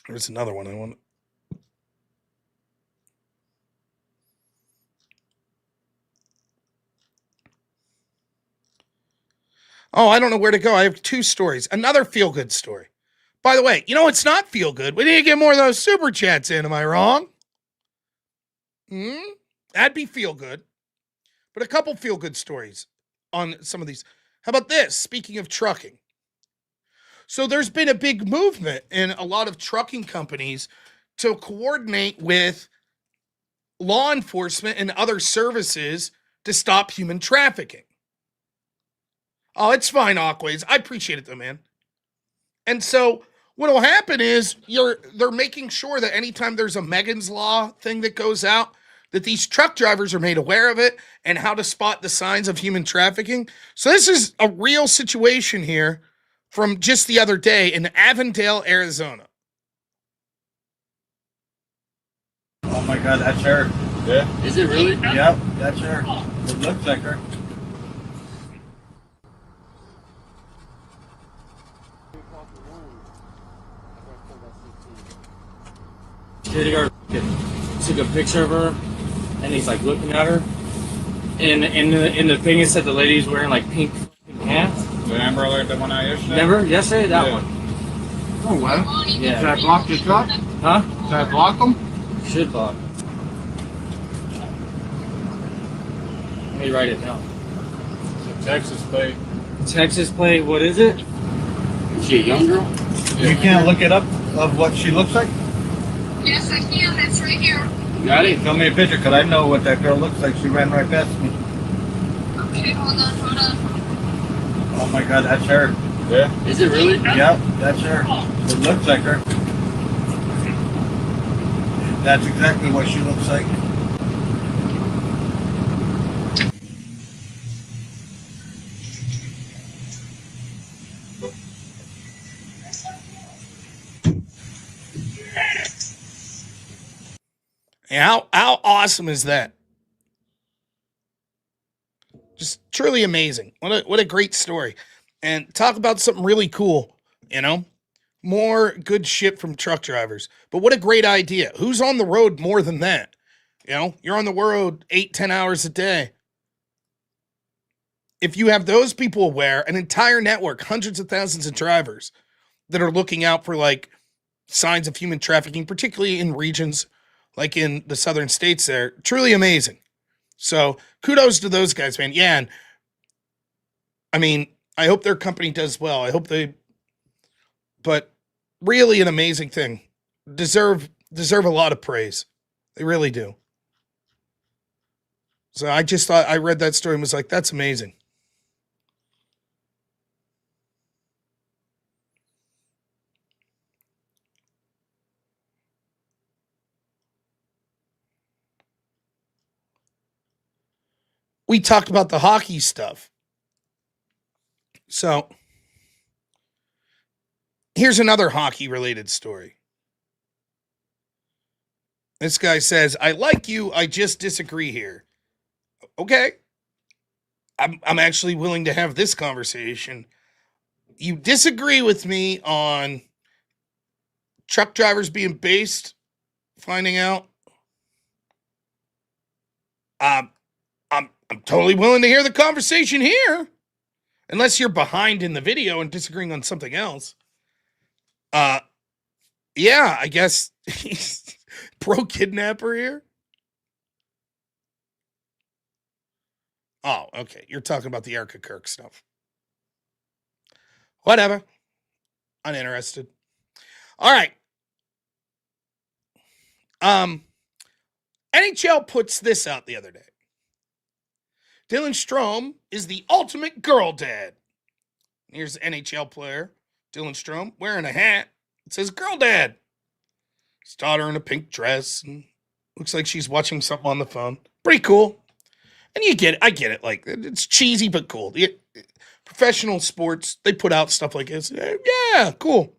There's another one I want. Oh, I don't know where to go. I have 2 stories. Another feel-good story. By the way, you know it's not feel-good? We need to get more of those super chats in. Am I wrong? That'd be feel-good. But a couple feel-good stories on some of these. How about this? Speaking of trucking. So there's been a big movement in a lot of trucking companies to coordinate with law enforcement and other services to stop human trafficking. Oh, it's fine, Aquays. I appreciate it though, man. And so what'll happen is they're making sure that anytime there's a Megan's Law thing that goes out, that these truck drivers are made aware of it and how to spot the signs of human trafficking. So this is a real situation here from just the other day in Avondale, Arizona.
Oh my God, that's her. Yeah. Is it really? Yep, that's her. It looks like her.
Took a picture of her, and he's like looking at her. And in the thing it said the lady's wearing like pink pants.
Remember like the one I yesterday?
Remember yesterday that one?
Oh well.
Yeah.
Should I block your truck?
Huh?
Should I block them?
Should block. Let me write it down.
It's a Texas plate.
Texas plate. What is it?
Is she a young girl? Yeah. You can't look it up of what she looks like?
Yes, I can. That's right here.
Got it. Show me a picture, because I know what that girl looks like. She ran right past me.
Okay, hold on.
Oh my God, that's her. Yeah. Is it really? Yep, that's her. It looks like her. That's exactly what she looks like.
How awesome is that? Just truly amazing. What a great story. And talk about something really cool, you know? More good shit from truck drivers. But what a great idea. Who's on the road more than that? You know, you're on the road 8-10 hours a day. If you have those people aware, an entire network, hundreds of thousands of drivers that are looking out for like signs of human trafficking, particularly in regions like in the southern states there, truly amazing. So kudos to those guys, man. Yeah, and I mean, I hope their company does well. I hope but really an amazing thing. Deserve a lot of praise. They really do. So I just thought, I read that story and was like, that's amazing. We talked about the hockey stuff. So here's another hockey related story. This guy says, I like you, I just disagree here. Okay. I'm actually willing to have this conversation. You disagree with me on truck drivers being based, finding out. I'm totally willing to hear the conversation here. Unless you're behind in the video and disagreeing on something else. Yeah, I guess he's pro kidnapper here. Oh, okay. You're talking about the Erica Kirk stuff. Whatever. Uninterested. All right. NHL puts this out the other day. Dylan Strome is the ultimate girl dad. Here's the NHL player, Dylan Strome, wearing a hat. It says girl dad. His daughter in a pink dress. And looks like she's watching something on the phone. Pretty cool. And you get it. I get it. Like, it's cheesy, but cool. Professional sports, they put out stuff like this. Yeah, cool.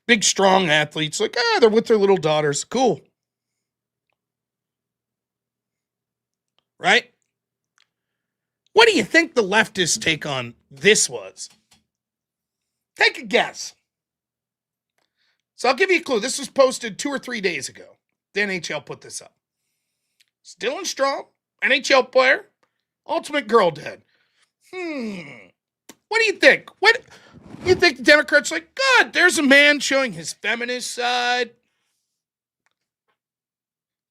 Big, strong athletes. Like, they're with their little daughters. Cool. Right? What do you think the leftist take on this was? Take a guess. So I'll give you a clue. This was posted 2 or 3 days ago. The NHL put this up. It's Dylan Strome, NHL player, ultimate girl dad. What do you think? What you think the Democrats are like? Good, there's a man showing his feminist side.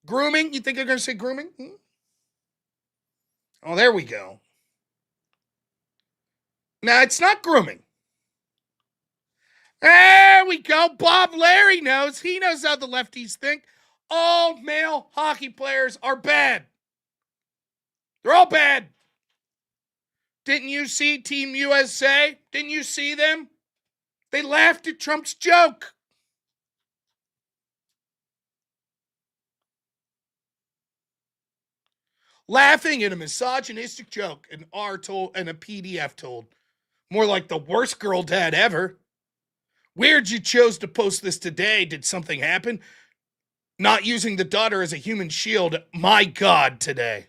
Grooming? You think they're going to say grooming? Oh, there we go. Now, it's not grooming. There we go. Bob Larry knows. He knows how the lefties think. All male hockey players are bad. They're all bad. Didn't you see Team USA? Didn't you see them? They laughed at Trump's joke. Laughing at a misogynistic joke, an R told and a PDF told. More like the worst girl dad ever. Weird you chose to post this today. Did something happen? Not using the daughter as a human shield. My God, today.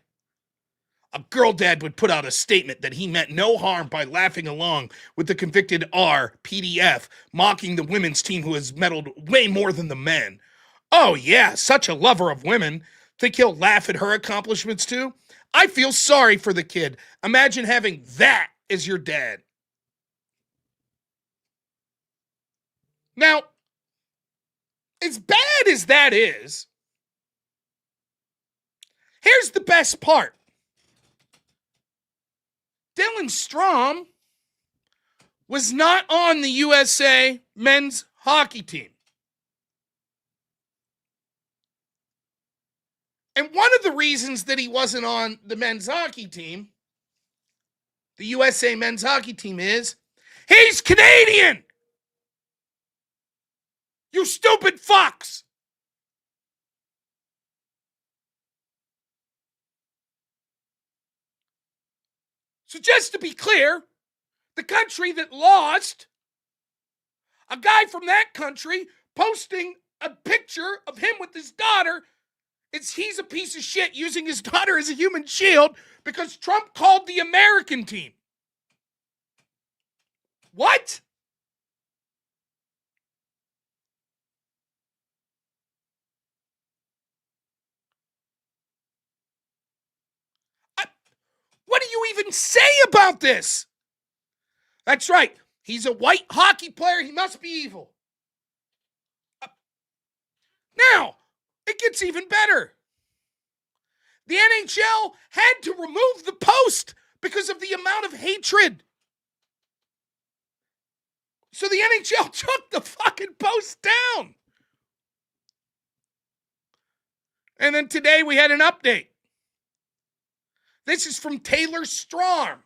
A girl dad would put out a statement that he meant no harm by laughing along with the convicted R PDF, mocking the women's team who has meddled way more than the men. Oh yeah, such a lover of women. Think he'll laugh at her accomplishments too? I feel sorry for the kid. Imagine having that as your dad. Now, as bad as that is, here's the best part. Dylan Strome was not on the USA men's hockey team. And one of the reasons that he wasn't on the men's hockey team, the USA men's hockey team, is he's Canadian. You stupid fucks. So just to be clear, the country that lost, a guy from that country posting a picture of him with his daughter, he's a piece of shit using his daughter as a human shield because Trump called the American team. What? What do you even say about this? That's right. He's a white hockey player. He must be evil. Now, it gets even better. The NHL had to remove the post because of the amount of hatred. So the NHL took the fucking post down. And then today we had an update. This is from Taylor Strome.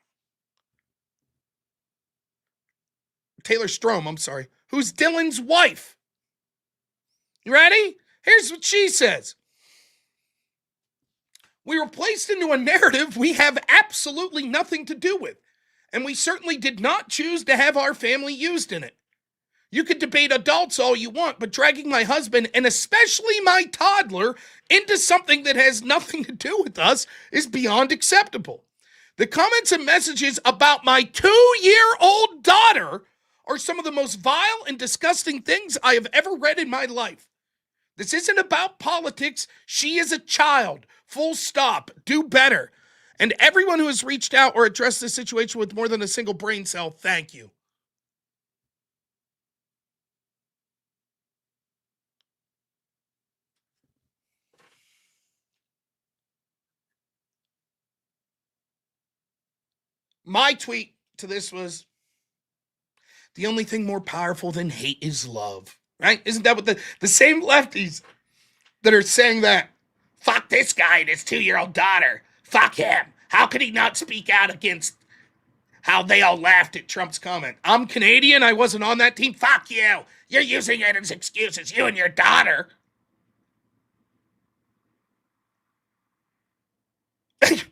Taylor Strome, I'm sorry. Who's Dylan's wife. You ready? Here's what she says. We were placed into a narrative we have absolutely nothing to do with, and we certainly did not choose to have our family used in it. You could debate adults all you want, but dragging my husband, and especially my toddler, into something that has nothing to do with us is beyond acceptable. The comments and messages about my 2-year-old daughter are some of the most vile and disgusting things I have ever read in my life. This isn't about politics. She is a child. Full stop. Do better. And everyone who has reached out or addressed this situation with more than a single brain cell, thank you. My tweet to this was, the only thing more powerful than hate is love. Right? Isn't that what the same lefties that are saying that? Fuck this guy and his 2-year-old daughter. Fuck him. How could he not speak out against how they all laughed at Trump's comment? I'm Canadian. I wasn't on that team. Fuck you. You're using it as excuses. You and your daughter.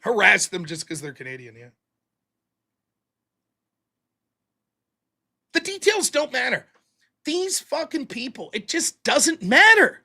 Harass them just because they're Canadian, yeah. The details don't matter. These fucking people, it just doesn't matter.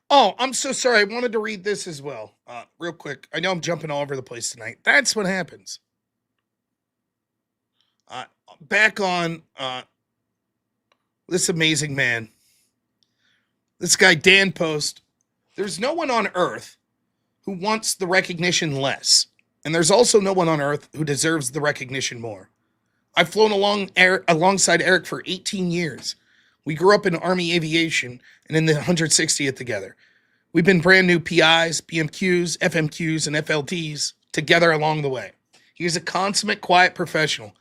Oh, I'm so sorry. I wanted to read this as well, real quick. I know I'm jumping all over the place tonight. That's what happens. Back on this amazing man, this guy Dan Post. There's no one on earth who wants the recognition less, and there's also no one on earth who deserves the recognition more. I've flown alongside Eric for 18 years. We grew up in Army aviation and in the 160th together. We've been brand new PIs, PMQs, FMQs, and FLTs together along the way. He is a consummate, quiet professional.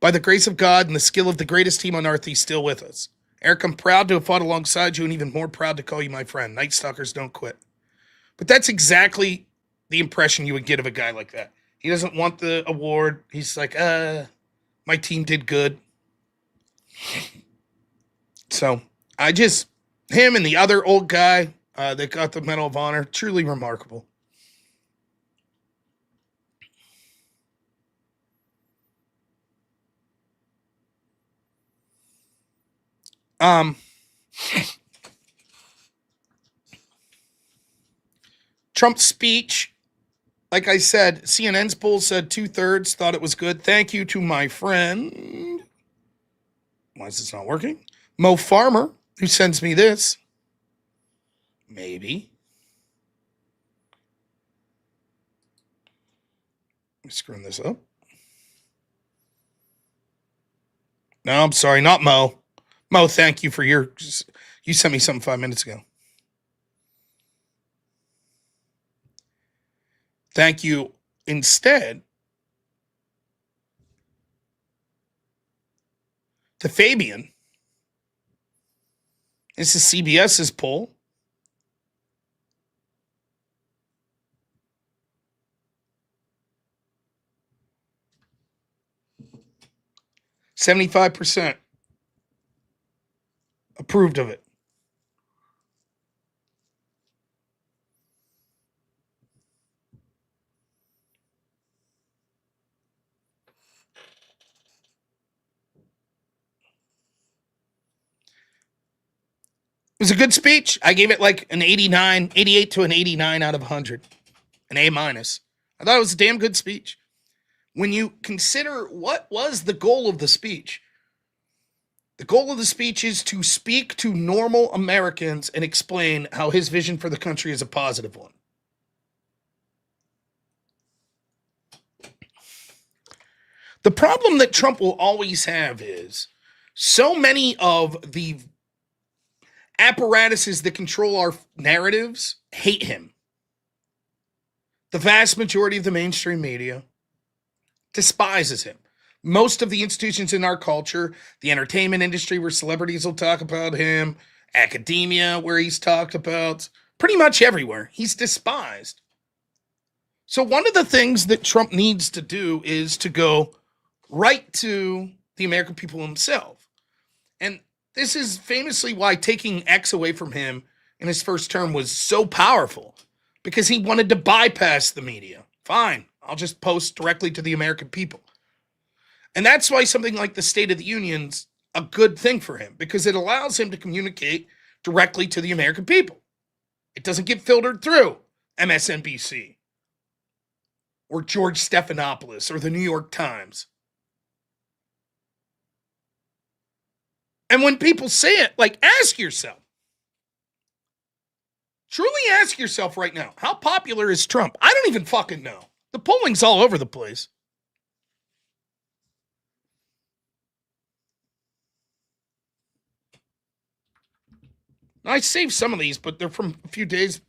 By the grace of God and the skill of the greatest team on earth, he's still with us. Eric, I'm proud to have fought alongside you and even more proud to call you my friend. Night Stalkers don't quit. But that's exactly the impression you would get of a guy like that. He doesn't want the award. He's like, my team did good. So him and the other old guy that got the Medal of Honor, truly remarkable. Trump's speech, like I said, CNN's poll said 2/3 thought it was good. Thank you to my friend. Why is this not working? Mo Farmer, who sends me this. Maybe. I'm screwing this up. No, I'm sorry, not Mo. Mo, thank you for you sent me something 5 minutes ago. Thank you instead to Fabian. This is CBS's poll. %75% approved of it. It was a good speech. I gave it like an 88 to an 89 out of 100. An A minus. I thought it was a damn good speech. When you consider what was the goal of the speech, the goal of the speech is to speak to normal Americans and explain how his vision for the country is a positive one. The problem that Trump will always have is so many of the apparatuses that control our narratives hate him. The vast majority of the mainstream media despises him. Most of the institutions in our culture, the entertainment industry where celebrities will talk about him, academia where he's talked about, pretty much everywhere, he's despised. So one of the things that Trump needs to do is to go right to the American people himself. And this is famously why taking X away from him in his first term was so powerful, because he wanted to bypass the media. Fine, I'll just post directly to the American people. And that's why something like the State of the Union's a good thing for him, because it allows him to communicate directly to the American people. It doesn't get filtered through MSNBC or George Stephanopoulos or the New York Times. And when people say it, like, ask yourself, truly ask yourself right now, how popular is Trump? I don't even fucking know. The polling's all over the place. I saved some of these, but they're from a few days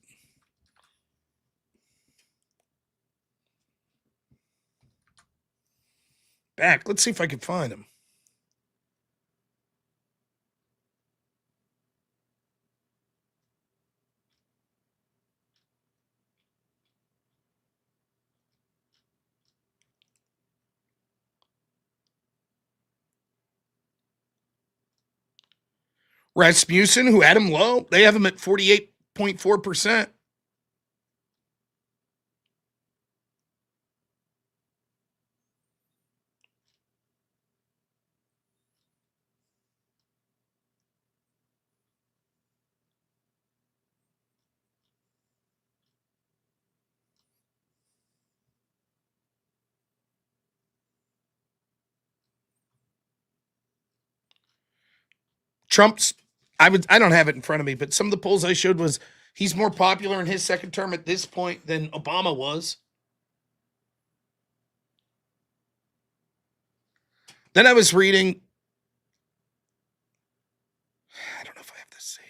back. Let's see if I can find them. Rasmussen, who had him low, they have him at 48.4%. Trump's, I don't have it in front of me, but some of the polls I showed was he's more popular in his second term at this point than Obama was. Then I was reading, I don't know if I have this saved.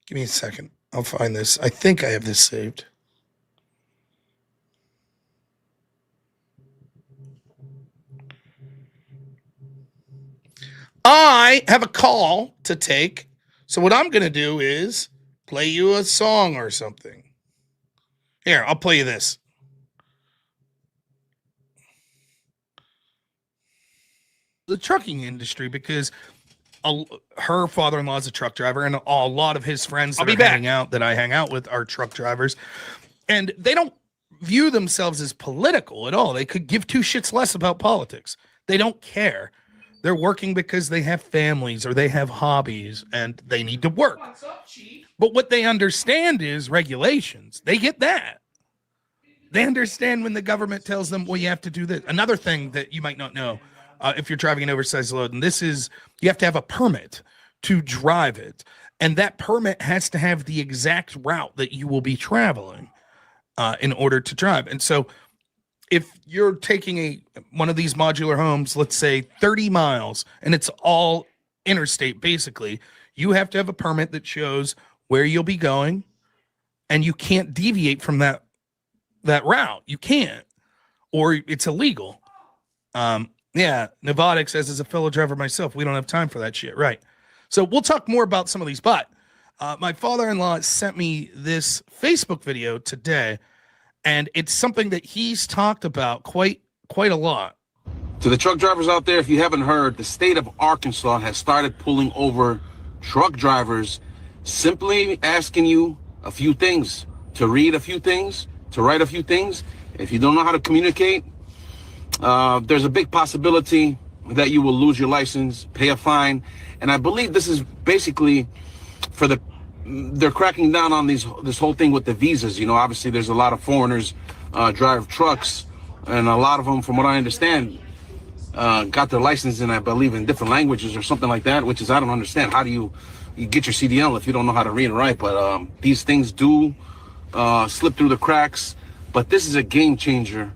Give me a second. I'll find this. I think I have this saved. I have a call to take. So what I'm going to do is play you a song or something. Here, I'll play you this. The trucking industry, because her father-in-law is a truck driver, and a lot of his friends that I hang out with are truck drivers, and they don't view themselves as political at all. They could give two shits less about politics. They don't care. They're working because they have families or they have hobbies and they need to work. But what they understand is regulations. They get that. They understand when the government tells them, well, you have to do this. Another thing that you might not know, if you're driving an oversized load, and this is, you have to have a permit to drive it. And that permit has to have the exact route that you will be traveling in order to drive. And so if you're taking one of these modular homes, let's say 30 miles, and it's all interstate, basically, you have to have a permit that shows where you'll be going, and you can't deviate from that route. You can't, or it's illegal. Yeah, Nevada says, as a fellow driver myself, we don't have time for that shit, right? So we'll talk more about some of these, but my father-in-law sent me this Facebook video today, and it's something that he's talked about quite a lot.
To the truck drivers out there, if you haven't heard, the state of Arkansas has started pulling over truck drivers, simply asking you a few things, to read a few things, to write a few things. If you don't know how to communicate, there's a big possibility that you will lose your license, pay a fine. And I believe this is basically for they're cracking down on this whole thing with the visas. You know, obviously there's a lot of foreigners drive trucks, and a lot of them, from what I understand, got their license in, I believe, in different languages or something like that, which is, I don't understand. How do you get your CDL if you don't know how to read and write? But these things do slip through the cracks. But this is a game changer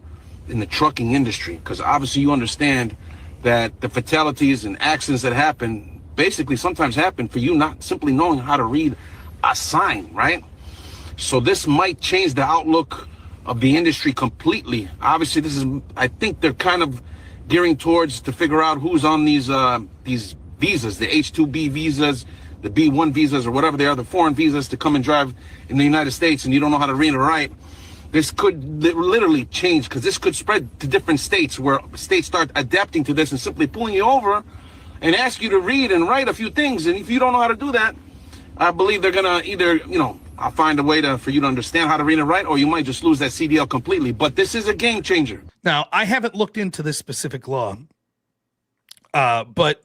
in the trucking industry, because obviously you understand that the fatalities and accidents that happen basically sometimes happen for you not simply knowing how to read a sign, right? So this might change the outlook of the industry completely. Obviously, this is, I think they're kind of gearing towards to figure out who's on these visas, the H-2B visas, the B-1 visas, or whatever they are, the foreign visas to come and drive in the United States, and you don't know how to read or write. This could literally change, because this could spread to different states, where states start adapting to this and simply pulling you over and ask you to read and write a few things. And if you don't know how to do that, I believe they're gonna either, I'll find a way for you to understand how to read and write, or you might just lose that CDL completely. But this is a game changer.
Now, I haven't looked into this specific law, but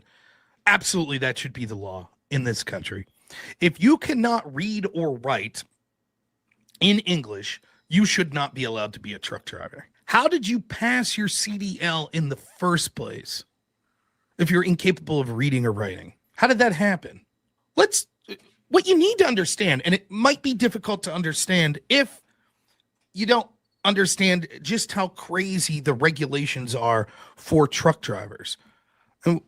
absolutely that should be the law in this country. If you cannot read or write in English, you should not be allowed to be a truck driver. How did you pass your CDL in the first place if you're incapable of reading or writing? How did that happen? What you need to understand, and it might be difficult to understand if you don't understand just how crazy the regulations are for truck drivers. And,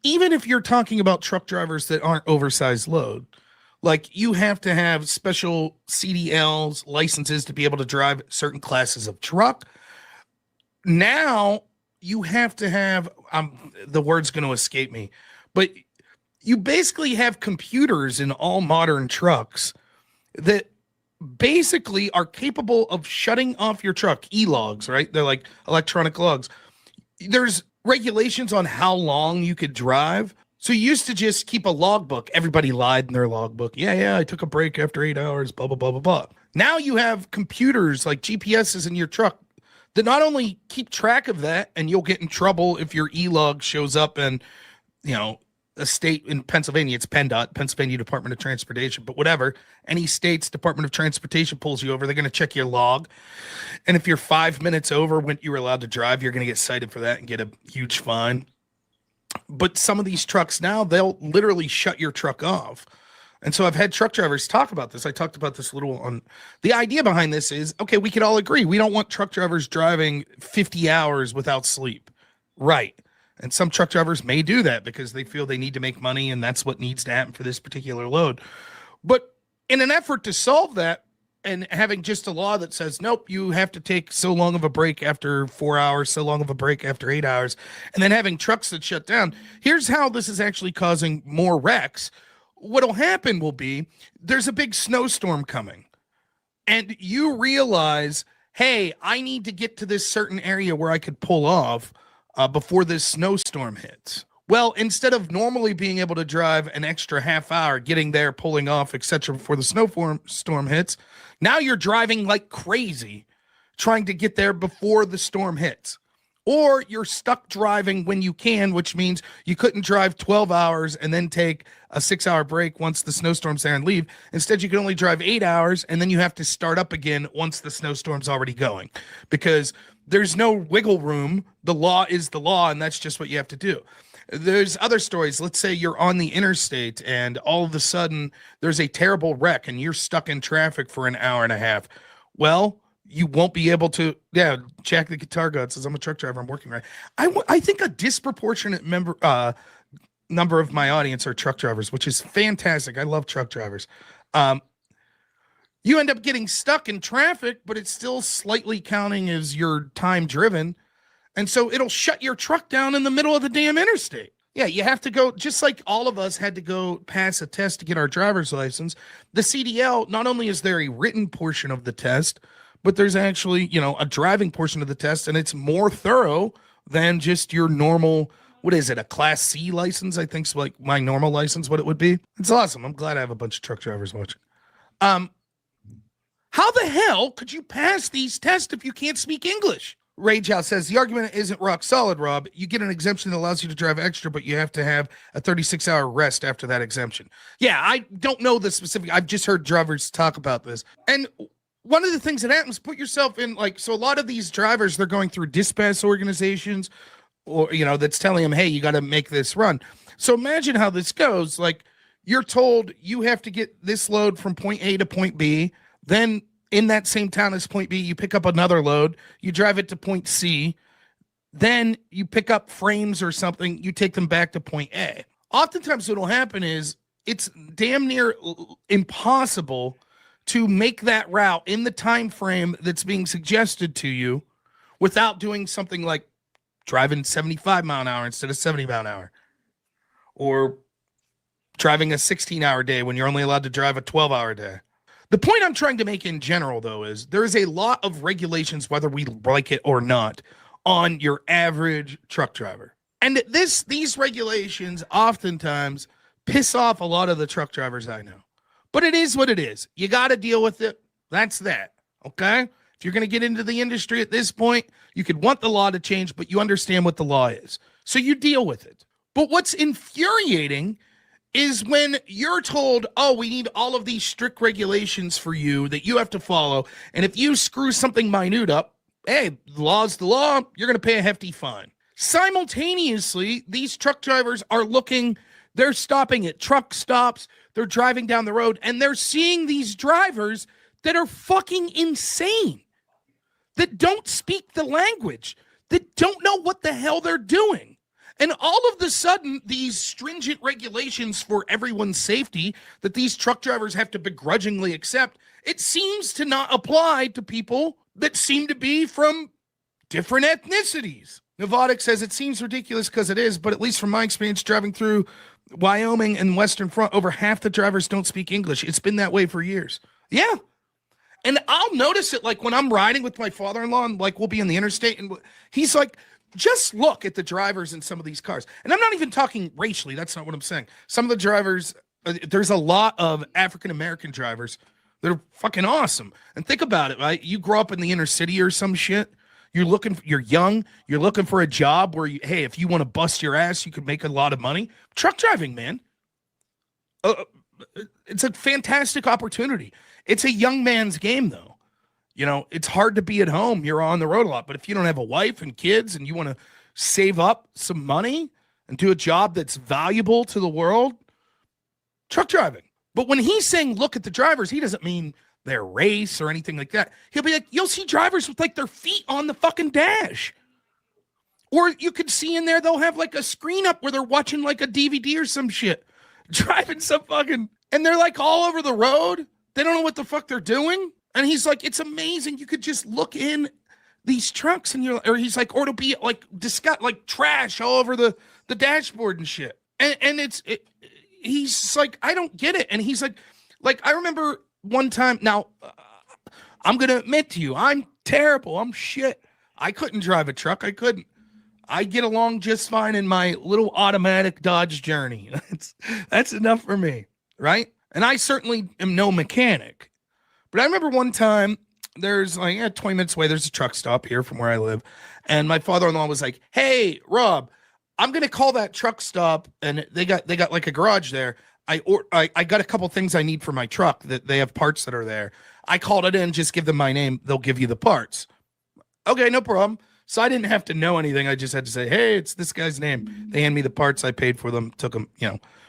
even if you're talking about truck drivers that aren't oversized load, like, you have to have special CDLs licenses to be able to drive certain classes of truck. Now you have to have, the word's going to escape me, but you basically have computers in all modern trucks that basically are capable of shutting off your truck. E-logs, right? They're like electronic logs. There's regulations on how long you could drive. So you used to just keep a logbook. Everybody lied in their logbook. Yeah, I took a break after 8 hours, blah, blah, blah, blah, blah. Now you have computers like GPSs in your truck that not only keep track of that, and you'll get in trouble if your e-log shows up and a state in Pennsylvania, it's PennDOT, Pennsylvania Department of Transportation, but whatever, any state's Department of Transportation pulls you over, they're going to check your log. And if you're 5 minutes over when you were allowed to drive, you're going to get cited for that and get a huge fine. But some of these trucks now, they'll literally shut your truck off. And so I've had truck drivers talk about this. I talked about this a little on the idea behind this is, okay, we could all agree. We don't want truck drivers driving 50 hours without sleep. Right. And some truck drivers may do that because they feel they need to make money and that's what needs to happen for this particular load. But in an effort to solve that and having just a law that says, nope, you have to take so long of a break after 4 hours, so long of a break after 8 hours, and then having trucks that shut down, here's how this is actually causing more wrecks. What'll happen will be there's a big snowstorm coming and you realize, hey, I need to get to this certain area where I could pull off before this snowstorm hits. Well, instead of normally being able to drive an extra half hour, getting there, pulling off, etc., before the snowstorm hits, now you're driving like crazy trying to get there before the storm hits. Or you're stuck driving when you can, which means you couldn't drive 12 hours and then take a 6-hour break once the snowstorm's there and leave. Instead, you can only drive 8 hours and then you have to start up again once the snowstorm's already going because there's no wiggle room. The law is the law, and that's just what you have to do. There's other stories. Let's say you're on the interstate and all of a sudden there's a terrible wreck and you're stuck in traffic for an hour and a half. Well, you won't be able to, Jack the Guitar God says, I'm a truck driver, I'm working right. I think a disproportionate number of my audience are truck drivers, which is fantastic. I love truck drivers. You end up getting stuck in traffic, but it's still slightly counting as your time driven. And so it'll shut your truck down in the middle of the damn interstate. Yeah, you have to go, just like all of us had to go pass a test to get our driver's license. The CDL, not only is there a written portion of the test, but there's actually, a driving portion of the test, and it's more thorough than just your normal, what is it, a Class C license? I think it's like my normal license, what it would be. It's awesome. I'm glad I have a bunch of truck drivers watching. How the hell could you pass these tests if you can't speak English? Rage House says, the argument isn't rock solid, Rob. You get an exemption that allows you to drive extra, but you have to have a 36-hour rest after that exemption. Yeah, I don't know the specific. I've just heard drivers talk about this. And one of the things that happens, put yourself in, so a lot of these drivers, they're going through dispatch organizations or, that's telling them, hey, you got to make this run. So imagine how this goes. Like, you're told you have to get this load from point A to point B. Then in that same town as point B, you pick up another load. You drive it to point C. Then you pick up frames or something. You take them back to point A. Oftentimes what will happen is it's damn near impossible to make that route in the time frame that's being suggested to you without doing something like driving 75 mile an hour instead of 70 mile an hour, or driving a 16-hour day when you're only allowed to drive a 12-hour day. The point I'm trying to make in general, though, is there is a lot of regulations, whether we like it or not, on your average truck driver. And these regulations oftentimes piss off a lot of the truck drivers I know. But it is what it is. You got to deal with it. That's that. Okay? If you're going to get into the industry at this point, you could want the law to change, but you understand what the law is. So you deal with it. But what's infuriating is when you're told, oh, we need all of these strict regulations for you that you have to follow. And if you screw something minute up, hey, the law's the law. You're going to pay a hefty fine. Simultaneously, these truck drivers are they're stopping at truck stops. They're driving down the road and they're seeing these drivers that are fucking insane, that don't speak the language, that don't know what the hell they're doing. And all of a sudden, these stringent regulations for everyone's safety that these truck drivers have to begrudgingly accept, it seems to not apply to people that seem to be from different ethnicities. Nevadic says it seems ridiculous because it is, but at least from my experience driving through Wyoming and Western Front, over half the drivers don't speak English. It's been that way for years. Yeah. And I'll notice it like when I'm riding with my father-in-law and like we'll be on the interstate and he's like, just look at the drivers in some of these cars. And I'm not even talking racially. That's not what I'm saying. Some of the drivers, there's a lot of African-American drivers that are fucking awesome. And think about it, right? You grow up in the inner city or some shit. You're young, you're looking for a job where hey, if you want to bust your ass, you could make a lot of money. Truck driving, man. It's a fantastic opportunity. It's a young man's game, though. It's hard to be at home. You're on the road a lot. But if you don't have a wife and kids and you want to save up some money and do a job that's valuable to the world, truck driving. But when he's saying, look at the drivers, he doesn't mean their race or anything like that. He'll be like, you'll see drivers with like their feet on the fucking dash. Or you could see in there, they'll have like a screen up where they're watching like a DVD or some shit. Driving some fucking, and they're like all over the road. They don't know what the fuck they're doing. And he's like, it's amazing. You could just look in these trucks and or he's like, or it'll be like like trash all over the dashboard and shit. And he's like, I don't get it. And he's like, I remember one time, now I'm going to admit to you, I'm terrible. I'm shit. I couldn't drive a truck. I couldn't. I get along just fine in my little automatic Dodge Journey. That's enough for me, right? And I certainly am no mechanic. But I remember one time, there's like 20 minutes away, there's a truck stop here from where I live. And my father-in-law was like, hey, Rob, I'm going to call that truck stop. And they got like a garage there. I got a couple things I need for my truck that they have parts that are there. I called it in, just give them my name. They'll give you the parts. Okay, no problem. So I didn't have to know anything. I just had to say, hey, it's this guy's name. They hand me the parts. I paid for them, took them,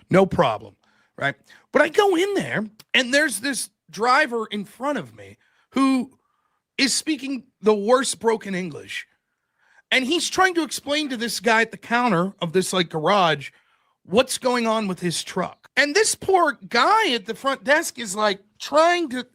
no problem, right? But I go in there, and there's this driver in front of me who is speaking the worst broken English. And he's trying to explain to this guy at the counter of this like garage what's going on with his truck. And this poor guy at the front desk is like trying to,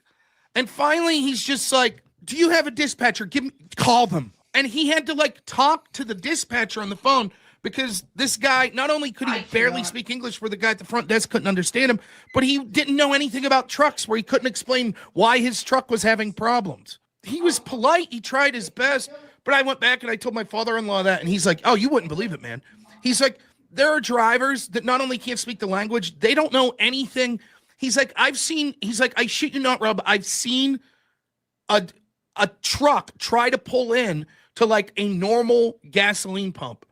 and finally he's just like, do you have a dispatcher? Call them. And he had to like talk to the dispatcher on the phone because this guy, not only could he barely speak English where the guy at the front desk couldn't understand him, but he didn't know anything about trucks where he couldn't explain why his truck was having problems. He was polite. He tried his best. But I went back and I told my father-in-law that, and he's like, oh, you wouldn't believe it, man. He's like, there are drivers that not only can't speak the language, they don't know anything. He's like, I shit you not, Rob, I've seen a truck try to pull in to like a normal gasoline pump.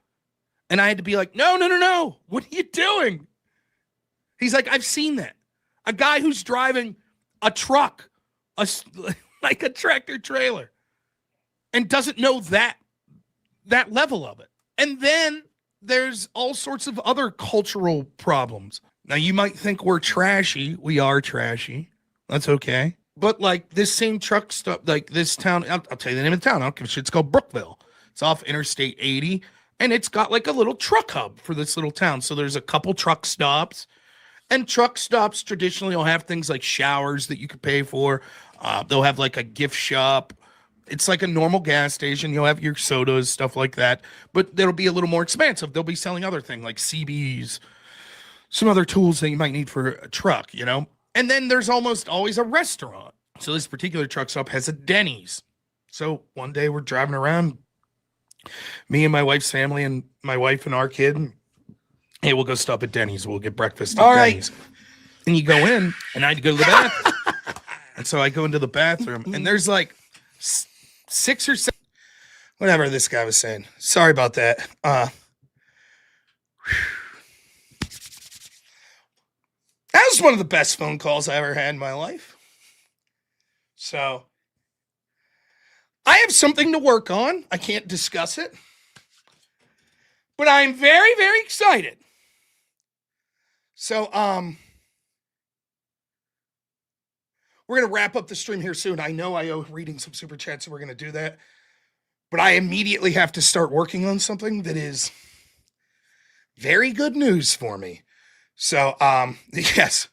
And I had to be like, no. What are you doing? He's like, I've seen that. A guy who's driving a truck, like a tractor trailer, and doesn't know that level of it. And then there's all sorts of other cultural problems. Now, you might think we're trashy. We are trashy. That's okay. But like this same truck stop, like this town, I'll tell you the name of the town. I don't give a shit. It's called Brookville. It's off Interstate 80. And it's got like a little truck hub for this little town. So there's a couple truck stops. And truck stops traditionally will have things like showers that you could pay for. They'll have like a gift shop. It's like a normal gas station. You'll have your sodas, stuff like that. But it'll be a little more expensive. They'll be selling other things like CBs, some other tools that you might need for a truck, And then there's almost always a restaurant. So this particular truck stop has a Denny's. So one day we're driving around, me and my wife's family and my wife and our kid. And, hey, we'll go stop at Denny's. We'll get breakfast at Denny's. And you go in, and I had to go to the bathroom. And so I go into the bathroom, and there's like 6 or 7, whatever this guy was saying. Sorry about that. That was one of the best phone calls I ever had in my life. So, I have something to work on. I can't discuss it. But I'm very, very excited. So, we're going to wrap up the stream here soon. I know I owe reading some super chats, so we're going to do that. But I immediately have to start working on something that is very good news for me. So, yes,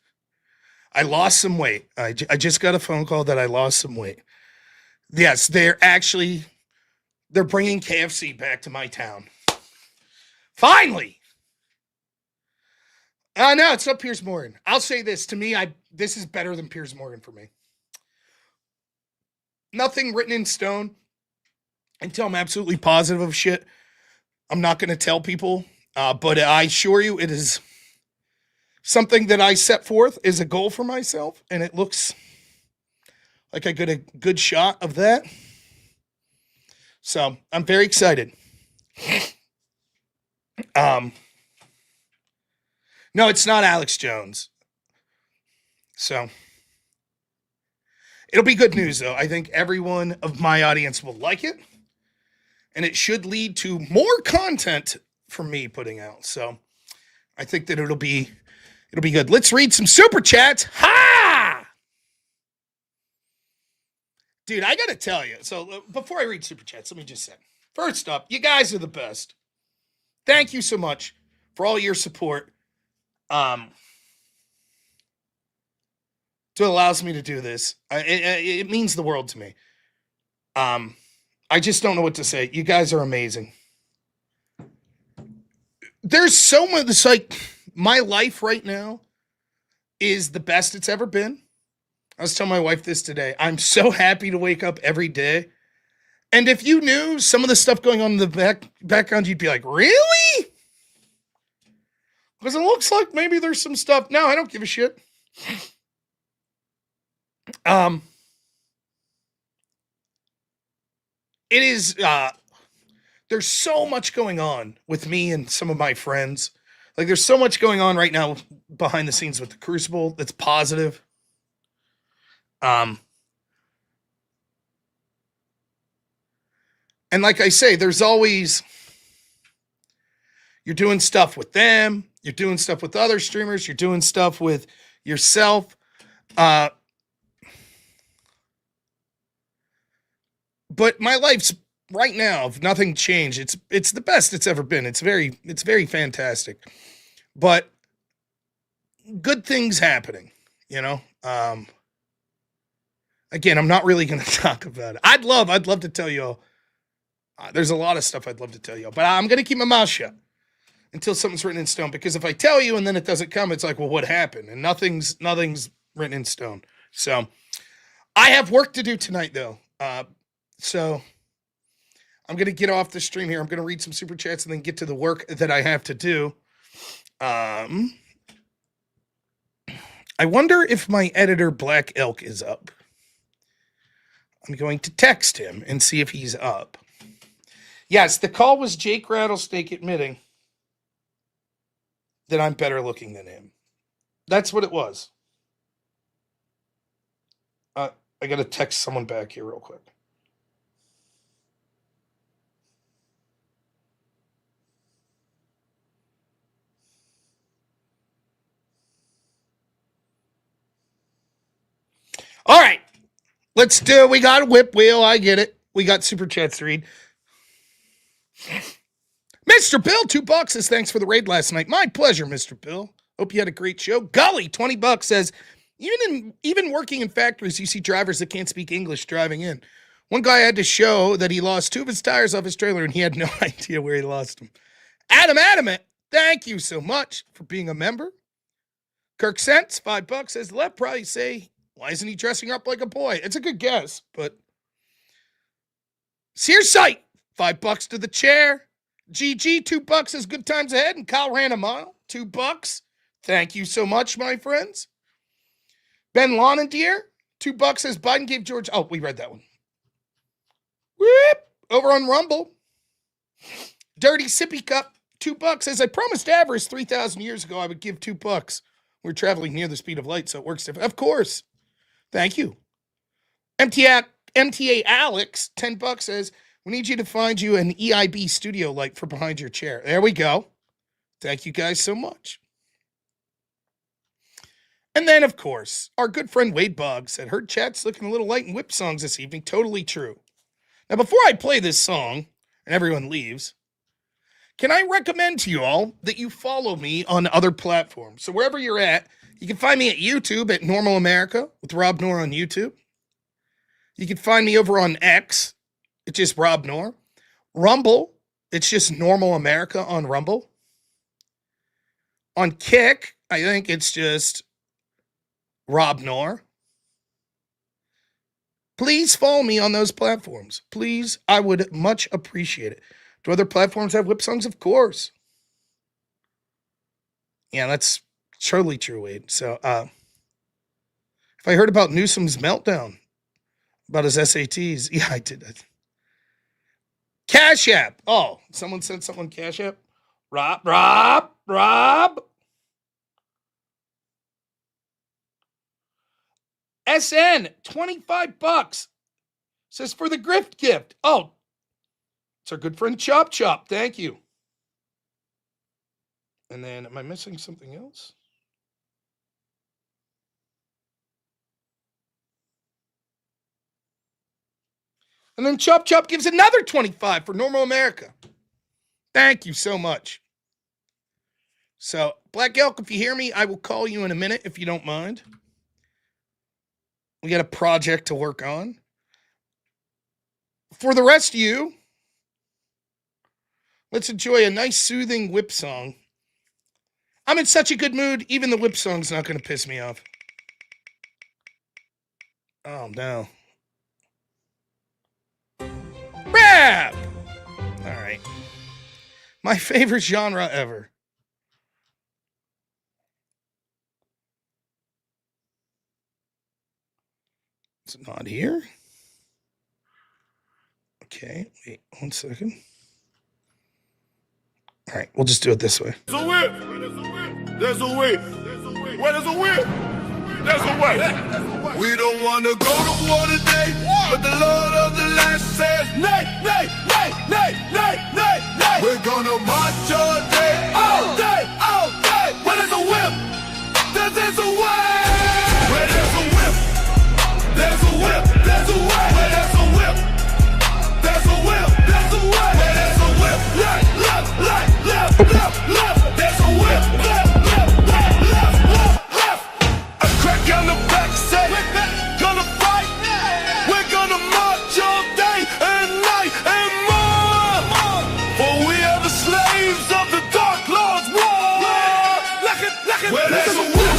I lost some weight. I just got a phone call that I lost some weight. Yes, they're bringing KFC back to my town. Finally. No, it's not Piers Morgan. I'll say this. To me, this is better than Piers Morgan for me. Nothing written in stone until I'm absolutely positive of shit. I'm not going to tell people, but I assure you it is something that I set forth as a goal for myself, and it looks like I got a good shot of that. So I'm very excited. No, it's not Alex Jones. So it'll be good news, though. I think everyone of my audience will like it, and it should lead to more content from me putting out. So I think that it'll be good. Let's read some super chats. Ha! Dude, I gotta tell you. So before I read super chats, let me just say, first up, you guys are the best. Thank you so much for all your support. It allows me to do this. It means the world to me. I just don't know what to say. You guys are amazing. There's so much. It's like my life right now is the best it's ever been. I was telling my wife this today. I'm so happy to wake up every day. And if you knew some of the stuff going on in the background, you'd be like, really? Because it looks like maybe there's some stuff. No, I don't give a shit. It is, there's so much going on with me and some of my friends. Like, there's so much going on right now behind the scenes with the Crucible that's positive. And like I say, there's always, you're doing stuff with them, you're doing stuff with other streamers, you're doing stuff with yourself. But my life's right now, if nothing changed, it's the best it's ever been. It's very fantastic. But good things happening, you know. Again, I'm not really going to talk about it. I'd love to tell you all. There's a lot of stuff I'd love to tell you all, but I'm going to keep my mouth shut until something's written in stone. Because if I tell you and then it doesn't come, it's like, well, what happened? And nothing's written in stone. So I have work to do tonight, though. So I'm going to get off the stream here. I'm going to read some super chats and then get to the work that I have to do. I wonder if my editor Black Elk is up. I'm going to text him and see if he's up. Yes, the call was Jake Rattlesnake admitting that I'm better looking than him. That's what it was. I got to text someone back here real quick. All right, let's do it. We got a whip wheel. I get it. We got super chats to read. Mr. Bill, $2 says, thanks for the raid last night. My pleasure, Mr. Bill. Hope you had a great show. Gully, $20 says, even working in factories, you see drivers that can't speak English driving in. One guy had to show that he lost 2 of his tires off his trailer, and he had no idea where he lost them. Adam Adamant, thank you so much for being a member. Kirk Sense, $5 says, the left probably say, why isn't he dressing up like a boy? It's a good guess, but Sears Sight, $5 to the chair. GG, $2 says good times ahead, and Kyle ran a mile, $2. Thank you so much, my friends. Ben Lonendier, $2 says Biden gave George. Oh, we read that one. Whoop! Over on Rumble. Dirty Sippy Cup, $2 says I promised Avarice 3,000 years ago I would give $2. We're traveling near the speed of light, so it works different. Of course. Thank you. MTA Alex, $10 says, we need you to find you an EIB studio light for behind your chair. There we go. Thank you guys so much. And then, of course, our good friend Wade Boggs said, heard chat's looking a little light in whip songs this evening. Totally true. Now, before I play this song and everyone leaves, can I recommend to you all that you follow me on other platforms? So wherever you're at, you can find me at YouTube at Normal America with robnoerr on YouTube. You can find me over on X. It's just robnoerr. Rumble. It's just Normal America on Rumble. On Kick, I think it's just robnoerr. Please follow me on those platforms. Please, I would much appreciate it. Do other platforms have whip songs? Of course. Yeah, that's totally true, Wade. So, if I heard about Newsom's meltdown, about his SATs, yeah, I did. Cash App. Oh, someone sent someone Cash App. Rob. SN, $25. Says for the grift gift. Oh, it's our good friend Chop. Thank you. And then, am I missing something else? And then Chop gives another 25 for Normal America. Thank you so much. So, Black Elk, if you hear me, I will call you in a minute if you don't mind. We got a project to work on. For the rest of you, let's enjoy a nice soothing whip song. I'm in such a good mood, even the whip song's not going to piss me off. Oh, no. Rap! All right. My favorite genre ever. It's not here. Okay, wait 1 second. All right, we'll just do it this way.
There's a whip. There's a whip. Where there's a whip? There's a way. We don't want to go to war today, but the Lord of the land says, nay, nay, nay, nay, nay, nay, nay. We're gonna march all day, all day, all day. Where there's a whip, there's a way. Where there's a whip, there's a whip, there's a way. Where there's a whip, there's a whip, there's a way. Where there's a whip, left, there's a whip, left. A crack on the back, say, gonna fight. We're gonna march all day and night and more. For we are the slaves of the Dark Lord's war. Where there's a whip,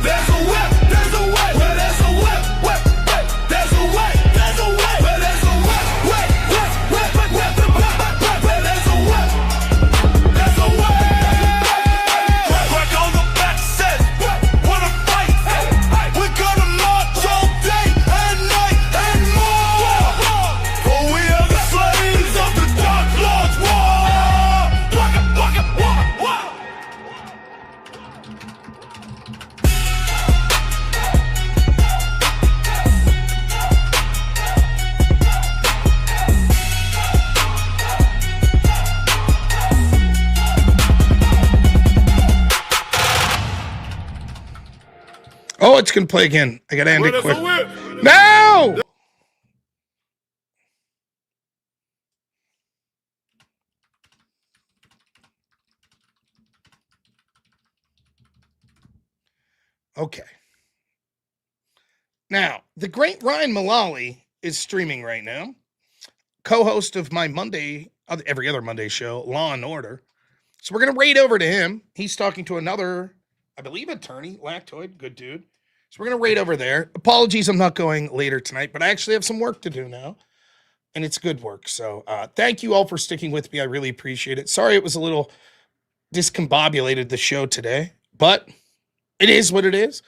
there's a whip, there's a way. Where there's a whip, there's a way, there's a way. Where there's a whip, where there's a whip, there's a way. Crack on the back, says, wanna fight. We're gonna march all day and night and more. For we are the slaves of the Dark Lord's war.
Oh, it's going to play again. I got to end
Where
it
there's
quick.
a whip.
No! Okay. Now, the great Ryan Mullally is streaming right now. Co-host of my every other Monday show, Law and Order. So we're going to raid over to him. He's talking to another, I believe, attorney, Lactoid, good dude. So we're going to raid over there. Apologies, I'm not going later tonight, but I actually have some work to do now. And it's good work. So thank you all for sticking with me. I really appreciate it. Sorry it was a little discombobulated, the show today, but it is what it is.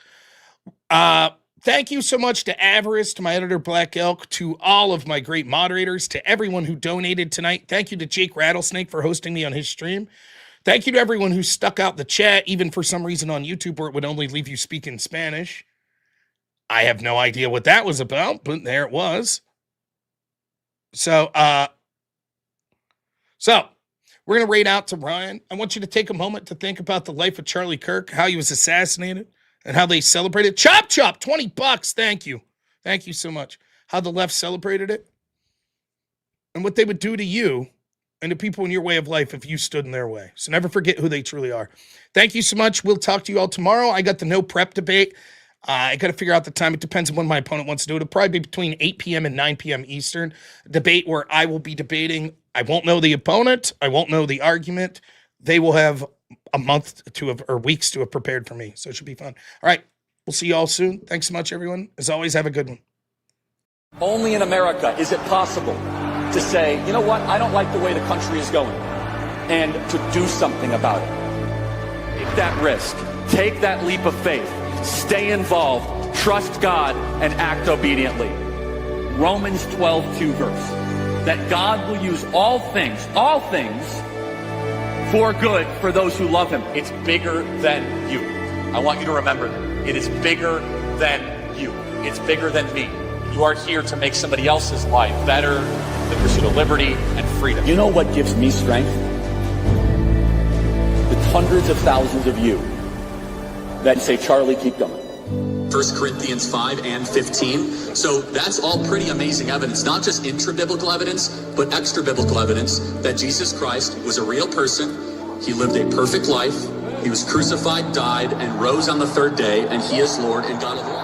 Thank you so much to Avarice, to my editor, Black Elk, to all of my great moderators, to everyone who donated tonight. Thank you to Jake Rattlesnake for hosting me on his stream. Thank you to everyone who stuck out the chat, even for some reason on YouTube where it would only leave you speaking Spanish. I have no idea what that was about, but there it was. So we're going to raid out to Ryan. I want you to take a moment to think about the life of Charlie Kirk, how he was assassinated, and how they celebrated. Chop, $20. Thank you. Thank you so much. How the left celebrated it, and what they would do to you and to people in your way of life if you stood in their way. So never forget who they truly are. Thank you so much. We'll talk to you all tomorrow. I got the no prep debate. I got to figure out the time. It depends on when my opponent wants to do it. It'll probably be between 8 p.m. and 9 p.m. Eastern. Debate where I will be debating. I won't know the opponent. I won't know the argument. They will have a month to have, or weeks to have prepared for me. So it should be fun. All right. We'll see you all soon. Thanks so much, everyone. As always, have a good one.
Only in America is it possible to say, you know what, I don't like the way the country is going, and to do something about it. Take that risk. Take that leap of faith. Stay involved. Trust God and act obediently. Romans 12:2 verse. that God will use all things for good for those who love him. It's bigger than you. I want you to remember that. It is bigger than you. It's bigger than me. You are here to make somebody else's life better, the pursuit of liberty and freedom. You know what gives me strength? The hundreds of thousands of you that say, Charlie, keep going.
1 Corinthians 5 and 15. So that's all pretty amazing evidence, not just intra-biblical evidence, but extra-biblical evidence that Jesus Christ was a real person. He lived a perfect life. He was crucified, died, and rose on the third day, and he is Lord and God of all.